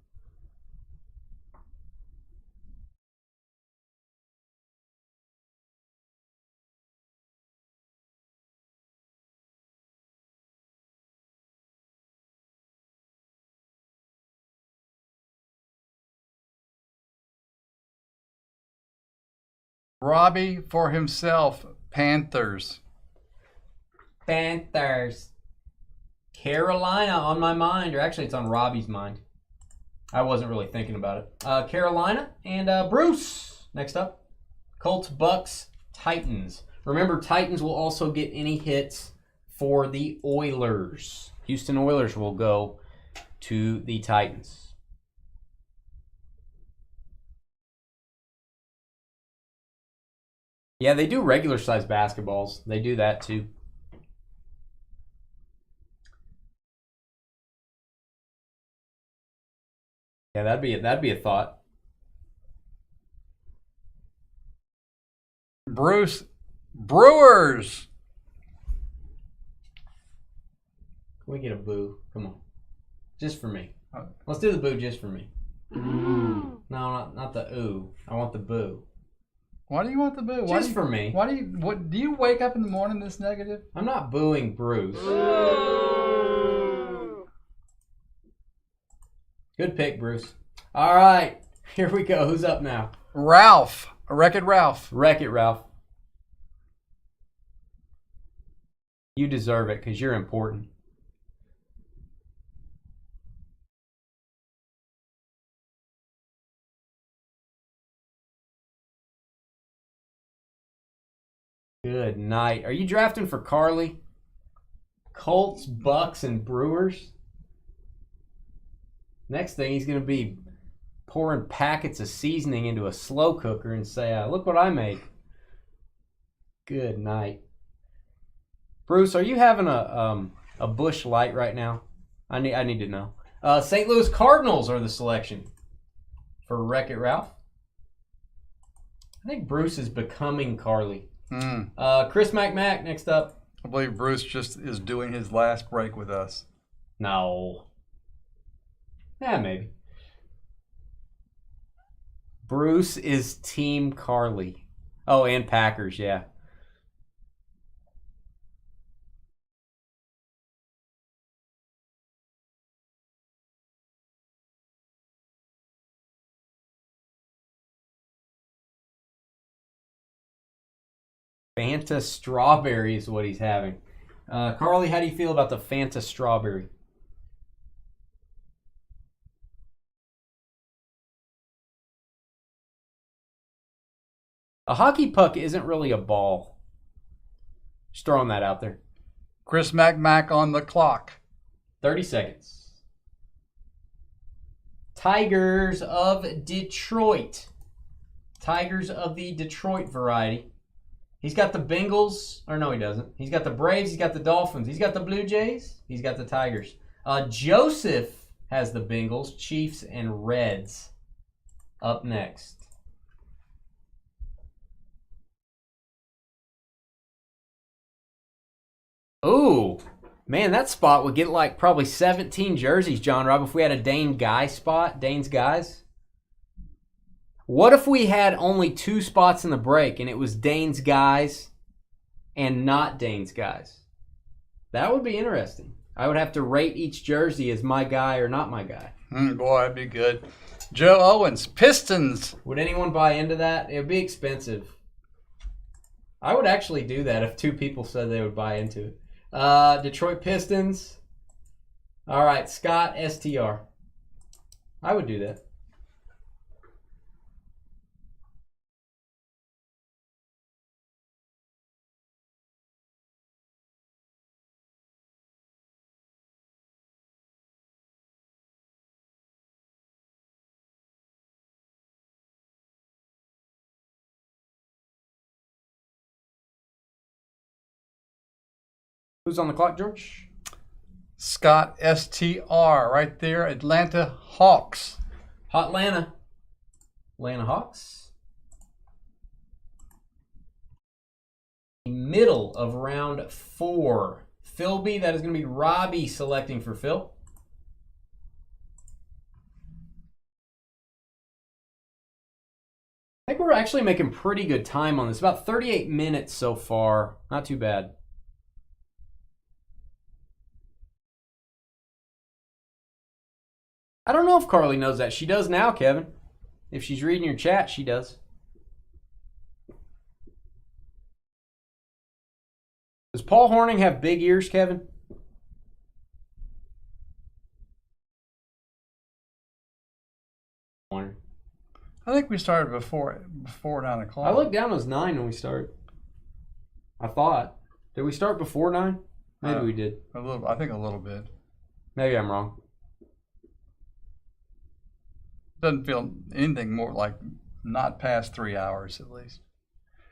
Speaker 1: Robbie for himself, Panthers.
Speaker 2: Panthers. Carolina on my mind, or actually it's on Robbie's mind. I wasn't really thinking about it. Carolina and Bruce. Next up, Colts, Bucks, Titans. Remember, Titans will also get any hits for the Oilers. Houston Oilers will go to the Titans. Yeah, they do regular size basketballs. They do that too. Yeah, that'd be a thought.
Speaker 1: Bruce, Brewers.
Speaker 2: Can we get a boo? Come on. Just for me. Let's do the boo just for me. No, not the ooh. I want the boo.
Speaker 1: Why do you want the boo?
Speaker 2: Just for me.
Speaker 1: Why do you? What do you wake up in the morning this negative?
Speaker 2: I'm not booing Bruce. Good pick, Bruce. All right, here we go. Who's up now?
Speaker 1: Ralph, Wreck-It Ralph.
Speaker 2: Wreck-It Ralph. You deserve it because you're important. Good night. Are you drafting for Carly? Colts, Bucks, and Brewers? Next thing, he's going to be pouring packets of seasoning into a slow cooker and say, look what I make. Good night. Bruce, are you having a Busch Light right now? I need to know. St. Louis Cardinals are the selection for Wreck-It Ralph. I think Bruce is becoming Carly. Chris McMack next up.
Speaker 1: I believe Bruce just is doing his last break with us.
Speaker 2: No. Yeah, maybe. Bruce is Team Carly. Oh, and Packers, yeah. Fanta Strawberry is what he's having. Carly, how do you feel about the Fanta Strawberry? A hockey puck isn't really a ball. Just throwing that out there.
Speaker 1: Chris McMack on the clock.
Speaker 2: 30 seconds. Tigers of Detroit. Tigers of the Detroit variety. He's got the Bengals, or no, he doesn't. He's got the Braves, he's got the Dolphins, he's got the Blue Jays, he's got the Tigers. Joseph has the Bengals, Chiefs, and Reds up next. Ooh, man, that spot would get like probably 17 jerseys, John Rob, if we had a Dane Guy spot, Dane's Guys. What if we had only 2 spots in the break and it was Dane's Guys and not Dane's Guys? That would be interesting. I would have to rate each jersey as my guy or not my guy.
Speaker 1: Boy, that'd be good. Joe Owens, Pistons.
Speaker 2: Would anyone buy into that? It would be expensive. I would actually do that if 2 people said they would buy into it. Detroit Pistons. All right, Scott STR. I would do that. Who's on the clock, George?
Speaker 1: Scott STR right there, Atlanta Hawks.
Speaker 2: Hotlanta. Atlanta Hawks. Middle of round 4. Philby, that is going to be Robbie selecting for Phil. I think we're actually making pretty good time on this. About 38 minutes so far. Not too bad. I don't know if Carly knows that. She does now, Kevin. If she's reading your chat, she does. Does Paul Hornung have big ears, Kevin?
Speaker 1: I think we started before 9 o'clock.
Speaker 2: I looked down, it was 9 when we started. I thought. Did we start before 9? Maybe we did.
Speaker 1: A little. I think a little bit.
Speaker 2: Maybe I'm wrong.
Speaker 1: Doesn't feel anything more like not past 3 hours at least.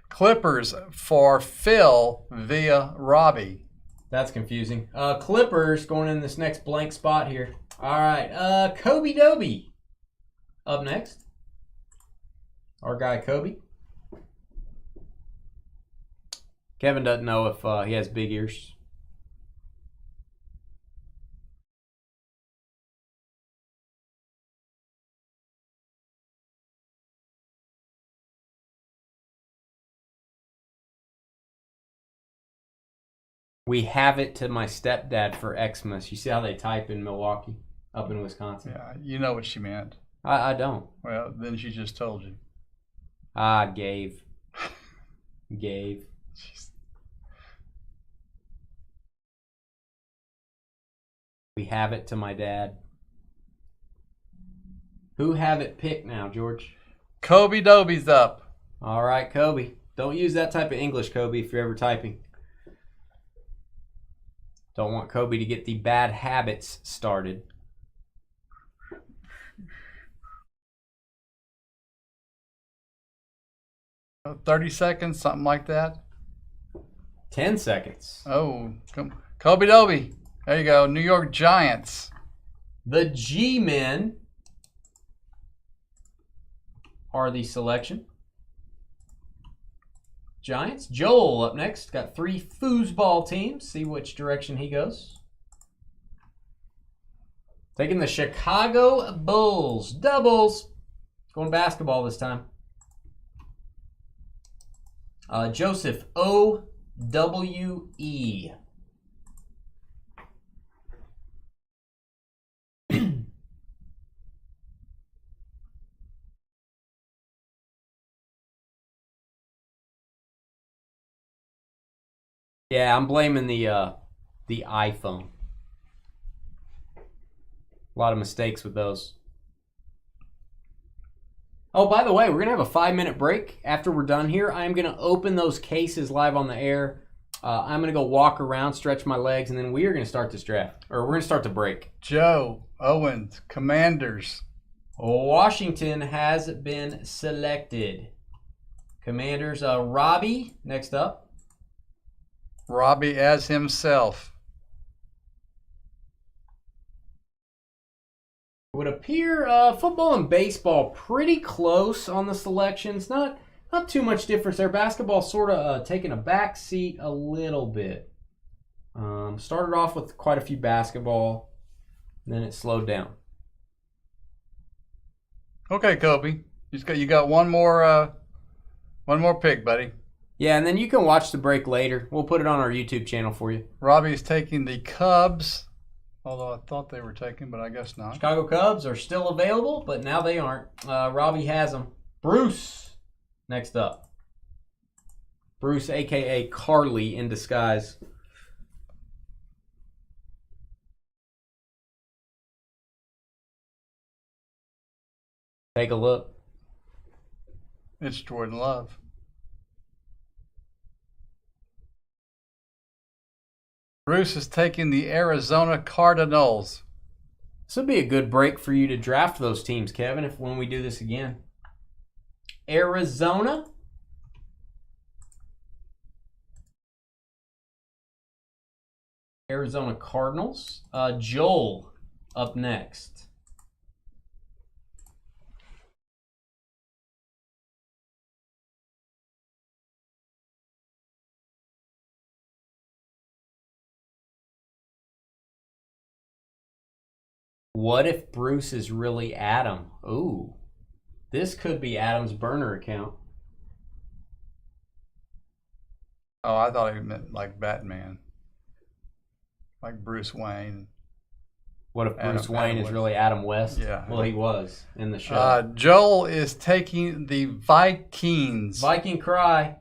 Speaker 1: Clippers for Phil via Robbie.
Speaker 2: That's confusing. Clippers going in this next blank spot here. All right. Kobe Doby up next. Our guy Kobe. Kevin doesn't know if he has big ears. We have it to my stepdad for Xmas. You see how they type in Milwaukee, up in Wisconsin?
Speaker 1: Yeah, you know what she meant.
Speaker 2: I don't.
Speaker 1: Well, then she just told you.
Speaker 2: Gave. Gave.
Speaker 1: Jeez.
Speaker 2: We have it to my dad. Who have it picked now, George?
Speaker 1: Kobe Doby's up.
Speaker 2: All right, Kobe. Don't use that type of English, Kobe, if you're ever typing. Don't want Kobe to get the bad habits started.
Speaker 1: Oh, 30 seconds, something like that.
Speaker 2: 10 seconds.
Speaker 1: Oh, come, Kobe Doby. There you go. New York Giants.
Speaker 2: The G-Men are the selection. Giants. Joel up next. Got 3 foosball teams. See which direction he goes. Taking the Chicago Bulls. Doubles. Going basketball this time. Joseph O.W.E. Yeah, I'm blaming the iPhone. A lot of mistakes with those. Oh, by the way, we're going to have a 5-minute break. After we're done here, I'm going to open those cases live on the air. I'm going to go walk around, stretch my legs, and then we are going to start this draft. Or we're going to start the break.
Speaker 1: Joe Owens, Commanders.
Speaker 2: Washington has been selected. Commanders, Robbie, next up.
Speaker 1: Robbie as himself.
Speaker 2: It would appear football and baseball pretty close on the selections. Not too much difference there. Basketball sort of taking a back seat a little bit. Started off with quite a few basketball, then it slowed down.
Speaker 1: Okay, Kobe. You got one more pick, buddy.
Speaker 2: Yeah, and then you can watch the break later. We'll put it on our YouTube channel for you.
Speaker 1: Robbie's taking the Cubs, although I thought they were taken, but I guess not.
Speaker 2: Chicago Cubs are still available, but now they aren't. Robbie has them. Bruce, next up. Bruce, a.k.a. Carly in disguise. Take a look.
Speaker 1: It's Jordan Love. Bruce is taking the Arizona Cardinals.
Speaker 2: This would be a good break for you to draft those teams, Kevin, if when we do this again. Arizona. Arizona Cardinals. Joel up next. What if Bruce is really Adam? Ooh, this could be Adam's burner account.
Speaker 1: Oh, I thought he meant like Batman. Like Bruce Wayne.
Speaker 2: What if Bruce Wayne is really Adam West?
Speaker 1: Yeah.
Speaker 2: Well, he was in the show.
Speaker 1: Joel is taking the Vikings.
Speaker 2: Viking cry.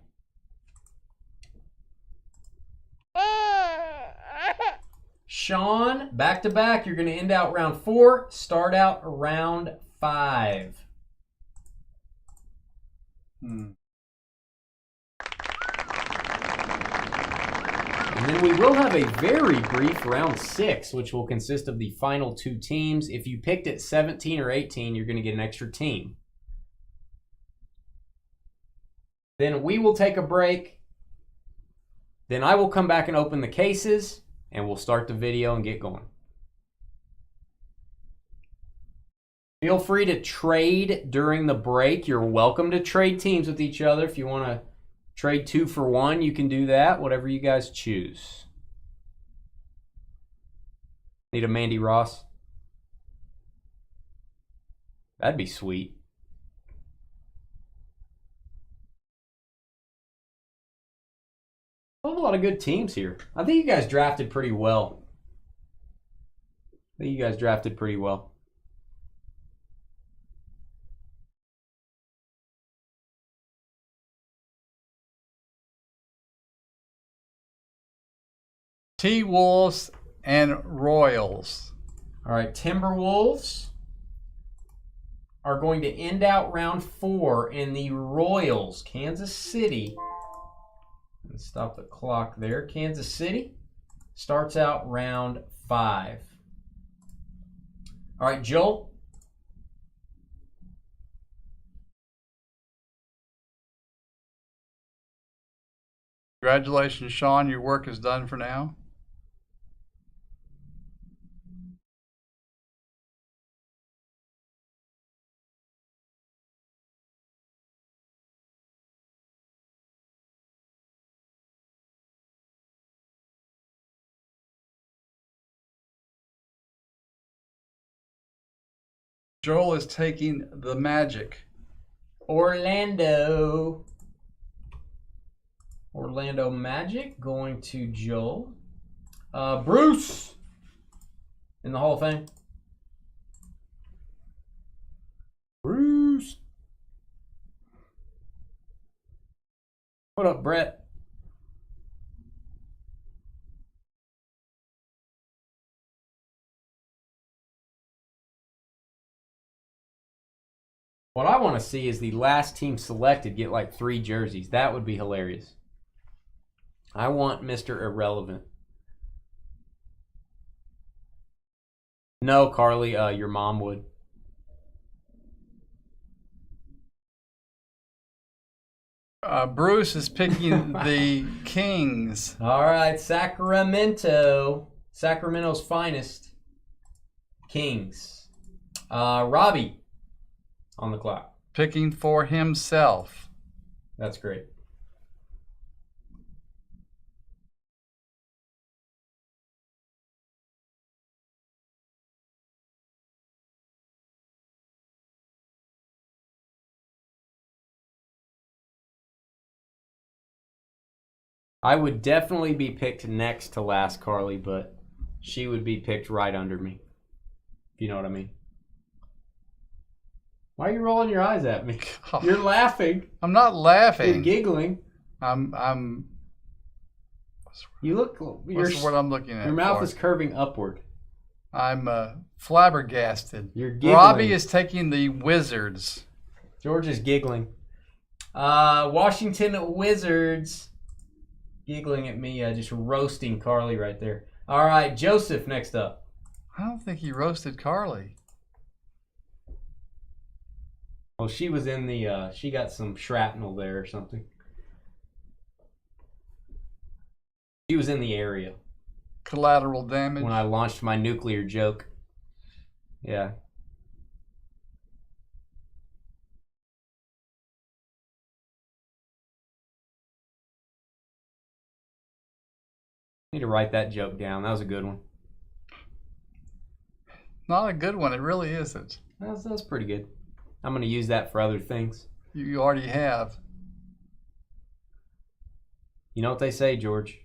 Speaker 2: Sean, back to back. You're going to end out round 4, start out round 5. And then we will have a very brief round 6, which will consist of the final 2 teams. If you picked at 17 or 18, you're going to get an extra team. Then we will take a break. Then I will come back and open the cases, and we'll start the video and get going. Feel free to trade during the break. You're welcome to trade teams with each other. If you want to trade 2 for 1, you can do that. Whatever you guys choose. Need a Mandy Ross? That'd be sweet. A lot of good teams here. I think you guys drafted pretty well.
Speaker 1: T-Wolves and Royals.
Speaker 2: All right, Timberwolves are going to end out round 4 in the Royals, Kansas City. Let's stop the clock there. Kansas City starts out round 5. All right, Joel.
Speaker 1: Congratulations, Sean. Your work is done for now. Joel is taking the Magic.
Speaker 2: Orlando Magic going to Joel. Bruce in the Hall of Fame. Bruce. What up, Brett? What I want to see is the last team selected get like 3 jerseys. That would be hilarious. I want Mr. Irrelevant. No, Carly, your mom would.
Speaker 1: Bruce is picking the Kings.
Speaker 2: All right, Sacramento. Sacramento's finest. Kings. Robbie on the clock.
Speaker 1: Picking for himself.
Speaker 2: That's great. I would definitely be picked next to last, Carly, but she would be picked right under me. If you know what I mean. Why are you rolling your eyes at me?
Speaker 1: God.
Speaker 2: You're laughing.
Speaker 1: I'm not laughing.
Speaker 2: You're giggling.
Speaker 1: I'm.
Speaker 2: You look.
Speaker 1: What's the word I'm looking at?
Speaker 2: Your mouth is curving upward.
Speaker 1: I'm flabbergasted.
Speaker 2: You're giggling.
Speaker 1: Robbie is taking the Wizards.
Speaker 2: George is giggling. Washington Wizards. Giggling at me, just roasting Carly right there. All right, Joseph next up.
Speaker 1: I don't think he roasted Carly.
Speaker 2: Well, she was in the, she got some shrapnel there or something. She was in the area.
Speaker 1: Collateral damage.
Speaker 2: When I launched my nuclear joke. Yeah. Need to write that joke down. That was a good one.
Speaker 1: Not a good one. It really isn't.
Speaker 2: That's pretty good. I'm going to use that for other things.
Speaker 1: You already have.
Speaker 2: You know what they say, George?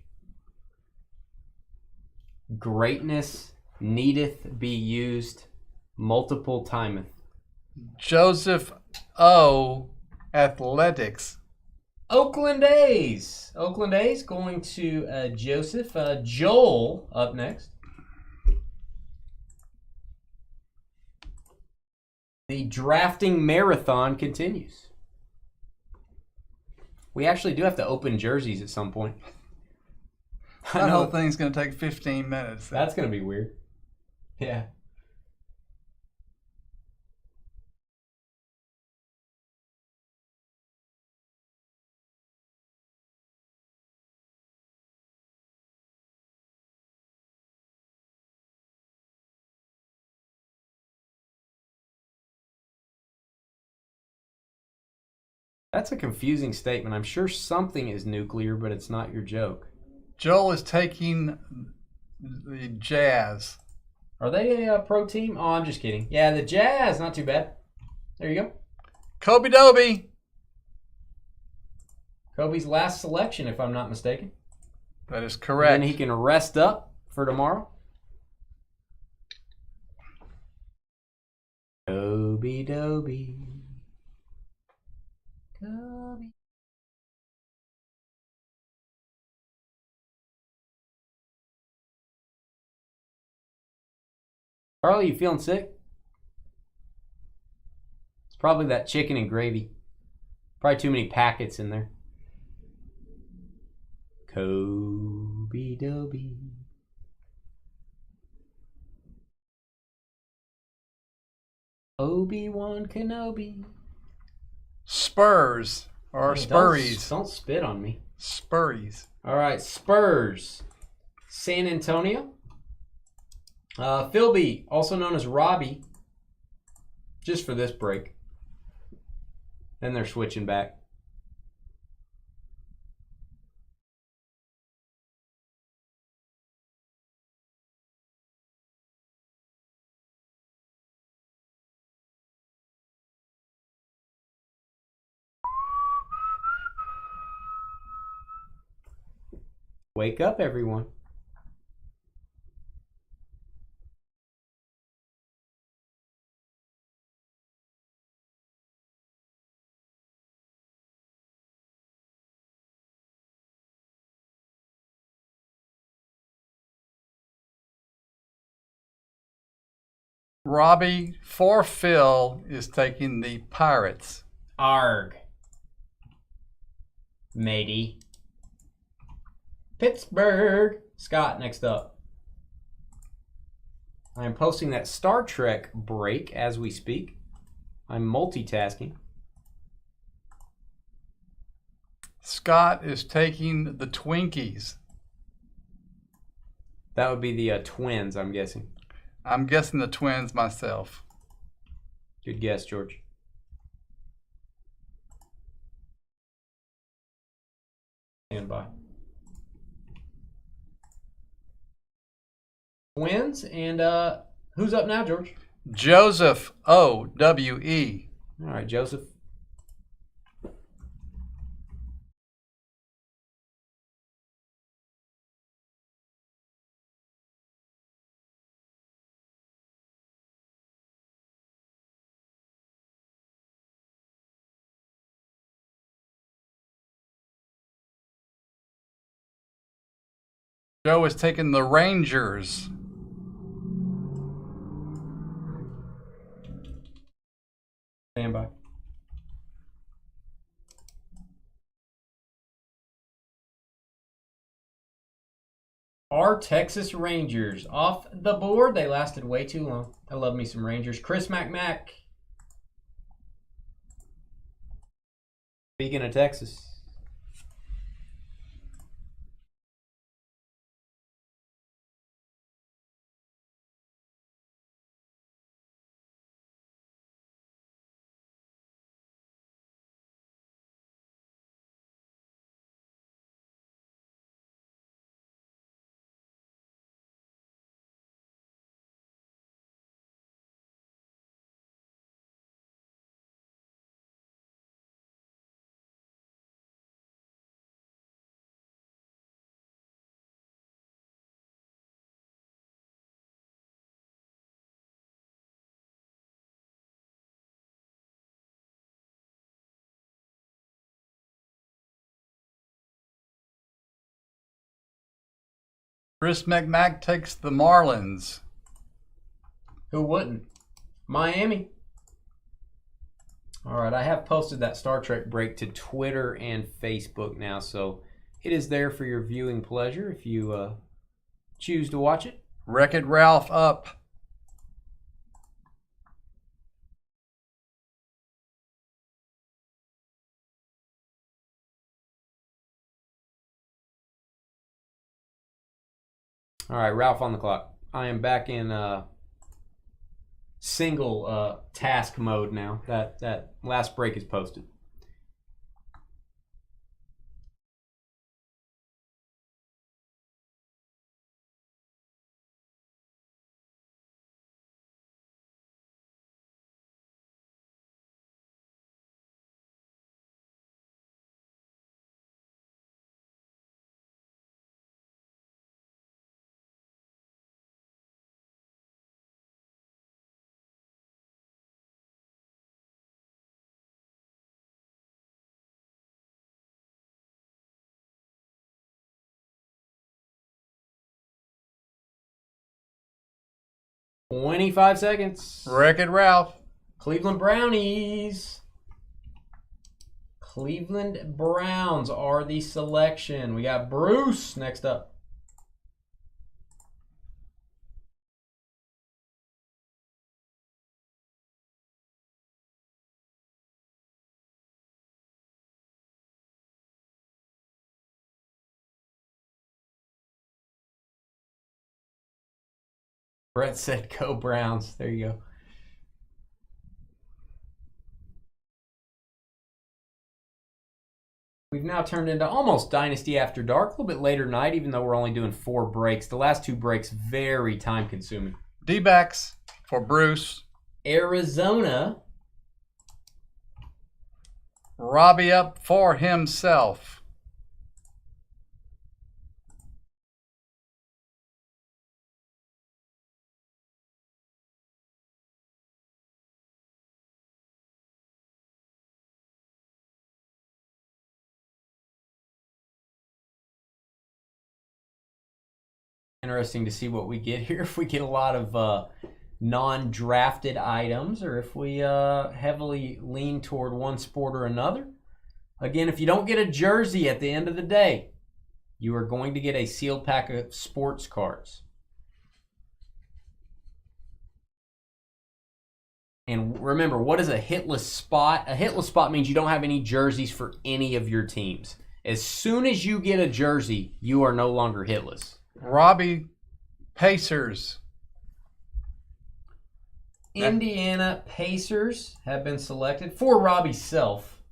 Speaker 2: Greatness needeth be used multiple timeth.
Speaker 1: Joseph O. Athletics.
Speaker 2: Oakland A's. Oakland A's going to Joseph. Joel up next. The drafting marathon continues. We actually do have to open jerseys at some point.
Speaker 1: That whole thing's going to take 15 minutes.
Speaker 2: That's going to be weird. Yeah. That's a confusing statement. I'm sure something is nuclear, but it's not your joke.
Speaker 1: Joel is taking the Jazz.
Speaker 2: Are they a pro team? Oh, I'm just kidding. Yeah, the Jazz, not too bad. There you go.
Speaker 1: Kobe Dobie.
Speaker 2: Kobe's last selection, if I'm not mistaken.
Speaker 1: That is correct.
Speaker 2: And then he can rest up for tomorrow. Kobe Dobie. Kobe. Carly, you feeling sick? It's probably that chicken and gravy. Probably too many packets in there. Kobe Dobie. Obi-Wan Kenobi.
Speaker 1: Spurs or
Speaker 2: Hey,
Speaker 1: Spurries.
Speaker 2: Don't spit on me.
Speaker 1: Spurries.
Speaker 2: All right, Spurs. San Antonio. Philby, also known as Robbie, just for this break. Then they're switching back. Wake up, everyone.
Speaker 1: Robbie for Phil is taking the Pirates.
Speaker 2: Arg. Matey. Pittsburgh. Scott, next up. I'm posting that Star Trek break as we speak. I'm multitasking.
Speaker 1: Scott is taking the Twinkies.
Speaker 2: That would be the Twins, I'm guessing.
Speaker 1: I'm guessing the Twins myself.
Speaker 2: Good guess, George. Stand by. Twins, and who's up now, George?
Speaker 1: Joseph O.W.E.
Speaker 2: All right, Joseph.
Speaker 1: Joe is taking the Rangers.
Speaker 2: Stand by. Our Texas Rangers off the board. They lasted way too long. I love me some Rangers. Chris McMack. Speaking of Texas.
Speaker 1: Chris McMack takes the Marlins.
Speaker 2: Who wouldn't? Miami. All right, I have posted that Star Trek break to Twitter and Facebook now, so it is there for your viewing pleasure if you choose to watch it.
Speaker 1: Wreck-It Ralph up.
Speaker 2: All right, Ralph on the clock. I am back in single task mode now. That last break is posted. $25 seconds.
Speaker 1: Wreck-It Ralph.
Speaker 2: Cleveland Brownies. Cleveland Browns are the selection. We got Bruce next up. Brett said go Browns. There you go. We've now turned into almost Dynasty After Dark, a little bit later night, even though we're only doing 4 breaks. The last 2 breaks, very time consuming.
Speaker 1: D-backs for Bruce.
Speaker 2: Arizona.
Speaker 1: Robbie up for himself.
Speaker 2: Interesting to see what we get here. If we get a lot of non-drafted items, or if we heavily lean toward one sport or another. Again, if you don't get a jersey at the end of the day, you are going to get a sealed pack of sports cards. And remember, what is a hitless spot? A hitless spot means you don't have any jerseys for any of your teams. As soon as you get a jersey, you are no longer hitless.
Speaker 1: Robbie Pacers.
Speaker 2: Indiana Pacers have been selected for Robbie's self.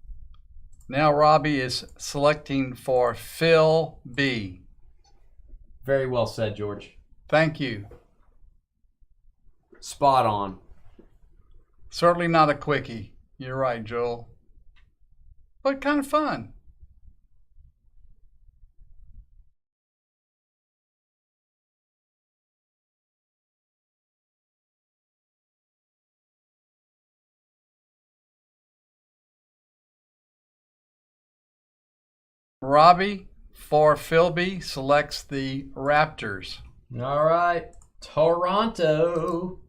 Speaker 1: Now Robbie is selecting for Phil B.
Speaker 2: Very well said, George.
Speaker 1: Thank you.
Speaker 2: Spot on.
Speaker 1: Certainly not a quickie. You're right, Joel. But kind of fun. Robbie for Philby selects the Raptors.
Speaker 2: All right. Toronto.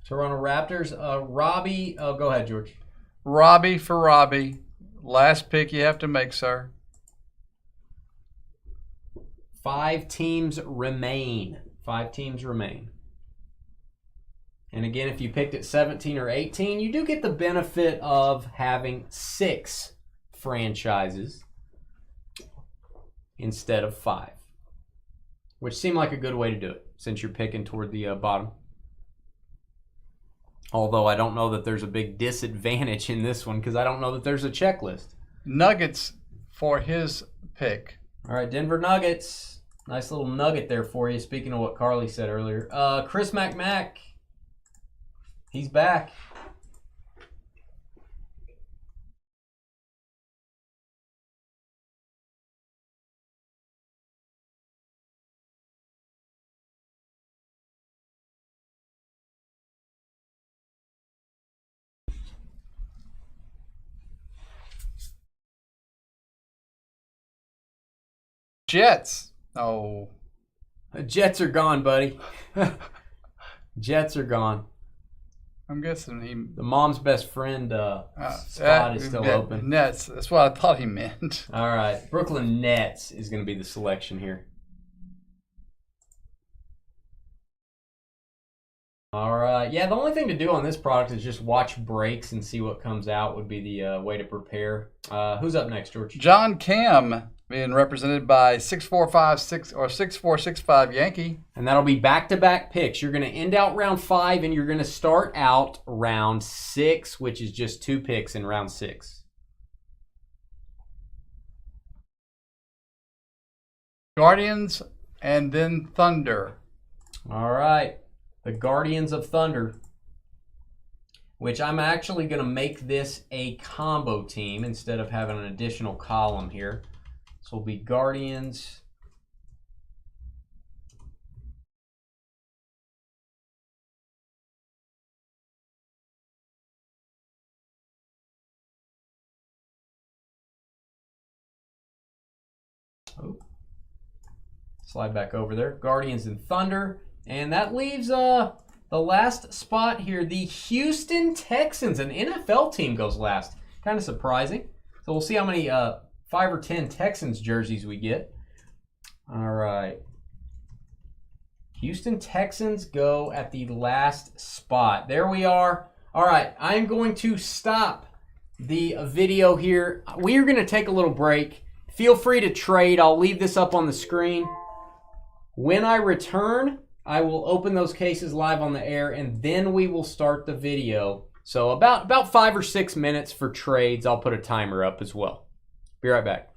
Speaker 2: Toronto Raptors. Robbie. Oh, go ahead, George.
Speaker 1: Robbie for Robbie. Last pick you have to make, sir.
Speaker 2: 5 teams remain. 5 teams remain. And again, if you picked at 17 or 18, you do get the benefit of having 6 franchises instead of 5, which seemed like a good way to do it since you're picking toward the bottom. Although I don't know that there's a big disadvantage in this one because I don't know that there's a checklist.
Speaker 1: Nuggets for his pick.
Speaker 2: All right, Denver Nuggets. Nice little nugget there for you, speaking of what Carly said earlier. Chris McMack. He's back.
Speaker 1: Jets. Oh.
Speaker 2: Jets are gone, buddy. Jets are gone.
Speaker 1: I'm guessing he.
Speaker 2: The mom's best friend spot is still open.
Speaker 1: Nets. That's what I thought he meant.
Speaker 2: All right. Brooklyn Nets is going to be the selection here. All right. Yeah, the only thing to do on this product is just watch breaks and see what comes out would be the way to prepare. Who's up next, George?
Speaker 1: John Cam being represented by 6456 or 6465 Yankee.
Speaker 2: And that'll be back-to-back picks. You're going to end out round 5 and you're going to start out round 6, which is just 2 picks in round 6.
Speaker 1: Guardians and then Thunder.
Speaker 2: All right. The Guardians of Thunder, which I'm actually going to make this a combo team instead of having an additional column here. So it'll be Guardians. Oh. Slide back over there. Guardians and Thunder. And that leaves the last spot here. The Houston Texans, an NFL team, goes last. Kind of surprising. So we'll see how many 5 or 10 Texans jerseys we get. All right. Houston Texans go at the last spot. There we are. All right. I'm going to stop the video here. We are going to take a little break. Feel free to trade. I'll leave this up on the screen. When I return, I will open those cases live on the air, and then we will start the video. So about 5 or 6 minutes for trades. I'll put a timer up as well. Be right back.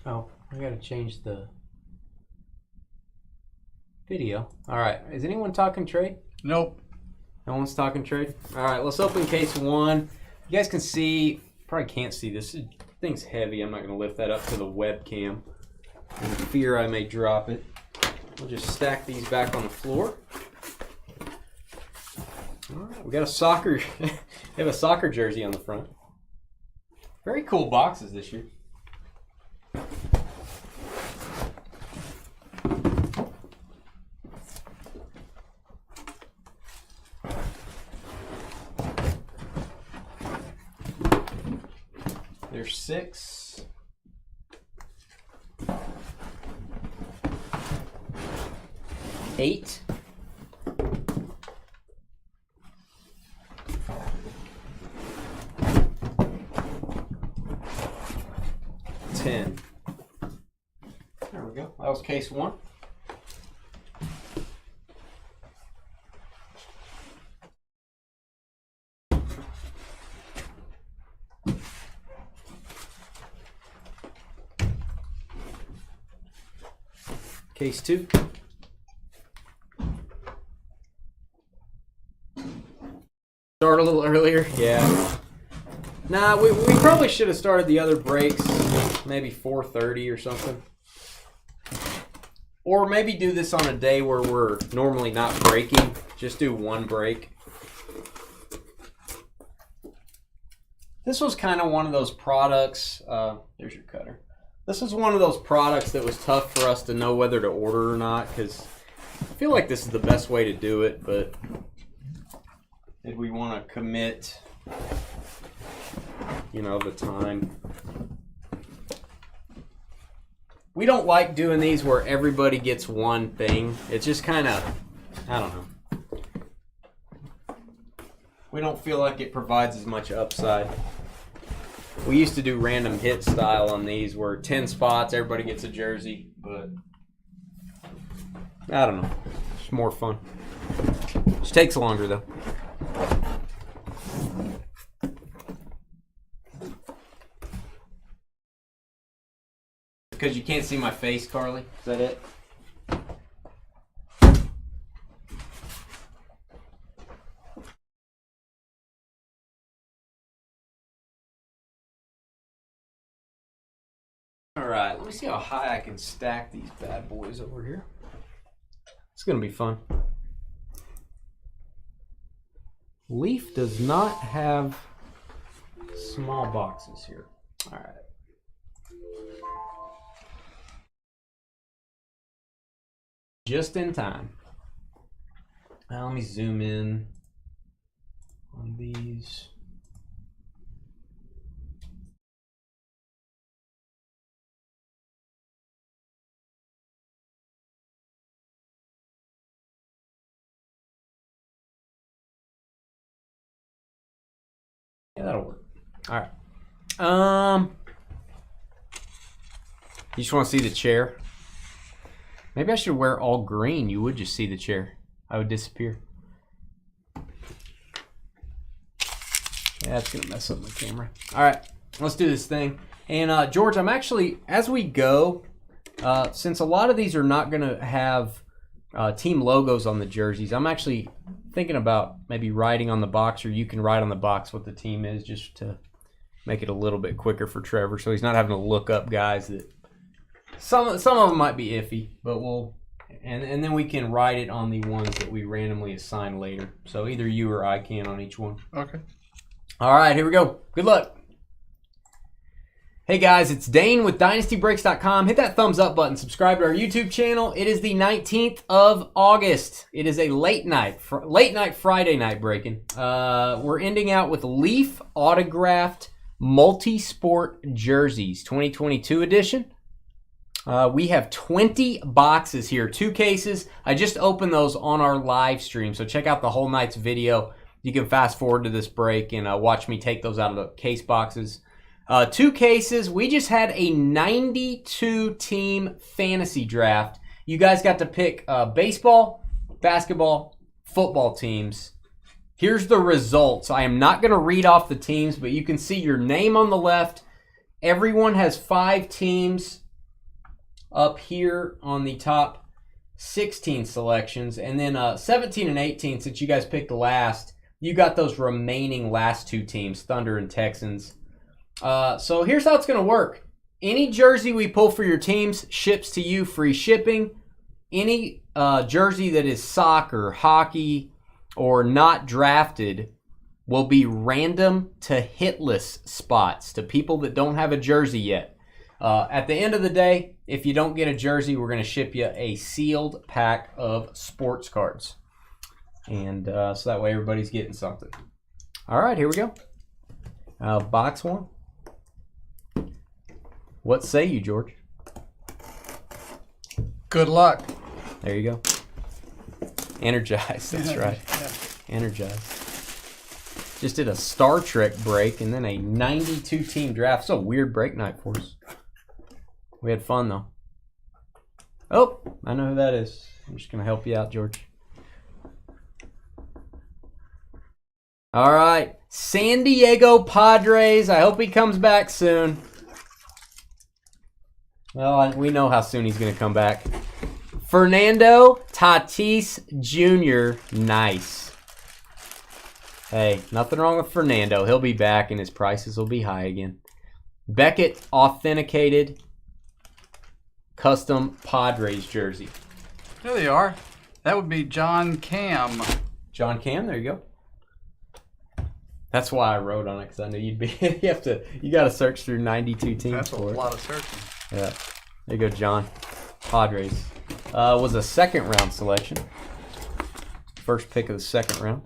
Speaker 2: Oh, I gotta change the video. All right, is anyone talking trade?
Speaker 1: Nope.
Speaker 2: No one's talking trade? All right, let's open case 1. You guys can see, probably can't see this. This thing's heavy. I'm not gonna lift that up to the webcam. In fear I may drop it. We'll just stack these back on the floor. All right, we got a soccer, we have a soccer jersey on the front. Very cool boxes this year. There's 6. Eight. 10. There we go. That was case 1. Case 2. Start a little earlier? Yeah. Nah, we probably should have started the other breaks maybe 4:30 or something. Or maybe do this on a day where we're normally not breaking. Just do one break. This was kind of one of those products. There's your cutter. This is one of those products that was tough for us to know whether to order or not, because I feel like this is the best way to do it, but did we want to commit, the time? We don't like doing these where everybody gets one thing. It's just kind of, I don't know. We don't feel like it provides as much upside. We used to do random hit style on these where 10 spots, everybody gets a jersey, but I don't know. It's more fun. Just takes longer though. Because you can't see my face, Carly? Is that it? Alright, let me see how high I can stack these bad boys over here. It's going to be fun. Leaf does not have small boxes here. Alright. Just in time. Now let me zoom in on these. Yeah, that'll work. All right. You just want to see the chair? Maybe I should wear all green. You would just see the chair. I would disappear. Yeah, that's going to mess up my camera. All right, let's do this thing. And George, I'm actually, as we go, since a lot of these are not going to have team logos on the jerseys, I'm actually thinking about maybe writing on the box, or you can write on the box what the team is, just to make it a little bit quicker for Trevor, so he's not having to look up guys that some of them might be iffy, but we'll and then we can write it on the ones that we randomly assign later. So either you or I can on each one.
Speaker 1: Okay.
Speaker 2: All right, here we go. Good luck. Hey guys, it's Dane with DynastyBreaks.com. Hit that thumbs up button. Subscribe to our YouTube channel. It is the 19th of August. It is a late night Friday night breaking. We're ending out with Leaf autographed multi-sport jerseys, 2022 edition. We have 20 boxes here, 2 cases. I just opened those on our live stream, so check out the whole night's video. You can fast forward to this break and watch me take those out of the case boxes. 2 cases. We just had a 92 team fantasy draft. You guys got to pick baseball, basketball, football teams. Here's the results. I am not going to read off the teams, but you can see your name on the left. Everyone has 5 teams. up here on the top 16 selections. And then 17 and 18, since you guys picked last, you got those remaining last two teams, Thunder and Texans. So here's how it's going to work. Any jersey we pull for your teams ships to you, free shipping. Any jersey that is soccer, hockey, or not drafted will be random to hitless spots to people that don't have a jersey yet. At the end of the day, if you don't get a jersey, we're going to ship you a sealed pack of sports cards. And so that way everybody's getting something. All right, here we go. Box one. What say you, George?
Speaker 1: Good luck.
Speaker 2: There you go. Energized, that's right.
Speaker 1: Yeah.
Speaker 2: Energized. Just did a Star Trek break and then a 92 team draft. It's a weird break night for us. We had fun though. Oh, I know who that is. I'm just going to help you out, George. All right. San Diego Padres. I hope he comes back soon. Well, we know how soon he's going to come back. Fernando Tatis Jr. Nice. Hey, nothing wrong with Fernando. He'll be back and his prices will be high again. Beckett authenticated custom Padres jersey.
Speaker 1: There they are. That would be John Cam.
Speaker 2: John Cam, there you go. That's why I wrote on it, because I knew you'd be. You got to search through 92 teams.
Speaker 1: That's a
Speaker 2: for it.
Speaker 1: lot of searching.
Speaker 2: Yeah. There you go, John. Padres. Was a second round selection. First pick of the second round.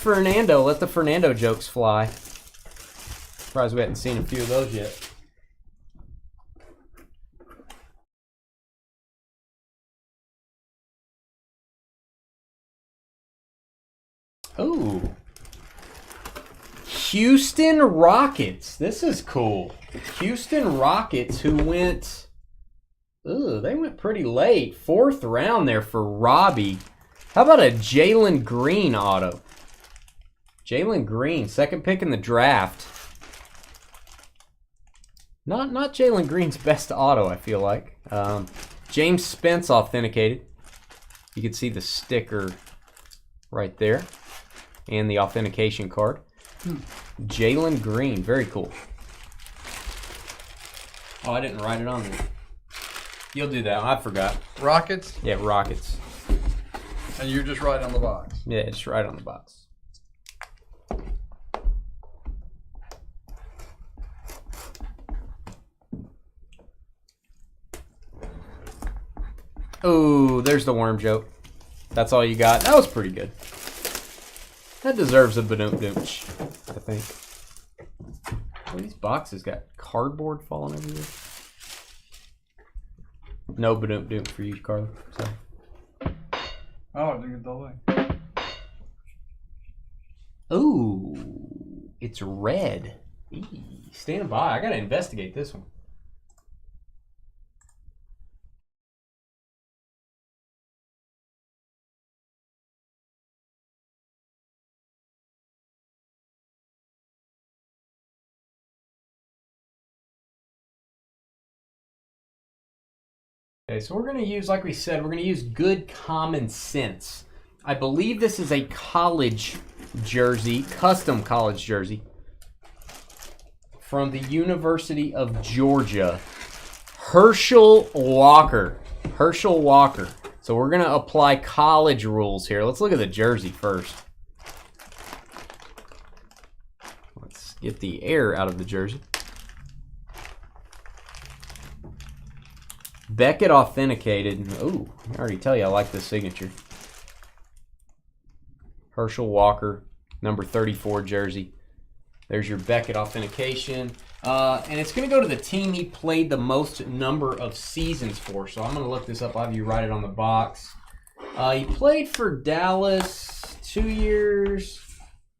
Speaker 2: Fernando, let the Fernando jokes fly. Surprised we hadn't seen a few of those yet. Ooh. Houston Rockets. This is cool. Houston Rockets, who went... Ooh, they went pretty late. 4th round there for Robbie. How about a Jalen Green auto? Jalen Green, second pick in the draft. Not Jalen Green's best auto, I feel like. James Spence authenticated. You can see the sticker right there. And the authentication card. Jalen Green, very cool. Oh, I didn't write it on there. You'll do that. I forgot.
Speaker 1: Rockets?
Speaker 2: Yeah, Rockets.
Speaker 1: And you're just right on the box.
Speaker 2: Yeah, just right on the box. Oh, there's the worm joke. That's all you got. That was pretty good. That deserves a badoom doomch, I think. Oh, these boxes got cardboard falling everywhere. No badoom doom for you, Carla. So.
Speaker 1: Oh, I didn't get the way.
Speaker 2: Ooh, it's red. Eee, stand by. I gotta investigate this one. Okay, so we're going to use, like we said, we're going to use good common sense. I believe this is a college jersey, custom college jersey from the University of Georgia. Herschel Walker. Herschel Walker. So we're going to apply college rules here. Let's look at the jersey first. Let's get the air out of the jersey. Beckett authenticated. Ooh, I already tell you I like this signature. Herschel Walker, number 34 jersey. There's your Beckett authentication. And it's going to go to the team he played the most number of seasons for. So I'm going to look this up. I'll have you write it on the box. He played for Dallas 2 years,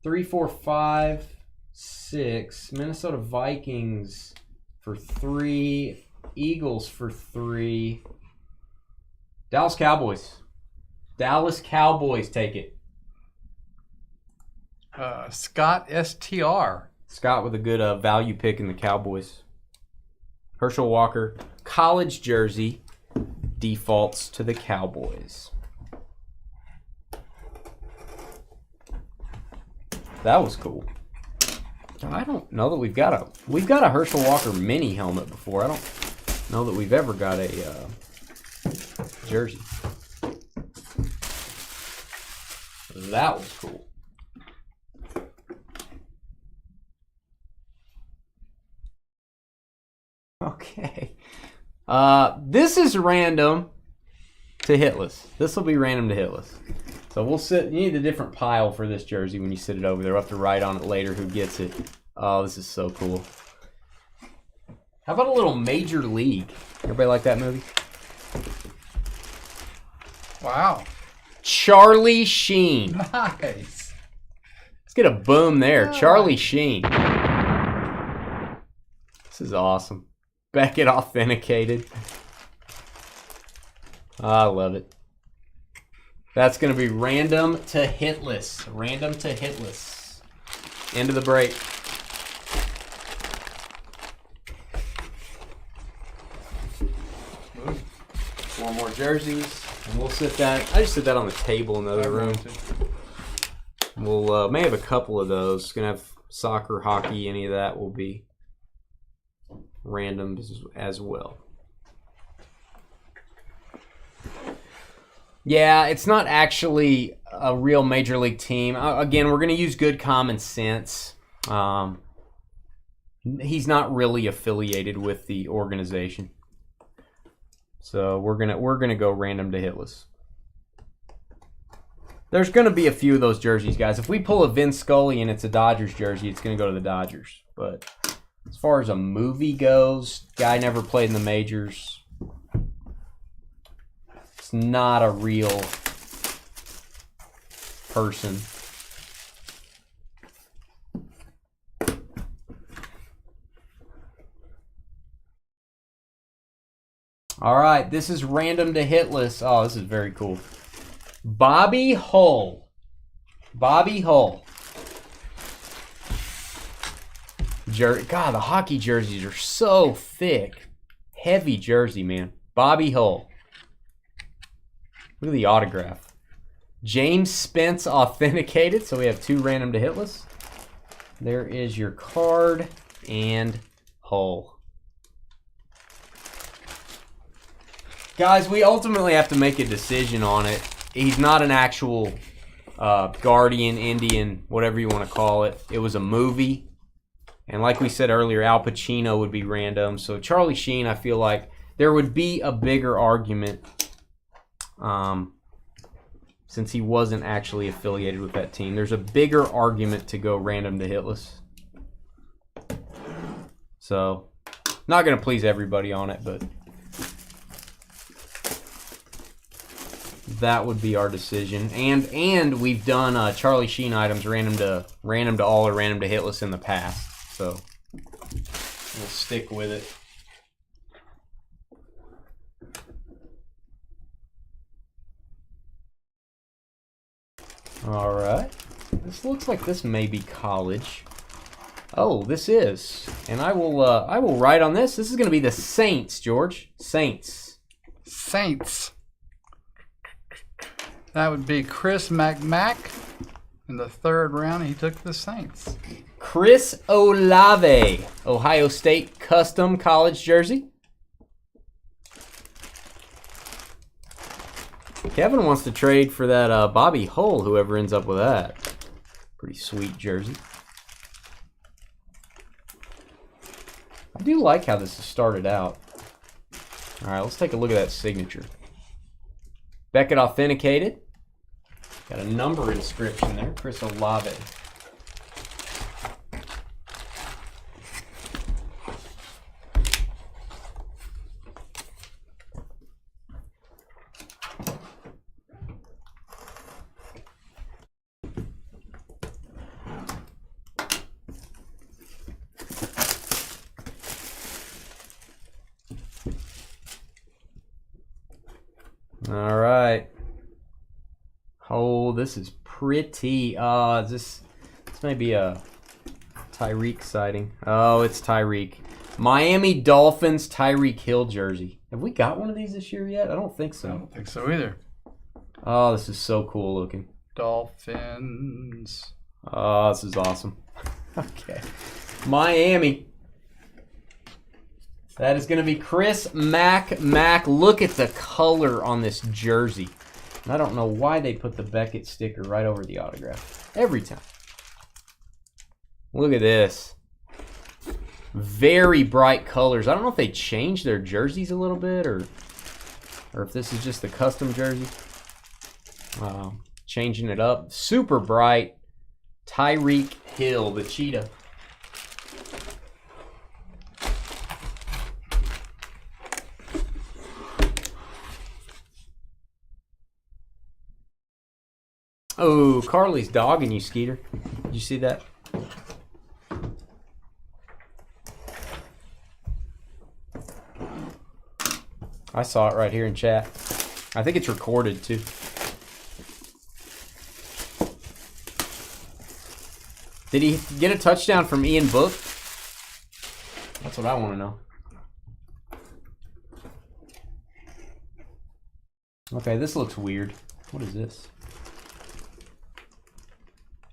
Speaker 2: 3, 4, 5, 6. Minnesota Vikings for 3. Eagles for 3. Dallas Cowboys. Dallas Cowboys take it.
Speaker 1: Scott STR.
Speaker 2: Scott with a good value pick in the Cowboys. Herschel Walker, college jersey, defaults to the Cowboys. That was cool. I don't know that we've got a Herschel Walker mini helmet before. I don't know that we've ever got a jersey. That was cool. Okay. This is random to hitless. This will be random to hitless. So we'll sit. You need a different pile for this jersey when you sit it over there. We'll have to write on it later who gets it. Oh, this is so cool. How about a little Major League? Everybody like that movie?
Speaker 1: Wow.
Speaker 2: Charlie Sheen.
Speaker 1: Nice.
Speaker 2: Let's get a boom there.
Speaker 1: Yeah.
Speaker 2: Charlie Sheen. This is awesome. Beckett authenticated. I love it. That's going to be random to hitless. Random to hitless. End of the break. Four more jerseys. And we'll sit that. I just sit that on the table in the other room. We'll may have a couple of those. Going to have soccer, hockey, any of that will be random as well. Yeah, it's not actually a real Major League team. Again, we're going to use good common sense. He's not really affiliated with the organization. So we're gonna go random to hitless. There's gonna be a few of those jerseys, guys. If we pull a Vince Scully and it's a Dodgers jersey, it's gonna go to the Dodgers. But as far as a movie goes, guy never played in the majors. It's not a real person. All right, this is random to hitless. Oh, this is very cool. Bobby Hull. Bobby Hull. God, the hockey jerseys are so thick. Heavy jersey, man. Bobby Hull. Look at the autograph. James Spence authenticated, so we have two random to hitless. There is your card and Hull. Guys, we ultimately have to make a decision on it. He's not an actual Guardian, Indian, whatever you want to call it. It was a movie. And like we said earlier, Al Pacino would be random. So Charlie Sheen, I feel like there would be a bigger argument since he wasn't actually affiliated with that team. There's a bigger argument to go random to hitless. So, not going to please everybody on it, but that would be our decision. And we've done Charlie Sheen items random to all or random to hitless in the past. So we'll stick with it. All right. This looks like this may be college. Oh, this is. And I will write on this. This is going to be the Saints, George. Saints.
Speaker 1: Saints. That would be Chris McMack. In the third round, he took the Saints.
Speaker 2: Chris Olave, Ohio State custom college jersey. Kevin wants to trade for that Bobby Hull, whoever ends up with that. Pretty sweet jersey. I do like how this has started out. All right, let's take a look at that signature. Beckett authenticated. Got a number inscription there. Chris Olave. All right. Oh, this is pretty. This may be a Tyreek sighting. Oh, it's Tyreek. Miami Dolphins Tyreek Hill jersey. Have we got one of these this year yet? I don't think so.
Speaker 1: I don't think so either.
Speaker 2: Oh, this is so cool looking.
Speaker 1: Dolphins.
Speaker 2: Oh, this is awesome. Okay. Miami. That is going to be Chris Mack. Look at the color on this jersey. And I don't know why they put the Beckett sticker right over the autograph. Every time. Look at this. Very bright colors. I don't know if they changed their jerseys a little bit or if this is just the custom jersey. Changing it up. Super bright. Tyreek Hill, the cheetah. Oh, Carly's dogging you, Skeeter. Did you see that? I saw it right here in chat. I think it's recorded too. Did he get a touchdown from Ian Book? That's what I want to know. Okay, this looks weird. What is this?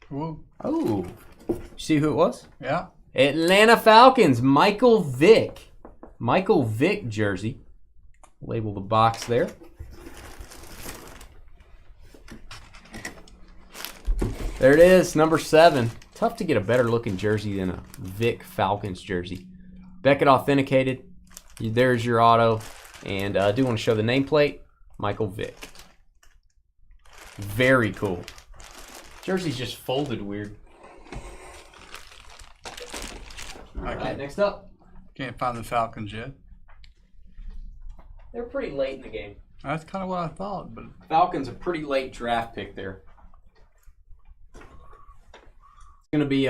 Speaker 1: Whoa.
Speaker 2: Oh, see who it was?
Speaker 1: Yeah.
Speaker 2: Atlanta Falcons, Michael Vick. Michael Vick jersey. Label the box there. There it is, number 7. Tough to get a better looking jersey than a Vick Falcons jersey. Beckett authenticated. There's your auto. And I do want to show the nameplate. Michael Vick. Very cool. Jersey's just folded weird. All right, next up.
Speaker 1: Can't find the Falcons yet.
Speaker 2: They're pretty late in the game.
Speaker 1: That's kind of what I thought, but
Speaker 2: Falcons a pretty late draft pick there. It's going to be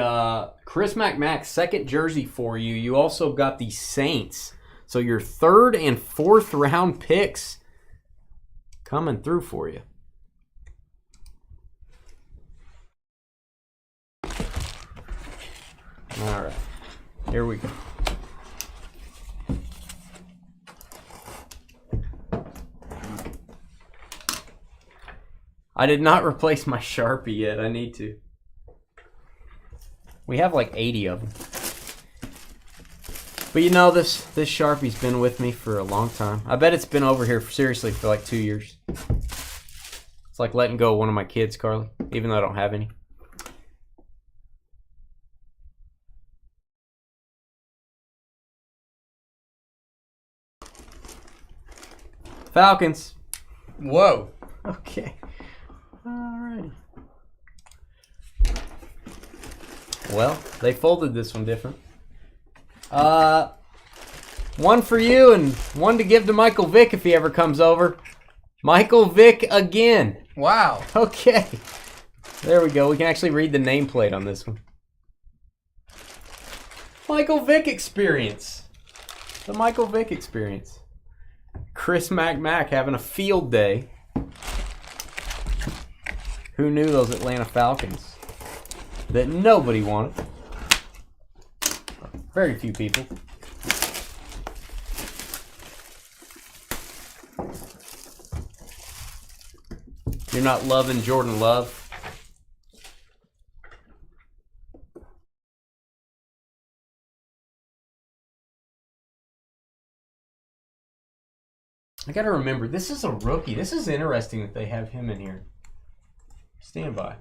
Speaker 2: Chris Mack's second jersey for you. You also got the Saints. So your 3rd and 4th round picks coming through for you. All right, here we go. I did not replace my Sharpie yet. I need to. We have like 80 of them. But you know, this Sharpie's been with me for a long time. I bet it's been over here seriously for like 2 years. It's like letting go of one of my kids, Carly, even though I don't have any. Falcons.
Speaker 1: whoa.
Speaker 2: Okay. Alrighty. Well, they folded this one different. One for you and one to give to Michael Vick if he ever comes over. Michael Vick again.
Speaker 1: Wow.
Speaker 2: Okay. There we go. We can actually read the nameplate on this one. Michael Vick experience. The Michael Vick experience. Chris Mack having a field day. Who knew those Atlanta Falcons? That nobody wanted. Very few people. You're not loving Jordan Love? I gotta remember, this is a rookie. This is interesting that they have him in here. Stand by.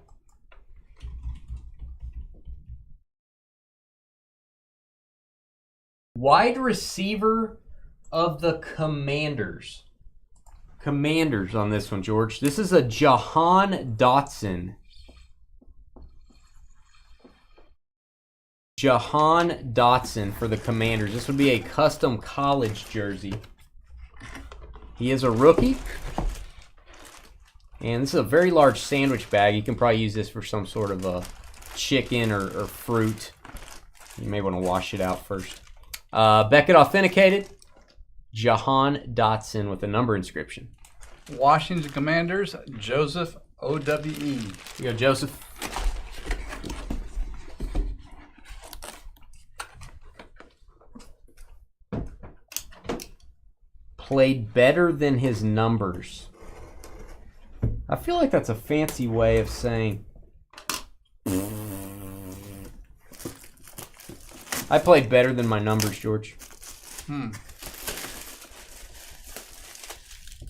Speaker 2: Wide receiver of the Commanders. Commanders on this one, George. This is a Jahan Dotson. Jahan Dotson for the Commanders. This would be a custom college jersey. He is a rookie. And this is a very large sandwich bag. You can probably use this for some sort of a chicken or fruit. You may want to wash it out first. Beckett authenticated. Jahan Dotson with a number inscription.
Speaker 1: Washington Commanders, Joseph OWE.
Speaker 2: Here you go, Joseph. played better than his numbers. I feel like that's a fancy way of saying I played better than my numbers, George.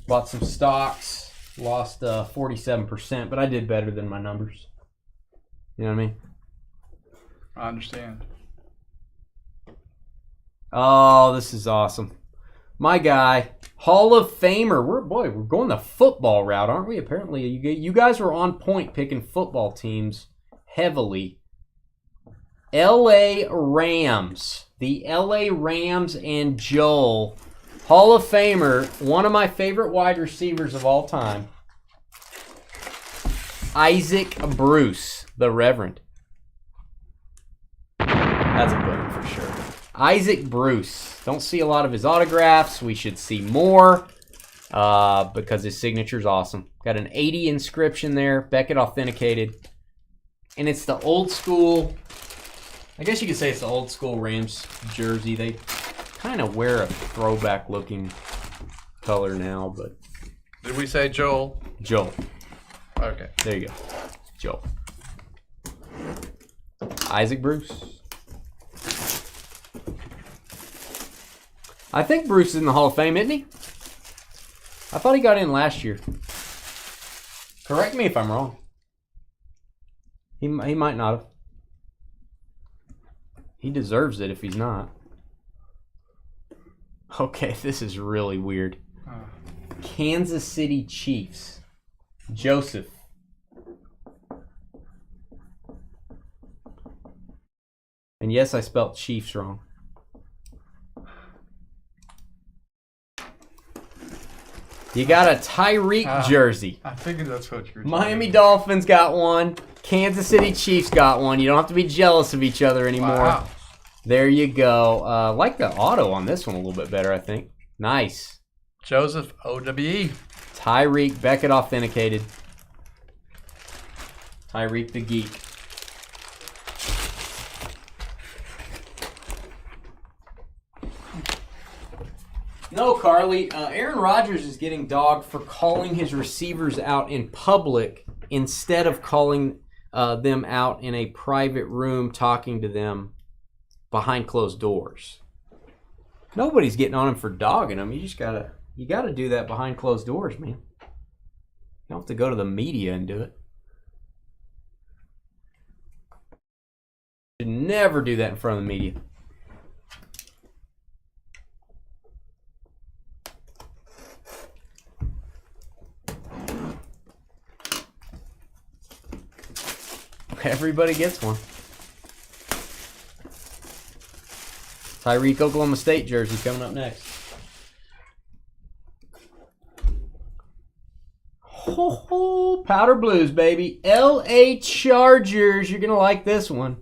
Speaker 2: Bought some stocks, lost 47%, but I did better than my numbers. You know what I mean?
Speaker 1: I understand.
Speaker 2: Oh, this is awesome. My guy, Hall of Famer. We're going the football route, aren't we? Apparently, you guys were on point picking football teams heavily. L.A. Rams. The L.A. Rams and Joel. Hall of Famer, one of my favorite wide receivers of all time. Isaac Bruce, the Reverend. That's a good one for sure. Isaac Bruce. Don't see a lot of his autographs. We should see more because his signature's awesome. Got an 80 inscription there. Beckett authenticated. And it's the old school, I guess you could say it's the old school Rams jersey. They kind of wear a throwback looking color now, but.
Speaker 1: Did we say Joel?
Speaker 2: Joel.
Speaker 1: Okay.
Speaker 2: There you go. Joel. Isaac Bruce. I think Bruce is in the Hall of Fame, isn't he? I thought he got in last year. Correct me if I'm wrong. He might not have. He deserves it if he's not. Okay, this is really weird. Kansas City Chiefs. Joseph. And yes, I spelled Chiefs wrong. You got a Tyreek jersey.
Speaker 1: I figured that's what you're doing.
Speaker 2: Miami Dolphins got one. Kansas City Chiefs got one. You don't have to be jealous of each other anymore.
Speaker 1: Wow.
Speaker 2: There you go. Like the auto on this one a little bit better, I think. Nice.
Speaker 1: Joseph OWE.
Speaker 2: Tyreek, Beckett authenticated. Tyreek the Geek. No, Carly. Aaron Rodgers is getting dogged for calling his receivers out in public instead of calling them out in a private room, talking to them behind closed doors. Nobody's getting on him for dogging him. You gotta do that behind closed doors, man. You don't have to go to the media and do it. You should never do that in front of the media. Everybody gets one. Tyreek Oklahoma State jersey coming up next. Ho, powder blues, baby. L.A. Chargers. You're going to like this one.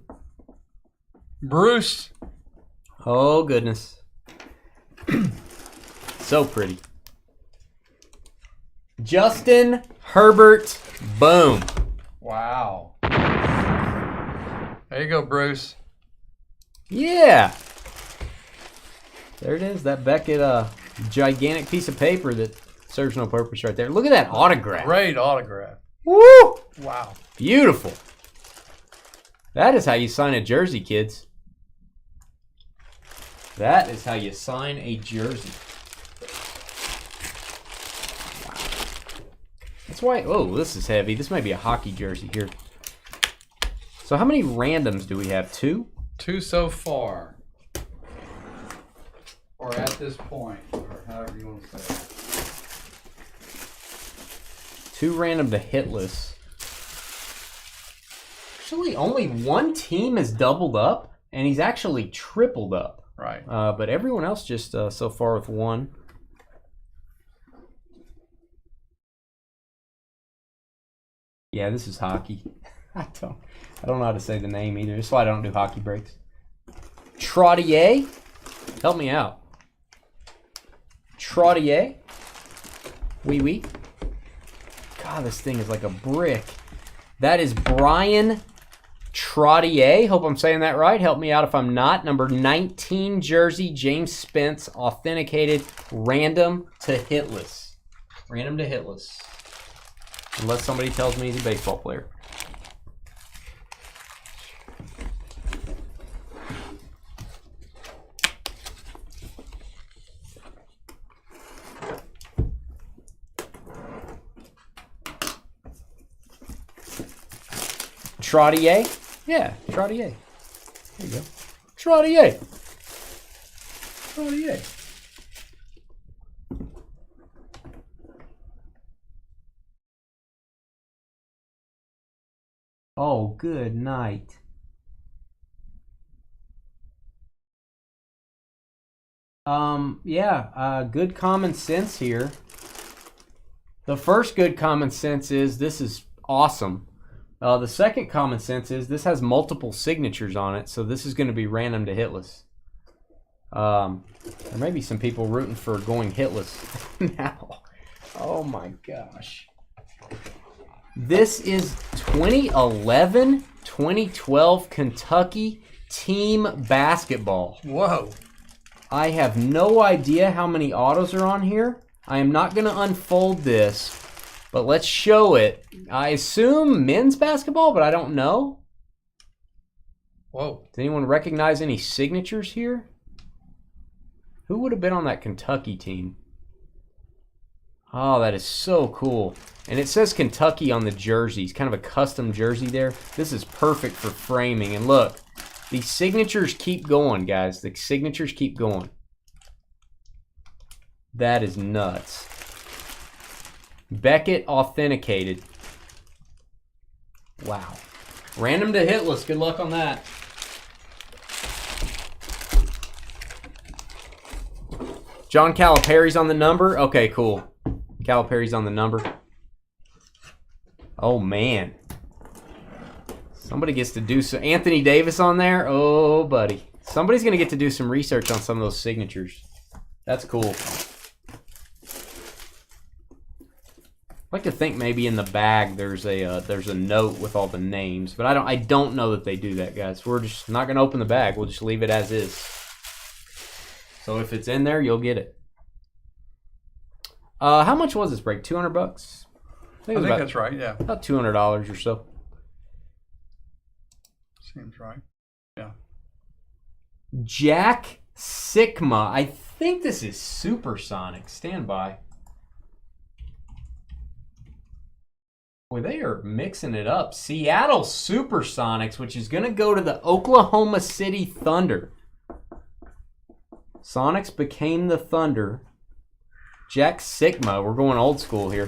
Speaker 1: Bruce.
Speaker 2: Oh, goodness. So pretty. Justin Herbert. Boom.
Speaker 1: Wow. There you go, Bruce.
Speaker 2: Yeah. There it is. That Beckett gigantic piece of paper that serves no purpose right there. Look at that autograph.
Speaker 1: Great autograph.
Speaker 2: Woo!
Speaker 1: Wow.
Speaker 2: Beautiful. That is how you sign a jersey, kids. That is how you sign a jersey. Wow. That's why. Oh, this is heavy. This might be a hockey jersey here. So how many randoms do we have? 2?
Speaker 1: 2 so far. Or at this point, or however you want to say it.
Speaker 2: 2 random to hitless. Actually, only one team has doubled up, and he's actually tripled up.
Speaker 1: Right.
Speaker 2: But everyone else just so far with 1. Yeah, this is hockey. I don't know how to say the name either. That's why I don't do hockey breaks. Trottier? Help me out. Trottier? Oui. God, this thing is like a brick. That is Brian Trottier, hope I'm saying that right. Help me out if I'm not. Number 19 jersey, James Spence, authenticated, random to hitless. Random to hitless. Unless somebody tells me he's a baseball player. Trottier? Yeah, Trottier. There you go. Trottier. Trottier. Oh, good night. Good common sense here. The first good common sense is this is awesome. The second common sense is this has multiple signatures on it, so this is going to be random to hitless. There may be some people rooting for going hitless now. Oh my gosh. This is 2011-2012 Kentucky team basketball.
Speaker 1: Whoa.
Speaker 2: I have no idea how many autos are on here. I am not going to unfold this, but let's show it. I assume men's basketball, but I don't know.
Speaker 1: Whoa.
Speaker 2: Does anyone recognize any signatures here? Who would have been on that Kentucky team? Oh, that is so cool. And it says Kentucky on the jerseys, kind of a custom jersey there. This is perfect for framing. And look, these signatures keep going, guys. The signatures keep going. That is nuts. Beckett authenticated. Wow. Random to hitless. Good luck on that. John Calipari's on the number. Okay, cool. Calipari's on the number. Oh, man. Somebody gets to do some... Anthony Davis on there? Oh, buddy. Somebody's going to get to do some research on some of those signatures. That's cool. I'd like to think maybe in the bag there's a note with all the names, but I don't know that they do that, guys. We're just not going to open the bag. We'll just leave it as is. So if it's in there, you'll get it. How much was this break? $200?
Speaker 1: I think that's right, yeah.
Speaker 2: About $200 or so.
Speaker 1: Seems right. Yeah.
Speaker 2: Jack Sikma. I think this is Supersonic. Stand by. Boy, they are mixing it up. Seattle Supersonics, which is going to go to the Oklahoma City Thunder. Sonics became the Thunder. Jack Sikma. We're going old school here.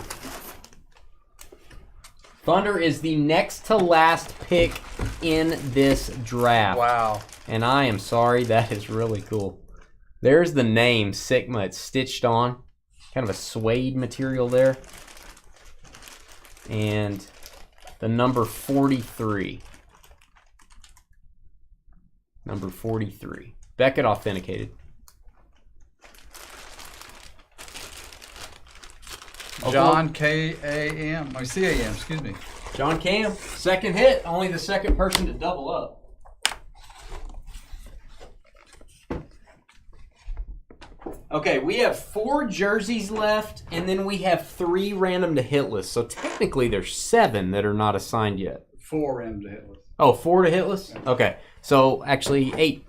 Speaker 2: Thunder is the next to last pick in this draft.
Speaker 1: Wow.
Speaker 2: And I am sorry, that is really cool. There's the name, Sikma. It's stitched on. Kind of a suede material there. And the number 43. Number 43. Beckett authenticated.
Speaker 1: John K-A-M. Or C-A-M, excuse me.
Speaker 2: John Cam. Second hit. Only the second person to double up. Okay, we have 4 jerseys left, and then we have 3 random to hitless. So technically there's 7 that are not assigned yet.
Speaker 1: 4 random to hitless.
Speaker 2: Oh, 4 to hitless? Okay, so actually 8.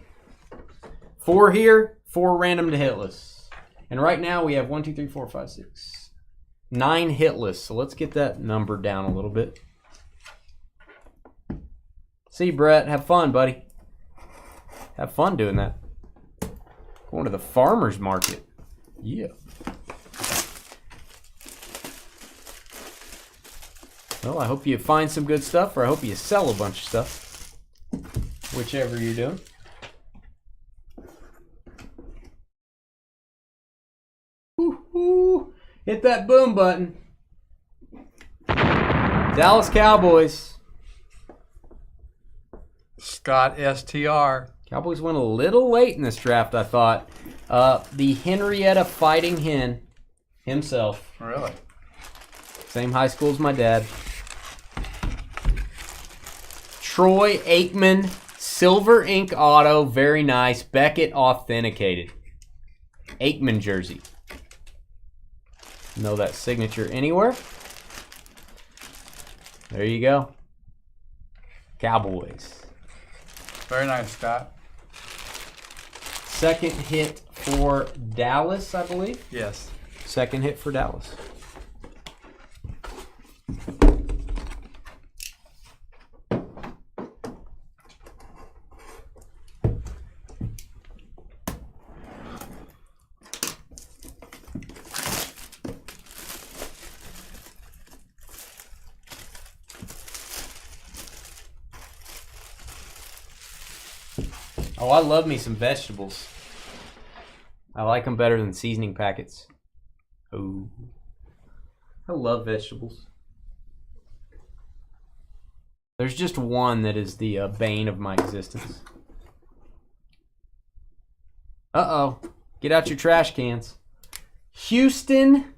Speaker 2: 4 here, 4 random to hitless. And right now we have 1, 2, 3, 4, 5, 6, 9 hitless. So let's get that number down a little bit. See, Brett, have fun, buddy. Have fun doing that. Going to the farmer's market. Yeah. Well, I hope you find some good stuff, or I hope you sell a bunch of stuff. Whichever you're doing. Woo-hoo. Hit that boom button. Dallas Cowboys.
Speaker 1: Scott STR.
Speaker 2: Cowboys went a little late in this draft, I thought. The Henrietta Fighting Hen himself.
Speaker 1: Really?
Speaker 2: Troy Aikman, silver ink auto, very nice. Beckett authenticated. Aikman jersey. Know that signature anywhere? There you go. Cowboys.
Speaker 1: Very nice, Scott.
Speaker 2: Second hit for Dallas, I believe.
Speaker 1: Yes.
Speaker 2: Second hit for Dallas. Oh, I love me some vegetables. I like them better than seasoning packets. Oh, I love vegetables. There's just one that is the bane of my existence. Uh-oh. Get out your trash cans. Houston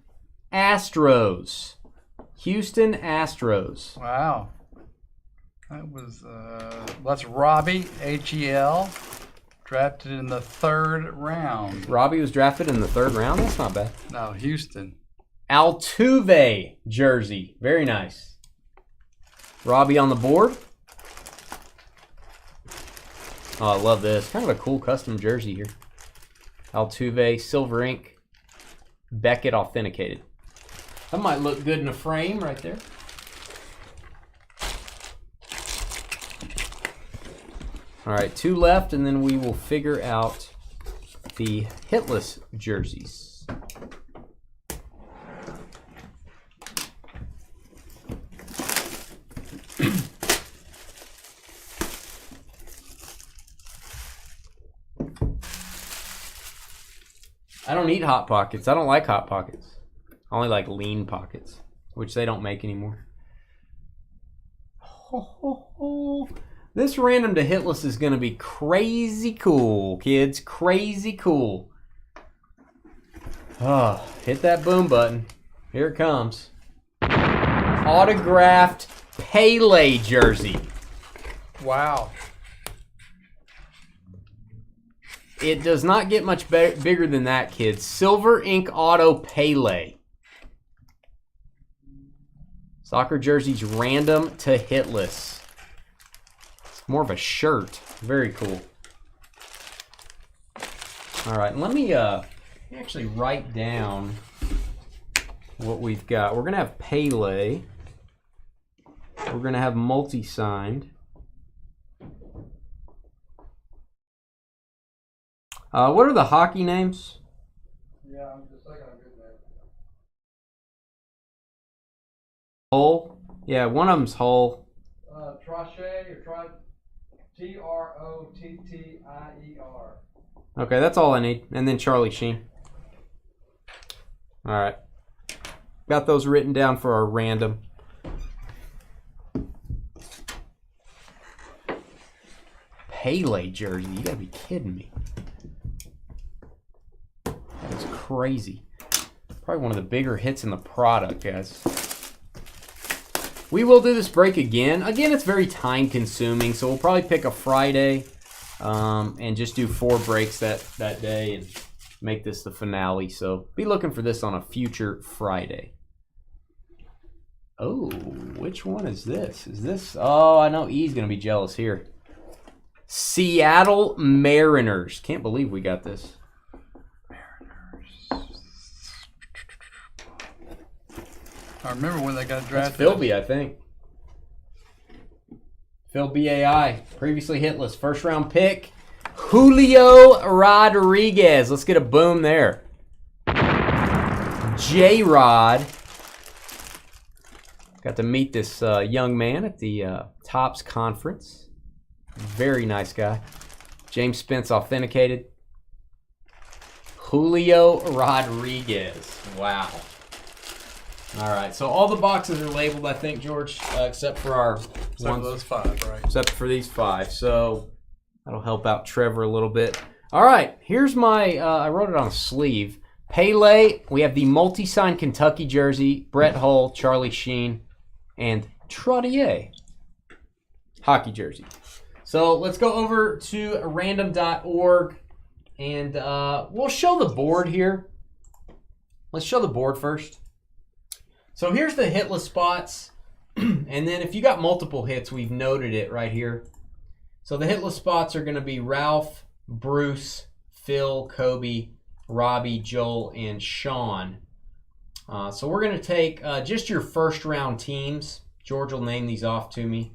Speaker 2: Astros. Houston Astros.
Speaker 1: Wow. That was, that's Robbie, H-E-L, drafted in the 3rd round.
Speaker 2: Robbie was drafted in the 3rd round? That's not bad.
Speaker 1: No, Houston.
Speaker 2: Altuve jersey. Very nice. Robbie on the board. Oh, I love this. Kind of a cool custom jersey here. Altuve, silver ink, Beckett authenticated. That might look good in a frame right there. All right, 2 left, and then we will figure out the hitless jerseys. I don't eat Hot Pockets. I don't like Hot Pockets. I only like Lean Pockets, which they don't make anymore. This random to hitless is going to be crazy cool, kids. Crazy cool. Oh, hit that boom button. Here it comes. Autographed Pele jersey.
Speaker 1: Wow.
Speaker 2: It does not get much bigger than that, kids. Silver ink auto Pele. Soccer jerseys random to hitless. It's more of a shirt. Very cool. All right, let me actually write down what we've got. We're going to have Pele. We're going to have multi-signed. What are the hockey names?
Speaker 1: Yeah, I'm just thinking of good name.
Speaker 2: Hull? Yeah, one of them's Hull.
Speaker 1: Trottier or T-R-O-T-T-I-E-R.
Speaker 2: Okay, that's all I need. And then Charlie Sheen. All right. Got those written down for our random. Pele jersey. You gotta be kidding me. That's crazy. Probably one of the bigger hits in the product, guys. We will do this break again. Again, it's very time consuming, so we'll probably pick a Friday and just do 4 breaks that day and make this the finale. So be looking for this on a future Friday. Oh, which one is this? Is this? Oh, I know E's going to be jealous here. Seattle Mariners. Can't believe we got this.
Speaker 1: I remember when they got
Speaker 2: That's
Speaker 1: drafted.
Speaker 2: Philby, I think. Phil BAI, previously hitless. First round pick, Julio Rodriguez. Let's get a boom there. J-Rod. Got to meet this young man at the Topps Conference. Very nice guy. James Spence authenticated. Julio Rodriguez. Wow. All right, so all the boxes are labeled, I think, George, except for our
Speaker 1: Except for those 5, right?
Speaker 2: except for these 5. So that'll help out Trevor a little bit. All right, here's my, I wrote it on a sleeve. Pele, we have the multi-signed Kentucky jersey, Brett Hull, Charlie Sheen, and Trottier. hockey jersey. So let's go over to random.org, and we'll show the board here. Let's show the board first. So here's the hitless spots. And then if you got multiple hits, we've noted it right here. So the hitless spots are going to be Ralph, Bruce, Phil, Kobe, Robbie, Joel, and Sean. So we're going to take just your first round teams. George will name these off to me.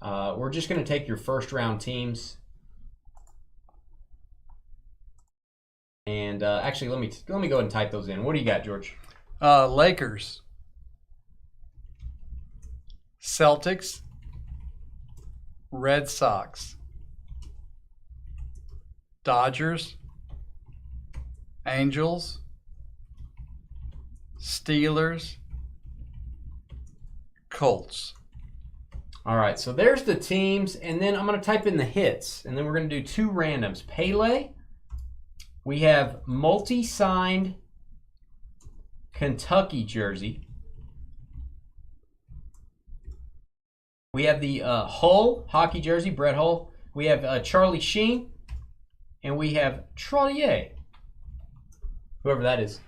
Speaker 2: We're just going to take your first round teams. And actually, let me go ahead and type those in. What do you got, George?
Speaker 1: Lakers, Celtics, Red Sox, Dodgers, Angels, Steelers, Colts.
Speaker 2: All right, so there's the teams, and then I'm going to type in the hits, and then we're going to do two randoms. Pele, we have multi-signed Kentucky jersey. We have the Hull hockey jersey, Brett Hull. We have Charlie Sheen, and we have Trottier, whoever that is.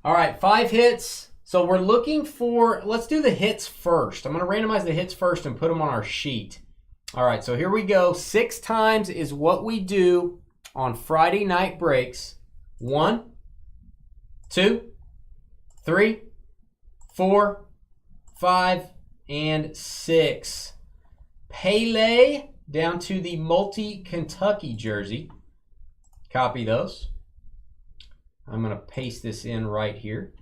Speaker 2: All right, 5 hits. So we're looking for, let's do the hits first. I'm going to randomize the hits first and put them on our sheet. All right, so here we go. 6 times is what we do on Friday night breaks. 1, 2, 3, 4, 5, and 6. Pele down to the multi-Kentucky jersey. Copy those. I'm going to paste this in right here.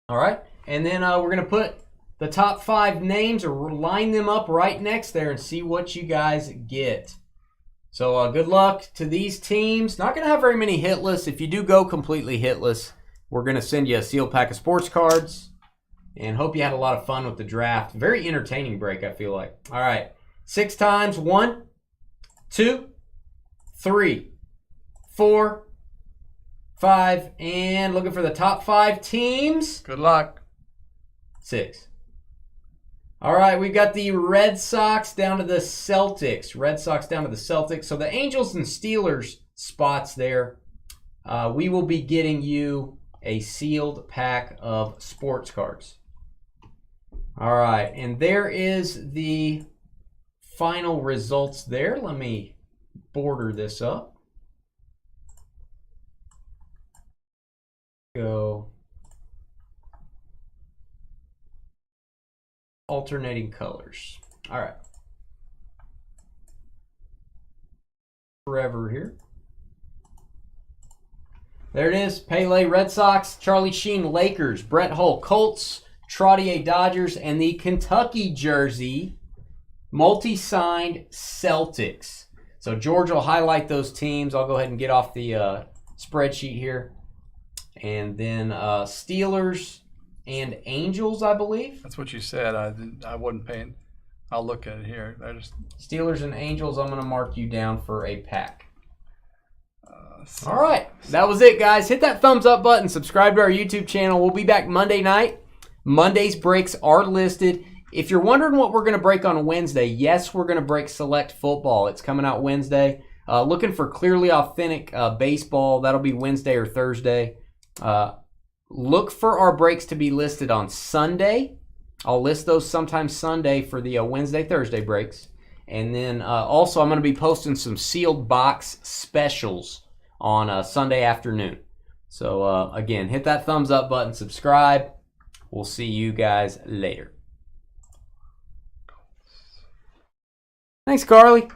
Speaker 2: All right, and then we're going to put the top 5 names or line them up right next there and see what you guys get. So good luck to these teams. Not going to have very many hitless. If you do go completely hitless, we're going to send you a sealed pack of sports cards. And hope you had a lot of fun with the draft. Very entertaining break, I feel like. All right, 6 times. 1, 2, 3, 4, 5, and looking for the top 5 teams.
Speaker 1: Good luck.
Speaker 2: 6. All right, we've got the Red Sox down to the Celtics. Red Sox down to the Celtics. So the Angels and Steelers spots there. We will be getting you a sealed pack of sports cards. All right, and there is the final results there. Let me border this up. Go alternating colors. All right. Forever here. There it is. Pele, Red Sox. Charlie Sheen, Lakers. Brett Hull, Colts. Trottier, Dodgers. And the Kentucky jersey, multi-signed Celtics. So George will highlight those teams. I'll go ahead and get off the spreadsheet here. And then Steelers and Angels, I believe.
Speaker 1: That's what you said. I wasn't paying. I'll look at it here.
Speaker 2: Steelers and Angels, I'm going to mark you down for a pack. All right. That was it, guys. Hit that thumbs up button. Subscribe to our YouTube channel. We'll be back Monday night. Monday's breaks are listed. If you're wondering what we're going to break on Wednesday, yes, we're going to break Select Football. It's coming out Wednesday. Looking for Clearly Authentic Baseball. That'll be Wednesday or Thursday. Look for our breaks to be listed on Sunday. I'll list those sometime Sunday for the Wednesday, Thursday breaks. And then also I'm going to be posting some sealed box specials on Sunday afternoon. So again, hit that thumbs up button, subscribe. We'll see you guys later. Thanks, Carly.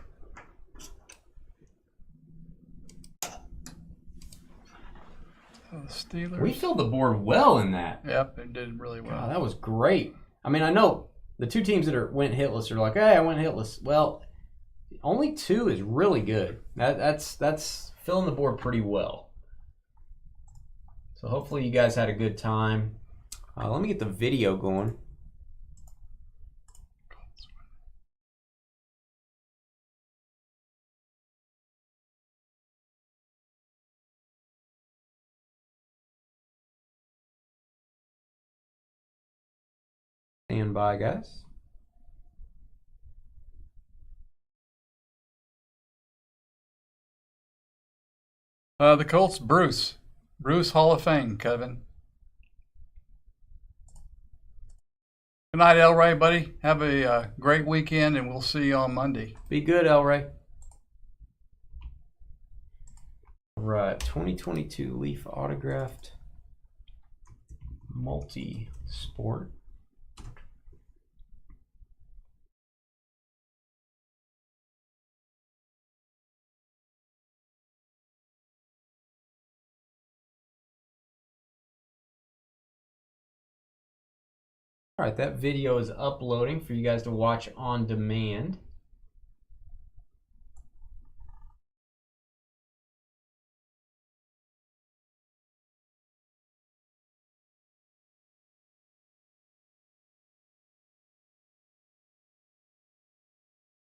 Speaker 1: Steelers.
Speaker 2: We filled the board well in that.
Speaker 1: Yep, it did really well.
Speaker 2: God, that was great. I mean, I know the 2 teams that went hitless are like, hey, I went hitless. Well, only 2 is really good. That's filling the board pretty well. So hopefully you guys had a good time. Let me get the video going. Stand by, guys.
Speaker 1: The Colts, Bruce. Bruce Hall of Fame, Kevin. Good night, El Ray, buddy. Have a great weekend, and we'll see you on Monday.
Speaker 2: Be good, El Ray. All right, 2022 Leaf autographed multi-sport. All right, that video is uploading for you guys to watch on demand.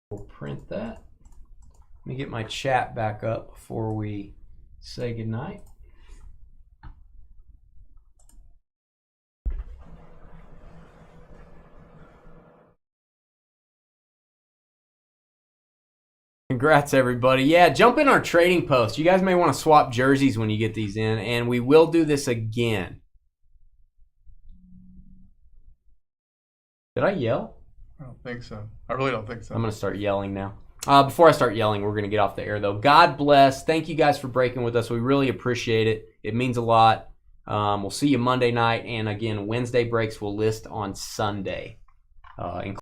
Speaker 2: We'll print that. Let me get my chat back up before we say goodnight. Congrats, everybody. Yeah, jump in our trading post. You guys may want to swap jerseys when you get these in, and we will do this again. Did I yell?
Speaker 1: I don't think so. I really don't think so.
Speaker 2: I'm going to start yelling now. Before I start yelling, we're going to get off the air, though. God bless. Thank you guys for breaking with us. We really appreciate it. It means a lot. We'll see you Monday night, and again, Wednesday breaks will list on Sunday.